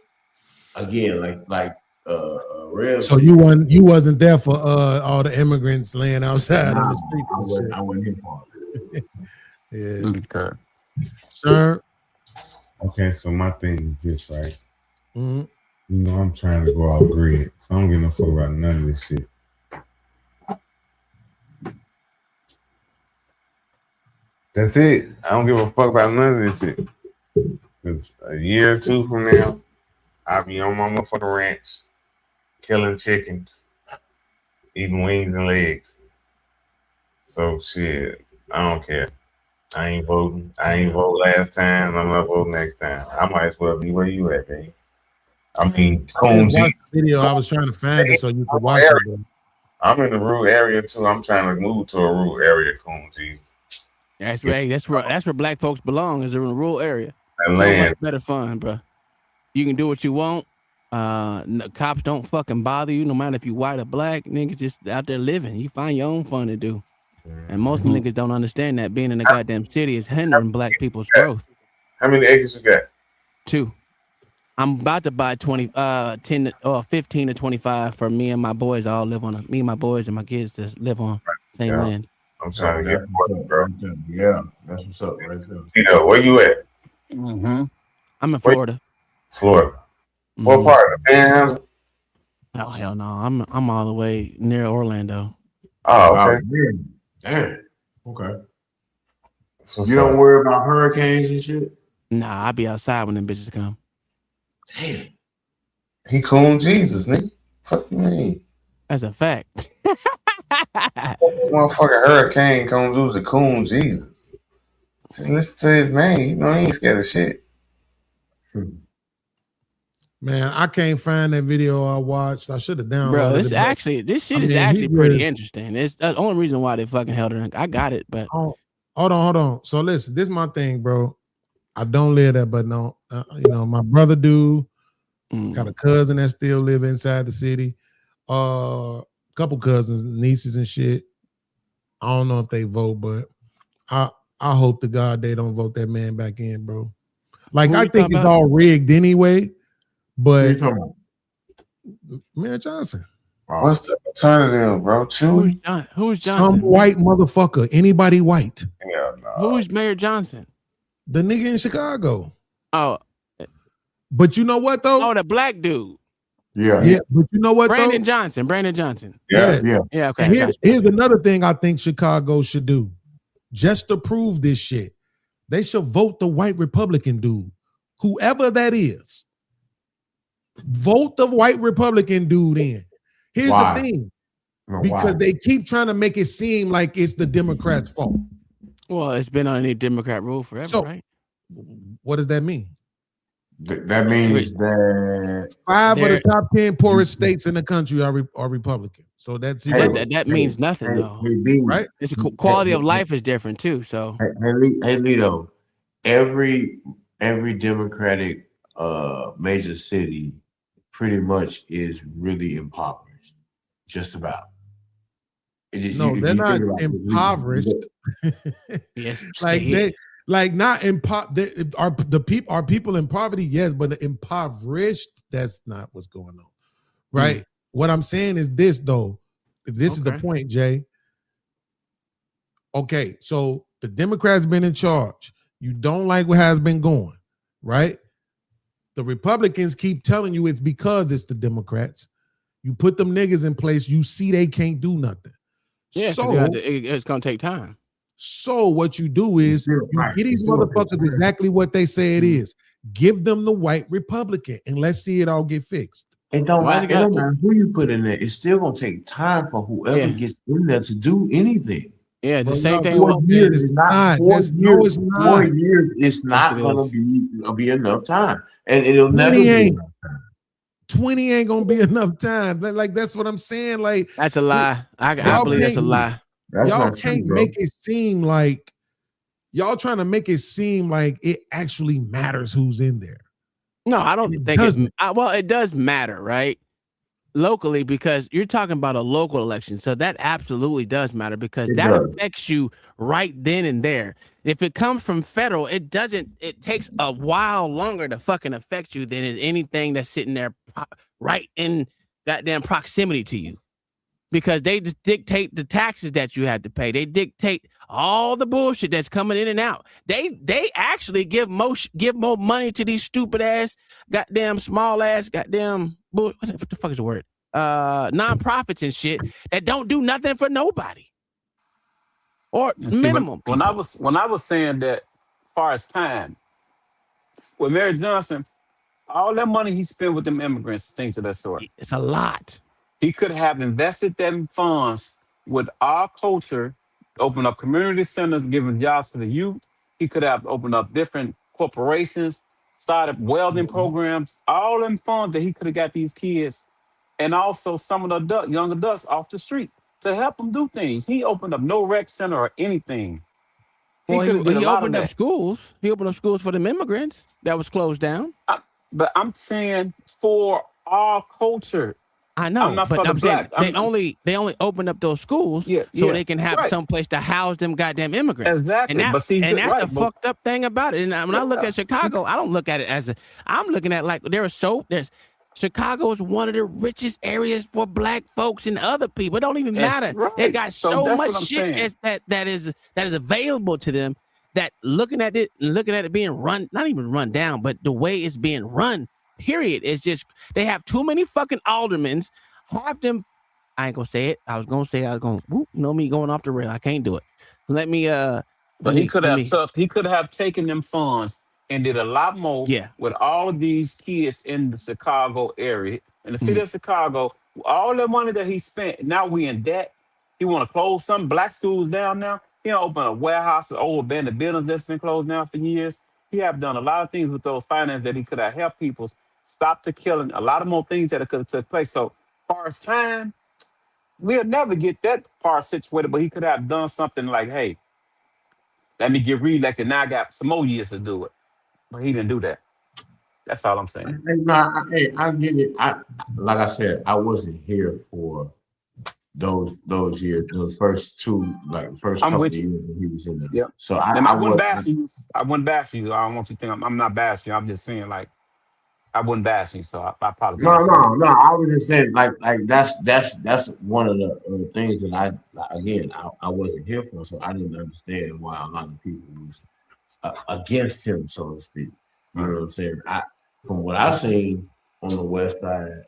again, like Rev. So you wasn't there for all the immigrants laying outside on the streets. I wasn't here for it. Yeah. Okay. Sure. Okay, so my thing is this, right? I'm trying to go off grid, so I don't give no fuck about none of this shit. That's it. I don't give a fuck about none of this shit. Because a year or two from now, I'll be on my motherfucking ranch, killing chickens, eating wings and legs. So shit, I don't care. I ain't voting. I ain't vote last time. I'm not voting next time. I might as well be where you at, man. I mean, I just watched the video. I was trying to find it so you could watch it, bro. I'm in the rural area too. I'm trying to move to a rural area, Coon Jesus. That's where black folks belong, is in a rural area. That so land. much better fun, bro. You can do what you want. Cops don't fucking bother you, no matter if you white or black. Niggas just out there living. You find your own fun to do. And most niggas don't understand that being in the goddamn city is hindering black people's growth. How many acres you got? 2. I'm about to buy 10 or 15 to 25 for me and my boys. All live on me and my boys and my kids to live on same land. I'm trying to get more, bro. Yeah, that's what's up right there. Yeah, where you at? I'm in Florida. Florida. What part of the Panhandle? Oh hell no! I'm all the way near Orlando. Oh, okay. Damn. Okay. You don't worry about hurricanes and shit? Nah, I be outside when them bitches come. Damn. He Coon Jesus, nigga. Fuck you mean? That's a fact. Motherfucking hurricane comes who's the Coon Jesus. Just listen to his name. You know he ain't scared of shit. Man, I can't find that video I watched. I should have downloaded Bro, it. this shit is actually pretty interesting. It's the only reason why they fucking held her. I got it, but hold on. So listen, this is my thing, bro. I don't live there, but no, my brother do. Got a cousin that still live inside the city. Couple cousins, nieces and shit. I don't know if they vote, but I hope to God they don't vote that man back in, bro. Like I think it's all rigged anyway. But Mayor Johnson. What's the alternative, bro? Chewy? Who's Johnson? Some white motherfucker. Anybody white. Yeah, no. Who's Mayor Johnson? The nigga in Chicago. Oh. But you know what though? Oh, the black dude. Yeah. Yeah, but you know what Brandon though? Johnson. Yeah. Okay. And here's another thing I think Chicago should do. Just to prove this shit. They should vote the white Republican dude. Whoever that is. Vote the white Republican dude in. Here's the thing. Because they keep trying to make it seem like it's the Democrats' fault. Well, it's been on any Democrat rule forever, right? What does that mean? That means that 5 of the top 10 poorest states in the country are Republican. So that's that means nothing though, right? It's a quality of life is different too. So hey Lito, every Democratic major city pretty much is really impoverished, just about. They're not impoverished. Yes, like not are people in poverty? Yes, but impoverished, that's not what's going on, right? What I'm saying is this though. This is the point, Jay. Okay, so the Democrats been in charge. You don't like what has been going, right? The Republicans keep telling you it's because it's the Democrats. You put them niggas in place, you see they can't do nothing. Yeah, so it's gonna take time. So what you do is you get these motherfuckers exactly what they say it is. Give them the white Republican and let's see it all get fixed. It don't matter who you put in there. It's still gonna take time for whoever gets in there to do anything. Yeah, the same thing. 4 years is not 4 years. 4 years is not Yes, gonna be enough time, and it'll never be enough time. 20 ain't gonna be enough time. Like that's what I'm saying. Like that's a lie. I believe that's a lie. Y'all can't make it seem like y'all trying to make it seem like it actually matters who's in there. No, I don't think it does matter, right? Locally, because you're talking about a local election. So that absolutely does matter because that affects you right then and there. If it comes from federal, it takes a while longer to fucking affect you than anything that's sitting there right in goddamn proximity to you. Because they just dictate the taxes that you have to pay. They dictate all the bullshit that's coming in and out. They actually give more money to these stupid ass, goddamn small ass, goddamn what the fuck is the word? Nonprofits and shit that don't do nothing for nobody. Or minimum. When I was saying that, as far as time, with Mayor Johnson, all that money he spent with them immigrants, things of that sort, it's a lot. He could have invested them funds with our culture opened up community centers, giving jobs to the youth. He could have opened up different corporations, started welding programs, all them funds that he could have got these kids, and also some of the young adults off the street to help them do things. He opened up no rec center or anything. Well, He could have did a he lot of opened up that. schools. He opened up schools for them immigrants that was closed down. But I'm saying for our culture. I know, I'm not but for the I'm saying black. they only open up those schools so they can have some place to house them goddamn immigrants. Exactly. And But see, that's the fucked up thing about it. And when I look at Chicago, I don't look at it as I'm looking at like there's Chicago is one of the richest areas for black folks and other people. It don't even matter. Right. They got so that's much what I'm shit saying. that is available to them. That looking at it being run, not even run down, but the way it's being run. Period. It's just they have too many fucking aldermans. Have them. I ain't gonna say it. I was gonna say whoop, you know me going off the rail. I can't do it. Let me. But he could have taken them funds and did a lot more. With all of these kids in the Chicago area, in the city of Chicago, all the money that he spent. Now we in debt. He want to close some black schools down now. He open a warehouse, old abandoned buildings that's been closed down for years. He have done a lot of things with those finances that he could have helped people stop the killing. A lot of more things that could have took place. So far as time, we'll never get that part situated, but he could have done something like, hey, let me get reelected. Now I got some more years to do it. But he didn't do that. That's all I'm saying. I get it. Like I said, I wasn't here for those years, those first couple of years that he was in there. Yeah. So I wouldn't bash you. I wouldn't bash you. I don't want you to think I'm not bashing you. I'm just saying like I wouldn't bash you, so I apologize. No. I was just saying, like that's one of the things that I wasn't here for, so I didn't understand why a lot of people was against him, so to speak. You know what I'm saying? From what I've seen on the West Side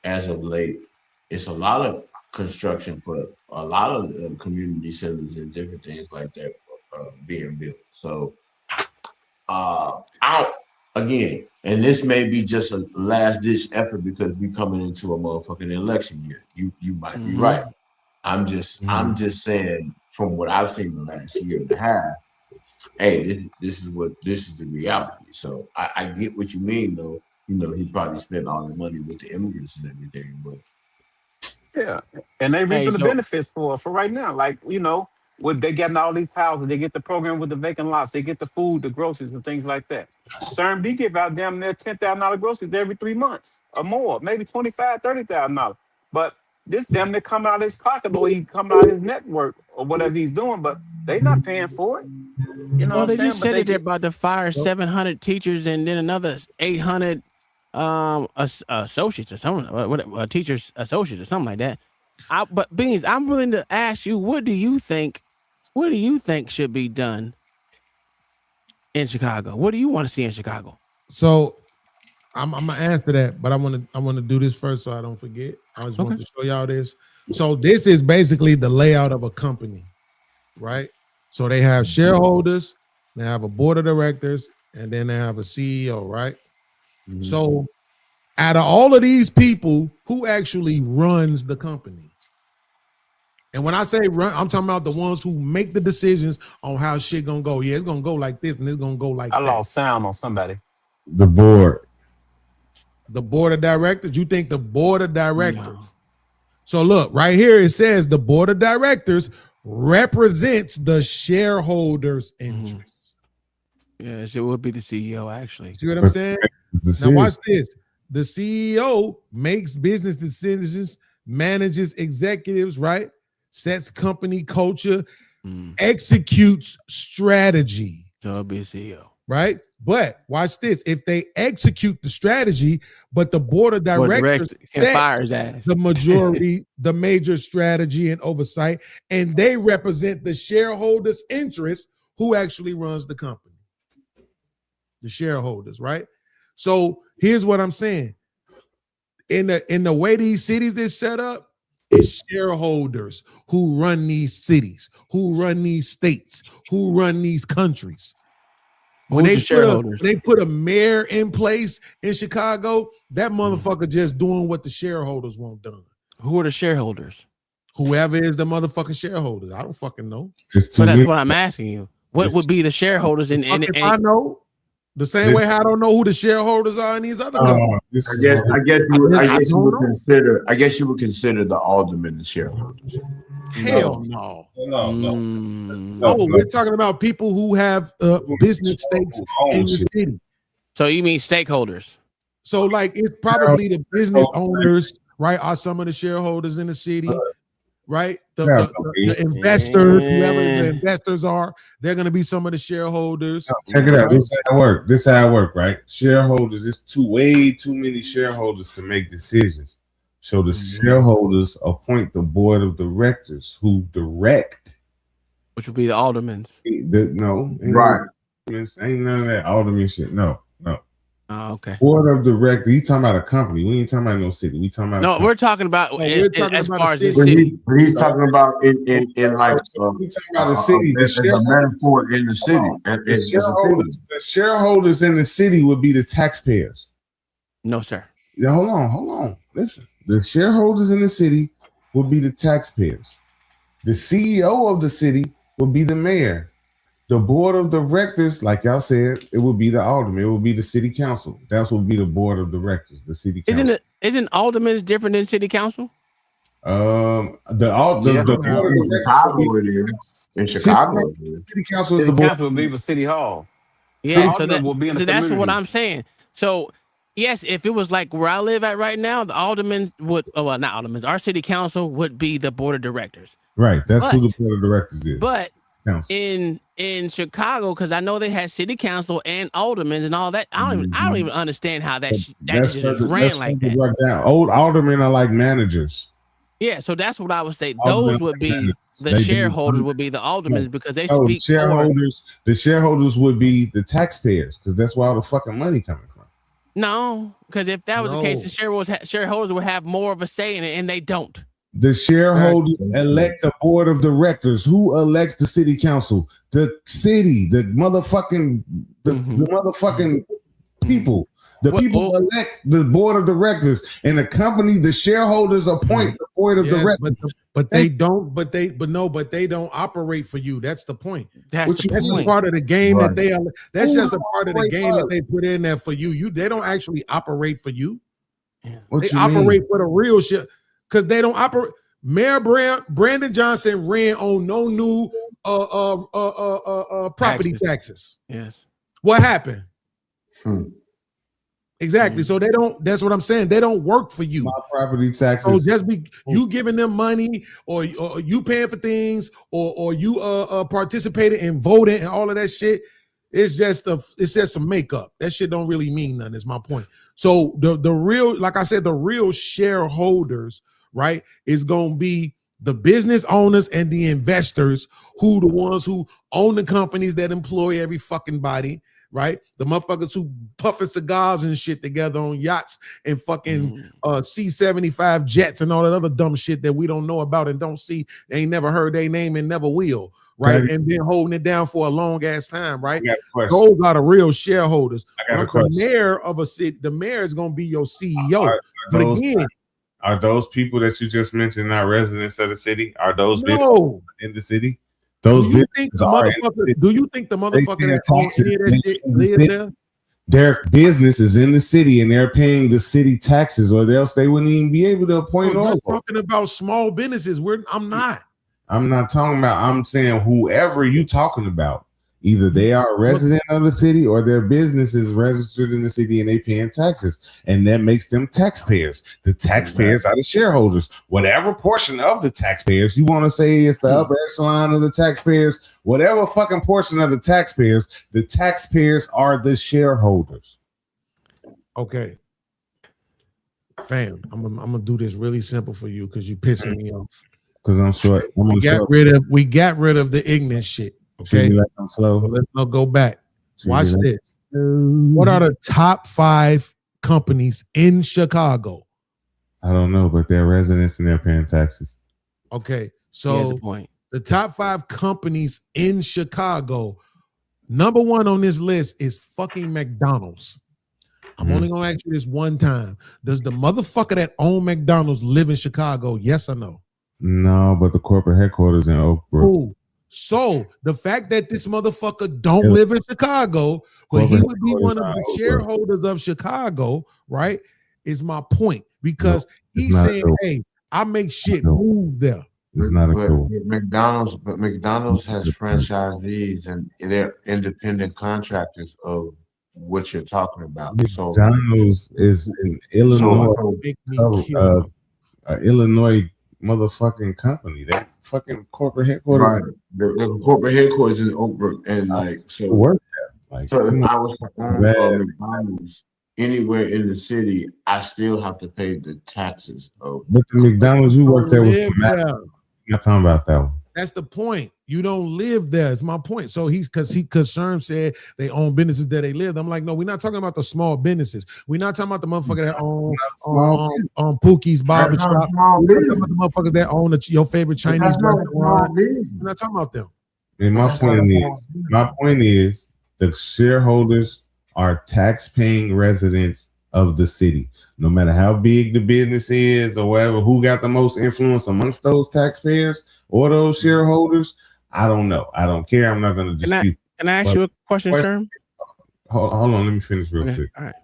as of late, it's a lot of construction for a lot of community centers and different things like that being built. So, again, and this may be just a last ditch effort because we coming into a motherfucking election year. You might be right. I'm just saying from what I've seen the last year and a half. Hey, this is the reality. So I get what you mean, though. You know, he probably spent all the money with the immigrants and everything, but yeah, and they reaping the benefits for right now. Like, you know, with they getting all these houses, they get the program with the vacant lots, they get the food, the groceries, and things like that. CERN give out damn near $10,000 groceries every 3 months or more, maybe $25,000, $30,000. But this damn near come out of his pocket or he come out of his network or whatever he's doing, but they not paying for it. You know, they just said they're about to fire 700 teachers and then another 800 associates or something, teachers associates or something like that. But Beans, I'm willing to ask you, what do you think should be done in Chicago? What do you want to see in Chicago? So I'm gonna answer that, but I want to do this first so I don't forget. I just want to show y'all this. So this is basically the layout of a company, right? So they have shareholders, they have a board of directors, and then they have a CEO, right? Mm-hmm. So out of all of these people, who actually runs the company? And when I say run, I'm talking about the ones who make the decisions on how shit gonna go. Yeah, it's gonna go like this, and it's gonna go like that. I lost sound on somebody. The board. The board of directors. You think the board of directors? No. So look, right here it says the board of directors represents the shareholders' interests. Yeah, it would be the CEO actually. See what I'm saying? Now watch this. The CEO makes business decisions, manages executives, right? Sets company culture, executes strategy. So it'll be a CEO. Right? But watch this. If they execute the strategy, but the board of directors fire his ass. The majority, the major strategy and oversight, and they represent the shareholders' interests, who actually runs the company? The shareholders, right? So here's what I'm saying. In the way these cities is set up, it's shareholders who run these cities, who run these states, who run these countries. When they put a mayor in place in Chicago, that motherfucker just doing what the shareholders want done. Who are the shareholders? Whoever is the motherfucking shareholders. I don't fucking know. So that's what I'm asking you. What would be the shareholders in I know the same way how I don't know who the shareholders are in these other companies. I guess you would consider the aldermen the shareholders. Hell no. No, we're talking about people who have business stakes in the city. So you mean stakeholders? So like it's probably the business owners, right? Are some of the shareholders in the city, right? The investors, whoever the investors are, they're gonna be some of the shareholders. Check it out. This is how it work, right? Shareholders, it's way too many shareholders to make decisions. So the shareholders appoint the board of directors who direct, which would be the aldermans. Right. Ain't none of that alderman shit. No. Oh, okay. Board of directors. You talking about a company? We ain't talking about no city. We talking about we're talking about as far as the city. He's talking about in like we talking about the city. The metaphor in the city. The shareholders in the city would be the taxpayers. No, sir. Yeah, hold on. Listen, the shareholders in the city would be the taxpayers. The CEO of the city would be the mayor. The board of directors, like y'all said, it would be the alderman. It would be the city council. That's what would be the board of directors, the city council. Isn't aldermen different than city council? The board of directors in Chicago. City council is the board. Council would be with City Hall. Yeah, so that's what I'm saying. So yes, if it was like where I live at right now, the aldermen would, not aldermen, our city council would be the board of directors. Right, that's who the board of directors is. But in Chicago, because I know they had city council and aldermen and all that. I don't even understand how that just ran like that. Old aldermen are like managers. Yeah, so that's what I would say. Those would be the shareholders would be the aldermen because they speak. The shareholders would be the taxpayers because that's where all the fucking money coming from. No, because if that was the case, the shareholders would have more of a say in it, and they don't. The shareholders elect the board of directors. Who elects the city council? The city, the motherfucking people. The people elect the board of directors, and the company, the shareholders appoint the board of directors. But they don't operate for you. That's the point. That's just part of the game that they are. That's just a part of the game that they put in there for you. They don't actually operate for you. They operate for the real shit. Because they don't operate. Mayor Brandon Johnson ran on no new property taxes. Yes. What happened? Exactly. So they don't. That's what I'm saying. They don't work for you. My property taxes. So just you giving them money, or you paying for things, or you participating in voting and all of that shit. It's just some makeup. That shit don't really mean nothing. Is my point. So the real, like I said, the real shareholders, right, is gonna be the business owners and the investors, who the ones who own the companies that employ every fucking body, right? The motherfuckers who puffing cigars and shit together on yachts and fucking C-75 jets and all that other dumb shit that we don't know about and don't see. They ain't never heard their name and never will, right? And been holding it down for a long ass time, right? Those are the real shareholders. The mayor of a city, the mayor is gonna be your CEO. But again, are those people that you just mentioned not residents of the city? Are those no in the city? Those do you think the motherfucker that owns any of that shit lives there? Their business is in the city and they're paying the city taxes, or else they wouldn't even be able to appoint. We're talking about small businesses. I'm not talking about. I'm saying whoever you talking about, either they are a resident of the city or their business is registered in the city and they paying taxes, and that makes them taxpayers. The taxpayers are the shareholders. Whatever portion of the taxpayers you want to say is the upper echelon of the taxpayers, whatever fucking portion of the taxpayers are the shareholders. Okay, fam, I'm gonna do this really simple for you because you're pissing me off. Because I'm short. We got rid of the ignorant shit. Okay, I'm slow. So let's not go back. Watch this. What are the top 5 companies in Chicago? I don't know, but they're residents and they're paying taxes. Okay, so the top 5 companies in Chicago, number 1 on this list is fucking McDonald's. I'm only gonna ask you this one time. Does the motherfucker that own McDonald's live in Chicago? Yes or no? No, but the corporate headquarters in Oak Brook. Ooh. So the fact that this motherfucker don't live in Chicago, but he would be one of the shareholders of Chicago, right? Is my point, because he's saying, "Hey, I make shit move there." It's not a cool. McDonald's has franchisees and they're independent contractors of what you're talking about. McDonald's is in Illinois, Illinois motherfucking company. That fucking corporate headquarters. Right. The corporate headquarters in Oak Brook, and like so. Work there. Like, so if I was to own McDonald's anywhere in the city, I still have to pay the taxes of. But the McDonald's you worked there was not talking about that one. That's the point. You don't live there. Is my point. So because Sherm said they own businesses that they live. I'm like, no, we're not talking about the small businesses. We're not talking about the motherfucker that own Pookie's barbershop. We're not talking about the motherfuckers that own your favorite Chinese restaurant. We're not talking about them. And my point is the shareholders are tax-paying residents of the city. No matter how big the business is or whatever, who got the most influence amongst those taxpayers or those shareholders, I don't know. I don't care. I'm not going to dispute. Can I ask you a question, Sherm? Hold on. Let me finish real quick. All right.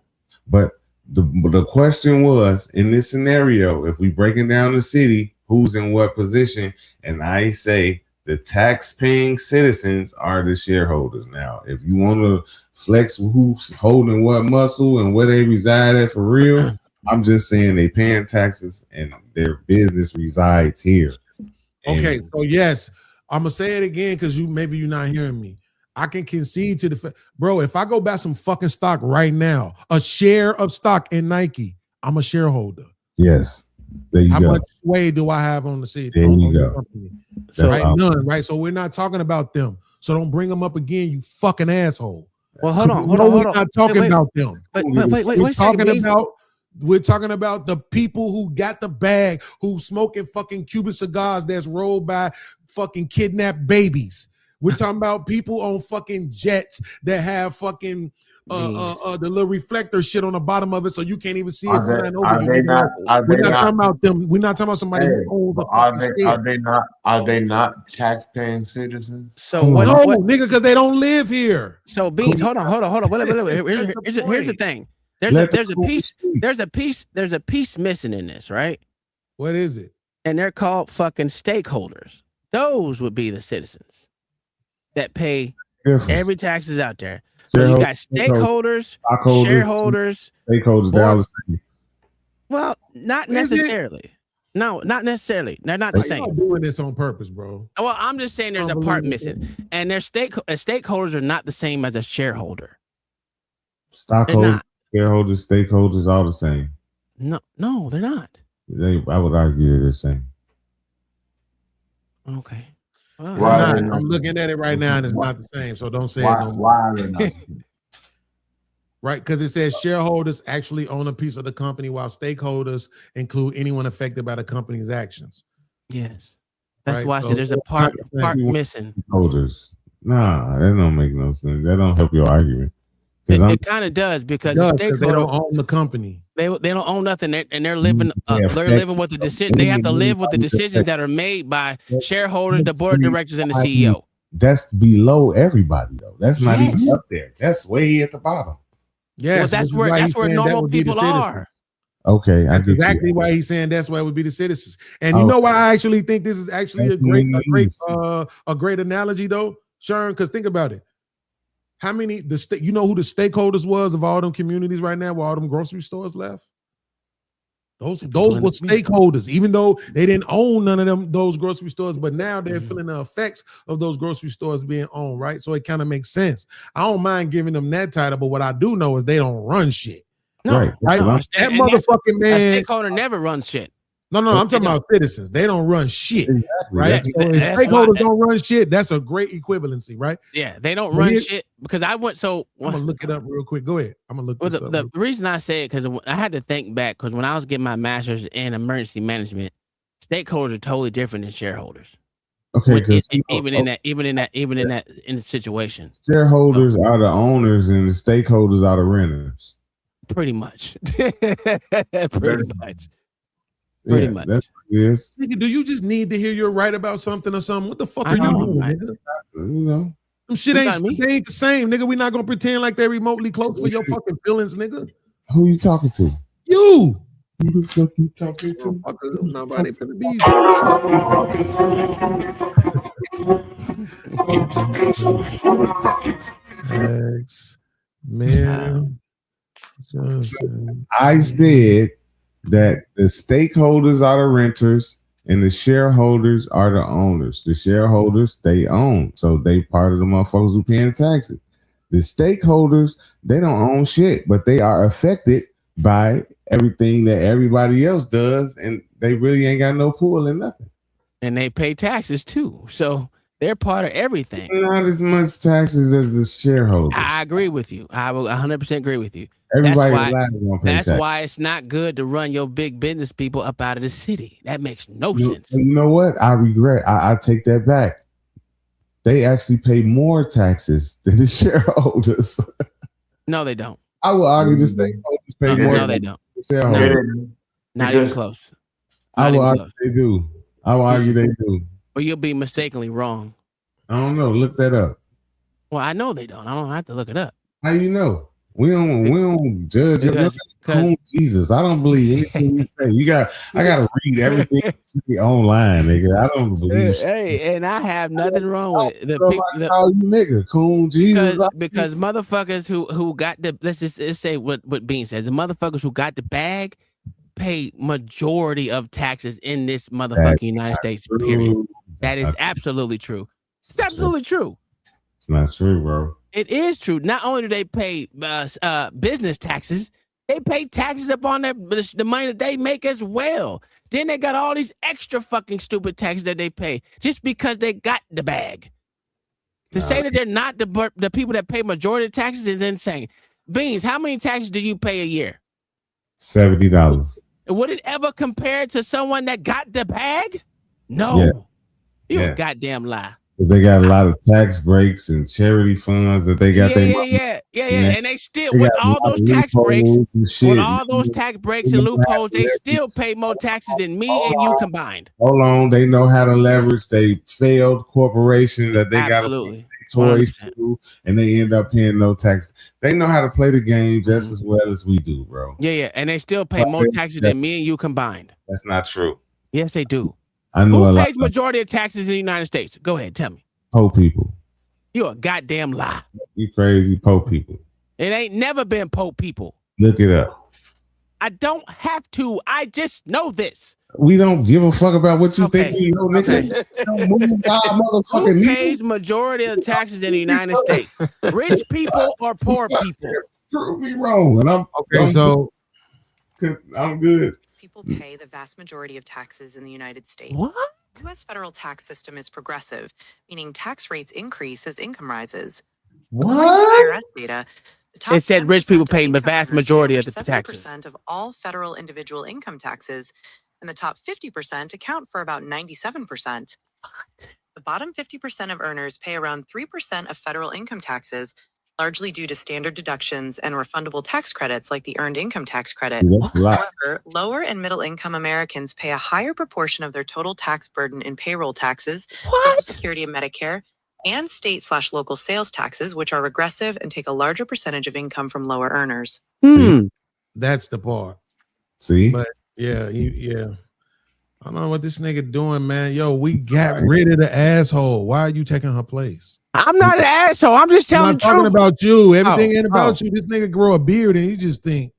But the question was, in this scenario, if we breaking down the city, who's in what position? And I say the tax-paying citizens are the shareholders. Now, if you want to flex who's holding what muscle and where they reside at for real, I'm just saying they paying taxes and their business resides here. Okay, so yes, I'm gonna say it again because maybe you're not hearing me. I can concede to the bro. If I go buy some fucking stock right now, a share of stock in Nike, I'm a shareholder. Yes, there you go. How much sway do I have on the city? There you go. So none, right? So we're not talking about them. So don't bring them up again, you fucking asshole. Well, hold on. We're not talking about them. We're talking about the people who got the bag, who smoking fucking Cuban cigars that's rolled by fucking kidnapped babies. We're talking about people on fucking jets that have fucking the little reflector shit on the bottom of it, so you can't even see it flying over you. We're not talking about them. We're not talking about somebody who owns the fucking Are they not tax-paying citizens? So what, nigga? Because they don't live here. So Beans, hold on. Wait. Here's the thing. There's a piece missing in this, right? What is it? And they're called fucking stakeholders. Those would be the citizens that pay every taxes out there. So you got stakeholders, shareholders, stakeholders. They're all the same. Well, not necessarily. No, not necessarily. They're not the same. You're doing this on purpose, bro. Well, I'm just saying there's a part missing, and their stakeholders are not the same as a shareholder. Stockholders, shareholders, stakeholders, all the same. No, they're not. I would argue they're the same. Okay. Well, I'm looking at it right now, and it's not the same. So don't say it no more. Why are they not? Right, because it says shareholders actually own a piece of the company, while stakeholders include anyone affected by the company's actions. Yes, that's why I said there's a part missing. Holders, nah, that don't make no sense. That don't help your argument. It kind of does because the stakeholders they don't own the company. They don't own nothing, and they're living. They're living with the decision. They have to live with the decisions that are made by shareholders, the board of directors, and the CEO. That's below everybody, though. That's not even up there. That's way at the bottom. Yes, well, that's where normal people are. Okay, that's exactly why he's saying that's why it would be the citizens. And you know why I actually think this is actually a great analogy, though, Sharon. Because think about it. How many you know who the stakeholders was of all them communities right now where all them grocery stores left? Those were stakeholders, even though they didn't own none of those grocery stores, but now they're feeling the effects of those grocery stores being owned, right? So it kind of makes sense. I don't mind giving them that title, but what I do know is they don't run shit. No, right? That motherfucking man. A stakeholder never runs shit. No, I'm talking about citizens. They don't run shit, right? So if stakeholders don't run shit, that's a great equivalency, right? Yeah, they don't run shit because I went. So I'm gonna look it up real quick. Go ahead. I'm gonna look this up. The reason I say it because I had to think back because when I was getting my master's in emergency management, stakeholders are totally different than shareholders. Okay, in the situation, shareholders are the owners and the stakeholders are the renters. Pretty much. Pretty much. Pretty much. That's what it is. Nigga, do you just need to hear you're right about something or something? What the fuck are you know, doing, right. nigga? You know. Them shit ain't the same, nigga. We not gonna pretend like they're remotely close for your fucking feelings, nigga. Who you talking to? You. Who the fuck you talking to? Nobody finna be. Man. I said that the stakeholders are the renters and the shareholders are the owners. The shareholders, they own. So they part of the motherfuckers who paying taxes. The stakeholders, they don't own shit, but they are affected by everything that everybody else does, and they really ain't got no pool in nothing. And they pay taxes too. So they're part of everything. Not as much taxes as the shareholders. I agree with you. I will 100% agree with you. Everybody that's why it's not good to run your big business people up out of the city. That makes no sense. You know what? I regret. I take that back. They actually pay more taxes than the shareholders. No, they don't. I will argue the stakeholders pay more. No, they don't. No, not even close. I will argue they do. I will argue they do. But you'll be mistakenly wrong. I don't know. Look that up. Well, I know they don't. I don't have to look it up. How you know? We don't judge it. Jesus, I don't believe anything you say. I gotta read everything online, nigga. I don't believe. Hey, and I have nothing wrong with it. Call you nigga, coon, Jesus. Because motherfuckers who got the let's say what Bean says. The motherfuckers who got the bag pay majority of taxes in this motherfucking United States. Period. That is absolutely true. It's absolutely true. It's not true, bro. It is true. Not only do they pay business taxes, they pay taxes upon the money that they make as well. Then they got all these extra fucking stupid taxes that they pay just because they got the bag. To say that they're not the people that pay majority of taxes is insane. Beans, how many taxes do you pay a year? $70. Would it ever compare to someone that got the bag? No. Yeah. You're a goddamn lie. Because they got a lot of tax breaks and charity funds that they got. Yeah. And they still, with all those tax breaks, and loopholes, they still pay more taxes than me and you combined. Hold on. They know how to leverage they failed corporation that they got toys to, and they end up paying no tax. They know how to play the game just as well as we do, bro. Yeah. And they still pay more taxes than me and you combined. That's not true. Yes, they do. I know who pays majority of taxes in the United States? Go ahead, tell me. Poor people. You're a goddamn lie. You crazy poor people. It ain't never been poor people. Look it up. I don't have to. I just know this. We don't give a fuck about what you think you know, nigga. Don't move our motherfucking Who pays majority of taxes in the United States? Rich people or poor people? Prove me wrong. And I'm good. People pay the vast majority of taxes in the United States. What? The U.S. federal tax system is progressive, meaning tax rates increase as income rises. What? According to IRS data, the top it said rich people pay the vast majority of the taxes. 70% of all federal individual income taxes, and the top 50% account for about 97%. The bottom 50% of earners pay around 3% of federal income taxes, largely due to standard deductions and refundable tax credits like the Earned Income Tax Credit. However, lower and middle income Americans pay a higher proportion of their total tax burden in payroll taxes, Social Security and Medicare, and state/local sales taxes, which are regressive and take a larger percentage of income from lower earners. That's the part. See? But yeah. I don't know what this nigga doing, man. Yo, we got rid of the asshole. Why are you taking her place? I'm not an asshole. I'm just telling the truth. I'm talking about you. Everything ain't about you. This nigga grow a beard and he just think.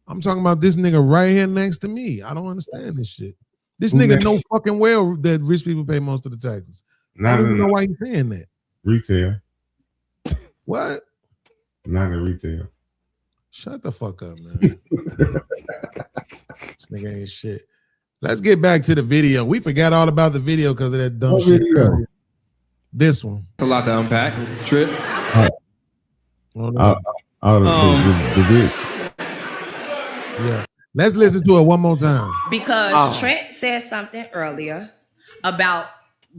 I'm talking about this nigga right here next to me. I don't understand this shit. This nigga know fucking well that rich people pay most of the taxes. I don't even know why he's saying that. Retail. What? Not in retail. Shut the fuck up, man. This nigga ain't shit. Let's get back to the video. We forgot all about the video because of that dumb shit. Video? This one. It's a lot to unpack. Trip. The bitch. Yeah. Let's listen to it one more time. Because Trent said something earlier about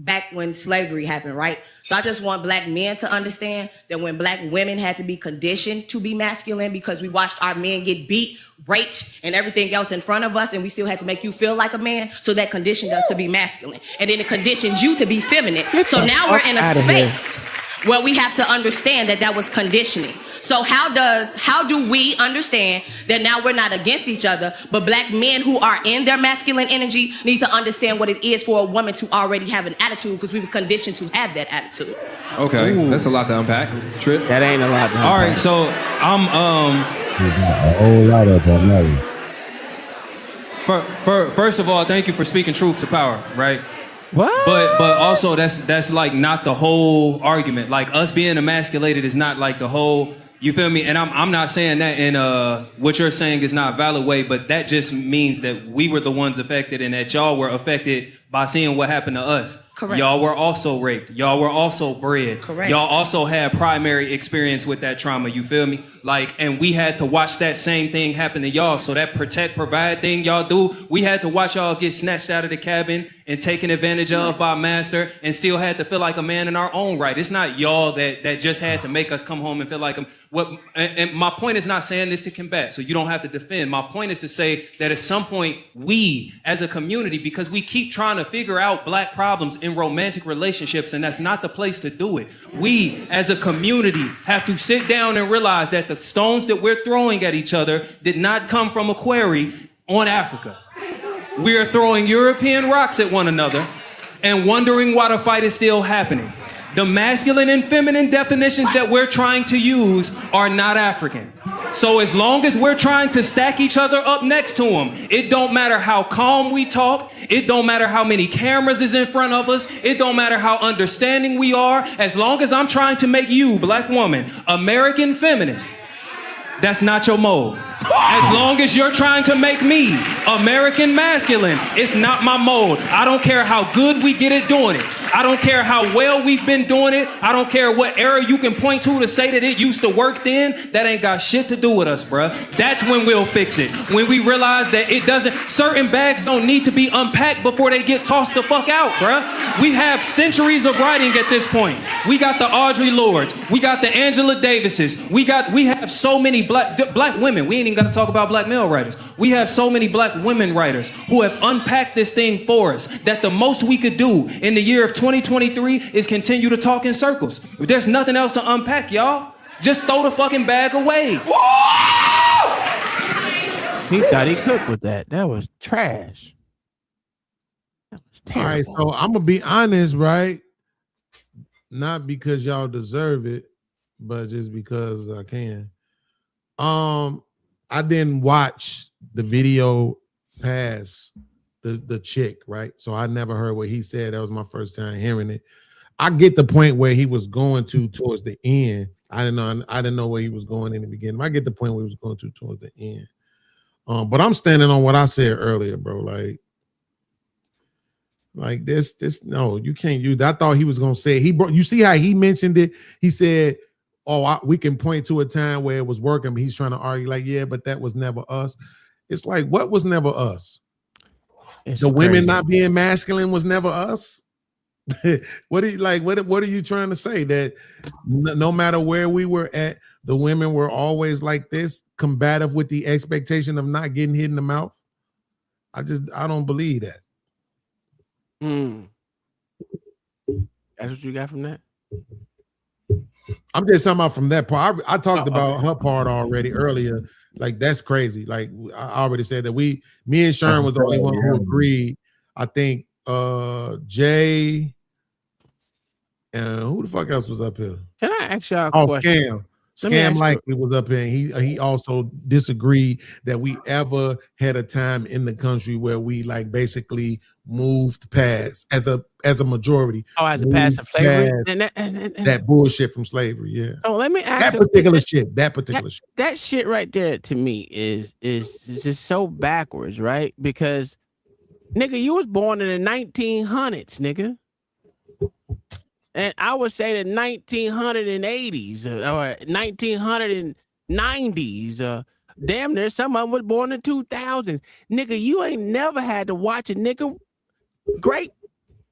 back when slavery happened, right? So I just want black men to understand that when black women had to be conditioned to be masculine because we watched our men get beat, raped, and everything else in front of us, and we still had to make you feel like a man, so that conditioned us to be masculine. And then it conditioned you to be feminine. So now we're in a space where we have to understand that that was conditioning. So how do we understand that now we're not against each other, but black men who are in their masculine energy need to understand what it is for a woman to already have an attitude, because we were conditioned to have that attitude. Okay, that's a lot to unpack. Trip. That ain't a lot to unpack. All right, so I'm a whole lot of that. First of all, thank you for speaking truth to power, right? What? But also that's like not the whole argument. Like us being emasculated is not like the whole. You feel me? And I'm not saying that in what you're saying is not valid way, but that just means that we were the ones affected and that y'all were affected by seeing what happened to us. Correct. Y'all were also raped. Y'all were also bred. Correct. Y'all also had primary experience with that trauma. You feel me? Like, and we had to watch that same thing happen to y'all. So that protect, provide thing y'all do, we had to watch y'all get snatched out of the cabin and taken advantage of by master, and still had to feel like a man in our own right. It's not y'all that just had to make us come home and feel like and my point is not saying this to combat, so you don't have to defend. My point is to say that at some point, we as a community, because we keep trying to figure out black problems in romantic relationships, and that's not the place to do it. We as a community have to sit down and realize that the stones that we're throwing at each other did not come from a quarry on Africa. We are throwing European rocks at one another and wondering why the fight is still happening. The masculine and feminine definitions that we're trying to use are not African. So as long as we're trying to stack each other up next to them, it don't matter how calm we talk, it don't matter how many cameras is in front of us, it don't matter how understanding we are, as long as I'm trying to make you, black woman, American feminine, that's not your mode. As long as you're trying to make me American masculine, it's not my mode. I don't care how good we get at doing it. I don't care how well we've been doing it. I don't care what era you can point to say that it used to work then. That ain't got shit to do with us, bruh. That's when we'll fix it. When we realize that it doesn't, certain bags don't need to be unpacked before they get tossed the fuck out, bruh. We have centuries of writing at this point. We got the Audre Lordes. We got the Angela Davises. We have so many black women. We ain't even got to talk about black male writers. We have so many black women writers who have unpacked this thing for us that the most we could do in the year of 2023 is continue to talk in circles. There's nothing else to unpack, y'all. Just throw the fucking bag away. He thought he cooked with that. That was trash. That was terrible. All right, so I'm gonna be honest, right? Not because y'all deserve it, but just because I can. I didn't watch the video past the chick, right? So I never heard what he said. That was my first time hearing it. I get the point where he was going towards the end. I didn't know where he was going in the beginning. I get the point where he was going towards the end. But I'm standing on what I said earlier, bro. Like this, no, you can't use that. I thought he was gonna say you see how he mentioned it? He said, we can point to a time where it was working, but he's trying to argue like, yeah, but that was never us. It's like, what was never us? The women not being masculine was never us. What are you trying to say? That no matter where we were at, the women were always like this, combative with the expectation of not getting hit in the mouth? I don't believe that. That's what you got from that? I'm just talking about from that part. I talked about her part already earlier. Like, that's crazy. Like, I already said that me and Sharon was the only one who agreed. I think Jay and who the fuck else was up here? Can I ask y'all a question? Scam Likely was up here, and he also disagreed that we ever had a time in the country where we like basically moved past as a majority. Oh, as a past of slavery, that bullshit from slavery. Yeah. Oh, let me ask that particular shit. That shit right there to me is just so backwards, right? Because nigga, you was born in the 1900s, nigga. And I would say the 1980s or 1990s. Damn near some of them was born in 2000s. Nigga, you ain't never had to watch a nigga great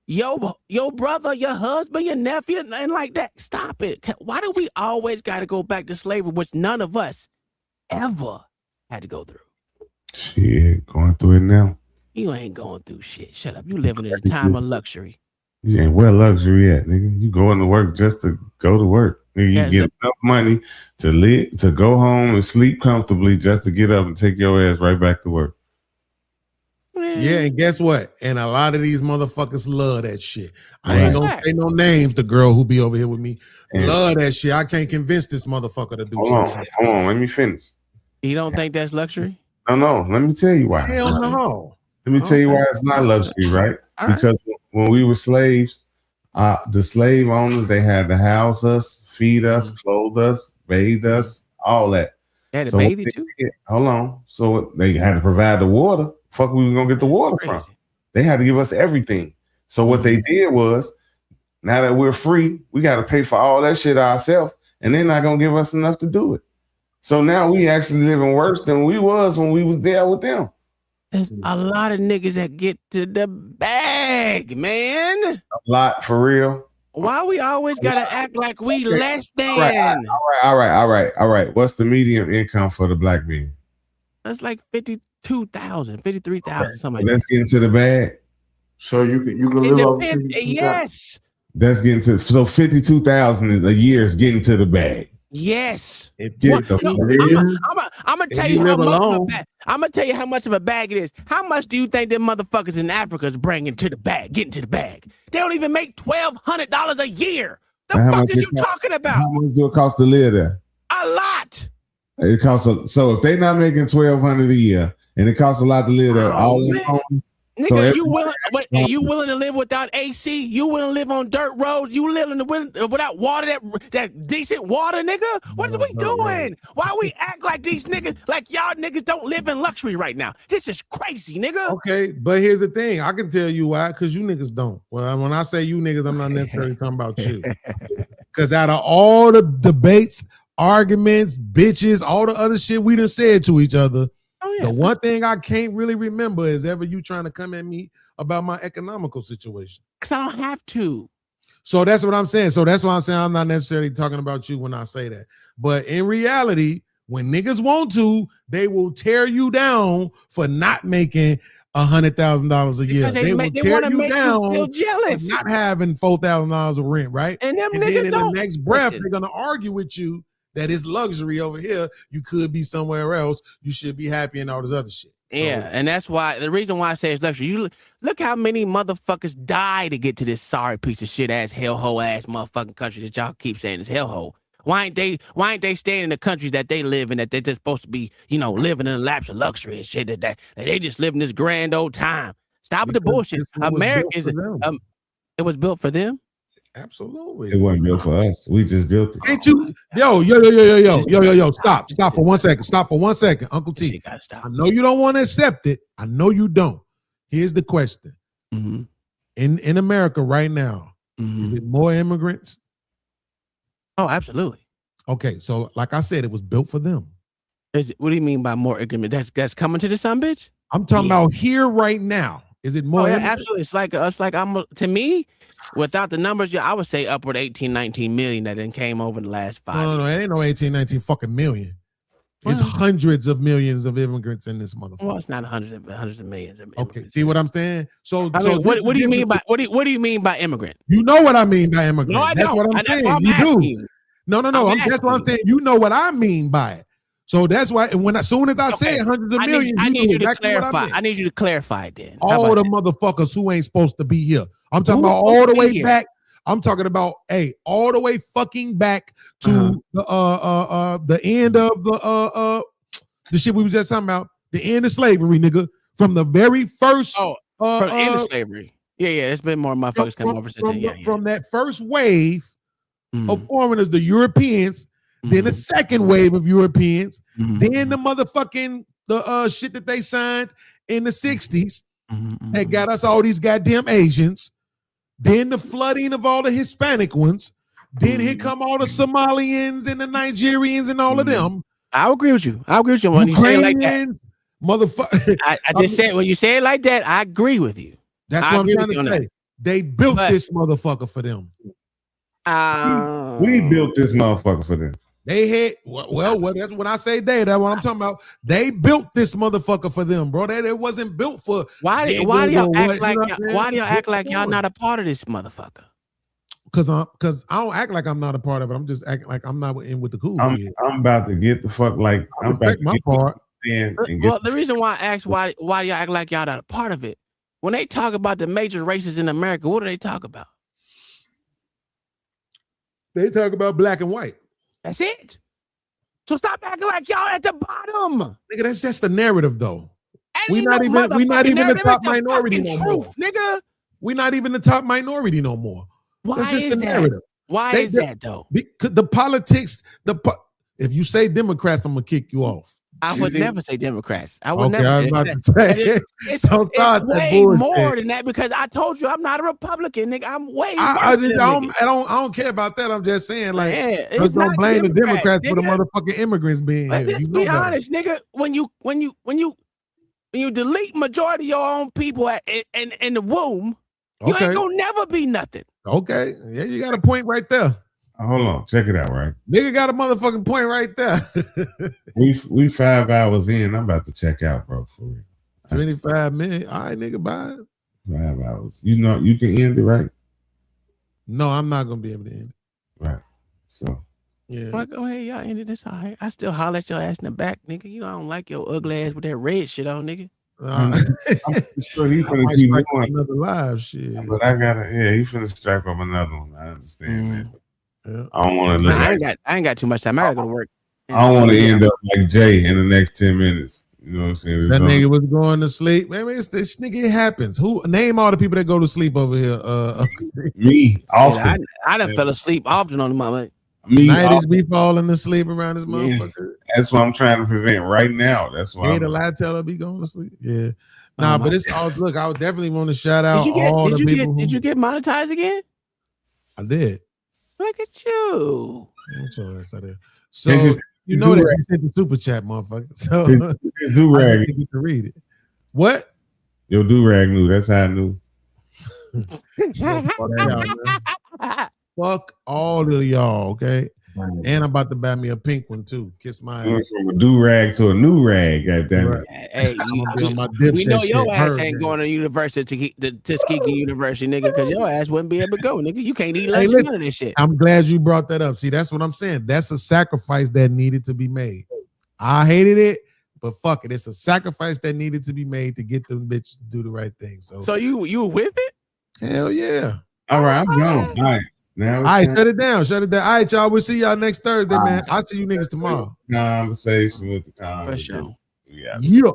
your brother, your husband, your nephew, and like that. Stop it. Why do we always got to go back to slavery, which none of us ever had to go through? Shit, going through it now. You ain't going through shit. Shut up. You living in a time of luxury. You ain't where luxury at, nigga. You going to work just to go to work. Nigga, you get enough money to live, to go home and sleep comfortably just to get up and take your ass right back to work. Yeah, and guess what? And a lot of these motherfuckers love that shit. I ain't gonna say no names. The girl who be over here with me love that shit. I can't convince this motherfucker to do something. Hold on, let me finish. You don't think that's luxury? No. Let me tell you why. Hell no. Let me tell you why it's not luxury, right? Because when we were slaves, the slave owners, they had to house us, feed us, clothe us, bathe us, all that. They had to bathe you too? Hold on. So they had to provide the water. Fuck, we were gonna get the water from. They had to give us everything. So what they did was, now that we're free, we got to pay for all that shit ourselves, and they're not gonna give us enough to do it. So now we actually living worse than we was when we was there with them. There's a lot of niggas that get to the bag, man. A lot, for real. Why we always gotta act like we less than? All right. What's the median income for the black man? That's like 52,000, 53,000, something like that. Let's get into the bag. So you can live off. Yes. That's getting to 52,000 a year is getting to the bag. Yes. I'm gonna tell you how much of a bag. I'm gonna tell you how much of a bag it is. How much do you think them motherfuckers in Africa is bringing to the bag, getting to the bag? They don't even make $1,200 a year. The fuck is you talking about? How much do it cost to live there? A lot. It costs so if they're not making $1,200 a year and it costs a lot to live there, all in home. Nigga, So are you willing to live without AC? You willing to live on dirt roads? You living without water, that decent water, nigga? What are we doing? Why we act like these niggas, like y'all niggas don't live in luxury right now? This is crazy, nigga. Okay, but here's the thing. I can tell you why, because you niggas don't. Well, when I say you niggas, I'm not necessarily talking about you. Because out of all the debates, arguments, bitches, all the other shit we done said to each other, the one thing I can't really remember is ever you trying to come at me about my economical situation. Because I don't have to. So that's what I'm saying. So that's why I'm saying I'm not necessarily talking about you when I say that. But in reality, when niggas want to, they will tear you down for not making $100,000 a year. They will tear you down feel jealous. for not having $4,000 of rent, right? And them then niggas in don't. the next breath, they're gonna argue with you that it's luxury over here. You could be somewhere else. You should be happy and all this other shit. So, yeah, and that's why the reason why I say it's luxury. You look how many motherfuckers die to get to this sorry piece of shit ass hellhole ass motherfucking country that y'all keep saying is hellhole. Why ain't they staying in the countries that they live in, that they're just supposed to be, living in a lapse of luxury and shit, that they just living this grand old time. Stop with the bullshit. America is it was built for them. Absolutely. It wasn't built for us. We just built it. Ain't you? Yo. Stop for 1 second. Stop for 1 second, Uncle T. Gotta stop. I know you don't want to accept it. I know you don't. Here's the question. Mm-hmm. In America right now, is it more immigrants? Oh, absolutely. Okay, so like I said, it was built for them. What do you mean by more immigrants? That's coming to the sun, bitch? I'm talking about here right now. Is it more? Oh, yeah, absolutely. It's like to me, without the numbers, I would say upward 18, 19 million that then came over the last 5 years. No, it ain't no 18, 19 fucking million. It's hundreds of millions of immigrants in this motherfucker. Well, it's not hundreds of millions of immigrants. Okay, see what I'm saying? So, what do you mean by what do you mean by immigrant? You know what I mean by immigrant. No, I That's don't. what I'm saying. You do. No. That's what I'm saying. You know what I mean by it. So that's why as soon as I say hundreds of millions, I need you to exactly clarify. I need you to clarify it then. All the motherfuckers who ain't supposed to be here. I'm talking about all the way back. I'm talking about all the way fucking back to the end of the shit we was just talking about, the end of slavery, nigga. From the very first from the end of slavery. Yeah, it's been more motherfuckers come over since then. From that first wave of foreigners, the Europeans. Then the second wave of Europeans, then the motherfucking shit that they signed in the 60s that got us all these goddamn Asians, then the flooding of all the Hispanic ones, then here come all the Somalians and the Nigerians and all of them. I agree with you. When you say it like that. Motherfucker. I just said when you say it like that, I agree with you. That's what I'm trying to say. They built this motherfucker for them. We built this motherfucker for them. They had that's when I say they, that's what I'm talking about. They built this motherfucker for them, bro. It wasn't built for. Why do y'all act like y'all not a part of this motherfucker? Because I don't act like I'm not a part of it. I'm just acting like I'm not in with the cool. I'm about to get the fuck like I'm about to my get part. The reason why I asked why do y'all act like y'all not a part of it? When they talk about the major races in America, what do they talk about? They talk about black and white. That's it. So stop acting like y'all at the bottom. Nigga, that's just the narrative, though. We're not even the top minority no more. Nigga. We're not even the top minority no more. Why that's just is the narrative. Why is that though? Because the politics, if you say Democrats, I'm gonna kick you off. I would never say Democrats. I would never. I was about to say it's way more than that because I told you I'm not a Republican, nigga. I'm way. I don't care about that. I'm just saying, like, just don't blame the Democrats for the motherfucking immigrants being here. Let's be honest, nigga. When you delete majority of your own people in the womb, you ain't gonna never be nothing. Okay, yeah, you got a point right there. Hold on, check it out, right? Nigga got a motherfucking point right there. we 5 hours in. I'm about to check out, bro. For real. 25 minutes. All right, nigga, bye. 5 hours. You know you can end it, right? No, I'm not gonna be able to end it. Right. So yeah. Well, go ahead, y'all ended this. All right. I still holler at your ass in the back, nigga. You know I don't like your ugly ass with that red shit on, nigga. I'm sure he finna keep going another live shit. But I gotta, he finna strike up another one. I understand that. Yeah. I don't want to. I ain't got too much time. I gotta go to work. I don't want to end up like Jay in the next 10 minutes. You know what I'm saying? That nigga was going to sleep. Man, it's this nigga. It happens. Who name all the people that go to sleep over here? Me often. I done fell asleep often on the mama. Me Nighties be falling asleep around this motherfucker. That's what I'm trying to prevent right now. That's why. Ain't a lie teller be going to sleep. Yeah. Nah, but it's all. Look, I would definitely want to shout out all the people. Did you get monetized again? I did. Look at you. So you know that you sent the super chat, motherfucker. So his do-rag. I get to read it. What? Your do-rag knew. That's how I knew. Fuck all of y'all, okay? And I'm about to buy me a pink one too. Kiss my ass. From a do-rag to a new rag, goddamn it. Hey, we know your ass ain't going to university to Tuskegee University, nigga, because your ass wouldn't be able to go, nigga. You can't eat lunch none of this shit. I'm glad you brought that up. See, that's what I'm saying. That's a sacrifice that needed to be made. I hated it, but fuck it. It's a sacrifice that needed to be made to get them bitches to do the right thing. So you with it? Hell yeah. All right, I'm gone. All right. Now all right, shut it down. All right, y'all. We'll see y'all next Thursday, man. I'll see you niggas tomorrow. Conversation with the conversation. For sure. Yeah. Yeah.